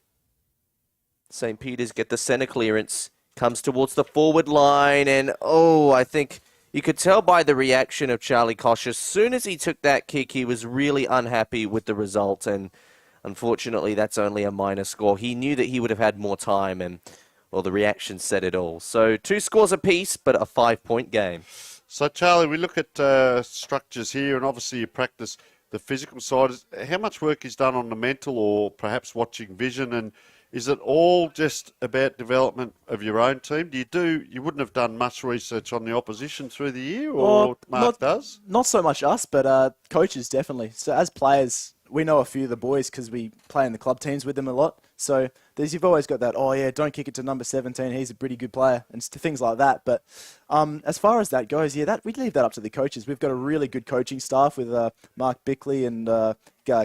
St. Peter's get the centre clearance. Comes towards the forward line. And, I think you could tell by the reaction of Charlie Kosh. As soon as he took that kick, he was really unhappy with the result. And unfortunately, that's only a minor score. He knew that he would have had more time, and, the reaction said it all. So 2 scores apiece, but a 5-point game. So, Charlie, we look at structures here, and obviously you practice the physical side. How much work is done on the mental or perhaps watching vision? And is it all just about development of your own team? You wouldn't have done much research on the opposition through the year, or Mark does? Not so much us, but coaches definitely. So as players, we know a few of the boys because we play in the club teams with them a lot. So you've always got that, don't kick it to number 17, he's a pretty good player, and things like that. But as far as that goes, we'd leave that up to the coaches. We've got a really good coaching staff with Mark Bickley and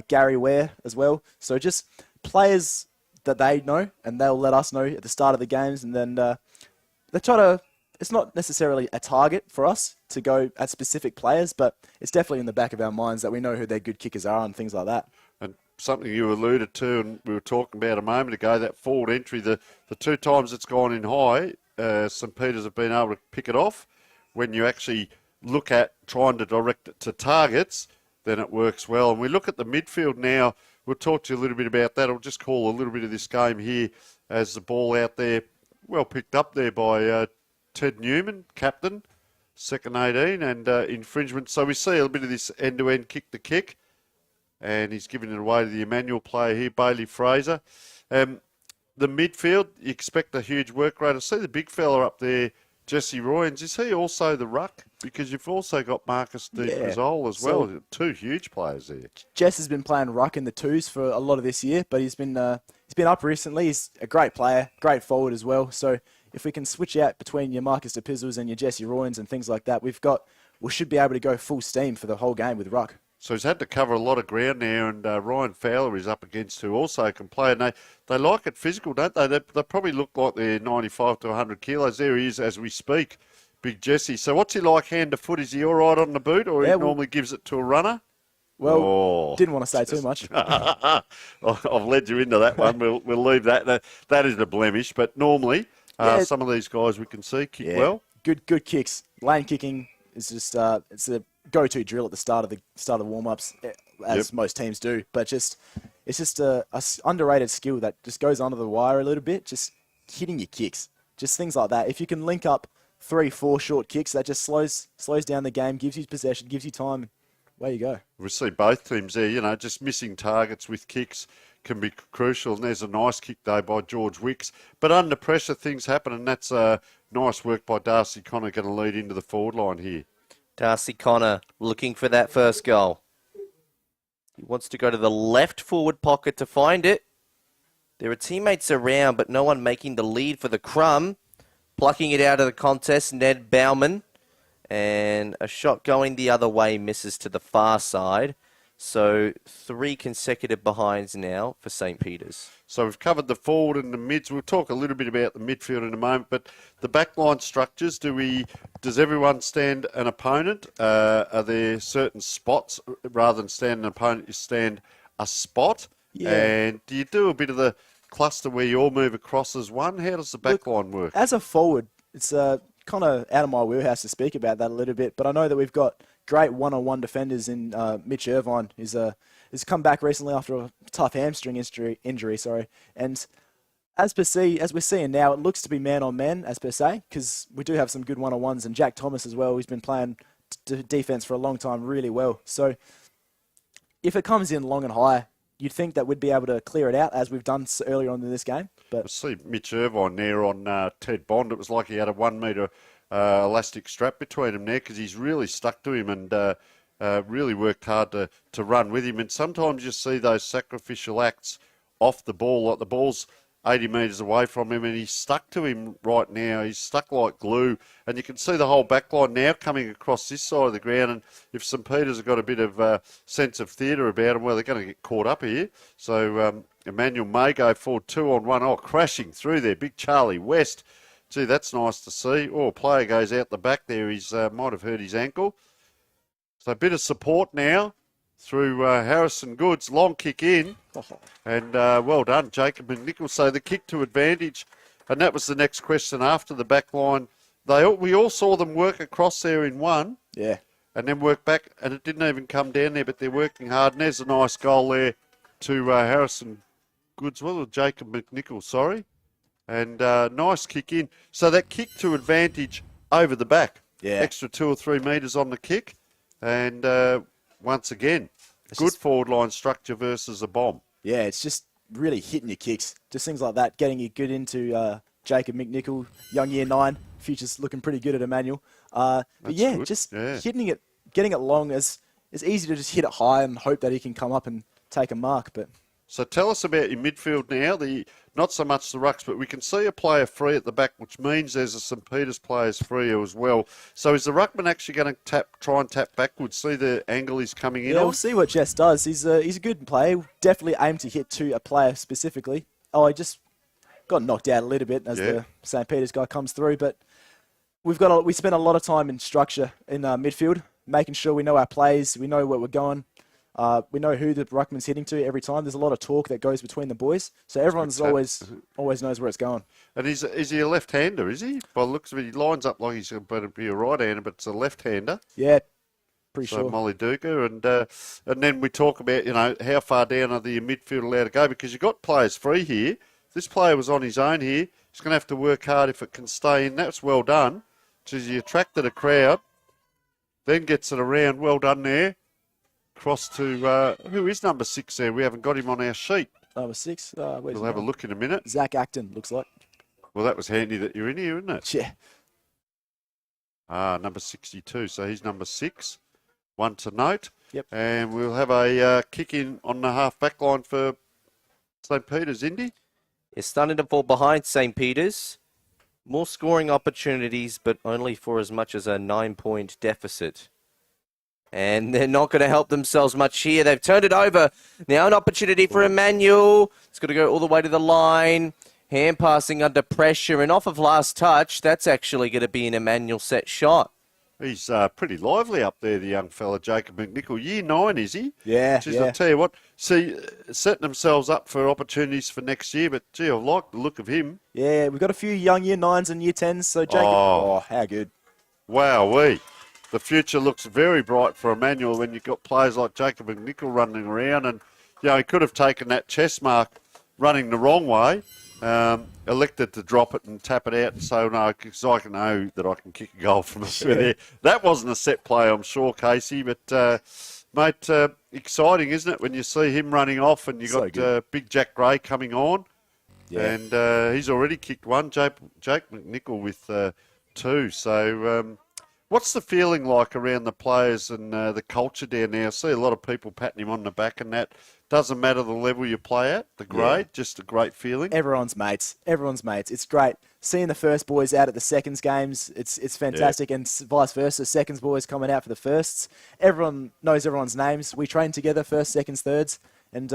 Gary Ware as well. So just players that they know, and they'll let us know at the start of the games, and then they try to. It's not necessarily a target for us to go at specific players, but it's definitely in the back of our minds that we know who their good kickers are and things like that. And something you alluded to, and we were talking about a moment ago, that forward entry, the 2 times it's gone in high, St. Peter's have been able to pick it off. When you actually look at trying to direct it to targets, then it works well. And we look at the midfield now. We'll talk to you a little bit about that. I'll just call a little bit of this game here as the ball out there, well picked up there by Ted Newman, captain, second 18, and infringement. So we see a little bit of this end-to-end kick-to-kick, and he's giving it away to the Emmanuel player here, Bailey Fraser. The midfield, you expect a huge work rate. I see the big fella up there, Jesse Royans. Is he also the ruck? Because you've also got Marcus De Grisol as well. So 2 huge players there. Jess has been playing ruck in the 2s for a lot of this year, but he's been up recently. He's a great player, great forward as well. So if we can switch out between your Marcus DePizzles and your Jesse Royans and things like that, we should be able to go full steam for the whole game with ruck. So he's had to cover a lot of ground there, and Ryan Fowler is up against, who also can play. And they like it physical, don't they? They probably look like they're 95 to 100 kilos. There he is as we speak, big Jesse. So what's he like hand to foot? Is he all right on the boot, or he normally gives it to a runner? Well, didn't want to say too much. I've led you into that one. We'll leave that. That is a blemish, but normally some of these guys we can see kick well. Good kicks. Lane kicking is just it's a go-to drill at the start of the warm-ups, as most teams do. But it's just a underrated skill that just goes under the wire a little bit. Just hitting your kicks, just things like that. If you can link up 3-4 short kicks, that just slows down the game, gives you possession, gives you time. Away you go. We see both teams there, just missing targets with kicks can be crucial. And there's a nice kick, though, by George Wicks. But under pressure, things happen, and that's nice work by Darcy Connor, going to lead into the forward line here. Darcy Connor looking for that first goal. He wants to go to the left forward pocket to find it. There are teammates around, but no one making the lead for the crumb. Plucking it out of the contest, Ned Bauman. And a shot going the other way misses to the far side. So 3 consecutive behinds now for St. Peter's. So we've covered the forward and the mids. We'll talk a little bit about the midfield in a moment. But the backline structures, does everyone stand an opponent? Are there certain spots, rather than stand an opponent, you stand a spot? Yeah. And do you do a bit of the cluster where you all move across as one? How does the backline work? As a forward, it's kind of out of my wheelhouse to speak about that a little bit, but I know that we've got great one-on-one defenders in Mitch Irvine, who's come back recently after a tough hamstring injury. And as we're seeing now, it looks to be man-on-man, as per se, because we do have some good one-on-ones, and Jack Thomas as well, who's been playing defence for a long time really well. So if it comes in long and high, you'd think that we'd be able to clear it out, as we've done earlier on in this game. But I see Mitch Irvine there on Ted Bond. It was like he had a 1 metre elastic strap between him there, because he's really stuck to him and really worked hard to run with him. And sometimes you see those sacrificial acts off the ball, like the ball's 80 metres away from him and he's stuck to him right now. He's stuck like glue. And you can see the whole back line now coming across this side of the ground. And if St. Peter's have got a bit of sense of theatre about them, well, they're going to get caught up here. So Emmanuel may go forward 2-on-1. Oh, crashing through there. Big Charlie West. Gee, that's nice to see. Oh, a player goes out the back there. He's might have hurt his ankle. So a bit of support now through Harrison Goods. Long kick in. And well done, Jacob McNichol. So the kick to advantage. And that was the next question after the back line. We all saw them work across there in one. Yeah. And then work back. And it didn't even come down there, but they're working hard. And there's a nice goal there to Harrison Goods. Well, Jacob McNichol, sorry. And nice kick in. So that kick to advantage over the back. Yeah. Extra 2 or 3 metres on the kick. And once again, good forward line structure versus a bomb. Yeah, it's just really hitting your kicks. Just things like that, getting you good into Jacob McNichol, young year 9. Future's looking pretty good at Emmanuel. But yeah, good. just hitting it, getting it long. It's easy to just hit it high and hope that he can come up and take a mark. But so tell us about your midfield now. Not so much the rucks, but we can see a player free at the back, which means there's a St. Peter's players free as well. So is the ruckman actually going to try and tap backwards? See the angle he's coming in yeah, on? we'll see what Jess does. He's a good player. Definitely aim to hit to a player specifically. Oh, he just got knocked out a little bit as the St. Peter's guy comes through. But we spent a lot of time in structure in midfield, making sure we know our plays, we know where we're going. We know who the ruckman's hitting to every time. There's a lot of talk that goes between the boys, so everyone's always knows where it's going. And is he a left-hander? Is he? By the looks of it, he lines up like he's going to be a right-hander, but it's a left-hander. Yeah, pretty so sure. Molly Duca, and then we talk about how far down are the midfield allowed to go, because you've got players free here. This player was on his own here. He's going to have to work hard if it can stay in. That's well done. Because he attracted a crowd, then gets it around. Well done there. Cross to, who is number 6 there? We haven't got him on our sheet. Number 6? We'll have a look in a minute. Zach Acton, looks like. Well, that was handy that you're in here, isn't it? Yeah. Number 62. So he's number 6. One to note. Yep. And we'll have a kick in on the half-back line for St. Peter's, Indy. It's starting to fall behind St. Peter's. More scoring opportunities, but only for as much as a 9-point deficit. And they're not going to help themselves much here. They've turned it over. Now an opportunity for Emmanuel. It's got to go all the way to the line. Hand passing under pressure. And off of last touch, that's actually going to be an Emmanuel set shot. He's pretty lively up there, the young fella, Jacob McNichol. Year 9, is he? Yeah, Jeez, yeah. I'll tell you what, setting themselves up for opportunities for next year, but gee, I like the look of him. Yeah, we've got a few young year 9s and year 10s, so Jacob, how good. Wowee. The future looks very bright for Emmanuel when you've got players like Jacob McNichol running around, and he could have taken that chess mark running the wrong way, elected to drop it and tap it out and say, no, because I can know that I can kick a goal from there. That wasn't a set play, I'm sure, Casey, but mate, exciting, isn't it, when you see him running off and you've got big Jack Gray coming on, and he's already kicked one, Jake McNichol with 2, so... what's the feeling like around the players and the culture down there? I see a lot of people patting him on the back and that. Doesn't matter the level you play at, the grade, just a great feeling. Everyone's mates. Everyone's mates. It's great. Seeing the first boys out at the seconds games, it's fantastic, and vice versa. Seconds boys coming out for the firsts. Everyone knows everyone's names. We train together, first, seconds, thirds, and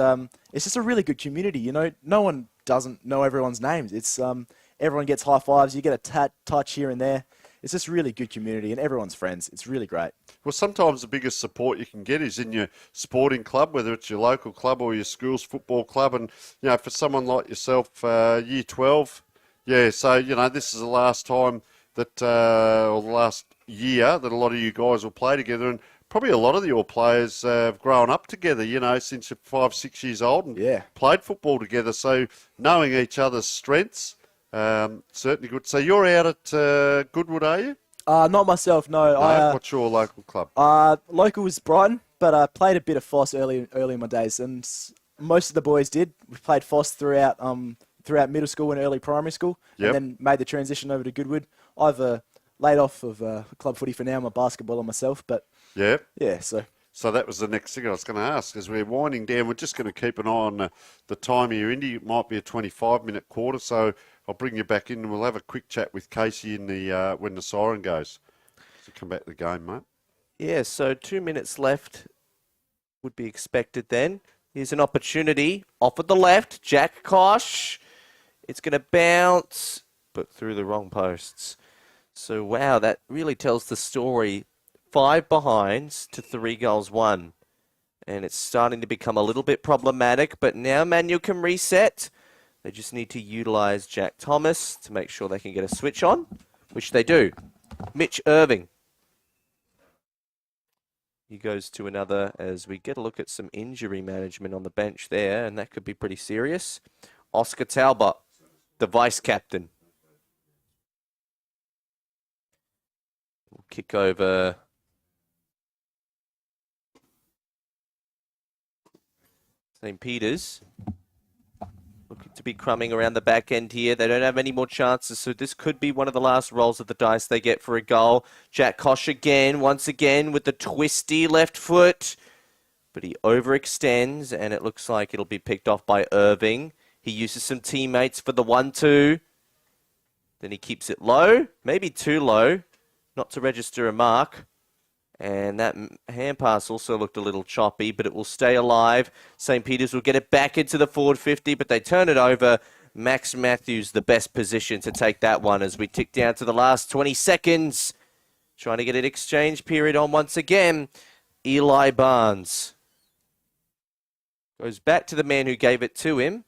it's just a really good community. You know, no one doesn't know everyone's names. It's everyone gets high fives. You get a touch here and there. It's just really good community, and everyone's friends. It's really great. Well, sometimes the biggest support you can get is in your sporting club, whether it's your local club or your school's football club. And, for someone like yourself, year 12, so, this is the last time that, or the last year that a lot of you guys will play together. And probably a lot of your players have grown up together, since you're 5, 6 years old and played football together. So knowing each other's strengths, certainly good. So you're out at Goodwood, are you? Not myself, no. What's your local club? Local was Brighton, but I played a bit of Foss early in my days, and most of the boys did. We played Foss throughout middle school and early primary school, and then made the transition over to Goodwood. I've laid off of club footy for now. I'm a basketballer myself, but So that was the next thing I was going to ask. As we're winding down, we're just going to keep an eye on the time you're in. It might be a 25-minute quarter, so I'll bring you back in and we'll have a quick chat with Casey in the when the siren goes. So come back to the game, mate. Yeah, so 2 minutes left would be expected then. Here's an opportunity. Off at the left, Jack Kosh. It's going to bounce, but through the wrong posts. So, wow, that really tells the story. 5 behinds to 3 goals won. And it's starting to become a little bit problematic, but now Manuel can reset. They just need to utilise Jack Thomas to make sure they can get a switch on, which they do. Mitch Irving. He goes to another as we get a look at some injury management on the bench there, and that could be pretty serious. Oscar Talbot, the vice-captain. We'll kick over... St. Peter's looking to be crumbing around the back end here. They don't have any more chances, so this could be one of the last rolls of the dice they get for a goal. Jack Kosh again, once again, with the twisty left foot. But he overextends, and it looks like it'll be picked off by Irving. He uses some teammates for the 1-2. Then he keeps it low, maybe too low, not to register a mark. And that hand pass also looked a little choppy, but it will stay alive. St. Peter's will get it back into the forward 50, but they turn it over. Max Matthews, the best position to take that one as we tick down to the last 20 seconds. Trying to get an exchange period on once again. Eli Barnes goes back to the man who gave it to him.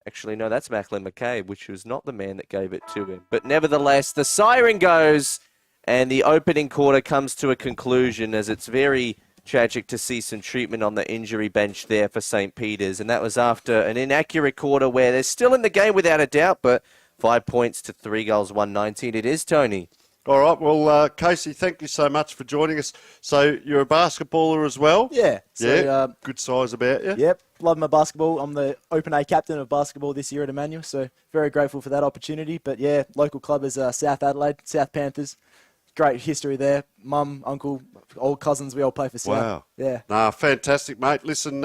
Actually, no, that's Macklin McCabe, which was not the man that gave it to him. But nevertheless, the siren goes... And the opening quarter comes to a conclusion as it's very tragic to see some treatment on the injury bench there for St. Peter's. And that was after an inaccurate quarter where they're still in the game without a doubt, but 5 points to 3 goals, 119 it is, Tony. All right, well, Casey, thank you so much for joining us. So you're a basketballer as well? Yeah. So, good size about you? Yep, love my basketball. I'm the Open A captain of basketball this year at Emmanuel, so very grateful for that opportunity. But yeah, local club is South Adelaide, South Panthers. Great history there. mum, uncle, old cousins, we all play for SAAS. Wow. Yeah. Nah, fantastic, mate. Listen,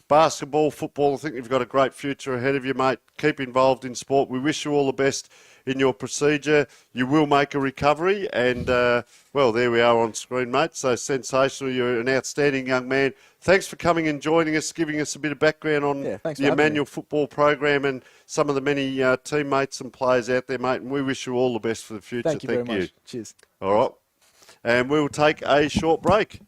basketball, football, I think you've got a great future ahead of you, mate. Keep involved in sport. We wish you all the best in your procedure. You will make a recovery, and, well, there we are on screen, mate. So sensational. You're an outstanding young man. Thanks for coming and joining us, giving us a bit of background on the Emmanuel football program and some of the many teammates and players out there, mate. And we wish you all the best for the future. Thank you very much. Cheers. All right. And we'll take a short break.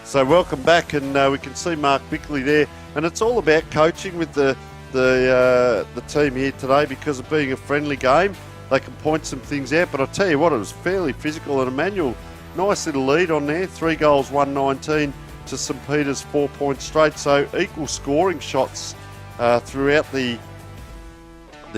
So welcome back, and we can see Mark Bickley there, and it's all about coaching with the team here today. Because of being a friendly game, they can point some things out, but I'll tell you what, it was fairly physical, and Emmanuel, nice little lead on there, 3 goals, 119 to St Peter's 4 points straight, so equal scoring shots throughout the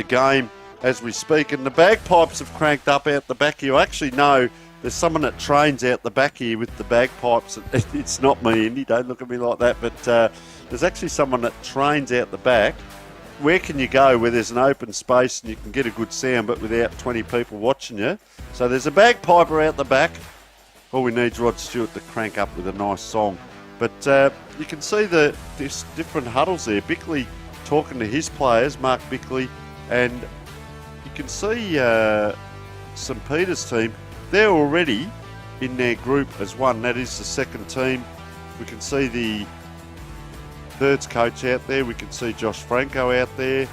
game as we speak, and the bagpipes have cranked up out the back here. I actually know there's someone that trains out the back here with the bagpipes. It's not me, Indy, don't look at me like that, but there's actually someone that trains out the back. Where can you go where there's an open space and you can get a good sound but without 20 people watching you? So there's a bagpiper out the back. All we need is Rod Stewart to crank up with a nice song. But you can see this different huddles there. Bickley talking to his players, Mark Bickley, and you can see St Peter's team. They're already in their group as one. That is the second team. We can see the thirds coach out there. We can see Josh Franco out there.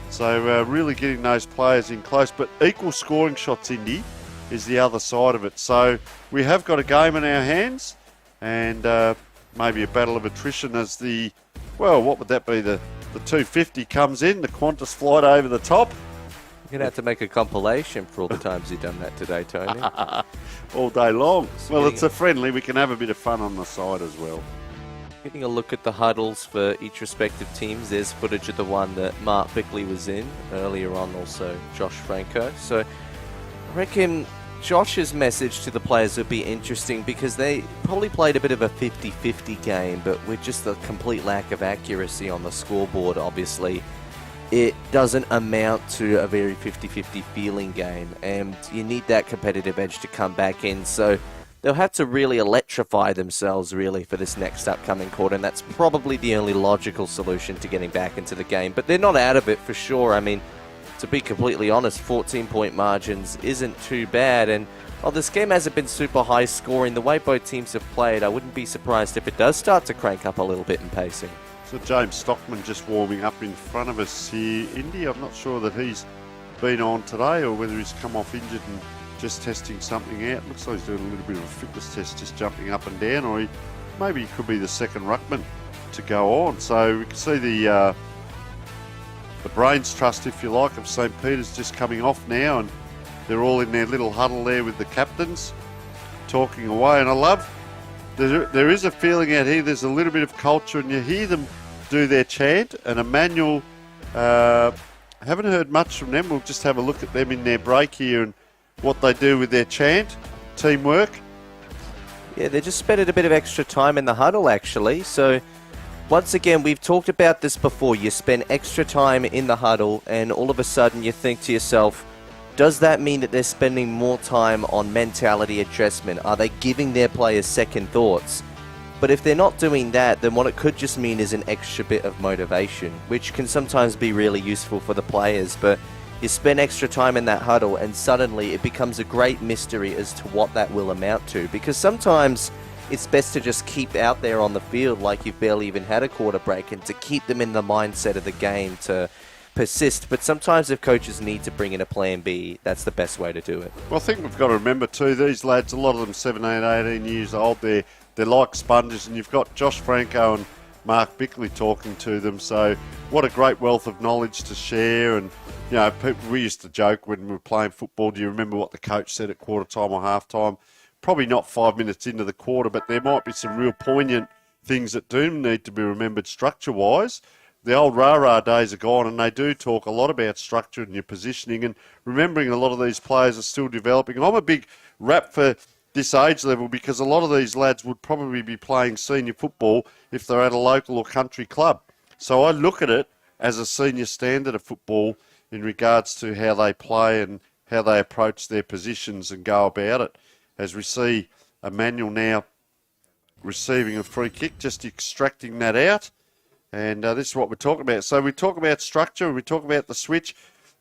So really getting those players in close. But equal scoring shots, Indy, is the other side of it. So we have got a game in our hands, and maybe a battle of attrition as what would that be? The 250 comes in, the Qantas flight over the top. You're going to have to make a compilation for all the times you've done that today, Tony. All day long. Well, it's a friendly. We can have a bit of fun on the side as well. Getting a look at the huddles for each respective teams. There's footage of the one that Mark Bickley was in earlier on, also Josh Franco. So I reckon Josh's message to the players would be interesting because they probably played a bit of a 50-50 game, but with just the complete lack of accuracy on the scoreboard, obviously, it doesn't amount to a very 50-50 feeling game, and you need that competitive edge to come back in. So they'll have to really electrify themselves, really, for this next upcoming quarter, and that's probably the only logical solution to getting back into the game. But they're not out of it for sure. I mean, to be completely honest, 14-point margins isn't too bad, and while this game hasn't been super high scoring, the way both teams have played, I wouldn't be surprised if it does start to crank up a little bit in pacing. So James Stockman just warming up in front of us here. Indy, I'm not sure that he's been on today or whether he's come off injured and just testing something out. Looks like he's doing a little bit of a fitness test, just jumping up and down, or maybe he could be the second ruckman to go on. So we can see the brains trust, if you like, of St Peter's just coming off now, and they're all in their little huddle there with the captains talking away. And I love, there is a feeling out here, there's a little bit of culture, and you hear them do their chant. And Emmanuel, haven't heard much from them. We'll just have a look at them in their break here and what they do with their chant, teamwork. Yeah, they just spent a bit of extra time in the huddle, actually. So once again, we've talked about this before. You spend extra time in the huddle, and all of a sudden you think to yourself, does that mean that they're spending more time on mentality adjustment? Are they giving their players second thoughts? But if they're not doing that, then what it could just mean is an extra bit of motivation, which can sometimes be really useful for the players. But You spend extra time in that huddle and suddenly it becomes a great mystery as to what that will amount to. Because sometimes it's best to just keep out there on the field like you've barely even had a quarter break and to keep them in the mindset of the game to persist. But sometimes if coaches need to bring in a plan B, that's the best way to do it. Well, I think we've got to remember too, these lads, a lot of them 17, 18 years old, they're like sponges, and you've got Josh Franco and Mark Bickley talking to them. So what a great wealth of knowledge to share. And, you know, we used to joke when we were playing football, do you remember what the coach said at quarter time or half time? Probably not 5 minutes into the quarter, but there might be some real poignant things that do need to be remembered structure-wise. The old rah-rah days are gone, and they do talk a lot about structure and your positioning, and remembering a lot of these players are still developing. I'm a big rap for this age level because a lot of these lads would probably be playing senior football if they're at a local or country club. So I look at it as a senior standard of football in regards to how they play and how they approach their positions and go about it. As we see Emmanuel now receiving a free kick, just extracting that out. And this is what we're talking about. So we talk about structure, we talk about the switch.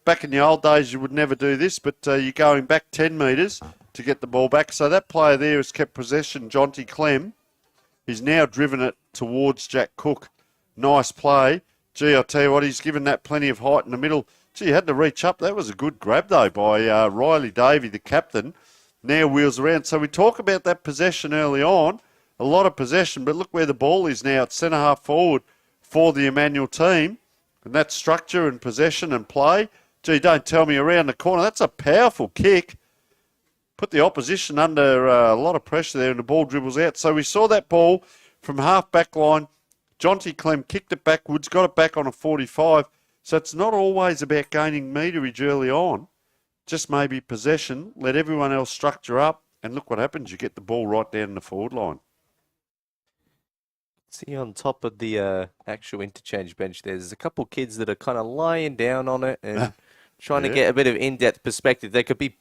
Back in the old days, you would never do this, but you're going back 10 metres to get the ball back. So that player there has kept possession, Jonty Clem. He's now driven it towards Jack Cook. Nice play. Gee, I'll tell you what, he's given that plenty of height in the middle. Gee, he had to reach up. That was a good grab, though, by Riley Davey, the captain. Now wheels around. So we talk about that possession early on. A lot of possession, but look where the ball is now. It's centre-half forward for the Emmanuel team. And that's structure and possession and play. Gee, don't tell me around the corner. That's a powerful kick. Put the opposition under a lot of pressure there and the ball dribbles out. So we saw that ball from half-back line. Jonty Clem kicked it backwards, got it back on a 45. So it's not always about gaining meterage early on. Just maybe possession. Let everyone else structure up. And look what happens. You get the ball right down the forward line. See, on top of the actual interchange bench, there's a couple kids that are kind of lying down on it and trying to get a bit of in-depth perspective. They could be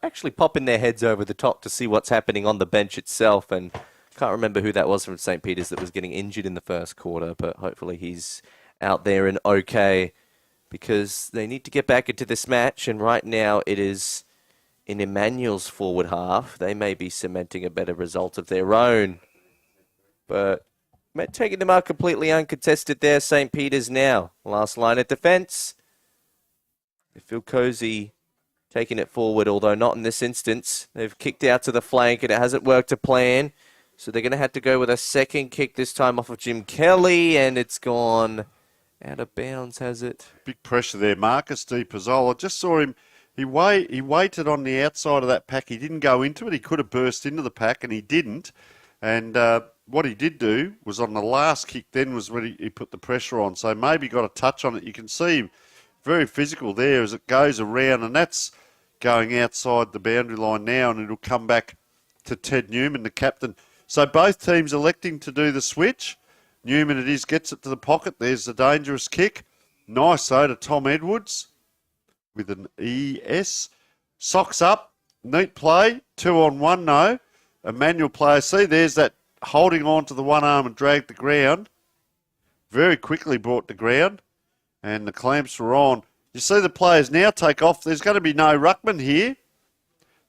actually popping their heads over the top to see what's happening on the bench itself. And can't remember who that was from St. Peter's that was getting injured in the first quarter, but hopefully he's out there and okay because they need to get back into this match. And right now it is in Emmanuel's forward half. They may be cementing a better result of their own, but taking them out completely uncontested there. St. Peter's now. Last line of defence. They feel cozy taking it forward, although not in this instance. They've kicked out to the flank and it hasn't worked to plan. So they're going to have to go with a second kick this time off of Jim Kelly, and it's gone out of bounds, has it? Big pressure there. Marcus Di Pizzola. Just saw him. He waited on the outside of that pack. He didn't go into it. He could have burst into the pack, and he didn't. And what he did do was on the last kick then was when he put the pressure on. So maybe got a touch on it. You can see him very physical there as it goes around, and that's going outside the boundary line now, and it'll come back to Ted Newman, the captain. So both teams electing to do the switch. Newman it is, gets it to the pocket. There's the dangerous kick. Nice though to Tom Edwards with an ES. Socks up. Neat play. 2-on-1 no. Emmanuel player. See, there's that holding on to the one arm and dragged the ground. Very quickly brought the ground. And the clamps were on. You see the players now take off. There's going to be no ruckman here.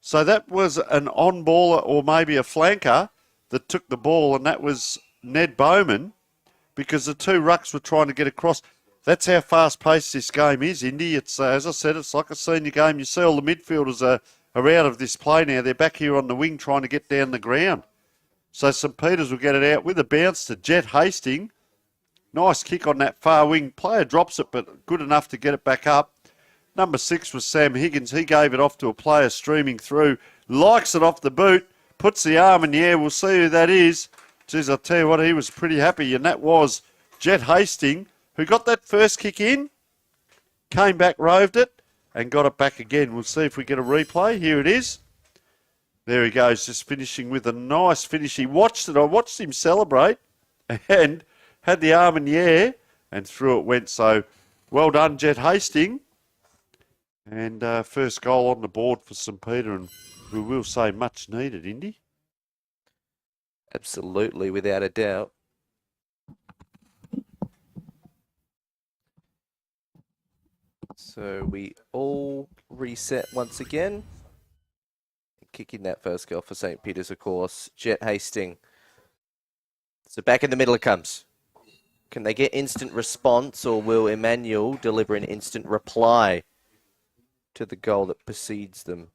So that was an on-baller or maybe a flanker that took the ball, and that was Ned Bowman, because the two rucks were trying to get across. That's how fast-paced this game is, Indy. It's as I said, it's like a senior game. You see all the midfielders are out of this play now. They're back here on the wing trying to get down the ground. So St. Peter's will get it out with a bounce to Jet Hastings. Nice kick on that far wing. Player drops it, but good enough to get it back up. Number 6 was Sam Higgins. He gave it off to a player streaming through. Likes it off the boot. Puts the arm in the air. We'll see who that is. Geez, I'll tell you what, he was pretty happy, and that was Jet Hastings, who got that first kick in, came back, roved it, and got it back again. We'll see if we get a replay. Here it is. There he goes, just finishing with a nice finish. He watched it. I watched him celebrate and had the arm in the air, and through it went. So well done, Jet Hastings. And first goal on the board for St. Peter, and we will say much needed, Indy. Absolutely, without a doubt. So we all reset once again. Kicking that first goal for St. Peter's, of course. Jet Hastings. So back in the middle it comes. Can they get instant response, or will Emmanuel deliver an instant reply to the goal that precedes them?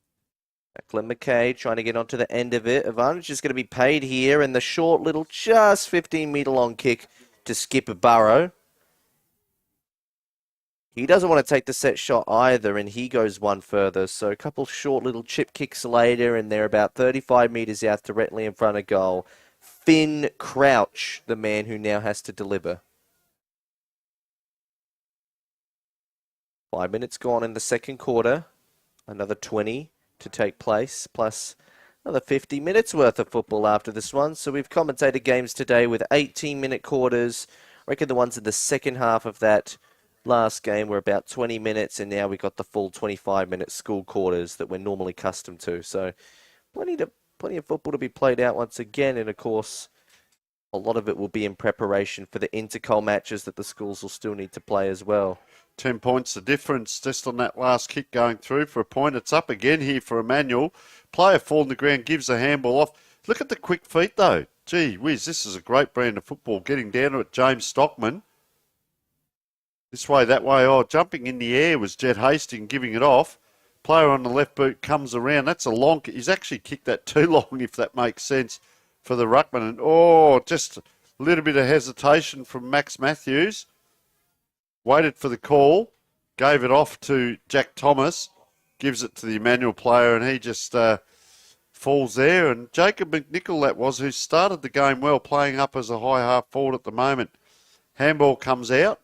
Declan McKay trying to get onto the end of it. Advantage is going to be paid here, and the short little, just 15-metre long kick to Skipper Burrow. He doesn't want to take the set shot either, and he goes one further. So a couple short little chip kicks later, and they're about 35 metres out directly in front of goal. Finn Crouch, the man who now has to deliver. 5 minutes gone in the second quarter. Another 20 to take place, plus another 50 minutes worth of football after this one. So we've commentated games today with 18-minute quarters. I reckon the ones in the second half of that last game were about 20 minutes, and now we've got the full 25-minute school quarters that we're normally accustomed to. So plenty of football to be played out once again, and of course, a lot of it will be in preparation for the intercol matches that the schools will still need to play as well. 10 points the difference just on that last kick going through for a point. It's up again here for Emmanuel. Player fall on the ground, gives a handball off. Look at the quick feet though. Gee whiz, this is a great brand of football. Getting down to it, James Stockman. This way, that way. Oh, jumping in the air was Jet Hastings giving it off. Player on the left boot comes around. That's a long... He's actually kicked that too long, if that makes sense, for the ruckman. And, oh, just a little bit of hesitation from Max Matthews. Waited for the call. Gave it off to Jack Thomas. Gives it to the Emmanuel player, and he just falls there. And Jacob McNichol, that was, who started the game well, playing up as a high half forward at the moment. Handball comes out.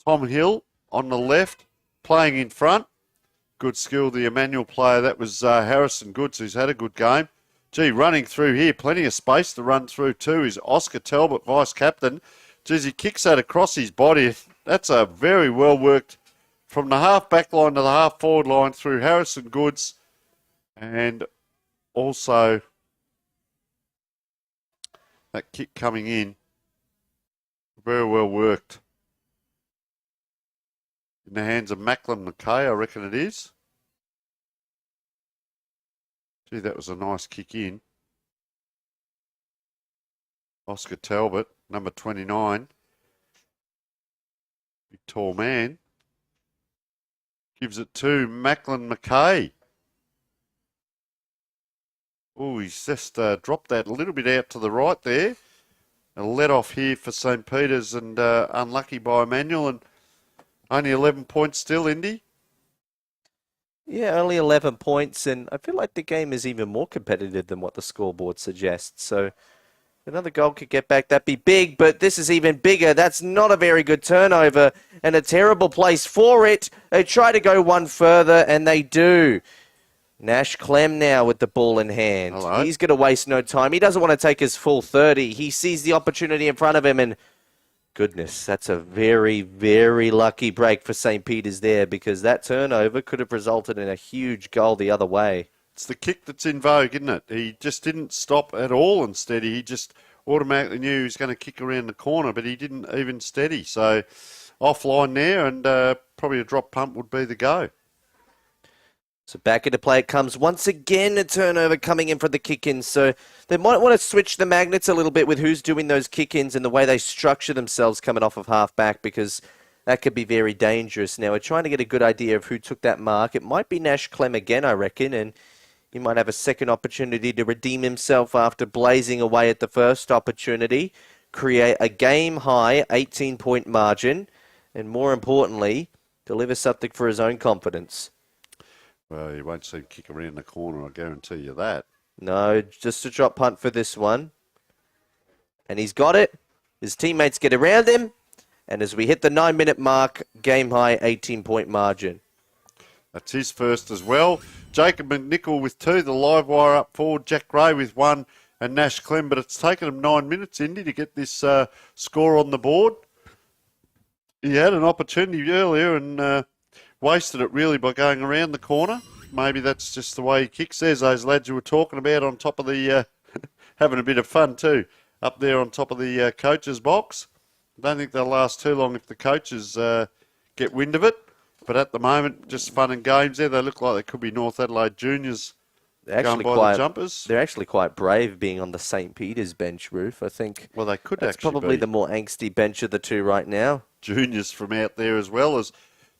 Tom Hill on the left, playing in front. Good skill, the Emmanuel player. That was Harrison Goods, who's had a good game. Gee, running through here, plenty of space to run through too, is Oscar Talbot, vice-captain. Geez, he kicks that across his body. That's a very well-worked, from the half-back line to the half-forward line through Harrison Goods. And also that kick coming in, very well worked. In the hands of Macklin McKay, I reckon it is. Gee, that was a nice kick in. Oscar Talbot, number 29. Big tall man. Gives it to Macklin McKay. Oh, he's just dropped that a little bit out to the right there. A let off here for St. Peter's, and unlucky by Emmanuel, and only 11 points still, Indy. Yeah, only 11 points, and I feel like the game is even more competitive than what the scoreboard suggests. So another goal could get back. That'd be big, but this is even bigger. That's not a very good turnover, and a terrible place for it. They try to go one further, and they do. Nash Clem now with the ball in hand. Hello. He's going to waste no time. He doesn't want to take his full 30. He sees the opportunity in front of him, and goodness, that's a very, very lucky break for St. Peter's there, because that turnover could have resulted in a huge goal the other way. It's the kick that's in vogue, isn't it? He just didn't stop at all and steady. He just automatically knew he was going to kick around the corner, but he didn't even steady. So offline there, and probably a drop pump would be the go. So back into play it comes once again, a turnover coming in for the kick-ins. So they might want to switch the magnets a little bit with who's doing those kick-ins and the way they structure themselves coming off of half-back, because that could be very dangerous. Now we're trying to get a good idea of who took that mark. It might be Nash Clem again, I reckon, and he might have a second opportunity to redeem himself after blazing away at the first opportunity, create a game-high 18-point margin, and more importantly, deliver something for his own confidence. Well, you won't see him kick around the corner, I guarantee you that. No, just a drop punt for this one. And he's got it. His teammates get around him. And as we hit the 9-minute mark, game-high 18-point margin. That's his first as well. Jacob McNichol with 2, the live wire up forward, Jack Gray with 1, and Nash Clem. But it's taken him 9 minutes, Indy, to get this score on the board. He had an opportunity earlier and wasted it really by going around the corner. Maybe that's just the way he kicks. There's those lads you were talking about on top of the, having a bit of fun too, up there on top of the coach's box. I don't think they'll last too long if the coaches get wind of it. But at the moment, just fun and games there. They look like they could be North Adelaide juniors going by the jumpers. They're actually quite brave being on the St. Peter's bench, Roof. I think well, they could that's actually probably be the more angsty bench of the two right now. Juniors from out there as well as,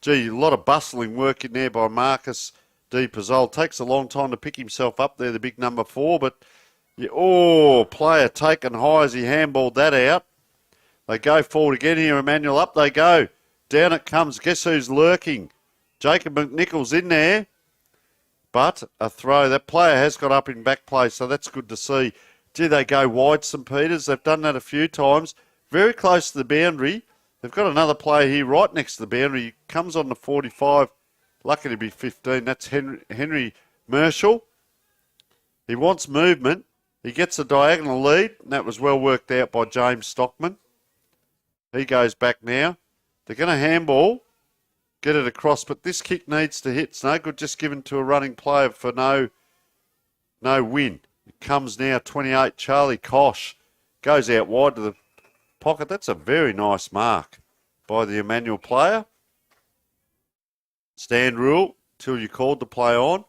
gee, a lot of bustling work in there by Marcus De Pizol. Takes a long time to pick himself up there, the big number 4, but player taken high as he handballed that out. They go forward again here, Emmanuel, up they go. Down it comes. Guess who's lurking? Jacob McNichol's in there. But a throw. That player has got up in back play, so that's good to see. Gee, they go wide, St. Peter's. They've done that a few times. Very close to the boundary. They've got another player here right next to the boundary. He comes on the 45. Lucky to be 15. That's Henry Marshall. He wants movement. He gets a diagonal lead, and that was well worked out by James Stockman. He goes back now. They're going to handball, get it across, but this kick needs to hit. It's no good just given to a running player for no win. It comes now, 28, Charlie Kosh. Goes out wide to the pocket. That's a very nice mark by the Emmanuel player. Stand rule till you called the play on.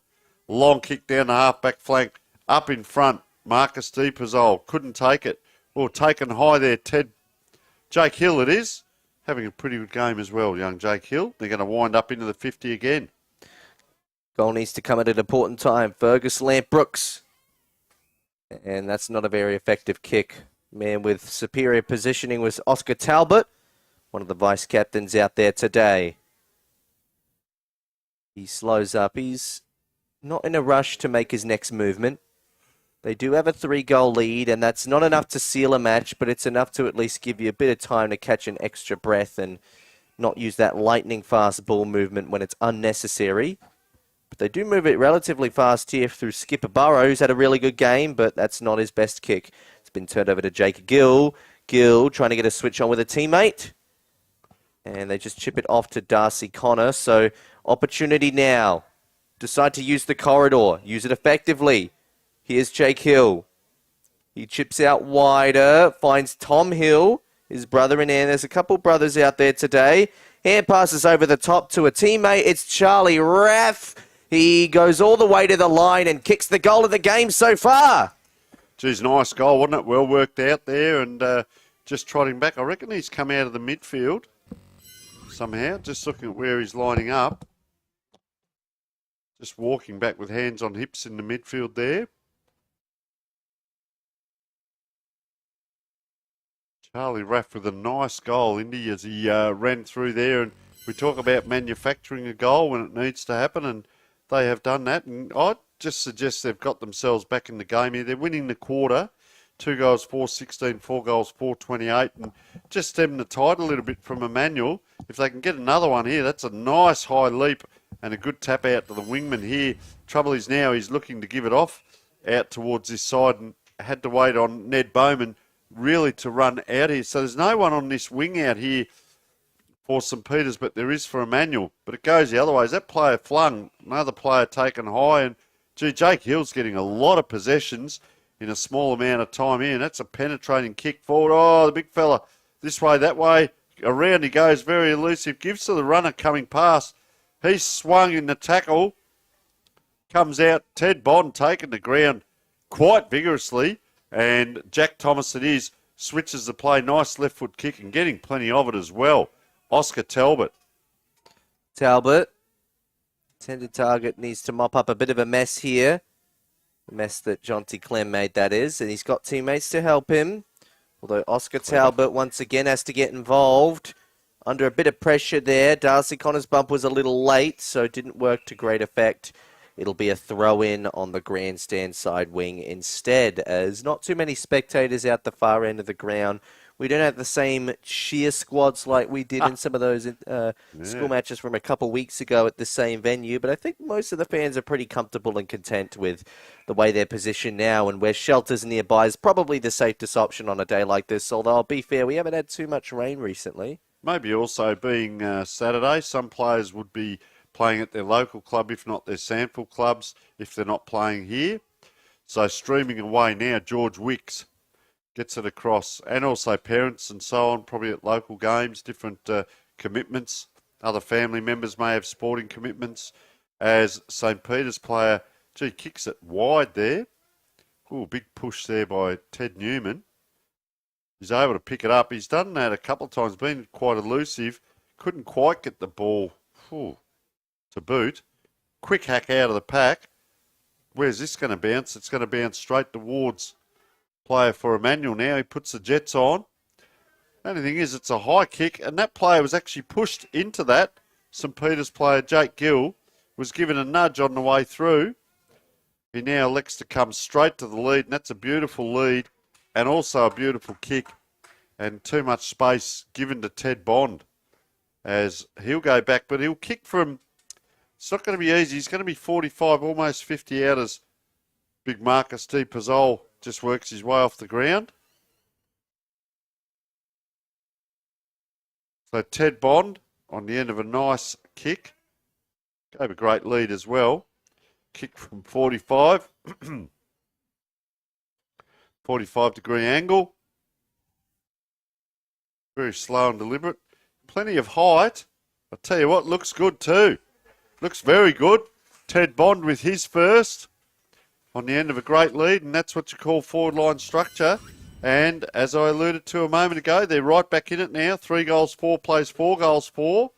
Long kick down the half-back flank. Up in front, Marcus De Pizol. Couldn't take it. Well, taken high there, Jake Hill it is. Having a pretty good game as well, young Jake Hill. They're going to wind up into the 50 again. Goal needs to come at an important time. Fergus Lamp-Brooks. And that's not a very effective kick. Man with superior positioning was Oscar Talbot, one of the vice-captains out there today. He slows up. He's not in a rush to make his next movement. They do have a 3-goal lead, and that's not enough to seal a match, but it's enough to at least give you a bit of time to catch an extra breath and not use that lightning-fast ball movement when it's unnecessary. But they do move it relatively fast here through Skipper Burrow, who's had a really good game, but that's not his best kick. It's been turned over to Jake Gill. Gill trying to get a switch on with a teammate. And they just chip it off to Darcy Connor. So opportunity now. Decide to use the corridor. Use it effectively. Here's Jake Hill. He chips out wider. Finds Tom Hill, his brother in there. There's a couple brothers out there today. Hand passes over the top to a teammate. It's Charlie Raff. He goes all the way to the line and kicks the goal of the game so far. Geez, nice goal, wasn't it? Well worked out there and just trotting back. I reckon he's come out of the midfield somehow. Just looking at where he's lining up. Just walking back with hands on hips in the midfield there. Charlie Raff with a nice goal, Indy, as he ran through there. And we talk about manufacturing a goal when it needs to happen, and they have done that. And I'd just suggest they've got themselves back in the game here. They're winning the quarter. 2 goals, 4-16, 4 goals, 4-28. And just stem the tide a little bit from Emmanuel. If they can get another one here, that's a nice high leap and a good tap out to the wingman here. Trouble is now he's looking to give it off out towards this side and had to wait on Ned Bowman really to run out here. So there's no one on this wing out here for St. Peter's, but there is for Emmanuel. But it goes the other way. As that player flung, another player taken high. And, gee, Jake Hill's getting a lot of possessions in a small amount of time here. And that's a penetrating kick forward. Oh, the big fella. This way, that way. Around he goes, very elusive. Gives to the runner coming past. He's swung in the tackle. Comes out. Ted Bond taking the ground quite vigorously. And Jack Thomas it is. Switches the play. Nice left foot kick and getting plenty of it as well. Oscar Talbot. Intended target needs to mop up a bit of a mess here. The mess that Jonty Clem made, that is. And he's got teammates to help him. Although Oscar Talbot once again has to get involved. Under a bit of pressure there. Darcy Connor's bump was a little late, so it didn't work to great effect. It'll be a throw-in on the grandstand side wing instead, as not too many spectators out the far end of the ground. We don't have the same cheer squads like we did in some of those school matches from a couple weeks ago at the same venue, but I think most of the fans are pretty comfortable and content with the way they're positioned now, and where shelters nearby is probably the safest option on a day like this, although I'll be fair, we haven't had too much rain recently. Maybe also being Saturday, some players would be playing at their local club, if not their Sandford clubs, if they're not playing here. So streaming away now, George Wicks gets it across, and also parents and so on, probably at local games, different commitments. Other family members may have sporting commitments. As St. Peter's player, kicks it wide there. Ooh, big push there by Ted Newman. He's able to pick it up. He's done that a couple of times, been quite elusive. Couldn't quite get the ball to boot. Quick hack out of the pack. Where's this going to bounce? It's going to bounce straight towards player for Emmanuel now. He puts the Jets on. The only thing is, it's a high kick, and that player was actually pushed into that. St. Peter's player, Jake Gill, was given a nudge on the way through. He now elects to come straight to the lead, and that's a beautiful lead and also a beautiful kick, and too much space given to Ted Bond as he'll go back, but he'll kick from, it's not going to be easy. He's going to be 45, almost 50 out as big Marcus D. Pazol just works his way off the ground. So Ted Bond on the end of a nice kick. Gave a great lead as well. Kick from 45. 45-degree angle. Very slow and deliberate. Plenty of height. I'll tell you what, looks good too. Looks very good. Ted Bond with his first on the end of a great lead, and that's what you call forward line structure. And as I alluded to a moment ago, they're right back in it now. 3 goals, 4 plays, 4 goals, 4.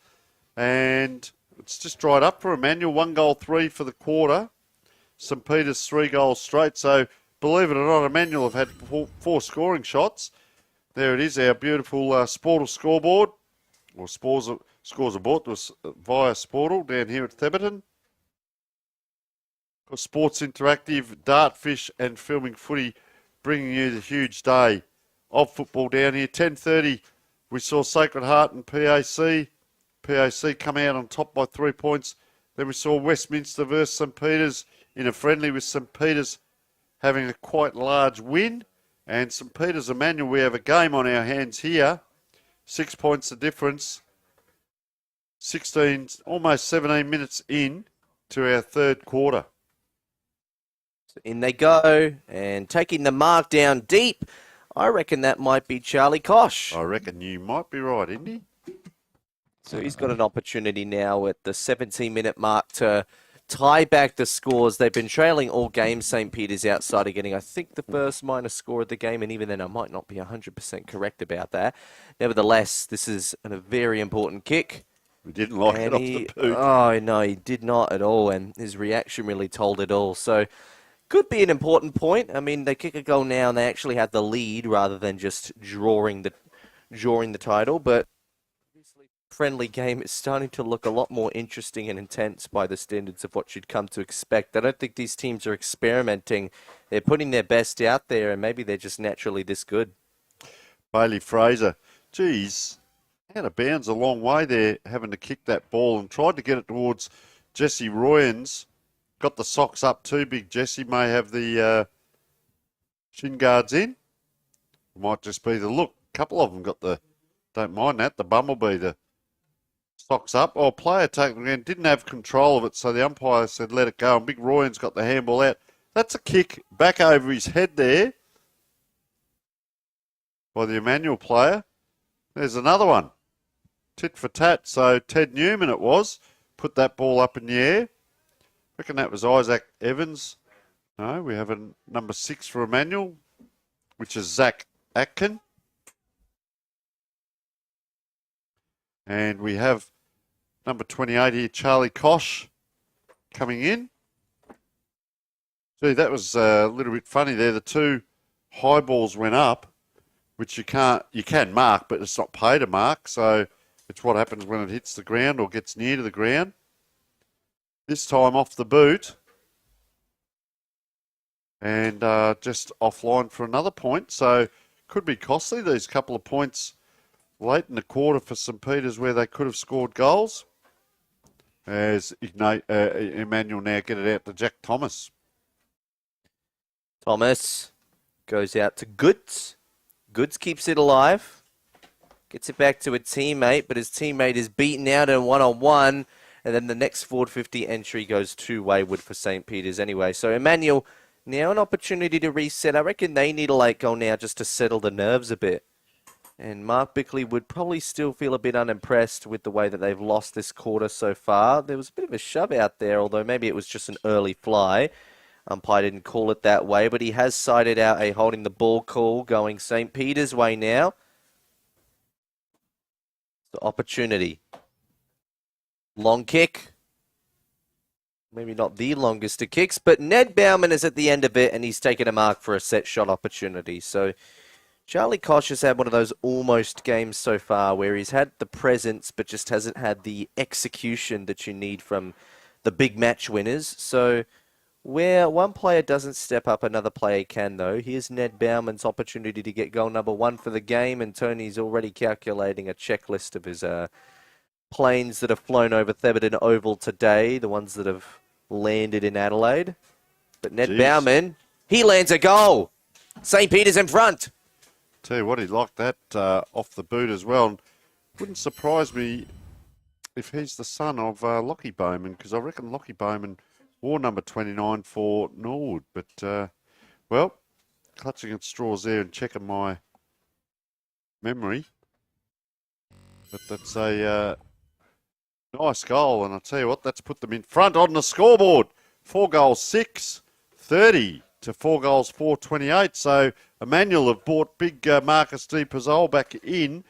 And it's just dried up for Emmanuel. 1 goal, 3 for the quarter. St. Peter's 3 goals straight. So, believe it or not, Emmanuel have had 4 scoring shots. There it is, our beautiful Sportal scoreboard. Or scores are bought to us via Sportal down here at Thebarton. Sports Interactive, Dartfish and Filming Footy, bringing you the huge day of football down here. 10:30, we saw Sacred Heart and PAC. PAC come out on top by 3 points. Then we saw Westminster versus St. Peter's in a friendly, with St. Peter's having a quite large win. And St. Peter's Emmanuel, we have a game on our hands here. 6 points the difference. 16, almost 17 minutes in to our third quarter. In they go, and taking the mark down deep. I reckon that might be Charlie Kosh. I reckon you might be right, Indy. So he's got an opportunity now at the 17-minute mark to tie back the scores. They've been trailing all games, St. Peter's, outside of getting, I think, the first minor score of the game, and even then I might not be 100% correct about that. Nevertheless, this is a very important kick. We didn't like it off the boot. Oh, no, he did not at all, and his reaction really told it all. So, could be an important point. I mean, they kick a goal now and they actually have the lead rather than just drawing the title. But obviously, friendly game is starting to look a lot more interesting and intense by the standards of what you'd come to expect. I don't think these teams are experimenting. They're putting their best out there, and maybe they're just naturally this good. Bailey Fraser, geez, out of bounds a long way there, having to kick that ball, and tried to get it towards Jesse Royans. Got the socks up too big. Jesse may have the shin guards in. Might just be the look. A couple of them got the, don't mind that, the bumblebee, the socks up. Oh, player taken again, didn't have control of it, so the umpire said let it go, and Big Royan's got the handball out. That's a kick back over his head there by the Emmanuel player. There's another one. Tit for tat. So Ted Newman it was. Put that ball up in the air. Reckon that was Isaac Evans. No, we have a number 6 for Emmanuel, which is Zach Atkin. And we have number 28 here, Charlie Kosh, coming in. Gee, that was a little bit funny there. The 2 high balls went up, which you can mark, but it's not paid to mark. So it's what happens when it hits the ground or gets near to the ground. This time off the boot. And just offline for another point. So could be costly, these couple of points late in the quarter for St. Peter's where they could have scored goals. As Emmanuel now get it out to Jack Thomas. Thomas goes out to Goods. Goods keeps it alive. Gets it back to a teammate, but his teammate is beaten out in one-on-one. And then the next forward 50 entry goes too wayward for St. Peter's anyway. So Emmanuel, now an opportunity to reset. I reckon they need a late goal now just to settle the nerves a bit. And Mark Bickley would probably still feel a bit unimpressed with the way that they've lost this quarter so far. There was a bit of a shove out there, although maybe it was just an early fly. Umpire didn't call it that way, but he has cited out a holding the ball call going St. Peter's way now. The opportunity. Long kick. Maybe not the longest of kicks, but Ned Bauman is at the end of it, and he's taken a mark for a set shot opportunity. So Charlie Koch has had one of those almost games so far where he's had the presence but just hasn't had the execution that you need from the big match winners. So where one player doesn't step up, another player can, though. Here's Ned Bauman's opportunity to get goal number 1 for the game, and Tony's already calculating a checklist of his planes that have flown over Thebarton Oval today, the ones that have landed in Adelaide. But Ned Bauman, he lands a goal. St. Peter's in front. Tell you what, he liked that off the boot as well. And wouldn't surprise me if he's the son of Lockie Bowman, because I reckon Lockie Bowman wore number 29 for Norwood. But, well, clutching at straws there and checking my memory. But that's a nice goal, and I'll tell you what, that's put them in front on the scoreboard. 4 goals 6, 30 to 4 goals 4, 28. So Emmanuel have brought big Marcus D. Pizzol back in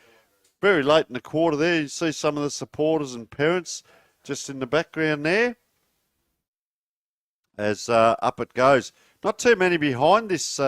very late in the quarter there. You see some of the supporters and parents just in the background there as up it goes. Not too many behind this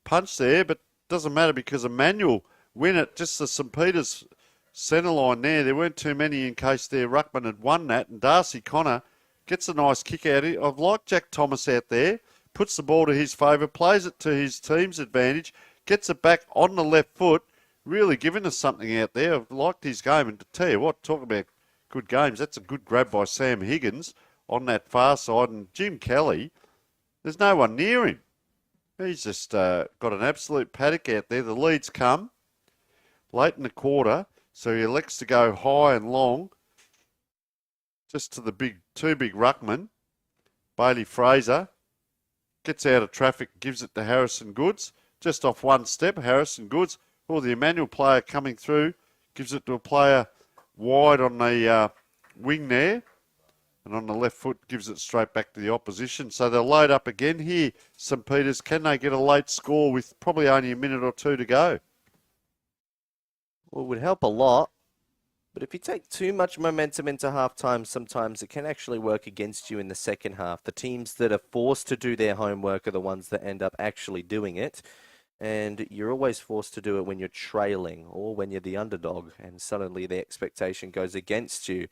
punch there, but doesn't matter because Emmanuel win it. Just the St. Peter's centre line there. There weren't too many in case their ruckman had won that. And Darcy Connor gets a nice kick out of it. I've liked Jack Thomas out there. Puts the ball to his favour, plays it to his team's advantage, gets it back on the left foot, really giving us something out there. I've liked his game. And to tell you what, talk about good games, that's a good grab by Sam Higgins on that far side. And Jim Kelly, there's no one near him. He's just got an absolute paddock out there. The leads come late in the quarter, so he elects to go high and long just to the two big ruckmen. Bailey Fraser gets out of traffic, gives it to Harrison Goods. Just off one step, Harrison Goods, or the Emmanuel player coming through, gives it to a player wide on the wing there. And on the left foot, gives it straight back to the opposition. So they'll load up again here, St. Peter's. Can they get a late score with probably only a minute or two to go? Well, it would help a lot. But if you take too much momentum into halftime, sometimes it can actually work against you in the second half. The teams that are forced to do their homework are the ones that end up actually doing it. And you're always forced to do it when you're trailing or when you're the underdog and suddenly the expectation goes against you.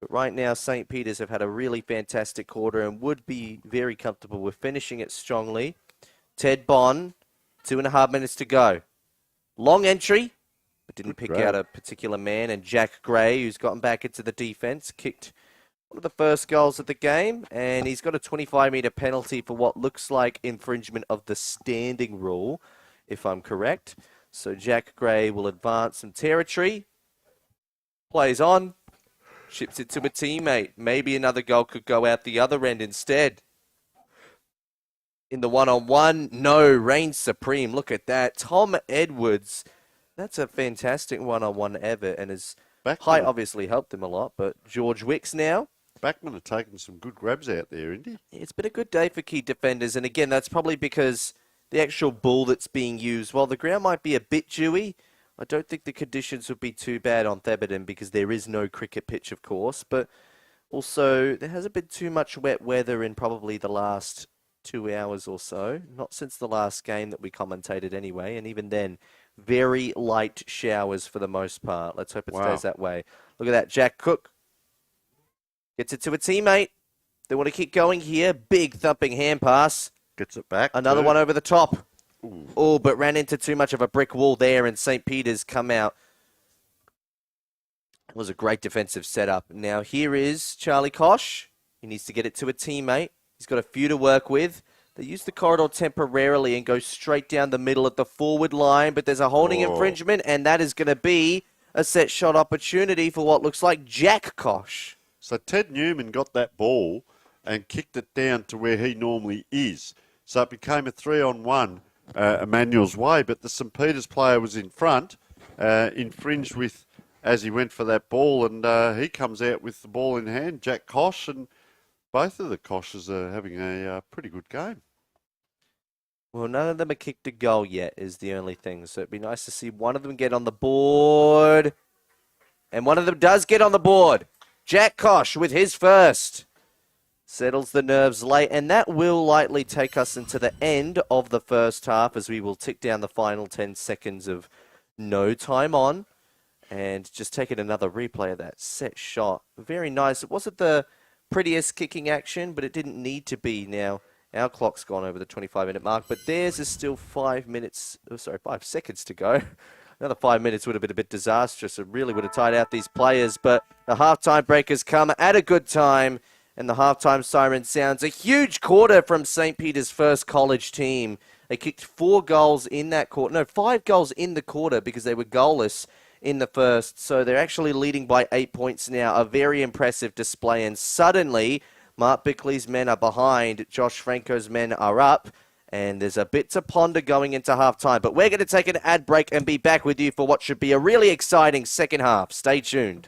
But right now, St. Peter's have had a really fantastic quarter and would be very comfortable with finishing it strongly. Ted Bond, 2.5 minutes to go. Long entry, but didn't pick out a particular man. And Jack Gray, who's gotten back into the defence, kicked one of the first goals of the game. And he's got a 25-metre penalty for what looks like infringement of the standing rule, if I'm correct. So Jack Gray will advance some territory. Plays on. Chips it to a teammate. Maybe another goal could go out the other end instead. In the one-on-one, no, reigns supreme. Look at that. Tom Edwards. That's a fantastic one-on-one ever, and his height obviously helped him a lot. But George Wicks now. Backman have taken some good grabs out there, isn't he? It's been a good day for key defenders, and again, that's probably because the actual ball that's being used, while the ground might be a bit dewy, I don't think the conditions would be too bad on Thebarton because there is no cricket pitch, of course. But also, there hasn't been too much wet weather in probably the last 2 hours or so. Not since the last game that we commentated anyway, and even then, very light showers for the most part. Let's hope it stays that way. Look at that. Jack Cook gets it to a teammate. They want to keep going here. Big thumping hand pass. Gets it back. Another one over the top. Oh, but ran into too much of a brick wall there, and St. Peter's come out. It was a great defensive setup. Now here is Charlie Koch. He needs to get it to a teammate. He's got a few to work with. They use the corridor temporarily and go straight down the middle at the forward line, but there's a holding infringement, and that is going to be a set shot opportunity for what looks like Jack Koch. So Ted Newman got that ball and kicked it down to where he normally is. So it became a 3-on-1 Emmanuel's way, but the St. Peter's player was in front, infringed with as he went for that ball, and he comes out with the ball in hand, Jack Kosh, and both of the Koshes are having a pretty good game. Well, none of them have kicked a goal yet is the only thing. So it'd be nice to see one of them get on the board. And one of them does get on the board. Jack Kosh with his first. Settles the nerves late. And that will likely take us into the end of the first half as we will tick down the final 10 seconds of no time on. And just taking another replay of that set shot. Very nice. It wasn't the prettiest kicking action, but it didn't need to be now. Our clock's gone over the 25-minute mark, but theirs is still 5 seconds to go. Another 5 minutes would have been a bit disastrous. It really would have tied out these players, but the halftime break has come at a good time, and the halftime siren sounds. A huge quarter from St. Peter's first college team. They kicked 4 goals in that quarter. No, 5 goals in the quarter because they were goalless in the first. So they're actually leading by 8 points now. A very impressive display, and suddenly Mark Bickley's men are behind. Josh Franco's men are up. And there's a bit to ponder going into halftime. But we're going to take an ad break and be back with you for what should be a really exciting second half. Stay tuned.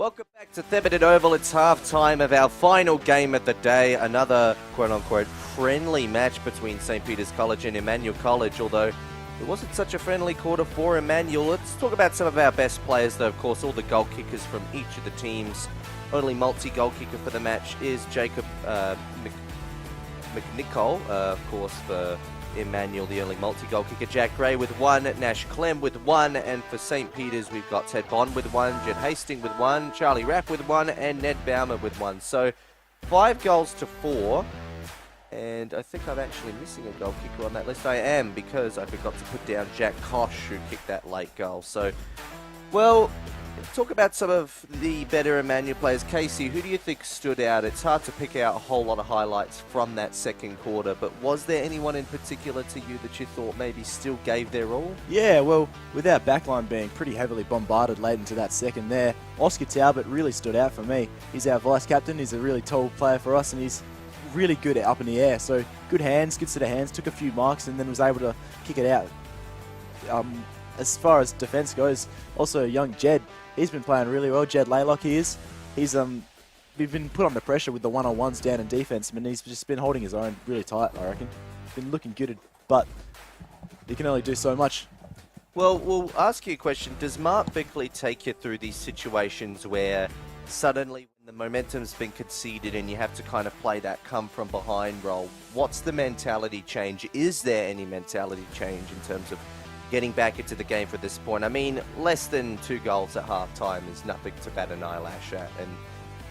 Welcome back to Thebarton Oval. It's half-time of our final game of the day. Another quote-unquote friendly match between St. Peter's College and Emmanuel College, although it wasn't such a friendly quarter for Emmanuel. Let's talk about some of our best players, though. Of course, all the goal kickers from each of the teams. Only multi-goal kicker for the match is Jacob McNichol, of course, for Emmanuel, the only multi-goal kicker. Jack Gray with 1, Nash Clem with 1, and for St. Peter's, we've got Ted Bond with 1, Jed Hastings with 1, Charlie Rapp with 1, and Ned Baumer with 1. So 5 goals to 4. And I think I'm actually missing a goal kicker on that list. I am, because I forgot to put down Jack Kosh, who kicked that late goal. So, well, talk about some of the better Emmanuel players. Casey, who do you think stood out? It's hard to pick out a whole lot of highlights from that second quarter, but was there anyone in particular to you that you thought maybe still gave their all? Yeah, well, with our backline being pretty heavily bombarded late into that second there, Oscar Talbot really stood out for me. He's our vice-captain. He's a really tall player for us, and he's really good at up in the air. So good hands, good set of hands, took a few marks, and then was able to kick it out. As far as defence goes, also young Jed, he's been playing really well. Jed Laylock, he is. We've been put under pressure with the one-on-ones down in defence, and he's just been holding his own really tight, I reckon. Been looking good, but he can only do so much. Well, we'll ask you a question. Does Mark Bickley take you through these situations where suddenly when the momentum's been conceded and you have to kind of play that come-from-behind role, what's the mentality change? Is there any mentality change in terms of getting back into the game for this point? I mean, less than 2 goals at half-time is nothing to bat an eyelash at, and,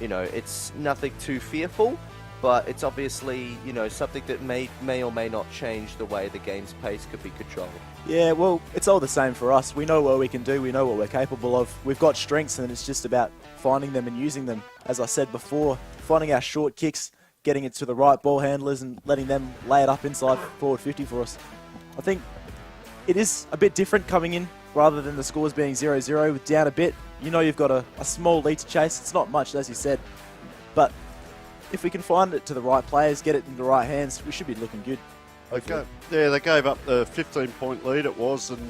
you know, it's nothing too fearful, but it's obviously, you know, something that may or may not change the way the game's pace could be controlled. Yeah, well, it's all the same for us. We know what we can do. We know what we're capable of. We've got strengths, and it's just about finding them and using them. As I said before, finding our short kicks, getting it to the right ball handlers and letting them lay it up inside forward 50 for us. I think it is a bit different coming in rather than the scores being 0-0 down a bit. You know you've got a small lead to chase. It's not much, as you said. But if we can find it to the right players, get it in the right hands, we should be looking good. They gave up the 15-point lead it was, and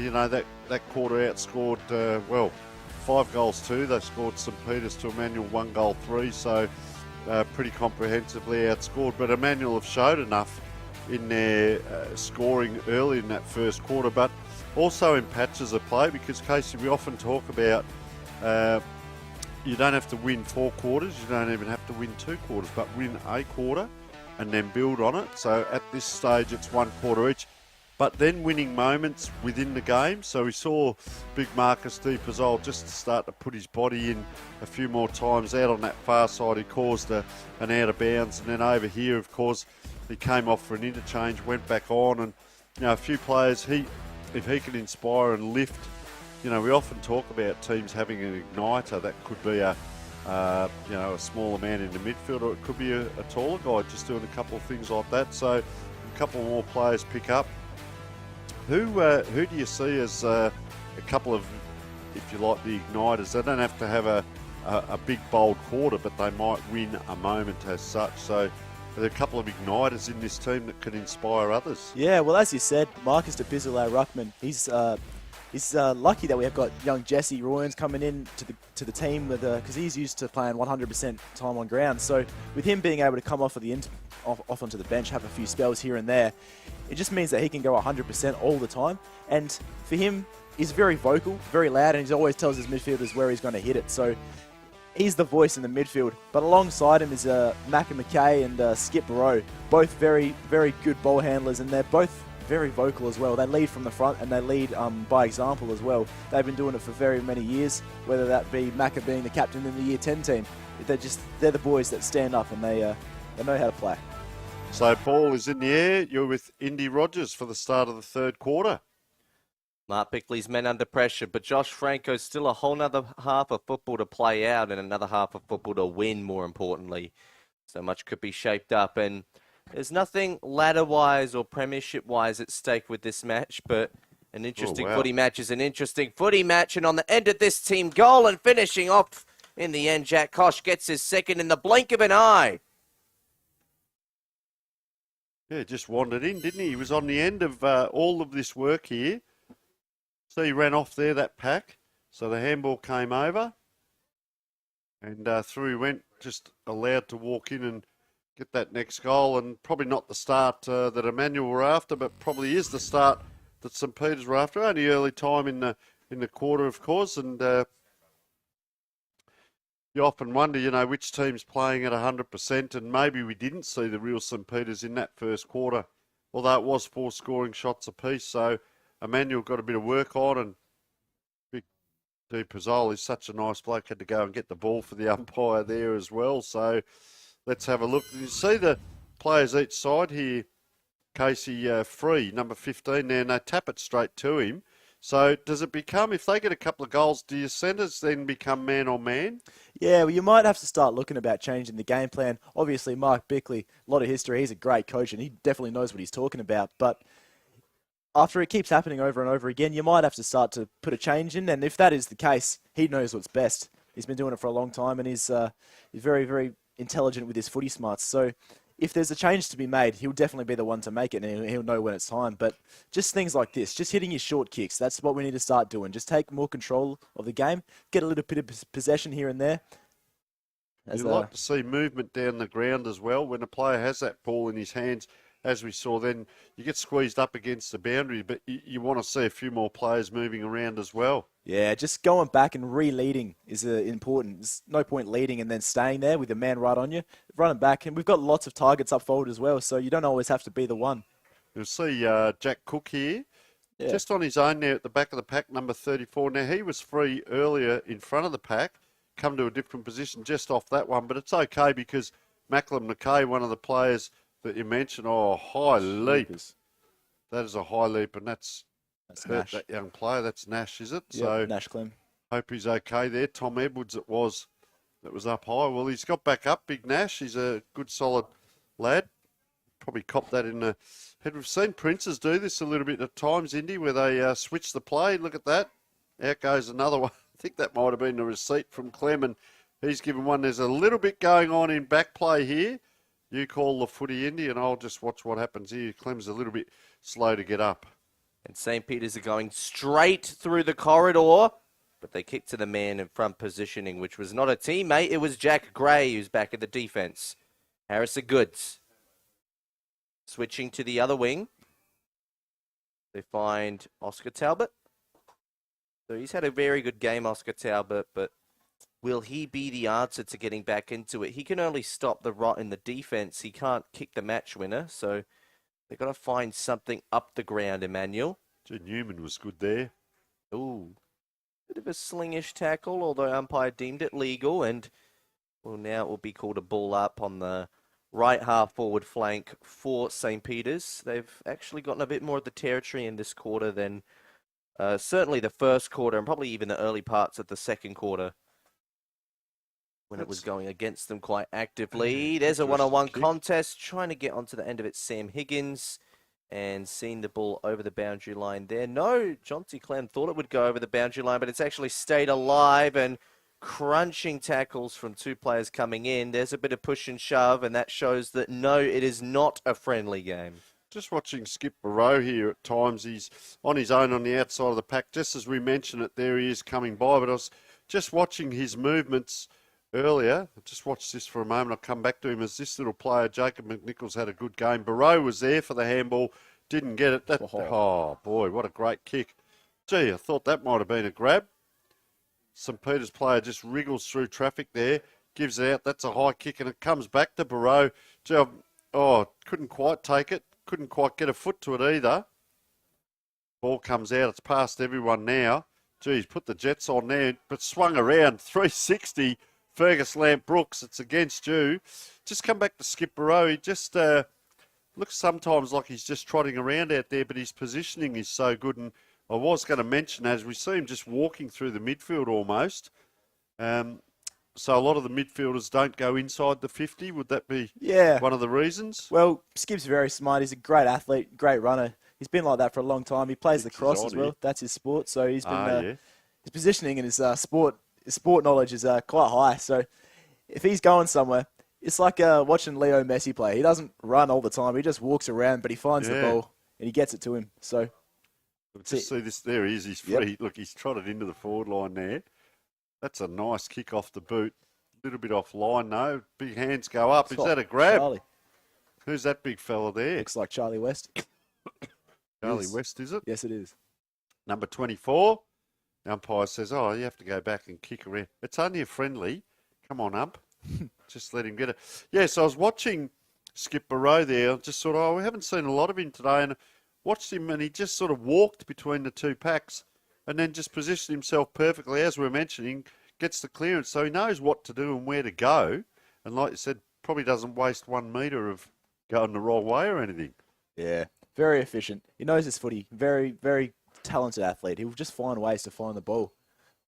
you know that quarter outscored 5-2. They scored St. Peter's to Emmanuel 1-3, so pretty comprehensively outscored. But Emmanuel have showed enough in their scoring early in that first quarter, but also in patches of play, because Casey, we often talk about you don't have to win 4 quarters, you don't even have to win 2 quarters, but win a quarter and then build on it. So at this stage it's 1 quarter each, but then winning moments within the game. So we saw big Marcus Di Pizzol just start to put his body in a few more times out on that far side. He caused an out of bounds, and then over here, of course, he came off for an interchange, went back on, and you know, a few players, if he can inspire and lift, you know, we often talk about teams having an igniter. That could be a smaller man in the midfield, or it could be a taller guy just doing a couple of things like that. So a couple more players pick up. Who do you see as a couple of, if you like, the igniters? They don't have to have a big bold quarter, but they might win a moment as such. So there are a couple of igniters in this team that can inspire others. Yeah, well, as you said, Marcus De Pizzol, our ruckman, he's lucky that we have got young Jesse Royans coming in to the team because he's used to playing 100% time on ground. So with him being able to come off onto the bench, have a few spells here and there, it just means that he can go 100% all the time. And for him, he's very vocal, very loud, and he always tells his midfielders where he's going to hit it. So he's the voice in the midfield. But alongside him is Macca McKay and Skip Rowe, both very, very good ball handlers, and they're both very vocal as well. They lead from the front, and they lead by example as well. They've been doing it for very many years, whether that be Macca being the captain in the Year 10 team. They're the boys that stand up, and they know how to play. So ball is in the air. You're with Indy Rogers for the start of the third quarter. Mark Bickley's men under pressure, but Josh Franco's still a whole nother half of football to play out and another half of football to win, more importantly. So much could be shaped up, and there's nothing ladder-wise or premiership-wise at stake with this match, but an interesting footy match is an interesting footy match, and on the end of this team goal and finishing off in the end, Jack Kosh gets his second in the blink of an eye. Yeah, just wandered in, didn't he? He was on the end of all of this work here. So he ran off there, that pack. So the handball came over. And through he went, just allowed to walk in and get that next goal. And probably not the start that Emmanuel were after, but probably is the start that St Peter's were after. Only early time in the quarter, of course. And you often wonder, which team's playing at 100%. And maybe we didn't see the real St Peter's in that first quarter, although it was 4 scoring shots apiece. So Emmanuel got a bit of work on, and Big D Pizzol is such a nice bloke, had to go and get the ball for the umpire there as well. So let's have a look. You see the players each side here. Casey Free, number 15 there, and they tap it straight to him. So does it become, if they get a couple of goals, do your centres then become man on man? Yeah, well, you might have to start looking about changing the game plan. Obviously, Mark Bickley, a lot of history. He's a great coach, and he definitely knows what he's talking about. But after it keeps happening over and over again, you might have to start to put a change in. And if that is the case, he knows what's best. He's been doing it for a long time, and he's very, very intelligent with his footy smarts. So if there's a change to be made, he'll definitely be the one to make it, and he'll know when it's time. But just things like this, just hitting his short kicks, that's what we need to start doing. Just take more control of the game, get a little bit of possession here and there. You like to see movement down the ground as well. When a player has that ball in his hands, as we saw, then you get squeezed up against the boundary, but you want to see a few more players moving around as well. Yeah, just going back and re-leading is important. There's no point leading and then staying there with a man right on you. Running back, and we've got lots of targets up forward as well, so you don't always have to be the one. You'll see Jack Cook here, Yeah. just on his own there at the back of the pack, number 34. Now, he was free earlier in front of the pack, come to a different position just off that one, but it's okay because Macklem McKay, one of the players that you mentioned, high leap. That is a high leap, and that's hurt Nash. that young player. That's Nash, is it? Yep, So Nash Clem. hope he's okay there. Tom Edwards it was that was up high. Well, he's got back up, Big Nash. He's a good, solid lad. Probably copped that in the head. We've seen Princes do this a little bit at times, Indy, where they switch the play. Look at that. Out goes another one. I think that might have been a receipt from Clem, and he's given one. There's a little bit going on in back play here. You call the footy, Indy, and I'll just watch what happens here. Clem's a little bit slow to get up. And St. Peter's are going straight through the corridor, but they kick to the man in front positioning, which was not a teammate. It was Jack Gray who's back at the defence. Harrison Goods switching to the other wing. They find Oscar Talbot. So he's had a very good game, Oscar Talbot, but will he be the answer to getting back into it? He can only stop the rot in the defence. He can't kick the match winner, so they've got to find something up the ground, Emmanuel. Gee, Newman was good there. Ooh, bit of a slingish tackle, although umpire deemed it legal, and well, now it will be called a ball up on the right half forward flank for St. Peter's. They've actually gotten a bit more of the territory in this quarter than certainly the first quarter, and probably even the early parts of the second quarter, when it was going against them quite actively. There's a one-on-one contest, trying to get onto the end of it, Sam Higgins, and seeing the ball over the boundary line there. No, Jonty Clem thought it would go over the boundary line, but it's actually stayed alive, and crunching tackles from two players coming in. There's a bit of push and shove, and that shows that no, it is not a friendly game. Just watching Skip Barrow here at times. He's on his own on the outside of the pack. Just as we mentioned it, there he is coming by, but I was just watching his movements earlier. Just watch this for a moment. I'll come back to him as this little player, Jacob McNichols, had a good game. Barrow was there for the handball, didn't get it. Oh, boy, what a great kick. Gee, I thought that might have been a grab. St. Peter's player just wriggles through traffic there, gives it out. That's a high kick, and it comes back to Barrow. Gee, couldn't quite take it. Couldn't quite get a foot to it either. Ball comes out. It's past everyone now. Geez, put the Jets on there, but swung around 360. Fergus Lamp Brooks, it's against you. Just come back to Skip Barrow. He just looks sometimes like he's just trotting around out there, but his positioning is so good. And I was going to mention, as we see him just walking through the midfield almost. So a lot of the midfielders don't go inside the 50. Would that be one of the reasons? Well, Skip's very smart. He's a great athlete, great runner. He's been like that for a long time. He plays the cross as well. That's his sport. So he's been his positioning and his sport knowledge is quite high. So if he's going somewhere, it's like watching Leo Messi play. He doesn't run all the time. He just walks around, but he finds the ball and he gets it to him. So just see this. There he is. He's free. Look, he's trotted into the forward line there. That's a nice kick off the boot. little bit offline though. Big hands go up. Is that a grab? Charlie. Who's that big fella there? Looks like Charlie West. Charlie West, is it? Yes, it is. Number 24. The umpire says, oh, you have to go back and kick around. It's only a friendly. Come on, ump. Just let him get it. Yeah, so I was watching Skip Barrow there. Just thought, oh, we haven't seen a lot of him today. And watched him, and he just sort of walked between the two packs and then just positioned himself perfectly, as we were mentioning, gets the clearance. So he knows what to do and where to go. And like you said, probably doesn't waste 1 metre of going the wrong way or anything. Yeah, very efficient. He knows his footy. Very, very talented athlete. He will just find ways to find the ball.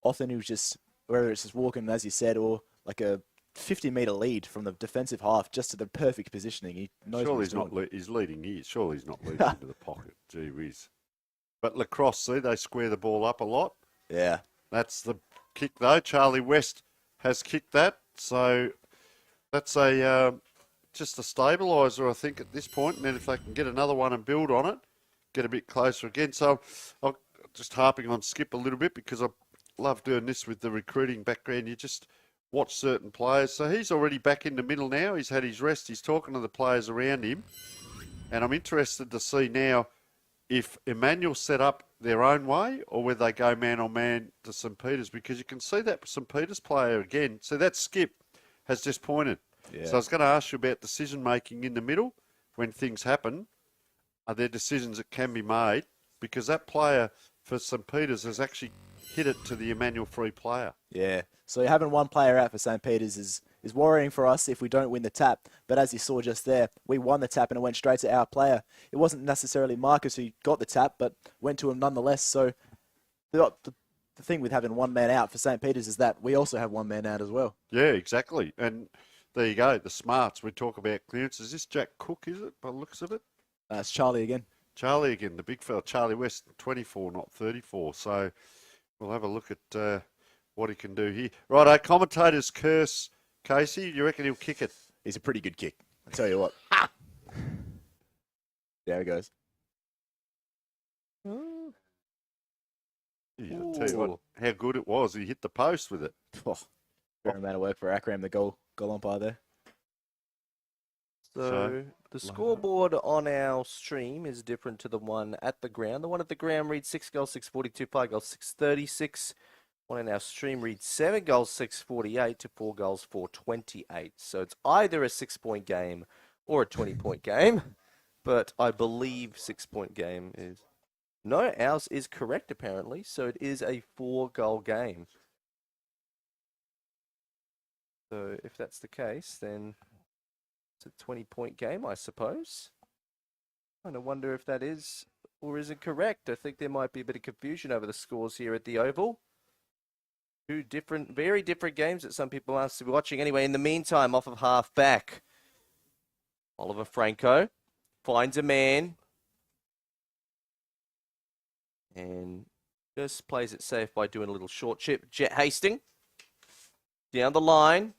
Often he was just, whether it's just walking, as you said, or like a 50-metre lead from the defensive half just to the perfect positioning. He knows Surely what he's doing. he's leading here. Surely he's not leading into the pocket. Gee whiz. But lacrosse, see, they square the ball up a lot. Yeah. That's the kick, though. Charlie West has kicked that. So that's a just a stabiliser, I think, at this point. And then if they can get another one and build on it, get a bit closer again. So I'm just harping on Skip a little bit because I love doing this with the recruiting background. You just watch certain players. So he's already back in the middle now. He's had his rest. He's talking to the players around him. And I'm interested to see now if Emmanuel set up their own way or whether they go man-on-man to St. Peter's, because you can see that St. Peter's player again. So that Skip has just pointed. Yeah. So I was going to ask you about decision-making in the middle when things happen. Are there decisions that can be made? Because that player for St. Peter's has actually hit it to the Emmanuel free player. Yeah. So having one player out for St. Peter's is worrying for us if we don't win the tap. But as you saw just there, we won the tap and it went straight to our player. It wasn't necessarily Marcus who got the tap, but went to him nonetheless. So the thing with having one man out for St. Peter's is that we also have one man out as well. Yeah, exactly. And there you go, the smarts. We talk about clearance. Is this Jack Cook, is it, by the looks of it? It's Charlie again. Charlie again, the big fella. Charlie West, 24, not 34. So we'll have a look at what he can do here. Righto, commentators curse Casey. You reckon he'll kick it? He's a pretty good kick. I'll tell you what. There he goes. Yeah, I'll tell you what, how good it was. He hit the post with it. Oh, fair amount of work for Akram, the goal umpire there. So the scoreboard on our stream is different to the one at the ground. The one at the ground reads 6 goals, 642, 5 goals, 636. One in our stream reads 7 goals, 648 to 4 goals, 428. So it's either a 6-point game or a 20-point game. But I believe 6-point game is... No, ours is correct apparently. So it is a 4-goal game. So if that's the case, then it's a 20-point game, I suppose. I kind of wonder if that is or isn't correct. I think there might be a bit of confusion over the scores here at the Oval. Two different, very different games that some people asked to be watching. Anyway, in the meantime, off of half back, Oliver Franco finds a man and just plays it safe by doing a little short chip. Jet Hastings down the line.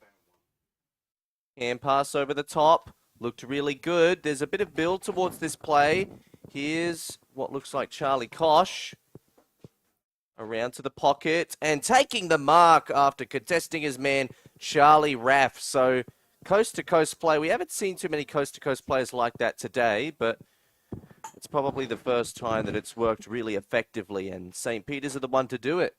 Hand pass over the top. Looked really good. There's a bit of build towards this play. Here's what looks like Charlie Kosh. Around to the pocket and taking the mark after contesting his man, Charlie Raff. So coast-to-coast play. We haven't seen too many coast-to-coast players like that today, but it's probably the first time that it's worked really effectively, and St. Peter's are the one to do it.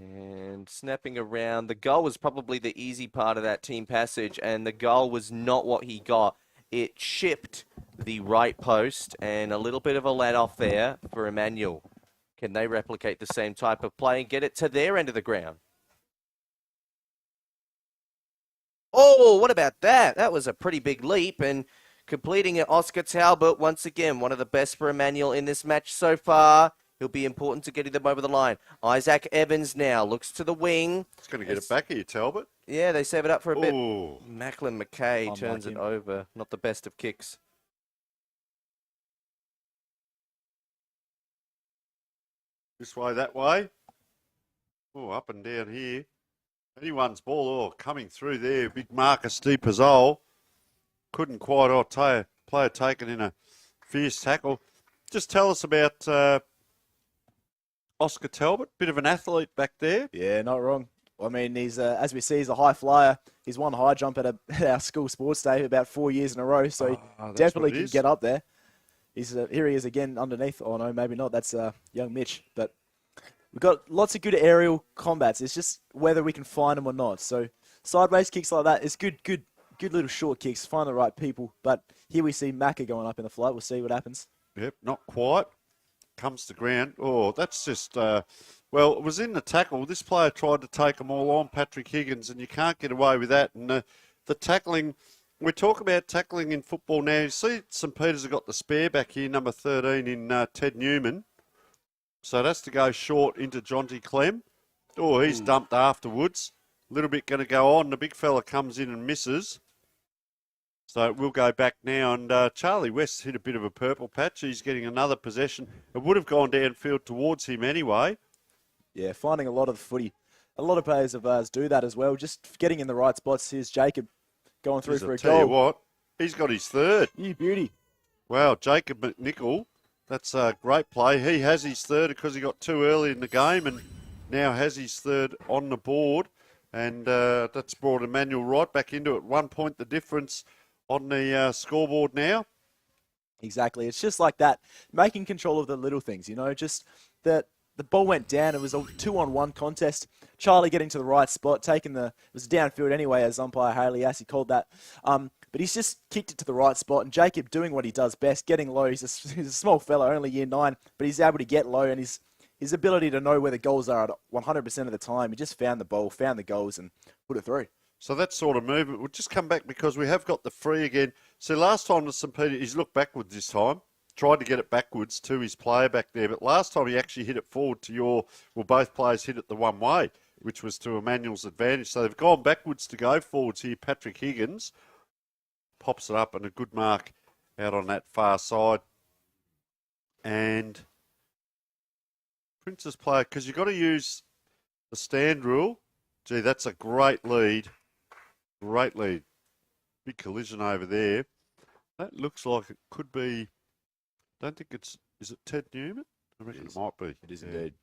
And snapping around. The goal was probably the easy part of that team passage, and the goal was not what he got. It chipped the right post, and a little bit of a let off there for Emmanuel. Can they replicate the same type of play and get it to their end of the ground? Oh, what about that? That was a pretty big leap, and completing it, Oscar Talbot, once again, one of the best for Emmanuel in this match so far. He'll be important to getting them over the line. Isaac Evans now looks to the wing. It's going to get it back here, Talbot. Yeah, they save it up for a bit. Ooh. Macklin McKay turns it over. Not the best of kicks. This way, that way. Oh, up and down here. Anyone's ball, coming through there. Big Marcus Di Pizzol. couldn't quite. Player taken in a fierce tackle. Just tell us about Oscar Talbot, bit of an athlete back there. Yeah, not wrong. I mean, he's as we see, he's a high flyer. He's won high jump at our school sports day about 4 years in a row, so he definitely can get up there. He's here he is again underneath. Oh no, maybe not. That's young Mitch. But we've got lots of good aerial combats. It's just whether we can find them or not. So sideways kicks like that, it's good little short kicks. Find the right people. But here we see Macca going up in the flight. We'll see what happens. Yep, not quite. Comes to ground. Oh, that's just... well, it was in the tackle. This player tried to take them all on, Patrick Higgins, and you can't get away with that. And the tackling... We talk about tackling in football now. You see St Peter's have got the spare back here, number 13 in Ted Newman. So that's to go short into Jonty Clem. Oh, he's dumped afterwards. A little bit going to go on. The big fella comes in and misses. So we'll go back now. And Charlie West hit a bit of a purple patch. He's getting another possession. It would have gone downfield towards him anyway. Yeah, finding a lot of footy. A lot of players of ours do that as well. Just getting in the right spots. Here's Jacob going through for a goal. Tell you what, he's got his third. You beauty. Wow, Jacob McNichol. That's a great play. He has his third because he got too early in the game and now has his third on the board. And that's brought Emmanuel right back into it. 1 point the difference on the scoreboard now. Exactly. It's just like that. Making control of the little things, you know, just that the ball went down. It was a 2-on-1 contest. Charlie getting to the right spot, taking it was downfield anyway, as umpire Haley Assey called that. But he's just kicked it to the right spot, and Jacob doing what he does best, getting low. He's a small fella, only year 9, but he's able to get low, and his ability to know where the goals are at 100% of the time. He just found the ball, found the goals, and put it through. So that sort of movement, we'll just come back because we have got the free again. So last time to St Peter, he's looked backwards this time. Tried to get it backwards to his player back there, but last time he actually hit it forward to both players hit it the one way, which was to Emmanuel's advantage. So they've gone backwards to go forwards here. Patrick Higgins pops it up and a good mark out on that far side. And Prince's player, because you've got to use the stand rule. Gee, that's a great lead. Great lead. Big collision over there. That looks like it could be... Don't think is it Ted Newman? I reckon it might be. It is indeed.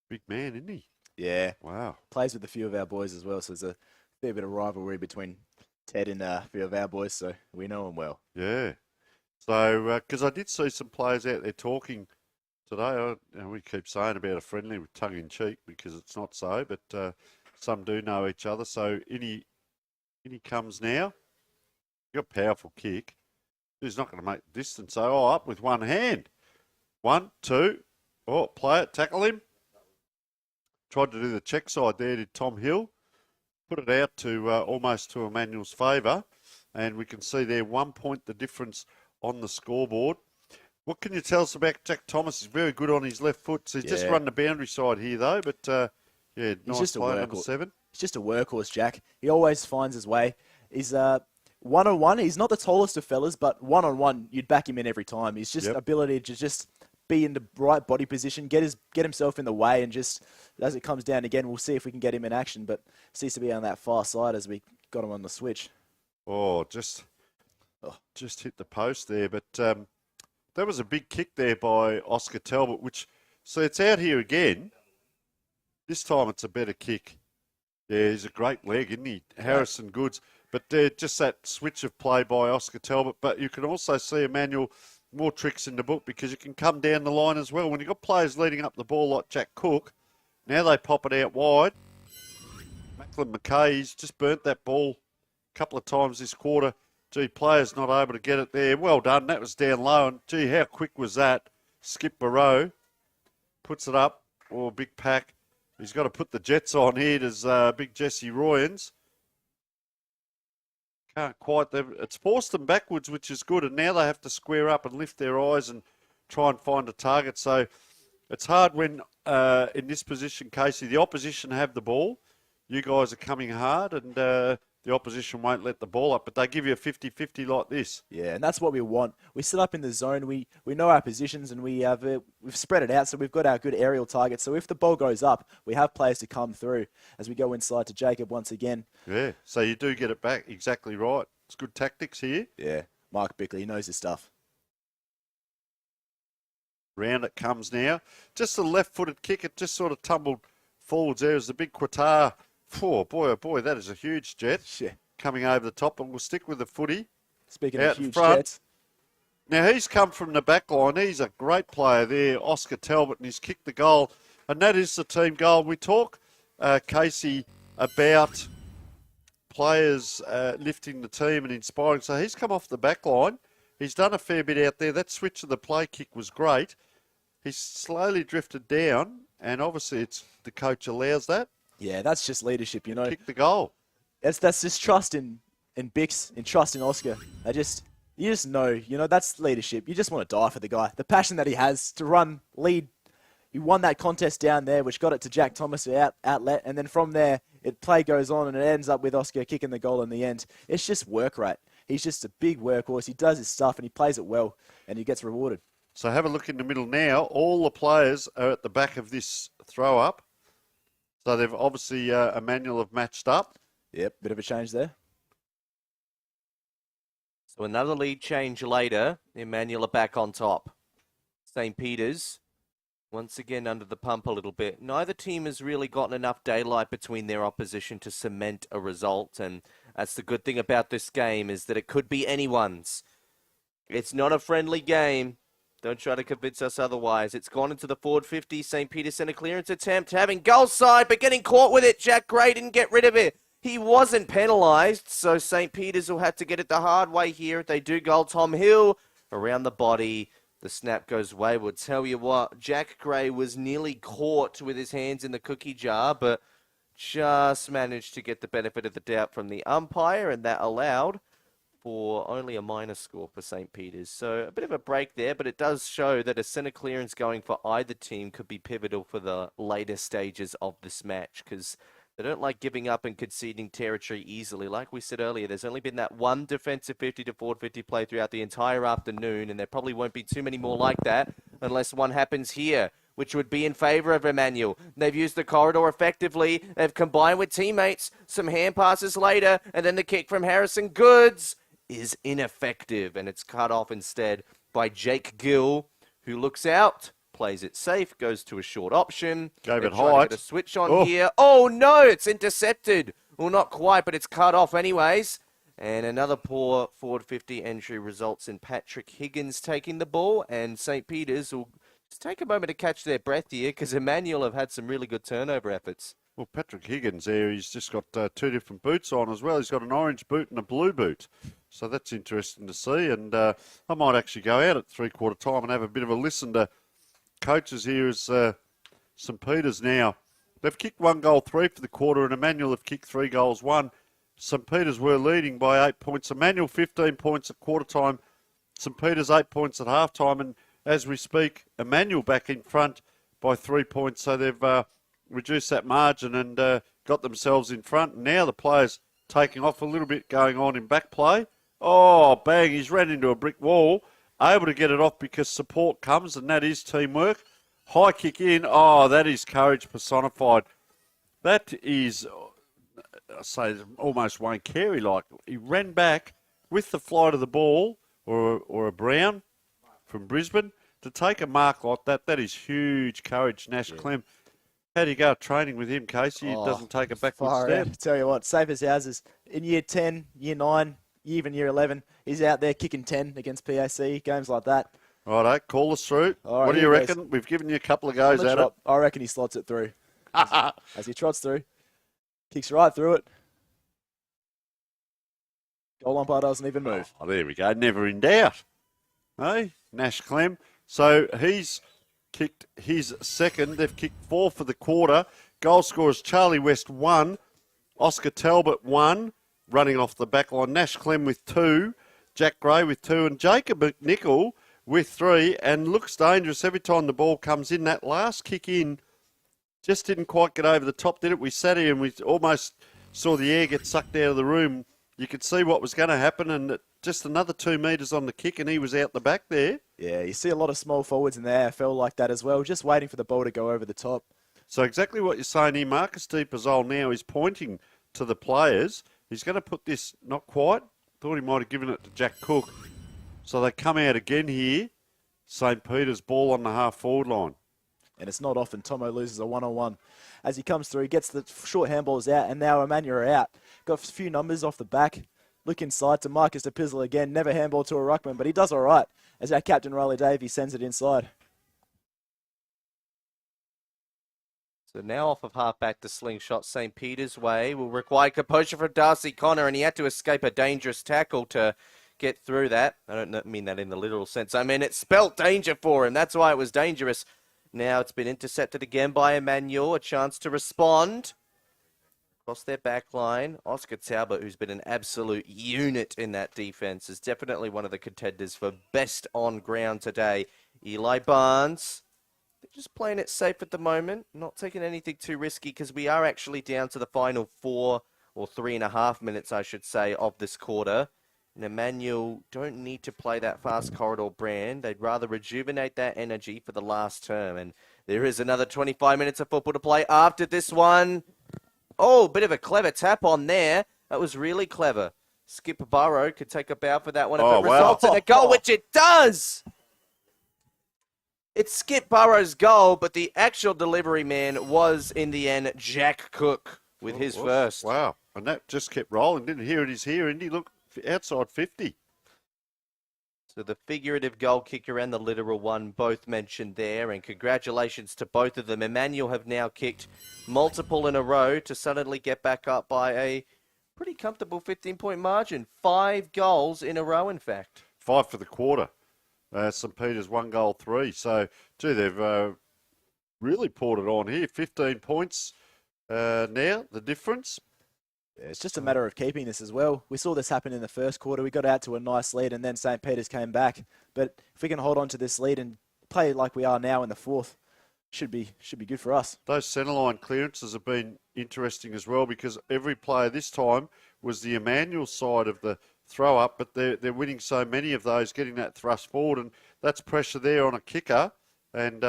Big man, isn't he? Yeah. Wow. Plays with a few of our boys as well, so there's a fair bit of rivalry between Ted and a few of our boys, so we know him well. Yeah. So, because I did see some players out there talking today. We keep saying about a friendly with tongue-in-cheek because it's not so, but some do know each other. So, in he comes now. Got a powerful kick. He's not going to make the distance. So, up with one hand. 1, 2. Oh, play it, tackle him. Tried to do the check side there, did Tom Hill. Put it out to almost to Emmanuel's favour. And we can see there 1 point the difference on the scoreboard. What can you tell us about Jack Thomas? He's very good on his left foot. So he's just run the boundary side here, though. But, yeah, he's nice play, number 7. He's just a workhorse, Jack. He always finds his way. He's one-on-one. He's not the tallest of fellas, but one-on-one, you'd back him in every time. He's just ability to just be in the right body position, get himself in the way, and just, as it comes down again, we'll see if we can get him in action. But seems to be on that far side as we got him on the switch. Oh, just hit the post there. But that was a big kick there by Oscar Talbot, which, so it's out here again. This time it's a better kick. Yeah, he's a great leg, isn't he? Harrison Goods. But just that switch of play by Oscar Talbot. But you can also see Emmanuel, more tricks in the book because you can come down the line as well. When you've got players leading up the ball like Jack Cook, now they pop it out wide. Macklin McKay's just burnt that ball a couple of times this quarter. Gee, players not able to get it there. Well done. That was down low. And gee, how quick was that? Skip Barrow puts it up. Oh, big pack. He's got to put the Jets on here. There's big Jesse Royans. Can't quite. It's forced them backwards, which is good. And now they have to square up and lift their eyes and try and find a target. So it's hard when, in this position, Casey, the opposition have the ball. You guys are coming hard and the opposition won't let the ball up. But they give you a 50-50 like this. Yeah, and that's what we want. We sit up in the zone. We know our positions and we've spread it out. So we've got our good aerial targets. So if the ball goes up, we have players to come through as we go inside to Jacob once again. Yeah, so you do get it back exactly right. It's good tactics here. Yeah, Mark Bickley, he knows his stuff. Round it comes now. Just a left-footed kick. It just sort of tumbled forwards there as the big Qatar. Oh boy, that is a huge jet coming over the top. And we'll stick with the footy. Speaking out of huge in front. jets. Now, he's come from the back line. He's a great player there, Oscar Talbot, and he's kicked the goal. And that is the team goal. We talk, Casey, about players lifting the team and inspiring. So he's come off the back line. He's done a fair bit out there. That switch of the play kick was great. He's slowly drifted down, and obviously it's the coach allows that. Yeah, that's just leadership, you know. Kick the goal. That's just trust in Bix and trust in Oscar. You just know, you know, that's leadership. You just want to die for the guy. The passion that he has to run, lead. He won that contest down there, which got it to Jack Thomas outlet, and then from there, play goes on, and it ends up with Oscar kicking the goal in the end. It's just work rate. He's just a big workhorse. He does his stuff, and he plays it well, and he gets rewarded. So have a look in the middle now. All the players are at the back of this throw-up. So they've obviously, Emmanuel have matched up. Yep, bit of a change there. So another lead change later. Emmanuel are back on top. St. Peter's once again under the pump a little bit. Neither team has really gotten enough daylight between their opposition to cement a result. And that's the good thing about this game, is that it could be anyone's. It's not a friendly game. Don't try to convince us otherwise. It's gone into the forward 50. St. Peter's sent a clearance attempt, having goal side, but getting caught with it. Jack Gray didn't get rid of it. He wasn't penalised, so St. Peter's will have to get it the hard way here. If they do goal, Tom Hill around the body. The snap goes wayward. Tell you what, Jack Gray was nearly caught with his hands in the cookie jar, but just managed to get the benefit of the doubt from the umpire, and that allowed for only a minor score for St. Peter's. So a bit of a break there, but it does show that a centre clearance going for either team could be pivotal for the later stages of this match, because they don't like giving up and conceding territory easily. Like we said earlier, there's only been that one defensive 50 to forward 50 play throughout the entire afternoon, and there probably won't be too many more like that unless one happens here, which would be in favour of Emmanuel. They've used the corridor effectively. They've combined with teammates. Some hand passes later, and then the kick from Harrison Goods is ineffective, and it's cut off instead by Jake Gill, who looks out, plays it safe, goes to a short option. Gave it high. A switch on here. Oh no, it's intercepted. Well, not quite, but it's cut off anyways. And another poor forward 50 entry results in Patrick Higgins taking the ball, and St. Peter's will just take a moment to catch their breath here, because Emmanuel have had some really good turnover efforts. Well, Patrick Higgins there, he's just got two different boots on as well. He's got an orange boot and a blue boot. So that's interesting to see. And I might actually go out at three-quarter time and have a bit of a listen to coaches here as St. Peter's now. They've kicked 1 goal, 3 for the quarter, and Emmanuel have kicked 3 goals, 1. St. Peter's were leading by 8 points. Emmanuel 15 points at quarter time. St. Peter's 8 points at half time. And as we speak, Emmanuel back in front by 3 points. So they've reduced that margin and got themselves in front. Now the players taking off a little bit going on in back play. Oh, bang, he's ran into a brick wall. Able to get it off because support comes, and that is teamwork. High kick in. Oh, that is courage personified. That is, I say, almost Wayne Carey-like. He ran back with the flight of the ball, or a Brown from Brisbane, to take a mark like that. That is huge courage, Nash Clem. How do you go training with him, Casey? He doesn't take a backward step. Tell you what, safe as houses. In year 10, year 9, even year 11, he's out there kicking 10 against PAC, games like that. Righto, call us through. Right, what do you reckon? We've given you a couple of goes at it. I reckon he slots it through. As he trots through, kicks right through it. Goal umpire doesn't even move. Oh, there we go. Never in doubt. Hey, Nash Clem. So he's kicked his second. They've kicked 4 for the quarter. Goal scorers Charlie West 1, Oscar Talbot 1, running off the back line. Nash Clem with 2, Jack Gray with 2, and Jacob McNichol with 3, and looks dangerous every time the ball comes in. That last kick in just didn't quite get over the top, did it? We sat here and we almost saw the air get sucked out of the room. You could see what was going to happen, and just another 2 metres on the kick, and he was out the back there. Yeah, you see a lot of small forwards in the AFL like that as well, just waiting for the ball to go over the top. So exactly what you're saying here, Marcus de Pizol now is pointing to the players. He's going to put this, not quite, Thought he might have given it to Jack Cook. So they come out again here. St. Peter's ball on the half-forward line. And it's not often Tomo loses a one-on-one. As he comes through, he gets the short handballs out, and now Emmanuel are out. Got a few numbers off the back. Look inside to Marcus de Pizzle again. Never handball to a ruckman, but he does all right as our captain, Riley Davies, sends it inside. So now off of half-back the slingshot, St. Peter's way will require composure from Darcy Connor, and he had to escape a dangerous tackle to get through that. I don't mean that in the literal sense. I mean, it spelt danger for him. That's why it was dangerous. Now it's been intercepted again by Emmanuel. A chance to respond. Across their back line, Oscar Talbot, who's been an absolute unit in that defense, is definitely one of the contenders for best on ground today. Eli Barnes, they're just playing it safe at the moment, not taking anything too risky because we are actually down to the final 4 or 3.5 minutes, I should say, of this quarter. And Emmanuel don't need to play that fast corridor brand. They'd rather rejuvenate that energy for the last term. And there is another 25 minutes of football to play after this one. Oh, bit of a clever tap on there. That was really clever. Skip Burrow could take a bow for that one if it results in a goal, which it does. It's Skip Burrow's goal, but the actual delivery man was, in the end, Jack Cook with his first. Wow. And that just kept rolling. Didn't hear it is here, Indy. Look, outside 50. So the figurative goal kicker and the literal one both mentioned there, and congratulations to both of them. Emmanuel have now kicked multiple in a row to suddenly get back up by a pretty comfortable 15-point margin. 5 goals in a row, in fact. 5 for the quarter. St. Peter's 1 goal, 3. So, gee, they've really poured it on here. 15 points now, the difference. It's just a matter of keeping this as well. We saw this happen in the first quarter. We got out to a nice lead, and then St. Peter's came back. But if we can hold on to this lead and play like we are now in the fourth, should be good for us. Those centre-line clearances have been interesting as well because every player this time was the Emmanuel side of the throw-up, but they're winning so many of those, getting that thrust forward, and that's pressure there on a kicker and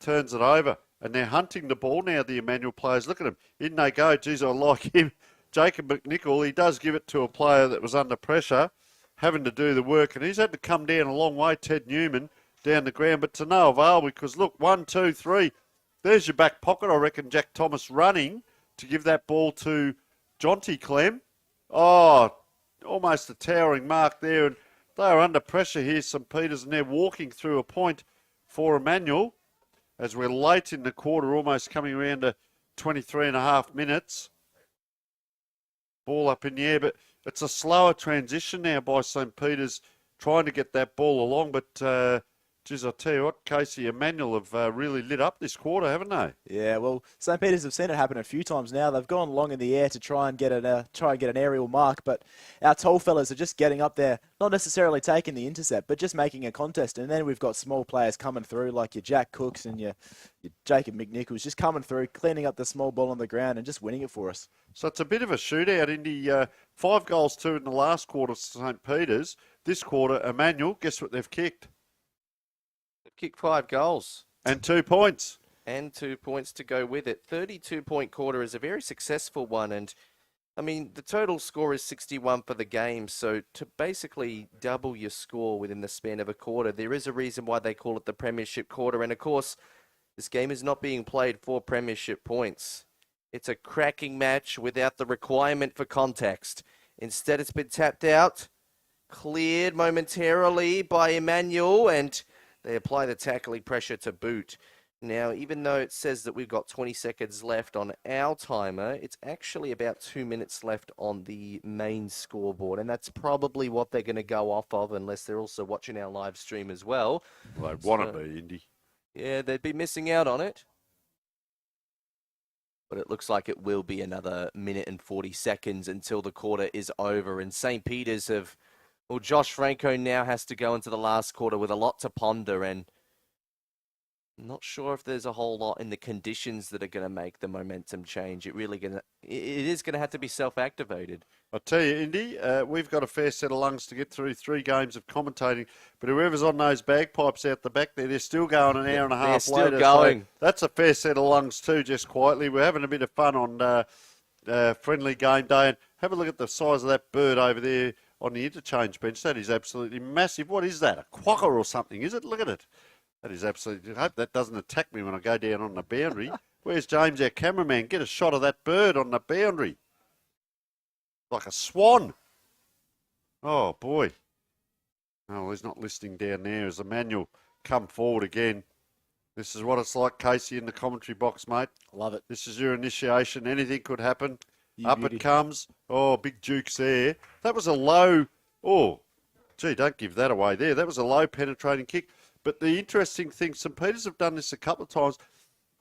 turns it over. And they're hunting the ball now, the Emmanuel players. Look at them. In they go. Geez, I like him. Jacob McNichol, he does give it to a player that was under pressure, having to do the work, and he's had to come down a long way, Ted Newman, down the ground, but to no avail because, look, 1, 2, 3, there's your back pocket, I reckon, Jack Thomas running to give that ball to Jonty Clem. Oh, almost a towering mark there, and they are under pressure here, St. Peter's, and they're walking through a point for Emmanuel as we're late in the quarter, almost coming around to 23.5 minutes. Ball up in the air, but it's a slower transition now by St. Peter's trying to get that ball along. But, geez, I'll tell you what, Casey, Emmanuel have really lit up this quarter, haven't they? Yeah, well, St. Peter's have seen it happen a few times now. They've gone long in the air to try and get an aerial mark, but our tall fellas are just getting up there, not necessarily taking the intercept, but just making a contest. And then we've got small players coming through, like your Jack Cooks and your Jacob McNichols, just coming through, cleaning up the small ball on the ground and just winning it for us. So it's a bit of a shootout, Indy. 5 goals, 2 in the last quarter, St. Peter's. This quarter, Emmanuel, guess what they've kicked? They've kicked 5 goals. And 2 points. And 2 points to go with it. 32-point quarter is a very successful one. And, I mean, the total score is 61 for the game. So to basically double your score within the span of a quarter, there is a reason why they call it the Premiership quarter. And, of course, this game is not being played for Premiership points. It's a cracking match without the requirement for context. Instead, it's been tapped out, cleared momentarily by Emmanuel, and they apply the tackling pressure to boot. Now, even though it says that we've got 20 seconds left on our timer, it's actually about 2 minutes left on the main scoreboard, and that's probably what they're going to go off of, unless they're also watching our live stream as well. Well, they want to be, Indy. Yeah, they'd be missing out on it. But it looks like it will be another minute and 40 seconds until the quarter is over. And St. Peter's have... Well, Josh Franco now has to go into the last quarter with a lot to ponder. And I'm not sure if there's a whole lot in the conditions that are going to make the momentum change. It is going to have to be self-activated. I'll tell you, Indy, we've got a fair set of lungs to get through 3 games of commentating, but whoever's on those bagpipes out the back there, they're still going an hour and a half later. They're still going. So that's a fair set of lungs too, just quietly. We're having a bit of fun on friendly game day. And have a look at the size of that bird over there on the interchange bench. That is absolutely massive. What is that? A quokka or something, is it? Look at it. That is absolutely... I hope that doesn't attack me when I go down on the boundary. Where's James, our cameraman? Get a shot of that bird on the boundary. Like a swan. Oh, boy. Oh, he's not listening down there as Emmanuel come forward again. This is what it's like, Casey, in the commentary box, mate. Love it. This is your initiation. Anything could happen. Up it comes. Oh, big jukes there. That was a low... Oh, gee, don't give that away there. That was a low penetrating kick. But the interesting thing, St Peters have done this a couple of times.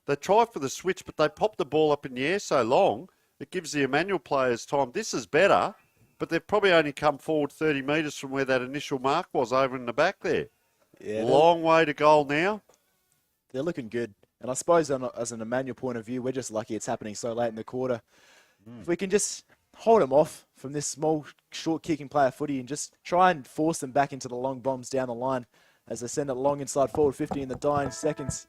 They try for the switch, but they pop the ball up in the air so long, it gives the Emmanuel players time. This is better, but they've probably only come forward 30 metres from where that initial mark was over in the back there. Yeah, long way to goal now. They're looking good. And I suppose as an Emmanuel point of view, we're just lucky it's happening so late in the quarter. If we can just hold them off from this small, short kicking player footy and just try and force them back into the long bombs down the line as they send it long inside forward 50 in the dying seconds.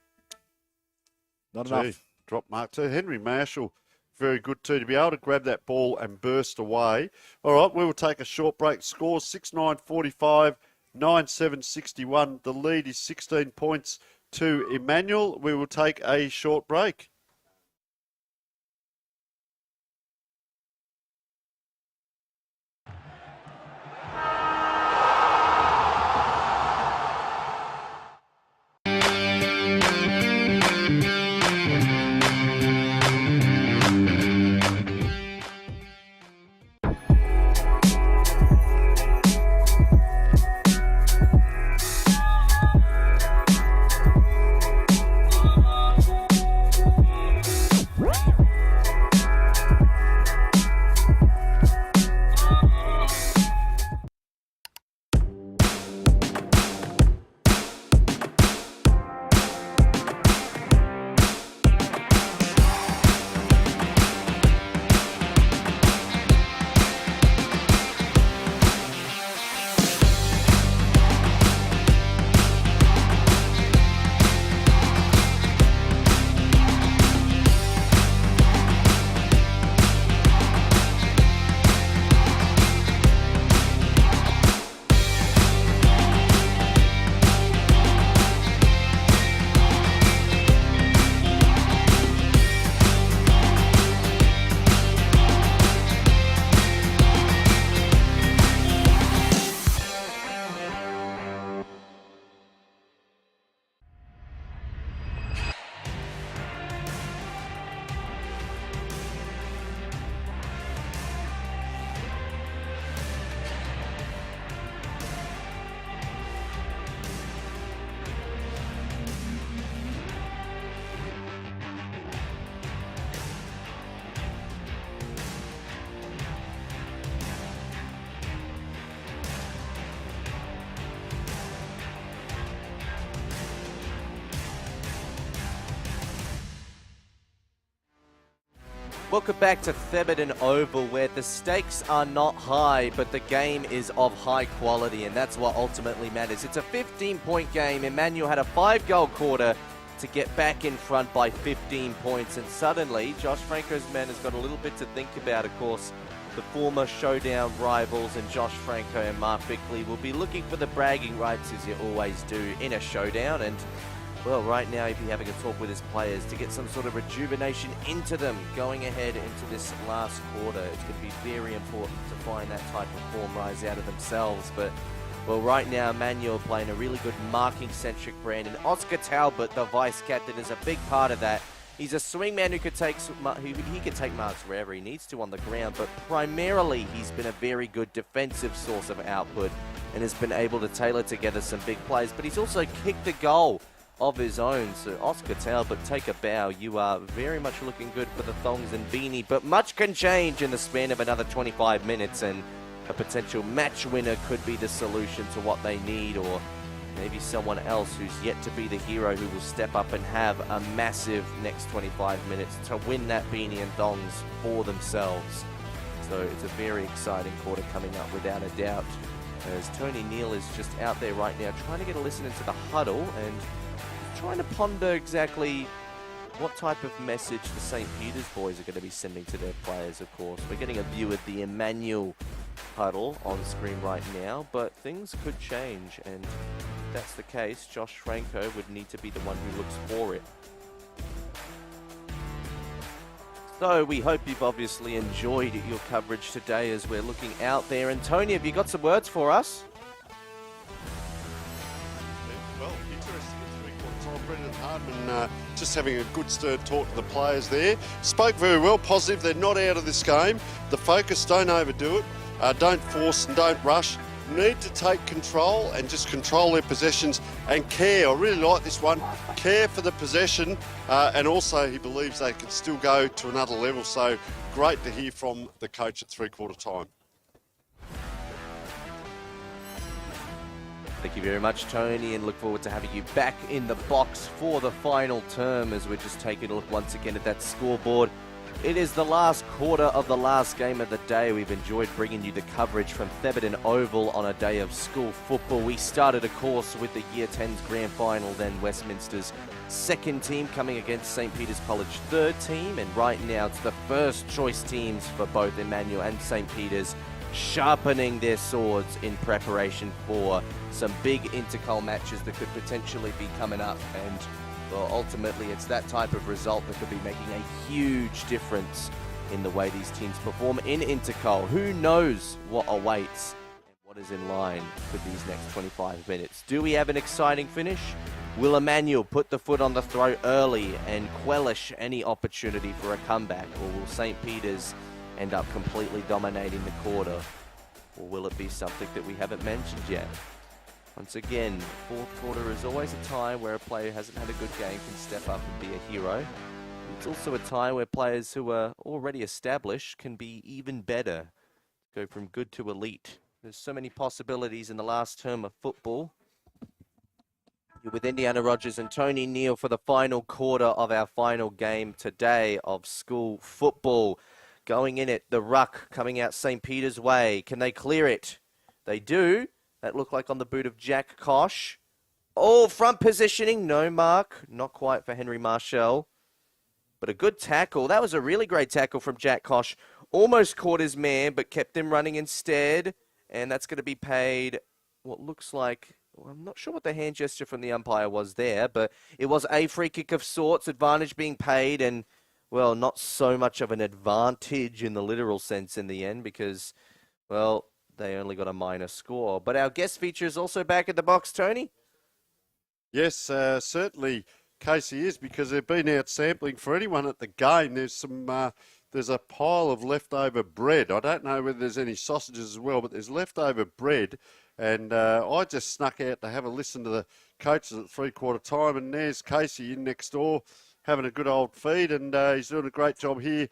Not enough. Drop mark too. Henry Marshall, very good too, to be able to grab that ball and burst away. All right, we will take a short break. Score 6-9-45, 9-7-61. The lead is 16 points to Emmanuel. We will take a short break. Welcome back to Thebarton Oval, where the stakes are not high, but the game is of high quality, and that's what ultimately matters. It's a 15-point game. Emmanuel had a 5-goal quarter to get back in front by 15 points, and suddenly Josh Franco's men has got a little bit to think about. Of course, the former showdown rivals and Josh Franco and Mark Bickley will be looking for the bragging rights, as you always do in a showdown. And well, right now he'd be having a talk with his players to get some sort of rejuvenation into them going ahead into this last quarter. It's going to be very important to find that type of form rise out of themselves. But, well, right now, Emmanuel playing a really good marking-centric brand. And Oscar Talbot, the vice-captain, is a big part of that. He's a swingman who could take he can take marks wherever he needs to on the ground, but primarily he's been a very good defensive source of output and has been able to tailor together some big plays. But he's also kicked the goal of his own. So Oscar Talbot, take a bow. You are very much looking good for the thongs and beanie, but much can change in the span of another 25 minutes, and a potential match winner could be the solution to what they need, or maybe someone else who's yet to be the hero who will step up and have a massive next 25 minutes to win that beanie and thongs for themselves. So it's a very exciting quarter coming up without a doubt, as Tony Neal is just out there right now trying to get a listen into the huddle and trying to ponder exactly what type of message the St. Peter's boys are going to be sending to their players, of course. We're getting a view of the Emmanuel huddle on screen right now, but things could change, and if that's the case, Josh Franco would need to be the one who looks for it. So we hope you've obviously enjoyed your coverage today as we're looking out there. And Tony, have you got some words for us? Well, interesting in three-quarter time. Brendan Hardman just having a good stern talk to the players there. Spoke very well, positive. They're not out of this game. The focus, don't overdo it. Don't force and don't rush. Need to take control and just control their possessions and care. I really like this one. Care for the possession, and also he believes they can still go to another level. So great to hear from the coach at three-quarter time. Thank you very much, Tony, and look forward to having you back in the box for the final term as we're just taking a look once again at that scoreboard. It is the last quarter of the last game of the day. We've enjoyed bringing you the coverage from Thebarton Oval on a day of school football. We started, of course, with the Year 10's grand final, then Westminster's second team coming against St. Peter's College third team. And right now it's the first choice teams for both Emmanuel and St. Peter's sharpening their swords in preparation for some big intercol matches that could potentially be coming up. And well, ultimately, it's that type of result that could be making a huge difference in the way these teams perform in Intercol. Who knows what awaits and what is in line for these next 25 minutes? Do we have an exciting finish? Will Emmanuel put the foot on the throat early and quellish any opportunity for a comeback? Or will St. Peter's end up completely dominating the quarter? Or will it be something that we haven't mentioned yet? Once again, fourth quarter is always a time where a player who hasn't had a good game can step up and be a hero. It's also a time where players who are already established can be even better, go from good to elite. There's so many possibilities in the last term of football. You're with Indiana Rogers and Tony Neal for the final quarter of our final game today of school football. Going in it, the ruck coming out St. Peter's way. Can they clear it? They do. That looked like on the boot of Jack Kosh. Oh, front positioning. No mark. Not quite for Henry Marshall. But a good tackle. That was a really great tackle from Jack Kosh. Almost caught his man, but kept him running instead. And that's going to be paid what looks like... Well, I'm not sure what the hand gesture from the umpire was there, but it was a free kick of sorts. Advantage being paid and, well, not so much of an advantage in the literal sense in the end because, well... they only got a minor score. But our guest feature is also back at the box, Tony? Yes, certainly Casey is, because they've been out sampling for anyone at the game. There's a pile of leftover bread. I don't know whether there's any sausages as well, but there's leftover bread. And I just snuck out to have a listen to the coaches at three-quarter time. And there's Casey in next door having a good old feed. And he's doing a great job here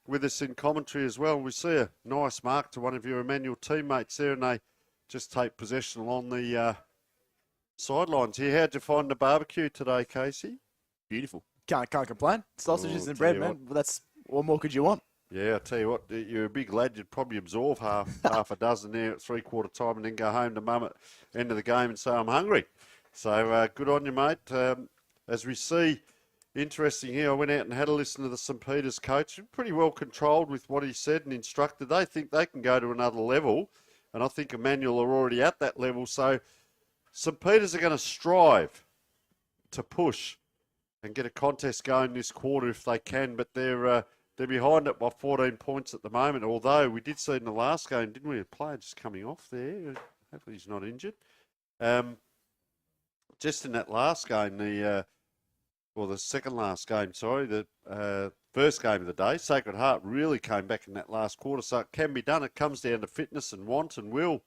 with us in commentary as well. We see a nice mark to one of your Emmanuel teammates there, and they just take possession along the sidelines here. How'd you find the barbecue today, Casey? Beautiful. Can't complain. Sausages and bread, man. Well, what more could you want? Yeah, I tell you what, you're a big lad. You'd probably absorb half a dozen there at three-quarter time and then go home to mum at the end of the game and say, I'm hungry. So good on you, mate. As we see... Interesting here, I went out and had a listen to the St. Peter's coach. Pretty well controlled with what he said and instructed. They think they can go to another level, and I think Emmanuel are already at that level. So St. Peter's are going to strive to push and get a contest going this quarter if they can, but they're behind it by 14 points at the moment, although we did see in the last game, didn't we, a player just coming off there. Hopefully he's not injured. Just in that last game, the second last game, sorry, the first game of the day, Sacred Heart really came back in that last quarter, so it can be done. It comes down to fitness and want and will.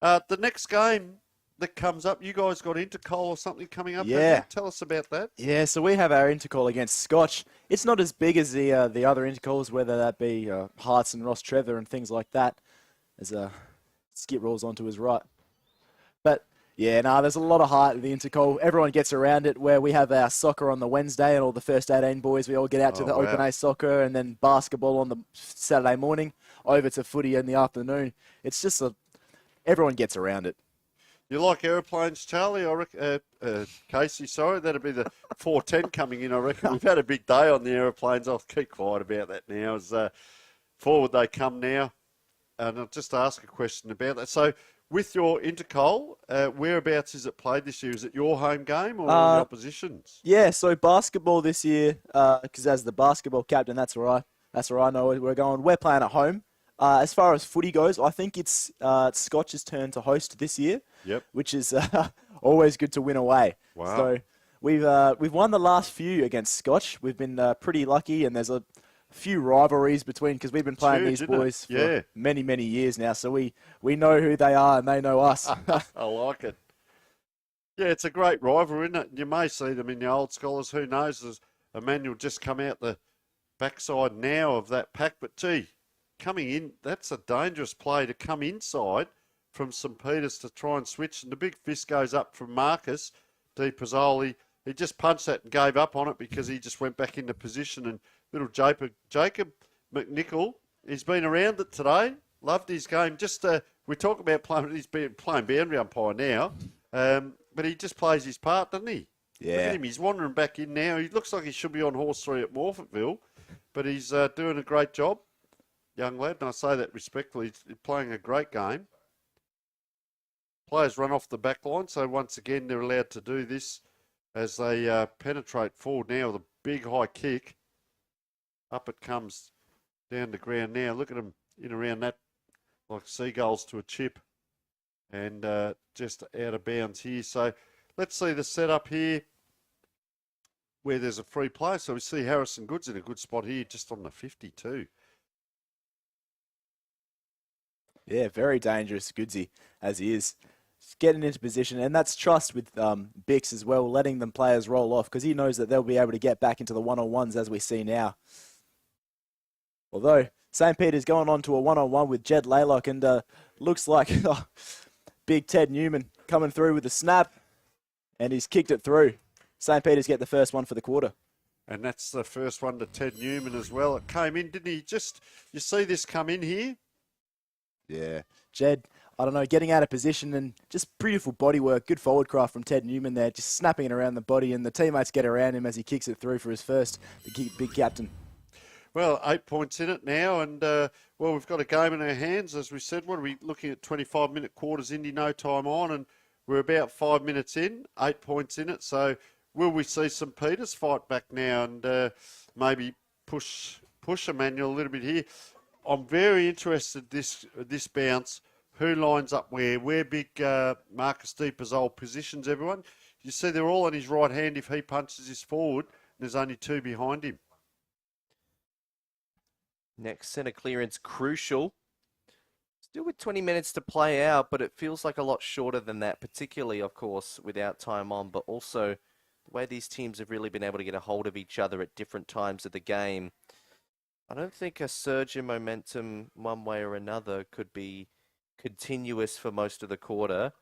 The next game that comes up, you guys got Intercol or something coming up? Yeah. Tell us about that. Yeah, so we have our Intercol against Scotch. It's not as big as the other Intercols, whether that be Hearts and Ross Trevor and things like that, as Skip rolls onto his right. But... yeah, there's a lot of heart in the Intercol. Everyone gets around it, where we have our soccer on the Wednesday and all the first 18 boys, we all get out to the Open A soccer, and then basketball on the Saturday morning, over to footy in the afternoon. It's just everyone gets around it. You like aeroplanes, Charlie? I reckon, Casey, sorry, that'd be the 410 coming in, I reckon. We've had a big day on the aeroplanes. I'll keep quiet about that now. As forward they come now. and I'll just ask a question about that. So, with your Intercol, whereabouts is it played this year? Is it your home game or the opposition's? Yeah, so basketball this year, because as the basketball captain, that's where I know we're going. We're playing at home. As far as footy goes, I think it's Scotch's turn to host this year. Yep. Which is always good to win away. Wow. So we've won the last few against Scotch. We've been pretty lucky, and there's a few rivalries between, because we've been playing these boys for many, many years now. So we know who they are and they know us. I like it. Yeah, it's a great rivalry, isn't it? You may see them in the old scholars. Who knows? As Emmanuel just come out the backside now of that pack. But, gee, coming in, that's a dangerous play to come inside from St. Peter's to try and switch. And the big fist goes up from Marcus Di Pizzoli. He just punched that and gave up on it because he just went back into position. And little Jacob McNichol, he's been around it today. Loved his game. Just we talk about playing. He's been playing boundary umpire now, but he just plays his part, doesn't he? Yeah. Look at him. He's wandering back in now. He looks like he should be on horse 3 at Morphettville, but he's doing a great job, young lad. And I say that respectfully. He's playing a great game. Players run off the back line, so once again they're allowed to do this as they penetrate forward now with a big high kick. Up it comes down the ground now. Look at them in around that like seagulls to a chip, and just out of bounds here. So let's see the setup here where there's a free play. So we see Harrison Goods in a good spot here just on the 52. Yeah, very dangerous, Goodsy, as he is. Just getting into position, and that's trust with Bix as well, letting them players roll off, because he knows that they'll be able to get back into the one-on-ones as we see now. Although St. Peter's going on to a one-on-one with Jed Laylock, and looks like big Ted Newman coming through with a snap, and he's kicked it through. St. Peter's get the first one for the quarter. And that's the first one to Ted Newman as well. It came in, didn't he? You see this come in here? Yeah. Jed, I don't know, getting out of position and just beautiful body work. Good forward craft from Ted Newman there, just snapping it around the body, and the teammates get around him as he kicks it through for his first, the big captain. Well, 8 points in it now, and we've got a game in our hands. As we said, what are we looking at? 25-minute quarters, Indy, no time on, and we're about 5 minutes in, 8 points in it. So will we see St. Peter's fight back now and maybe push Emmanuel a little bit here? I'm very interested this bounce. Who lines up where big Marcus Di Pizzoli positions everyone. You see they're all on his right hand if he punches his forward, and there's only 2 behind him. Next centre clearance crucial. Still with 20 minutes to play out, but it feels like a lot shorter than that, particularly, of course, without time on, but also the way these teams have really been able to get a hold of each other at different times of the game. I don't think a surge in momentum one way or another could be continuous for most of the quarter,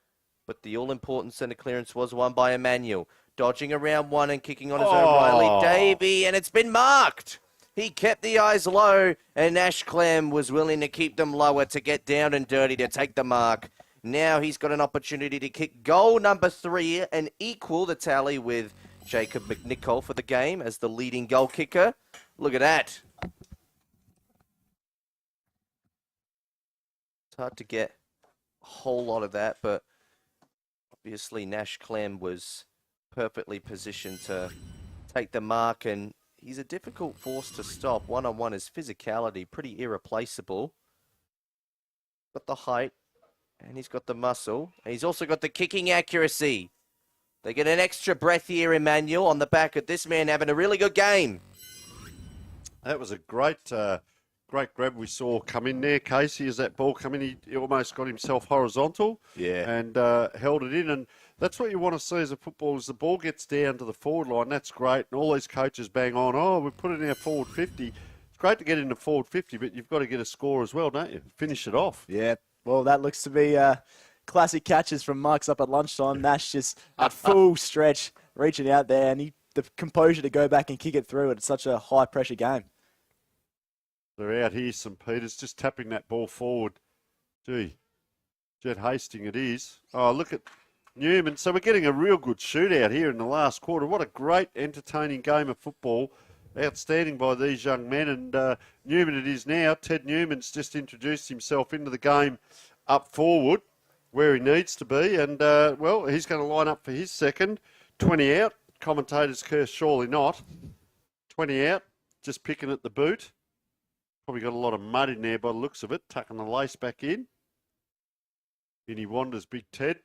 but the all-important centre clearance was won by Emmanuel, dodging around one and kicking on his own Riley Davey, and it's been marked. He kept the eyes low, and Ash Clem was willing to keep them lower to get down and dirty to take the mark. Now he's got an opportunity to kick goal number 3 and equal the tally with Jacob McNichol for the game as the leading goal kicker. Look at that. It's hard to get a whole lot of that, but obviously Nash Clem was perfectly positioned to take the mark, and he's a difficult force to stop. One-on-one is physicality, pretty irreplaceable. Got the height, and he's got the muscle, and he's also got the kicking accuracy. They get an extra breath here, Emmanuel, on the back of this man having a really good game. That was a great grab we saw come in there, Casey, as that ball come in. He almost got himself horizontal and held it in. And that's what you want to see as a footballer, is the ball gets down to the forward line. That's great. And all these coaches bang on, we put it in our forward 50. It's great to get in the forward 50, but you've got to get a score as well, don't you? Finish it off. Yeah, well, that looks to be classic catches from Marks up at lunchtime. Nash just at full stretch, reaching out there, and the composure to go back and kick it through. It's such a high-pressure game. They're out here, St. Peter's, just tapping that ball forward. Gee, Jet Hastings it is. Oh, look at Newman. So we're getting a real good shootout here in the last quarter. What a great, entertaining game of football outstanding by these young men. And Newman it is now. Ted Newman's just introduced himself into the game up forward where he needs to be. And, well, he's going to line up for his second. 20 out. Commentators curse, surely not. 20 out. Just picking at the boot. Probably got a lot of mud in there by the looks of it. Tucking the lace back in. In he wanders, Big Ted.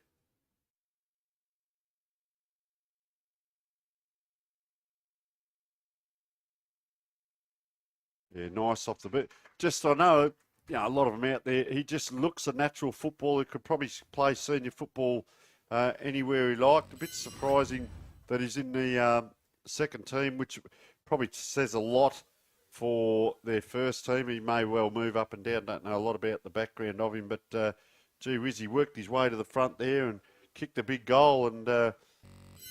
Yeah, nice off the boot. Just, I know, a lot of them out there. He just looks a natural footballer. He could probably play senior football anywhere he liked. A bit surprising that he's in the second team, which probably says a lot for their first team. He may well move up and down. Don't know a lot about the background of him, but gee whiz, he worked his way to the front there and kicked a big goal, and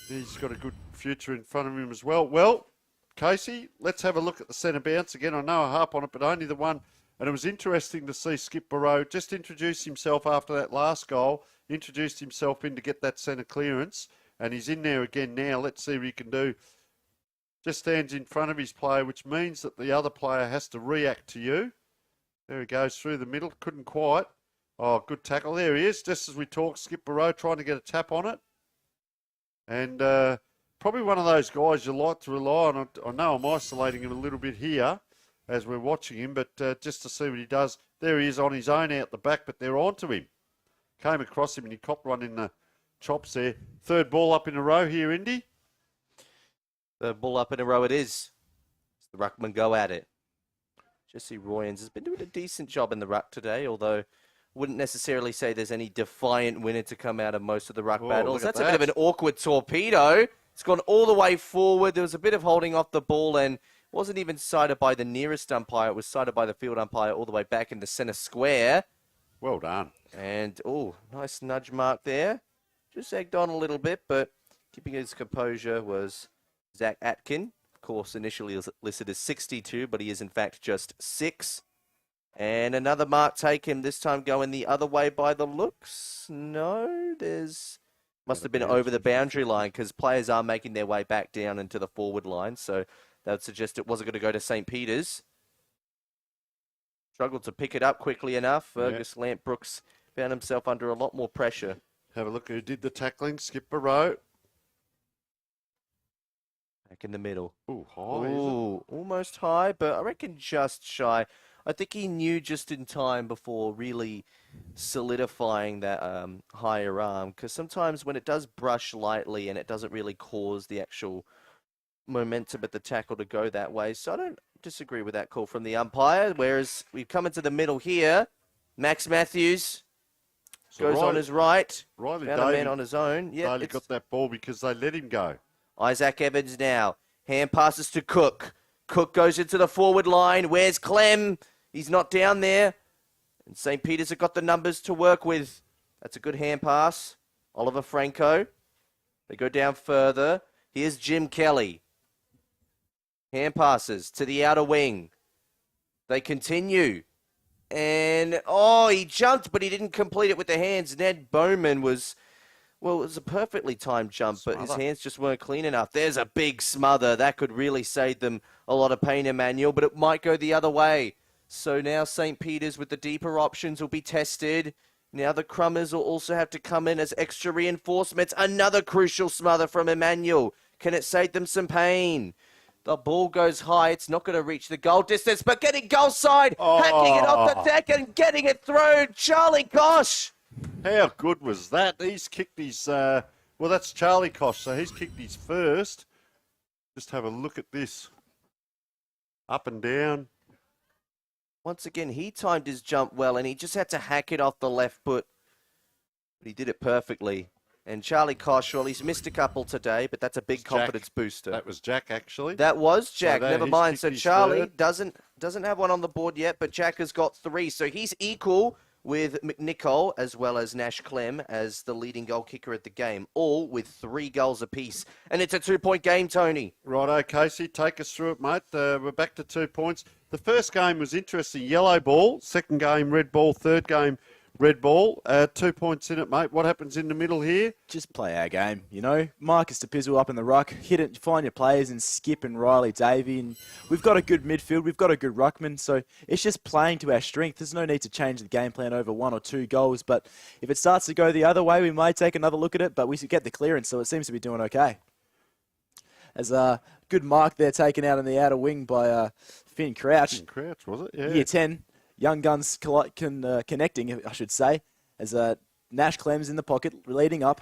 he's got a good future in front of him as well. Well, Casey, let's have a look at the centre bounce again. I know I harp on it, but only the one. And it was interesting to see Skip Barrow just introduce himself after that last goal, introduced himself in to get that centre clearance, and he's in there again now. Let's see what he can do. Just stands in front of his player, which means that the other player has to react to you. There he goes through the middle. Couldn't quite. Oh, good tackle. There he is. Just as we talk, Skip Barrow trying to get a tap on it. And probably one of those guys you like to rely on. I know I'm isolating him a little bit here as we're watching him, but just to see what he does. There he is on his own out the back, but they're onto him. Came across him and he copped one in the chops there. Third ball up in a row here, Indy. Third ball up in a row it is. The ruckman go at it. Jesse Royans has been doing a decent job in the ruck today, although wouldn't necessarily say there's any defiant winner to come out of most of the ruck battles. That's a bit of an awkward torpedo. It's gone all the way forward. There was a bit of holding off the ball and wasn't even sighted by the nearest umpire. It was sighted by the field umpire all the way back in the centre square. Well done. And, oh, nice nudge mark there. Just egged on a little bit, but keeping his composure was Zach Atkin. Of course, initially listed as 62, but he is in fact just 6. And another mark taken, this time going the other way by the looks. No, must have been over the boundary line because players are making their way back down into the forward line. So that would suggest it wasn't going to go to St. Peter's. Struggled to pick it up quickly enough. Fergus Lampbrooks found himself under a lot more pressure. Have a look who did the tackling. Skip Barrow. Back in the middle. Ooh, high. Ooh, almost high, but I reckon just shy. I think he knew just in time before really solidifying that higher arm, because sometimes when it does brush lightly and it doesn't really cause the actual momentum at the tackle to go that way. So I don't disagree with that call from the umpire, whereas we come into the middle here. Max Matthews goes on his right. Riley found a man on his own. Yeah, Riley got that ball because they let him go. Isaac Evans now. Hand passes to Cook. Cook goes into the forward line. Where's Clem? He's not down there. And St. Peter's have got the numbers to work with. That's a good hand pass. Oliver Franco. They go down further. Here's Jim Kelly. Hand passes to the outer wing. They continue. And, oh, he jumped, but he didn't complete it with the hands. Ned Bowman was... Well, it was a perfectly timed jump, but his hands just weren't clean enough. There's a big smother. That could really save them a lot of pain, Emmanuel, but it might go the other way. So now St. Peter's with the deeper options will be tested. Now the Crummers will also have to come in as extra reinforcements. Another crucial smother from Emmanuel. Can it save them some pain? The ball goes high. It's not going to reach the goal distance, but getting goal side, hacking it off the deck and getting it through. Charlie Kosh. How good was that? He's kicked his, well, that's Charlie Kosh, so he's kicked his first. Just have a look at this. Up and down. Once again, he timed his jump well, and he just had to hack it off the left foot. But he did it perfectly. And Charlie Kosh, well, he's missed a couple today, but that's a big confidence booster. That was Jack, actually. That was Jack, so never mind. So Charlie third. doesn't have one on the board yet, but Jack has got 3. So he's equal with McNichol as well as Nash Clem as the leading goal kicker at the game, all with 3 goals apiece. And it's a 2-point game, Tony. Righto, Casey, take us through it, mate. We're back to 2 points. The first game was interesting. Yellow ball, second game red ball, third game red ball. 2 points in it, mate. What happens in the middle here? Just play our game, you know. Marcus DePizzle up in the ruck, hit it, find your players and Skip and Riley Davey. And we've got a good midfield, we've got a good ruckman, so it's just playing to our strength. There's no need to change the game plan over 1 or 2 goals, but if it starts to go the other way, we may take another look at it, but we get the clearance, so it seems to be doing okay. As a good mark there taken out in the outer wing by Finn Crouch. Finn Crouch, was it? Yeah. Year 10. Young guns connecting, I should say, as Nash Clem's in the pocket, leading up.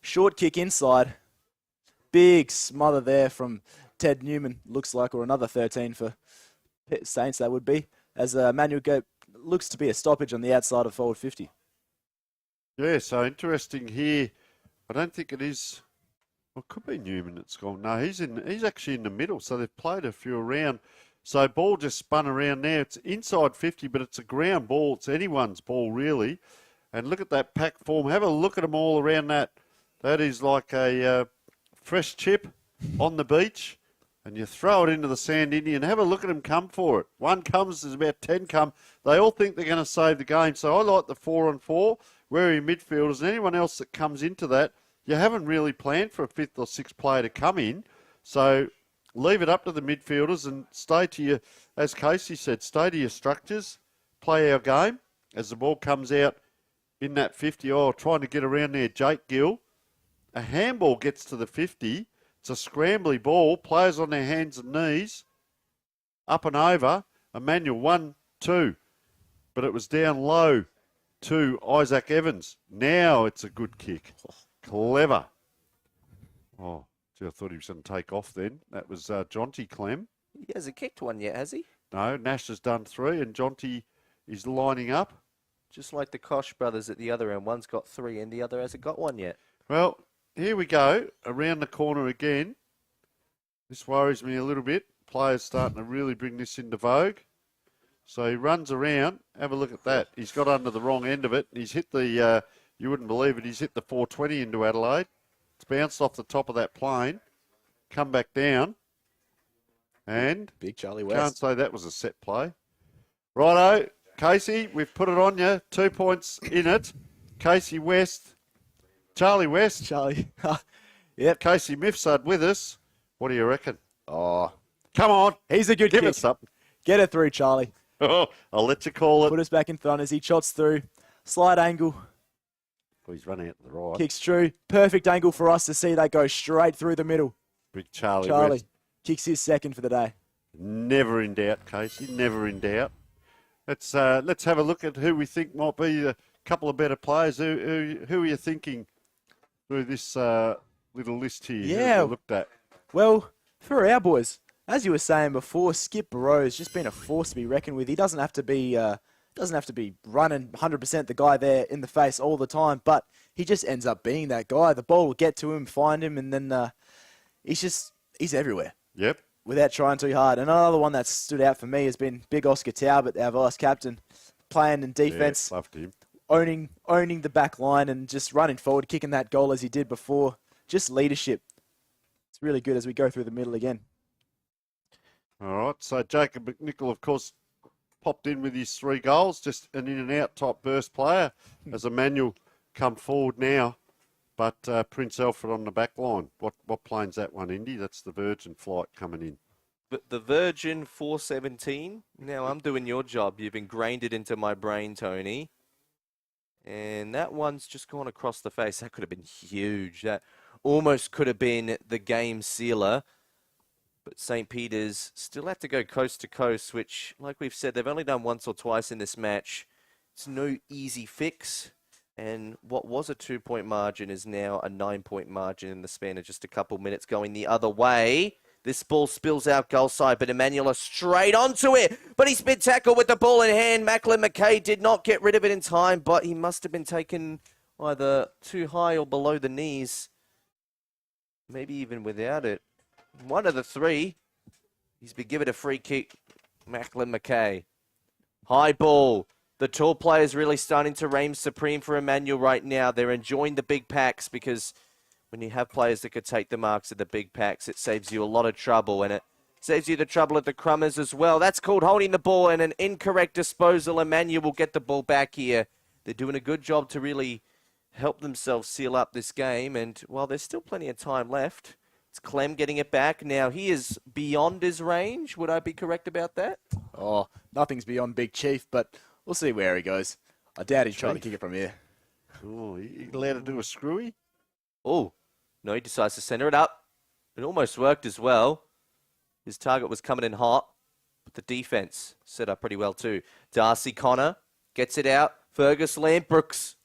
Short kick inside. Big smother there from Ted Newman, looks like, or another 13 for Saints, that would be. As Manuel looks to be a stoppage on the outside of forward 50. Yeah, so interesting here. I don't think it is. Well, it could be Newman that's gone. No, he's actually in the middle, so they've played a few around. So ball just spun around there. It's inside 50, but it's a ground ball. It's anyone's ball, really. And look at that pack form. Have a look at them all around that. That is like a fresh chip on the beach. And you throw it into the sand, Indian. Have a look at them come for it. One comes, there's about 10 come. They all think they're going to save the game. So I like the 4-on-4, wary midfielders, and anyone else that comes into that. You haven't really planned for a 5th or 6th player to come in. So leave it up to the midfielders and stay to your, as Casey said, stay to your structures, play our game. As the ball comes out in that 50, trying to get around there, Jake Gill. A handball gets to the 50. It's a scrambly ball. Players on their hands and knees. Up and over. Emmanuel 1-2. But it was down low to Isaac Evans. Now it's a good kick. Clever. Oh, gee, I thought he was going to take off then. That was Jonty Clem. He hasn't kicked one yet, has he? No, Nash has done 3 and Jonty is lining up. Just like the Kosh brothers at the other end. One's got 3 and the other hasn't got one yet. Well, here we go. Around the corner again. This worries me a little bit. Players starting to really bring this into vogue. So he runs around. Have a look at that. He's got under the wrong end of it. He's hit the, you wouldn't believe it, he's hit the 420 into Adelaide. It's bounced off the top of that plane. Come back down. And Big Charlie West. Can't say that was a set play. Righto, Casey, we've put it on you. 2 points in it. Casey West. Charlie West. Charlie. Yep. Casey Mifsud with us. What do you reckon? Oh, come on. He's a good Give kick. us something. Get it through, Charlie. Oh, I'll let you call it. Put us back in front as he shots through. Slight angle. Oh, he's running out to the right. Kicks true. Perfect angle for us to see that go straight through the middle. Big Charlie West. West. Kicks his second for the day. Never in doubt, Casey. Never in doubt. Let's have a look at who we think might be a couple of better players. Who are you thinking through this little list here? Who have you looked at? Well, for our boys, as you were saying before, Skip Burrow's just been a force to be reckoned with. He doesn't have to be running 100% the guy there in the face all the time, but he just ends up being that guy. The ball will get to him, find him, and then he's everywhere. Yep. Without trying too hard. And another one that stood out for me has been big Oscar Talbot, our vice captain, playing in defence, loved him. owning the back line and just running forward, kicking that goal as he did before. Just leadership. It's really good as we go through the middle again. All right, so Jacob McNichol, of course, popped in with his 3 goals, just an in-and-out type burst player as Emmanuel come forward now. But Prince Alfred on the back line. What plane's that one, Indy? That's the Virgin flight coming in. The Virgin 417. Now I'm doing your job. You've ingrained it into my brain, Tony. And that one's just gone across the face. That could have been huge. That almost could have been the game sealer. But St. Peter's still had to go coast to coast, which, like we've said, they've only done once or twice in this match. It's no easy fix. And what was a 2-point margin is now a 9-point margin in the span of just a couple minutes going the other way. This ball spills out goal side, but Emmanuel straight onto it. But he's been tackled with the ball in hand. Macklin McKay did not get rid of it in time, but he must have been taken either too high or below the knees. Maybe even without it. One of the 3. He's been given a free kick. Macklin McKay. High ball. The tall players really starting to reign supreme for Emmanuel right now. They're enjoying the big packs because when you have players that could take the marks of the big packs, it saves you a lot of trouble, and it saves you the trouble at the crummers as well. That's called holding the ball and an incorrect disposal. Emmanuel will get the ball back here. they're doing a good job to really help themselves seal up this game. And while there's still plenty of time left, it's Clem getting it back. Now, he is beyond his range. Would I be correct about that? Oh, nothing's beyond Big Chief, but we'll see where he goes. I doubt he's trying to kick it from here. Oh, he allowed to do a screwy? Oh, no, he decides to center it up. It almost worked as well. His target was coming in hot, but the defense set up pretty well too. Darcy Connor gets it out. Fergus Lambrooks,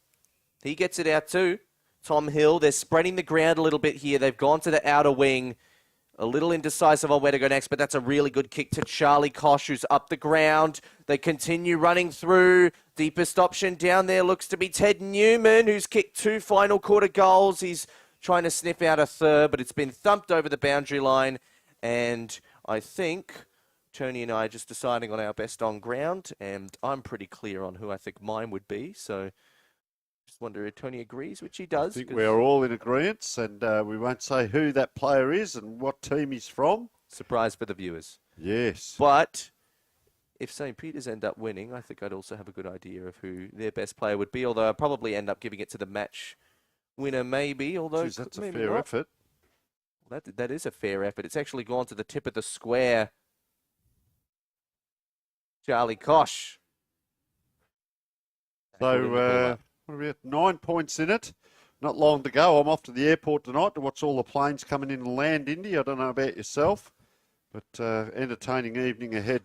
he gets it out too. Tom Hill, they're spreading the ground a little bit here. They've gone to the outer wing. A little indecisive on where to go next, but that's a really good kick to Charlie Kosh, who's up the ground. They continue running through. Deepest option down there looks to be Ted Newman, who's kicked 2 final quarter goals. He's trying to sniff out a third, but it's been thumped over the boundary line. And I think Tony and I are just deciding on our best on ground, and I'm pretty clear on who I think mine would be. So just wonder if Tony agrees, which he does. I think we're all in agreement, and we won't say who that player is and what team he's from. Surprise for the viewers. Yes. But if St. Peter's end up winning, I think I'd also have a good idea of who their best player would be, although I'd probably end up giving it to the match winner maybe, although Jeez, that's a maybe fair not. effort. That is a fair effort. It's actually gone to the tip of the square. Charlie Kosh. So, what about 9 points in it? Not long to go. I'm off to the airport tonight to watch all the planes coming in and land, Indy. I don't know about yourself, but entertaining evening ahead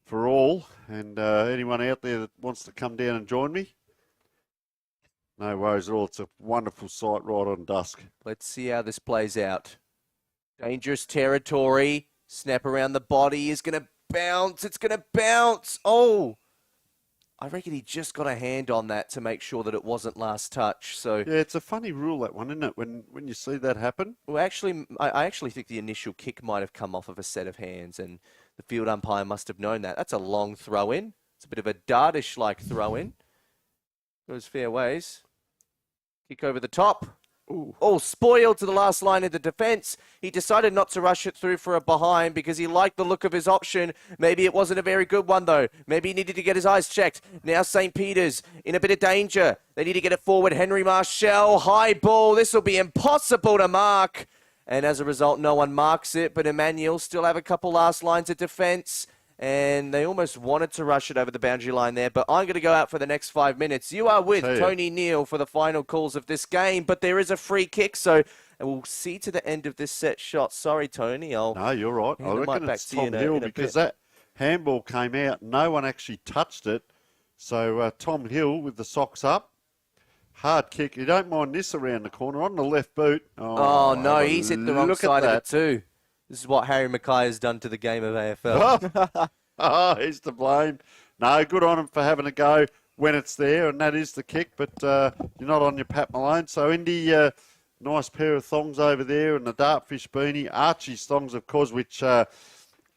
for all. And anyone out there that wants to come down and join me, no worries at all. It's a wonderful sight right on dusk. Let's see how this plays out. Dangerous territory. Snap around the body is going to bounce. It's going to bounce. Oh, I reckon he just got a hand on that to make sure that it wasn't last touch. So yeah, it's a funny rule, that one, isn't it? When you see that happen. Well, actually, I actually think the initial kick might have come off of a set of hands, and the field umpire must have known that. That's a long throw in. It's a bit of a dartish-like throw in. Goes fair ways. Kick over the top. Ooh. Oh, spoiled to the last line of the defence. He decided not to rush it through for a behind because he liked the look of his option. Maybe it wasn't a very good one, though. Maybe he needed to get his eyes checked. Now St. Peter's in a bit of danger. They need to get it forward. Henry Marshall, high ball. This will be impossible to mark. And as a result, no one marks it. But Emmanuel still have a couple last lines of defence. And they almost wanted to rush it over the boundary line there. But I'm going to go out for the next 5 minutes. You are with Tony Neal for the final calls of this game. But there is a free kick, so we'll see to the end of this set shot. Sorry, Tony. No, you're right. I reckon it's Tom Hill because that handball came out. No one actually touched it. So Tom Hill with the socks up. Hard kick. You don't mind this around the corner on the left boot. Oh no, he's hit the wrong side of it too. This is what Harry Mackay has done to the game of AFL. Oh, he's to blame. No, good on him for having a go when it's there, and that is the kick, but you're not on your Pat Malone. So, Indy, nice pair of thongs over there, and the Dartfish beanie. Archie's thongs, of course, which,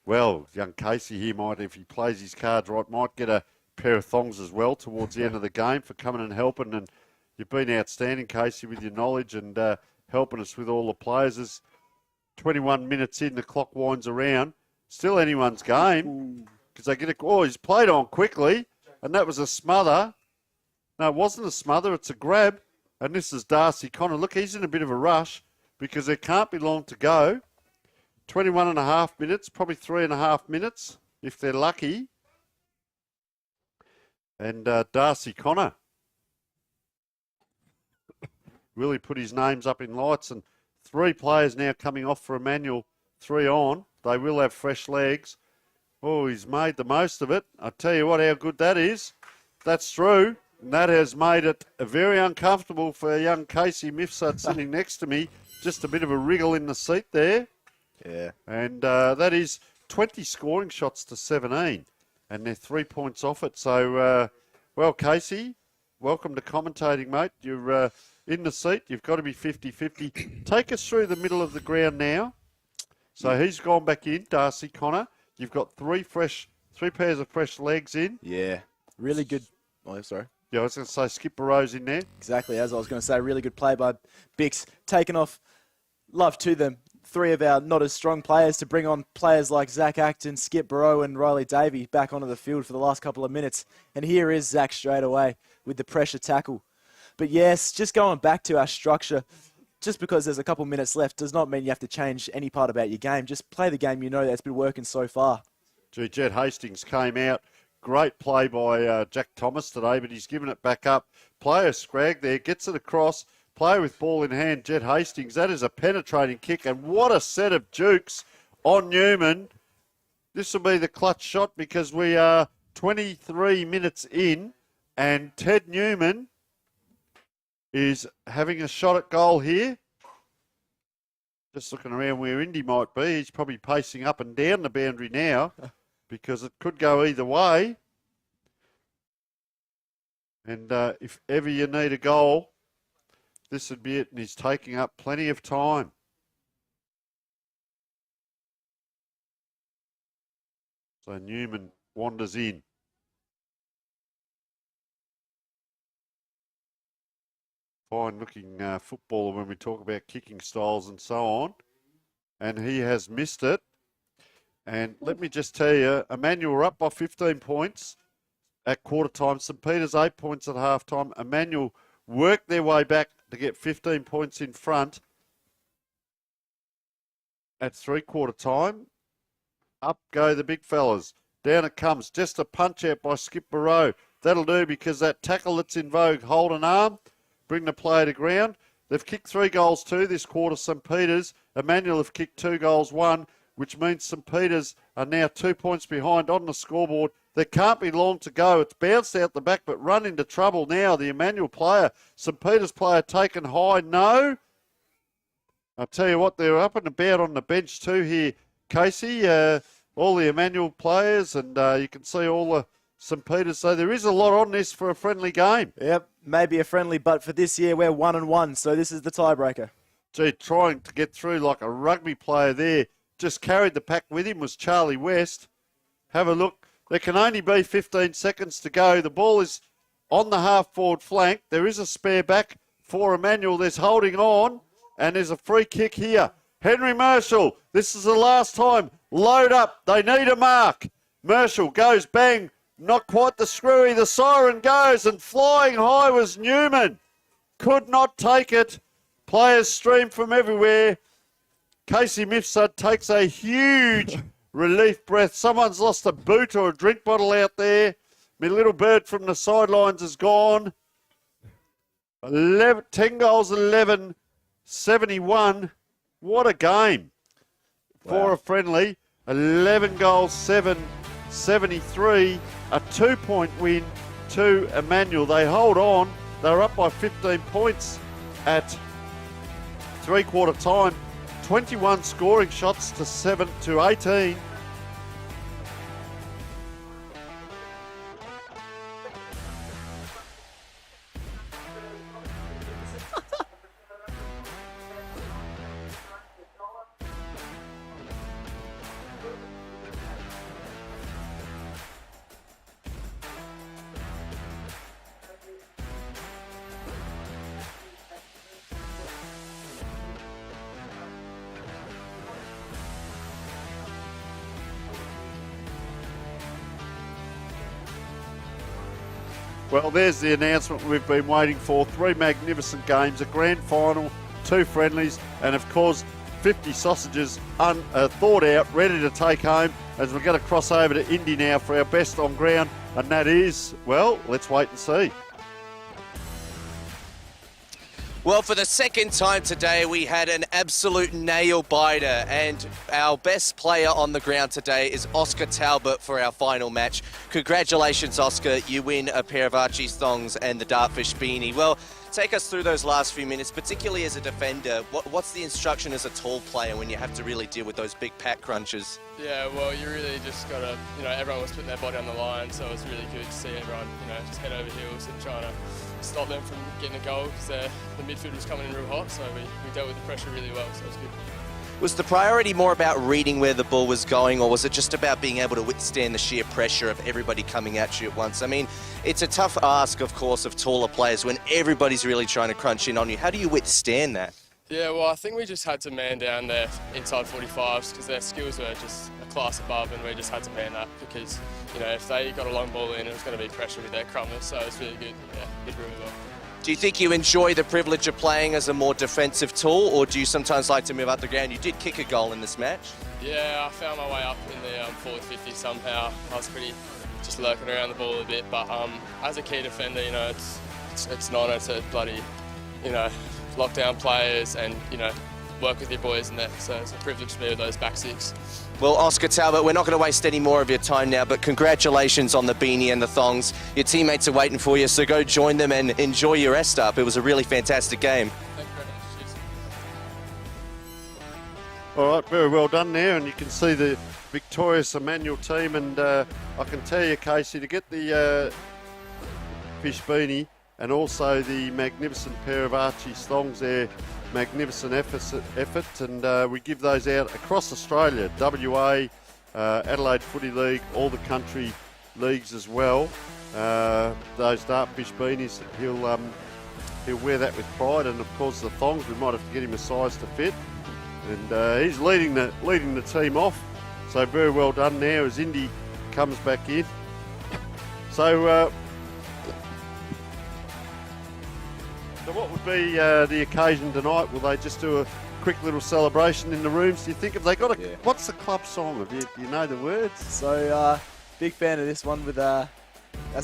well, young Casey here might, if he plays his cards right, might get a pair of thongs as well towards the end of the game for coming and helping. And you've been outstanding, Casey, with your knowledge and helping us with all the players. There's 21 minutes in, the clock winds around. Still anyone's game because they get a... Oh, he's played on quickly, and that was a smother. No, it wasn't a smother, it's a grab. And this is Darcy Connor. Look, he's in a bit of a rush because there can't be long to go. 21 and a half minutes, probably 3.5 minutes if they're lucky. And Darcy Connor. Really put his names up in lights, and 3 players now coming off for Emmanuel, 3 on. They will have fresh legs. Oh, he's made the most of it. I tell you what, how good that is. That's true. And that has made it very uncomfortable for young Casey Mifsud sitting next to me. Just a bit of a wriggle in the seat there. Yeah. And that is 20 scoring shots to 17. And they're 3 points off it. So, well, Casey, welcome to commentating, mate. You're in the seat. You've got to be 50-50. Take us through the middle of the ground now. So he's gone back in, Darcy Connor. You've got 3 pairs of fresh legs in. Yeah. Really good. Oh, sorry. Yeah, I was going to say Skip Burrows in there. Exactly as I was going to say. Really good play by Bix. Taken off. Love to them. three of our not as strong players to bring on players like Zach Acton, Skip Burrow and Riley Davey back onto the field for the last couple of minutes. And here is Zach straight away with the pressure tackle. But yes, just going back to our structure, just because there's a couple minutes left does not mean you have to change any part about your game. Just play the game you know that's been working so far. Gee, Jed Hastings came out. Great play by Jack Thomas today, but he's given it back up. Player Scragg there, gets it across. Player with ball in hand, Jed Hastings. That is a penetrating kick, and what a set of jukes on Newman. This will be the clutch shot because we are 23 minutes in, and Ted Newman is having a shot at goal here. Just looking around where Indy might be. He's probably pacing up and down the boundary now because it could go either way. And if ever you need a goal, this would be it. And he's taking up plenty of time. So Newman wanders in. Fine looking footballer when we talk about kicking styles and so on. And he has missed it. And let me just tell you, Emmanuel are up by 15 points at quarter time. St Peter's 8 points at half time. Emmanuel worked their way back to get 15 points in front at 3/4 time. Up go the big fellas. Down it comes. Just a punch out by Skip Burrow. That'll do because that tackle that's in vogue, hold an arm, bring the player to ground. They've kicked 3 goals too this quarter, St Peter's. Emmanuel have kicked 2 goals, 1, which means St Peter's are now 2 points behind on the scoreboard. There can't be long to go. It's bounced out the back, but run into trouble now. The Emmanuel player, St Peter's player taken high. No. I'll tell you what, they're up and about on the bench too here, Casey. All the Emmanuel players, and you can see all the St Peter's. So there is a lot on this for a friendly game. Yep, maybe a friendly, but for this year we're 1-1, so this is the tiebreaker. Gee, trying to get through like a rugby player there. Just carried the pack with him was Charlie West. Have a look. There can only be 15 seconds to go. The ball is on the half-forward flank. There is a spare back for Emmanuel. There's holding on, and there's a free kick here. Henry Marshall, this is the last time. Load up. They need a mark. Marshall goes bang. Not quite the screwy. The siren goes, and flying high was Newman. Could not take it. Players stream from everywhere. Casey Mifsud takes a huge relief breath. Someone's lost a boot or a drink bottle out there. My little bird from the sidelines is gone. 10 goals, 11, 71. What a game for a friendly. 11 goals, 7, 73. A 2-point win to Emmanuel. They hold on. They're up by 15 points at 3/4 time. 21 scoring shots to 18. Well, there's the announcement we've been waiting for. 3 magnificent games, a grand final, 2 friendlies, and of course, 50 sausages thought out, ready to take home, as we're going to cross over to Indy now for our best on ground, and that is, well, let's wait and see. Well, for the second time today, we had an absolute nail-biter, and our best player on the ground today is Oscar Talbot for our final match. Congratulations, Oscar. You win a pair of Archie's thongs and the Dartfish beanie. Well, take us through those last few minutes, particularly as a defender. What's the instruction as a tall player when you have to really deal with those big pack crunches? Yeah, well, you really just got to, everyone was putting their body on the line, so it was really good to see everyone, just head over heels and trying to stop them from getting a goal because the midfield was coming in real hot, so we dealt with the pressure really well, so it was good. Was the priority more about reading where the ball was going, or was it just about being able to withstand the sheer pressure of everybody coming at you at once? I mean, it's a tough ask, of course, of taller players when everybody's really trying to crunch in on you. How do you withstand that? Yeah, well, I think we just had to man down their inside 45s because their skills were just a class above, and we just had to man that because, you know, if they got a long ball in, it was going to be pressure with their crummers, so it's really good. Yeah, did really well. Do you think you enjoy the privilege of playing as a more defensive tool, or do you sometimes like to move up the ground? You did kick a goal in this match. Yeah, I found my way up in the forward 50 somehow. I was pretty just lurking around the ball a bit, but as a key defender, you know, it's an honour to bloody, you know, lock down players and, you know, work with your boys in there. So it's a privilege to be with those back six. Well, Oscar Talbot, we're not going to waste any more of your time now, but congratulations on the beanie and the thongs. Your teammates are waiting for you, so go join them and enjoy your rest up. It was a really fantastic game. Thank you very much. Cheers. All right, very well done there, and you can see the victorious Emmanuel team, and I can tell you, Casey, to get the fish beanie and also the magnificent pair of Archie's thongs there, magnificent effort, and we give those out across Australia, WA, Adelaide Footy League, all the country leagues as well. Those Dartfish beanies, he'll wear that with pride, and of course the thongs, we might have to get him a size to fit, and he's leading the team off. So very well done there as Indy comes back in. So. So what would be the occasion tonight? Will they just do a quick little celebration in the rooms? Do you think, have they got a... Yeah. What's the club song? Do you know the words? So, big fan of this one with, as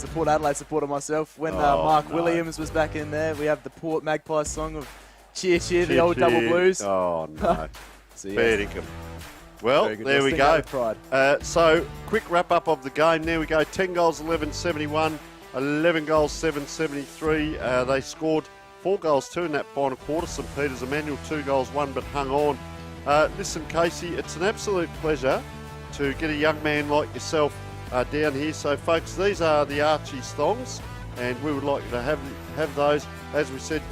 a Port Adelaide supporter myself, when Mark Williams was back in there, we have the Port Magpies song of Cheer, Cheer, the old double blues. Oh, no. So, yeah. Fair dinkum. Well, there we go. So, quick wrap-up of the game. There we go. 10 goals, 11-71. 11 goals, 7-73. They scored 4 goals, 2 in that final quarter. St Peter's Emmanuel, 2 goals, 1, but hung on. Listen, Casey, it's an absolute pleasure to get a young man like yourself down here. So, folks, these are the Archie's thongs, and we would like you to have those. As we said,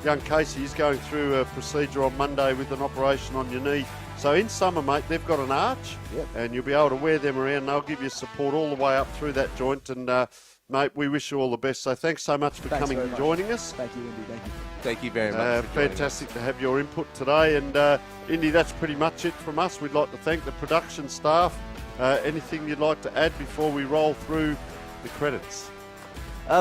young Casey is going through a procedure on Monday with an operation on your knee. So in summer, mate, they've got an arch, and you'll be able to wear them around. They'll give you support all the way up through that joint, and mate, we wish you all the best. So thanks so much for coming and joining us. Thank you, Indy. Thank you. Thank you very much. Fantastic to have your input today. And Indy, that's pretty much it from us. We'd like to thank the production staff. Anything you'd like to add before we roll through the credits?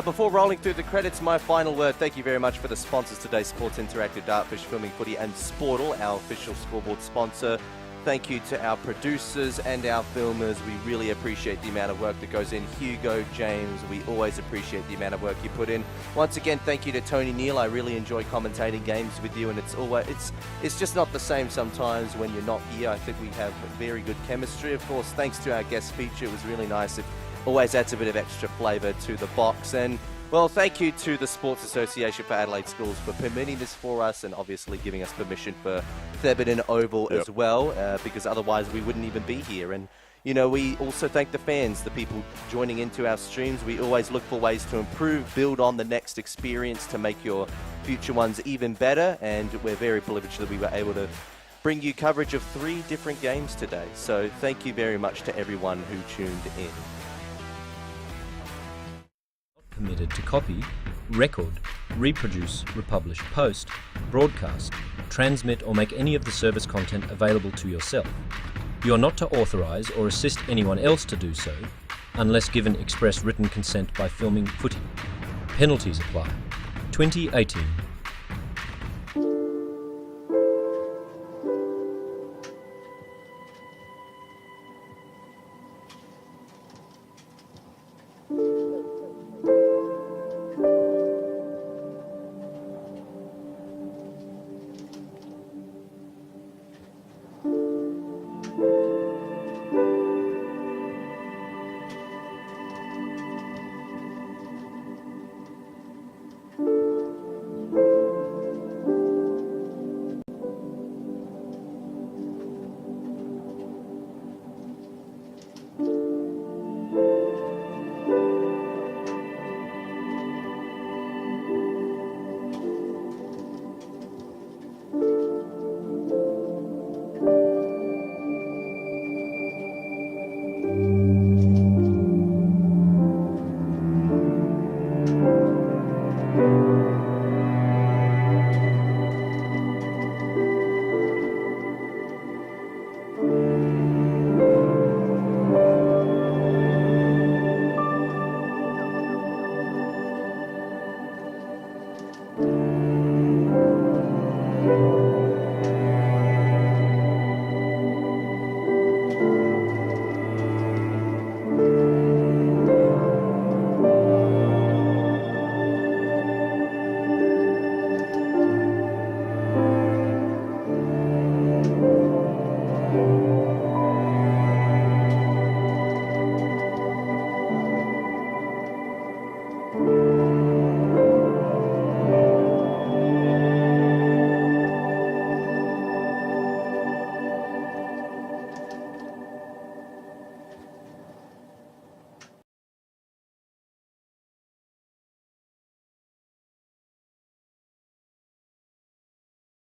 Before rolling through the credits, my final word. Thank you very much for the sponsors today, Sports Interactive, Dartfish, Filming Footy, and Sportal, our official scoreboard sponsor. Thank you to our producers and our filmers. We really appreciate the amount of work that goes in. Hugo, James, we always appreciate the amount of work you put in. Once again, thank you to Tony Neal. I really enjoy commentating games with you, and it's just not the same sometimes when you're not here. I think we have very good chemistry. Of course, thanks to our guest feature, it was really nice. It always adds a bit of extra flavour to the box. And well, thank you to the Sports Association for Adelaide Schools for permitting this for us, and obviously giving us permission for Thebarton Oval as well, because otherwise we wouldn't even be here. And, you know, we also thank the fans, the people joining into our streams. We always look for ways to improve, build on the next experience to make your future ones even better. And we're very privileged that we were able to bring you coverage of 3 different games today. So thank you very much to everyone who tuned in. Permitted to copy, record, reproduce, republish, post, broadcast, transmit or make any of the service content available to yourself. You are not to authorise or assist anyone else to do so unless given express written consent by Filming Footy. Penalties apply. 2018